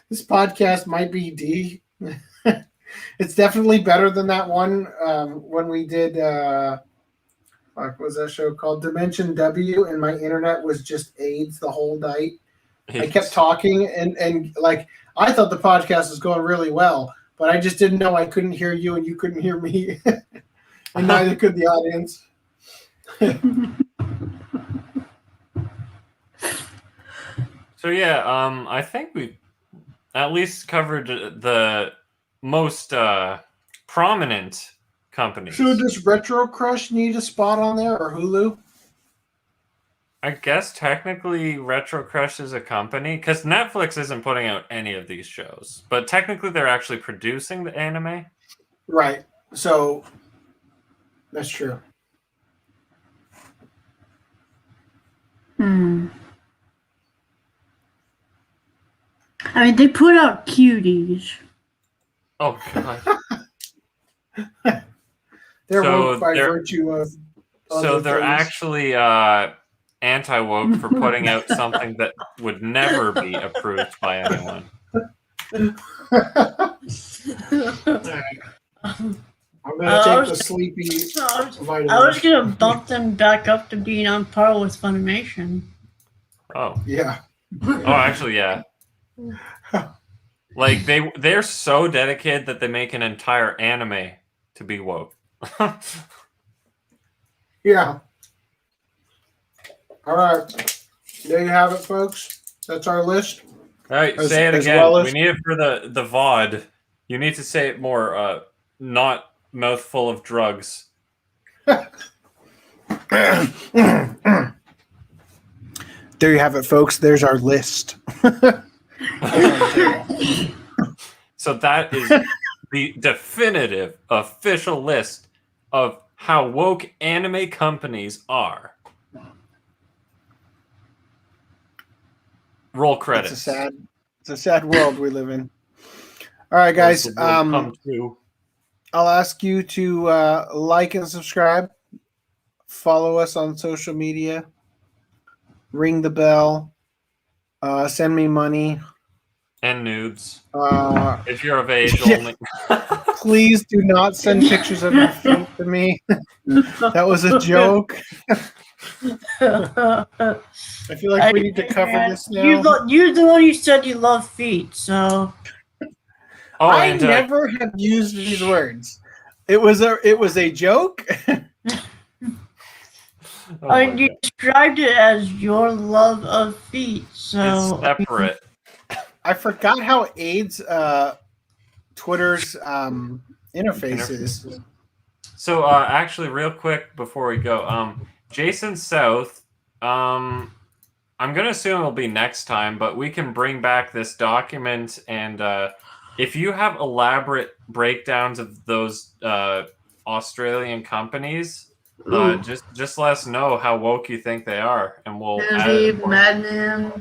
This podcast might be D. It's definitely better than that one when we did what was that show called? Dimension W, and my internet was just AIDS the whole night. I kept talking and like I thought the podcast was going really well, but I just didn't know I couldn't hear you and you couldn't hear me. And neither could the audience. So yeah, I think we at least covered the most prominent companies. So does Retro Crush need a spot on there or Hulu? I guess technically Retro Crush is a company because Netflix isn't putting out any of these shows, but technically they're actually producing the anime. Right. So that's true. I mean, they put out cuties. Oh god. They're So woke by they're- virtue of So other they're things. actually anti-woke for putting out something that would never be approved by anyone. I'm gonna I take was- the sleepy I vitamin. was gonna bump them back up to being on par with Funimation. Oh. Yeah. Oh, actually, yeah. Like they're so dedicated that they make an entire anime to be woke. Yeah. All right. There you have it, folks. That's our list. All right, As- say it as again. well as- We need it for the VOD. You need to say it more. Not mouthful of drugs. There you have it, folks. There's our list. So that is the definitive official list of how woke anime companies are. Roll credits. It's a sad world we live in. All right, guys. Those will come true. I'll ask you to like and subscribe. Follow us on social media. Ring the bell. Send me money. And nudes. If you're of age Yeah. only. Please do not send pictures of your feet to me. That was a joke. I feel like we need to cover this now. You're the one who said you love feet, so Oh, I and never have used these words. It was a joke. oh my you God. described it as your love of feet. It's So separate. I forgot how AIDS Twitter's interface is. So actually, real quick before we go, Jason South, I I'm gonna assume it'll be next time, but we can bring back this document, and if you have elaborate breakdowns of those Australian companies, just let us know how woke you think they are, and we'll add it. Madman,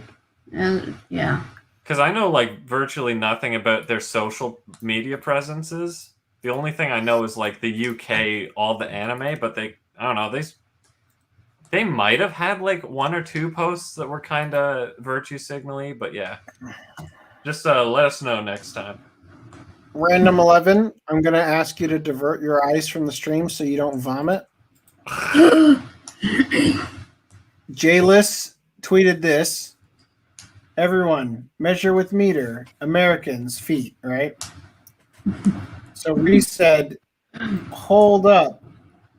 and yeah. Because I know like virtually nothing about their social media presences. The only thing I know is like the UK, all the anime, but I don't know, they might have had like 1 or 2 posts that were kind of virtue signally, but yeah. Just let us know next time. Random 11, I'm going to ask you to divert your eyes from the stream so you don't vomit. J-List tweeted this. Everyone, measure with meter. Americans, feet, right? So Reese said, hold up.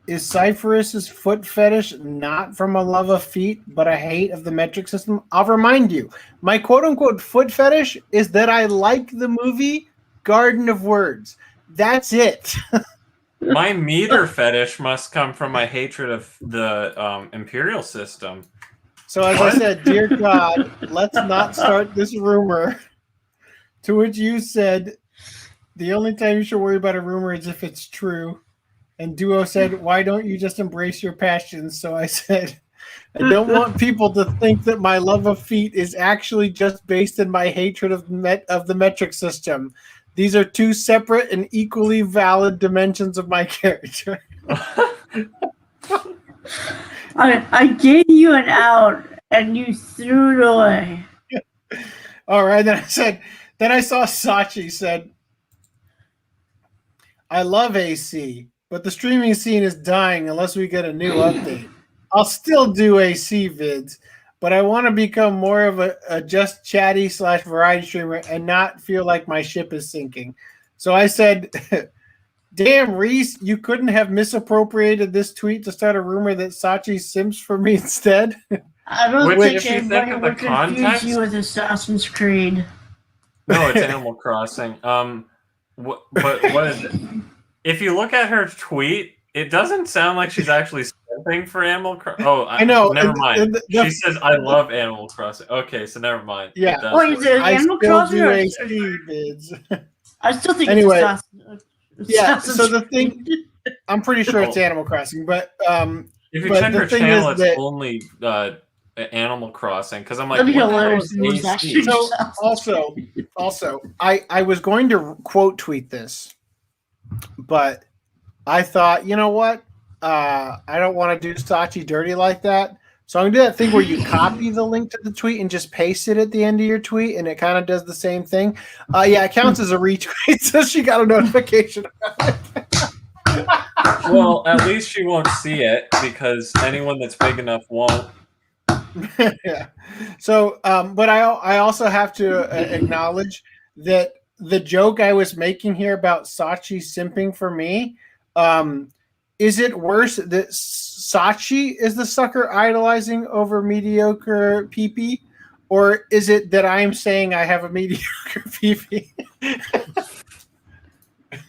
Is Cypherus's foot fetish not from a love of feet, but a hate of the metric system? I'll remind you, my quote-unquote foot fetish is that I like the movie Garden of Words. That's it. My meter fetish must come from my hatred of the imperial system. So as I said, dear God, let's not start this rumor. To which you said, the only time you should worry about a rumor is if it's true. And Duo said, why don't you just embrace your passions? So I said, I don't want people to think that my love of feet is actually just based in my hatred of the metric system. These are 2 separate and equally valid dimensions of my character. I gave you an out, and you threw it away. All right, then I saw Sachi said, I love AC, but the streaming scene is dying unless we get a new update. I'll still do AC vids, but I want to become more of a just chatty / variety streamer and not feel like my ship is sinking. So I said, damn, Reese, you couldn't have misappropriated this tweet to start a rumor that Sachi simps for me instead? I don't Which, think if you think anybody of would the confuse context- you with Assassin's Creed. No, it's Animal Crossing. But what is it? If you look at her tweet, it doesn't sound like she's actually simping for Animal Crossing. Oh, I know. Never mind. The- She says, "I love Animal Crossing." Okay, so never mind. Yeah. It does Oh, is work. it I Animal still Crossing? do Or, AC vids. I still think Anyway, it's yeah, Assassin's so the Creed. thing, I'm pretty sure it's Animal Crossing, but If you but check the her thing channel, is it's that- only Animal Crossing. Because I'm like, That'd be what the hell hilarious is if it was AC? actually So also, I was going to quote tweet this, but I thought, you know what? I don't want to do Sachi dirty like that. So I'm going to do that thing where you copy the link to the tweet and just paste it at the end of your tweet, and it kind of does the same thing. Yeah, it counts as a retweet, so she got a notification about it. Well, at least she won't see it because anyone that's big enough won't. Yeah. So, but I also have to acknowledge that the joke I was making here about Sachi simping for me, is it worse that Sachi is the sucker idolizing over mediocre PP, or is it that I'm saying I have a mediocre PP?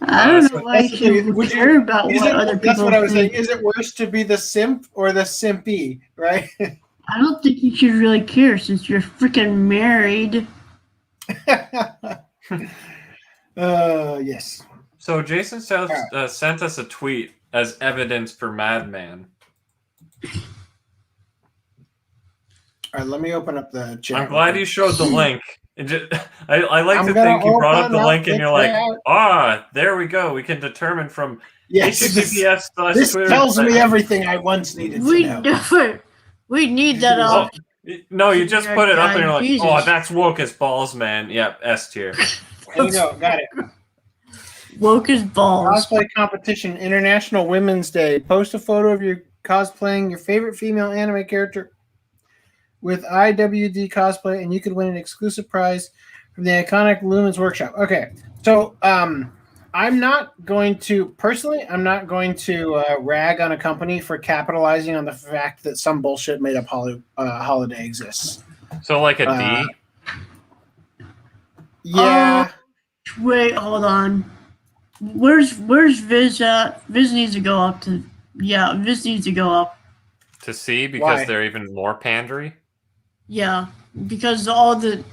I don't so know why that's the you thing. Would you- care about what other people That's what I was saying. think. Is it worse to be the simp or the simpy, right? I don't think you should really care since you're freaking married. Yes. So Jason sent us a tweet as evidence for Madman. All right, let me open up the chat. I'm glad you showed the link. I like I'm to gonna think you brought up open the up link and the you're like, chat. there we go. We can determine from Yes, this HTTPS/Twitter. tells me everything I once needed to We know. do. We need that Oh, off. no, you just put it up and you're like, Jesus. oh, that's woke as balls, man. Yep, S tier. There you go. Got it. Woke as balls. Cosplay competition, International Women's Day. Post a photo of your cosplaying your favorite female anime character with IWD cosplay, and you could win an exclusive prize from the iconic Lumens Workshop. Okay, so I'm not going to rag on a company for capitalizing on the fact that some bullshit made up holiday exists. So like a D? Yeah. Wait, hold on. Where's Viz at? Viz needs to go up Viz needs to go up. To C because Why? they're even more pandery? Yeah, because all the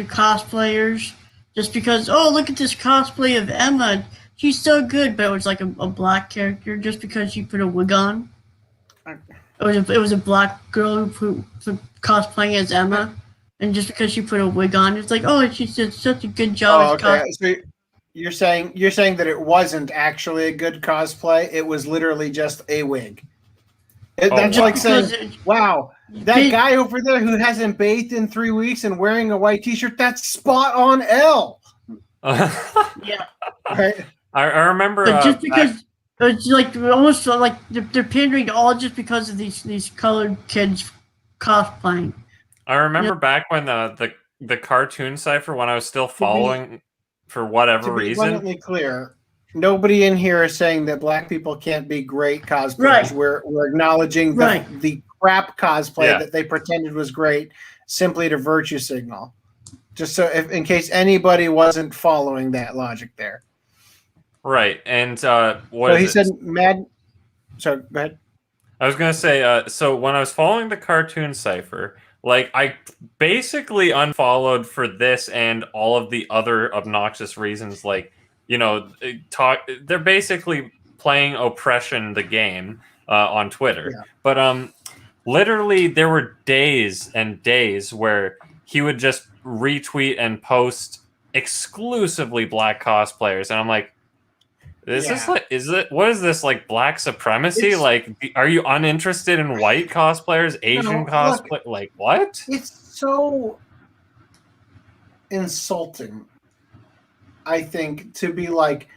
cosplayers, just because, oh, look at this cosplay of Emma, she's so good, but it was like a black character just because she put a wig on. It was a black girl who cosplaying as Emma, and just because she put a wig on, it's like, oh, she did such a good job as cosplay. So you're saying that it wasn't actually a good cosplay; it was literally just a wig. That's like saying, wow, that guy over there who hasn't bathed in 3 weeks and wearing a white T-shirt, that's spot on L. Yeah. Right? I remember. But just because it's like almost like they're pandering all just because of these colored kids cosplaying. I remember back when the cartoon cipher, when I was still following for whatever reason. To be abundantly clear, nobody in here is saying that black people can't be great cosplayers. Right. We're acknowledging the crap cosplay that they pretended was great simply to virtue signal. Just so in case anybody wasn't following that logic there. Right. And So he said mad. So go ahead. I was going to say, so when I was following the cartoon cipher, like I basically unfollowed for this and all of the other obnoxious reasons, like, they're basically playing Oppression, the game, on Twitter. Yeah. But literally there were days and days where he would just retweet and post exclusively black cosplayers. And I'm like, what is this, like black supremacy? Are you uninterested in white cosplayers, Asian cosplay? Like, what? It's so insulting, I think, to be like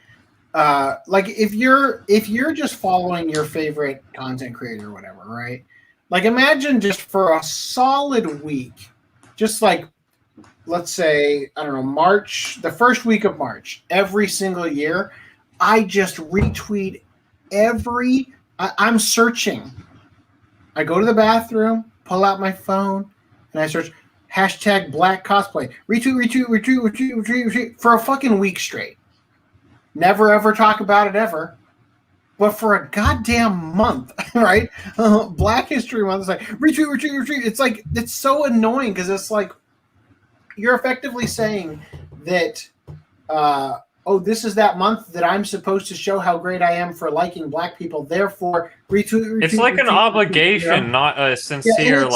if you're just following your favorite content creator or whatever, right? Like, imagine just for a solid week, just like, let's say, I don't know, March, the first week of March, every single year, I just retweet I'm searching. I go to the bathroom, pull out my phone, and I search hashtag black cosplay. Retweet for a fucking week straight. Never ever talk about it ever. But for a goddamn month, right? Black History Month is like retweet. It's like, it's so annoying because it's like you're effectively saying that this is that month that I'm supposed to show how great I am for liking black people. Therefore, retweet. It's like an obligation, not a sincere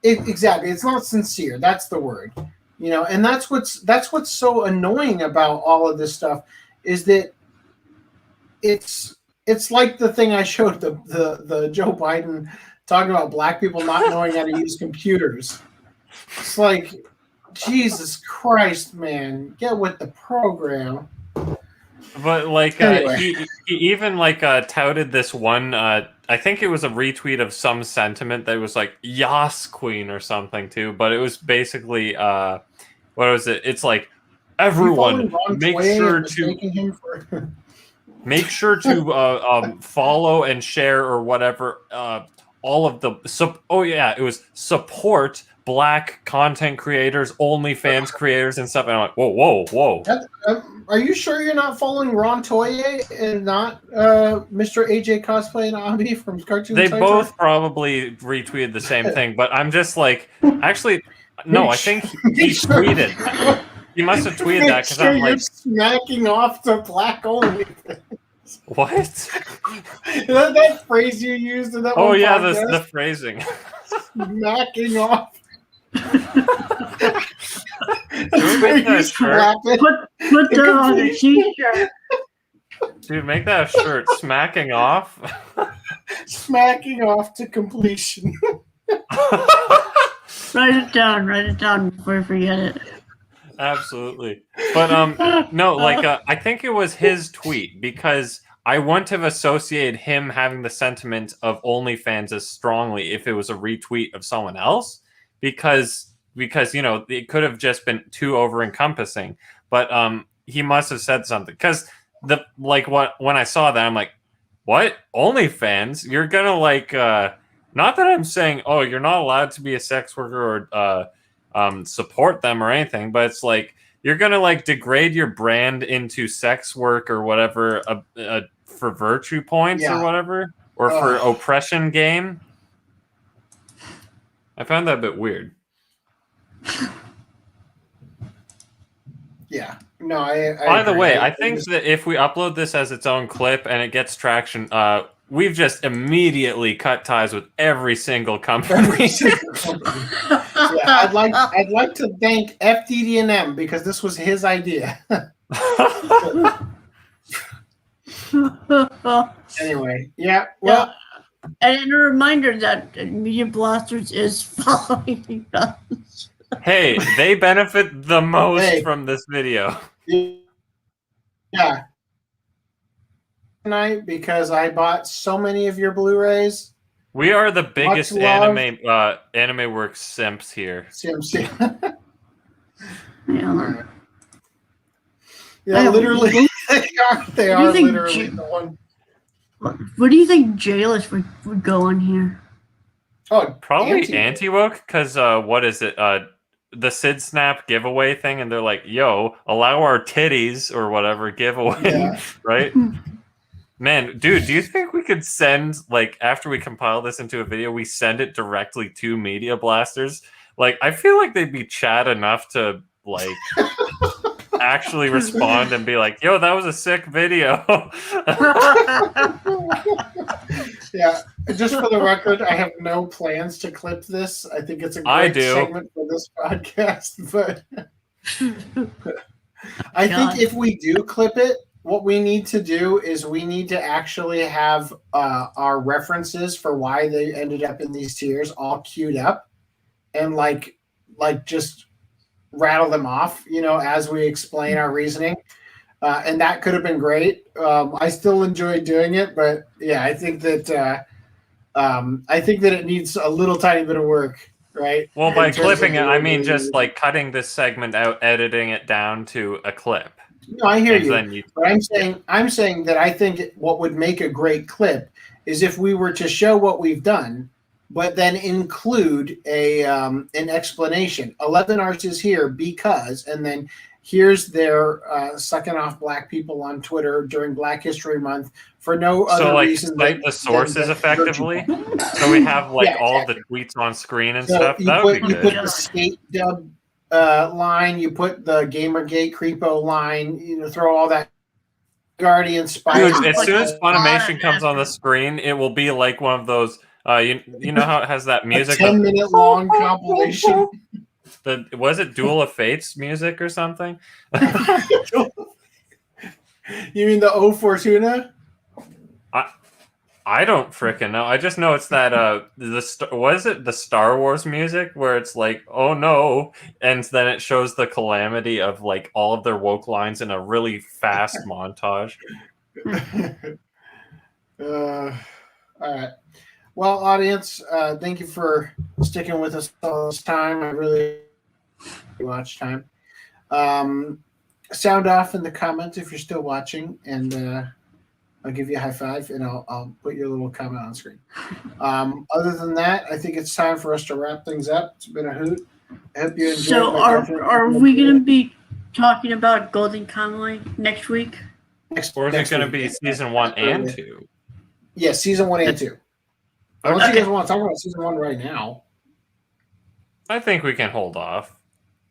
exactly. It's not sincere. That's the word. And that's what's so annoying about all of this stuff is that it's like the thing I showed the Joe Biden talking about black people not knowing how to use computers. It's like, Jesus Christ, man, get with the program. But like, anyway. he even like touted this one. I think it was a retweet of some sentiment that was like Yas Queen or something too. But it was basically what was it? It's like, everyone make sure to follow and share or whatever. All of the it was support black content creators, OnlyFans creators, and stuff. And I'm like, whoa. Are you sure you're not following Ron Toye and not Mr. AJ Cosplay and Abi from Cartoon They Cipher? both probably retweeted the same thing, but I'm just like, actually, no, I think he tweeted. He must have tweeted that because I'm like, you're smacking off to black only. What? that phrase you used in that one podcast? The phrasing. Smacking off. Make that a shirt? Put that on a t-shirt. Dude, make that a shirt. Smacking off. Smacking off to completion. Write it down before I forget it. Absolutely. But no, like I think it was his tweet, because I wouldn't have associated him having the sentiment of OnlyFans as strongly if it was a retweet of someone else, because it could have just been too over encompassing. But he must have said something, because when I saw that, I'm like, what? OnlyFans? You're gonna like not that I'm saying, oh, you're not allowed to be a sex worker or support them or anything, but it's like you're gonna like degrade your brand into sex work or whatever for virtue points or whatever, or for oppression game. I found that a bit weird. Yeah. No, I By the agree. way, I think that if we upload this as its own clip and it gets traction, we've just immediately cut ties with every single company. Every single company. Yeah, I'd like to thank FDDNM because this was his idea. Anyway, yeah. Well, and a reminder that Media Blasters is following us. Hey, they benefit the most from this video. Yeah. Tonight because I bought so many of your Blu-rays. We are the biggest love. anime works simps here. CMC. Yeah. Yeah, literally, they are think literally the one. What do you think Jailus would go on here? Oh, Probably anti-woke, because what is it? The Sid Snap giveaway thing, and they're like, yo, allow our titties or whatever giveaway, Yeah. right? Man, dude, do you think we could send, like, after we compile this into a video, we send it directly to Media Blasters? Like, I feel like they'd be Chad enough to, like, actually respond and be like, yo, that was a sick video. Yeah, just for the record, I have no plans to clip this. I think it's a great segment for this podcast, but I think if we do clip it, what we need to do is we need to actually have our references for why they ended up in these tiers all queued up and like just rattle them off, you know, as we explain our reasoning. And that could have been great. I still enjoyed doing it, but yeah, I think that it needs a little tiny bit of work, right? Well, by clipping it, I mean just like cutting this segment out, editing it down to a clip. No, I hear you. But I'm saying that I think what would make a great clip is if we were to show what we've done, but then include an explanation. 11 Arts is here because, and then here's their sucking off black people on Twitter during Black History Month for no other reason. Cite the sources effectively. So we have all of the tweets on screen and stuff. That would be good. You put the skate dub line, you put the Gamergate Creepo line, you know, throw all that Guardian Spider. Dude, as soon as Funimation comes on the screen, it will be like one of those. You know how it has that music? 10-minute long compilation. Was it Duel of Fates music or something? You mean the O Fortuna? I don't frickin' know. I just know it's that was it the Star Wars music where it's like, oh no, and then it shows the calamity of like all of their woke lines in a really fast montage. All right. Well, audience, thank you for sticking with us all this time. I really watch time. Sound off in the comments if you're still watching, and I'll give you a high five, and I'll put your little comment on screen. Other than that, I think it's time for us to wrap things up. It's been a hoot. I hope you enjoyed. So, are we going to be talking about Golden Kamuy next week? Or is it going to be season 1 and 2? Yeah, season 1 and 2. Unless you guys want to talk about season 1 right now. I think we can hold off.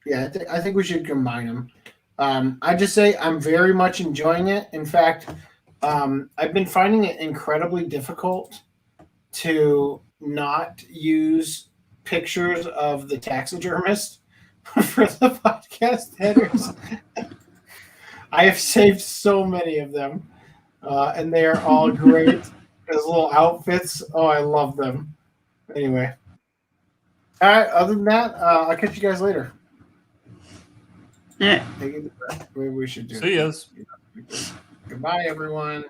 Yeah, I think we should combine them. I just say I'm very much enjoying it. In fact, I've been finding it incredibly difficult to not use pictures of the taxidermist for the podcast headers. I have saved so many of them, and they are all great. Those little outfits. Oh, I love them. Anyway. All right, other than that, I'll catch you guys later. Yeah. Maybe we should do See yous. Goodbye, everyone.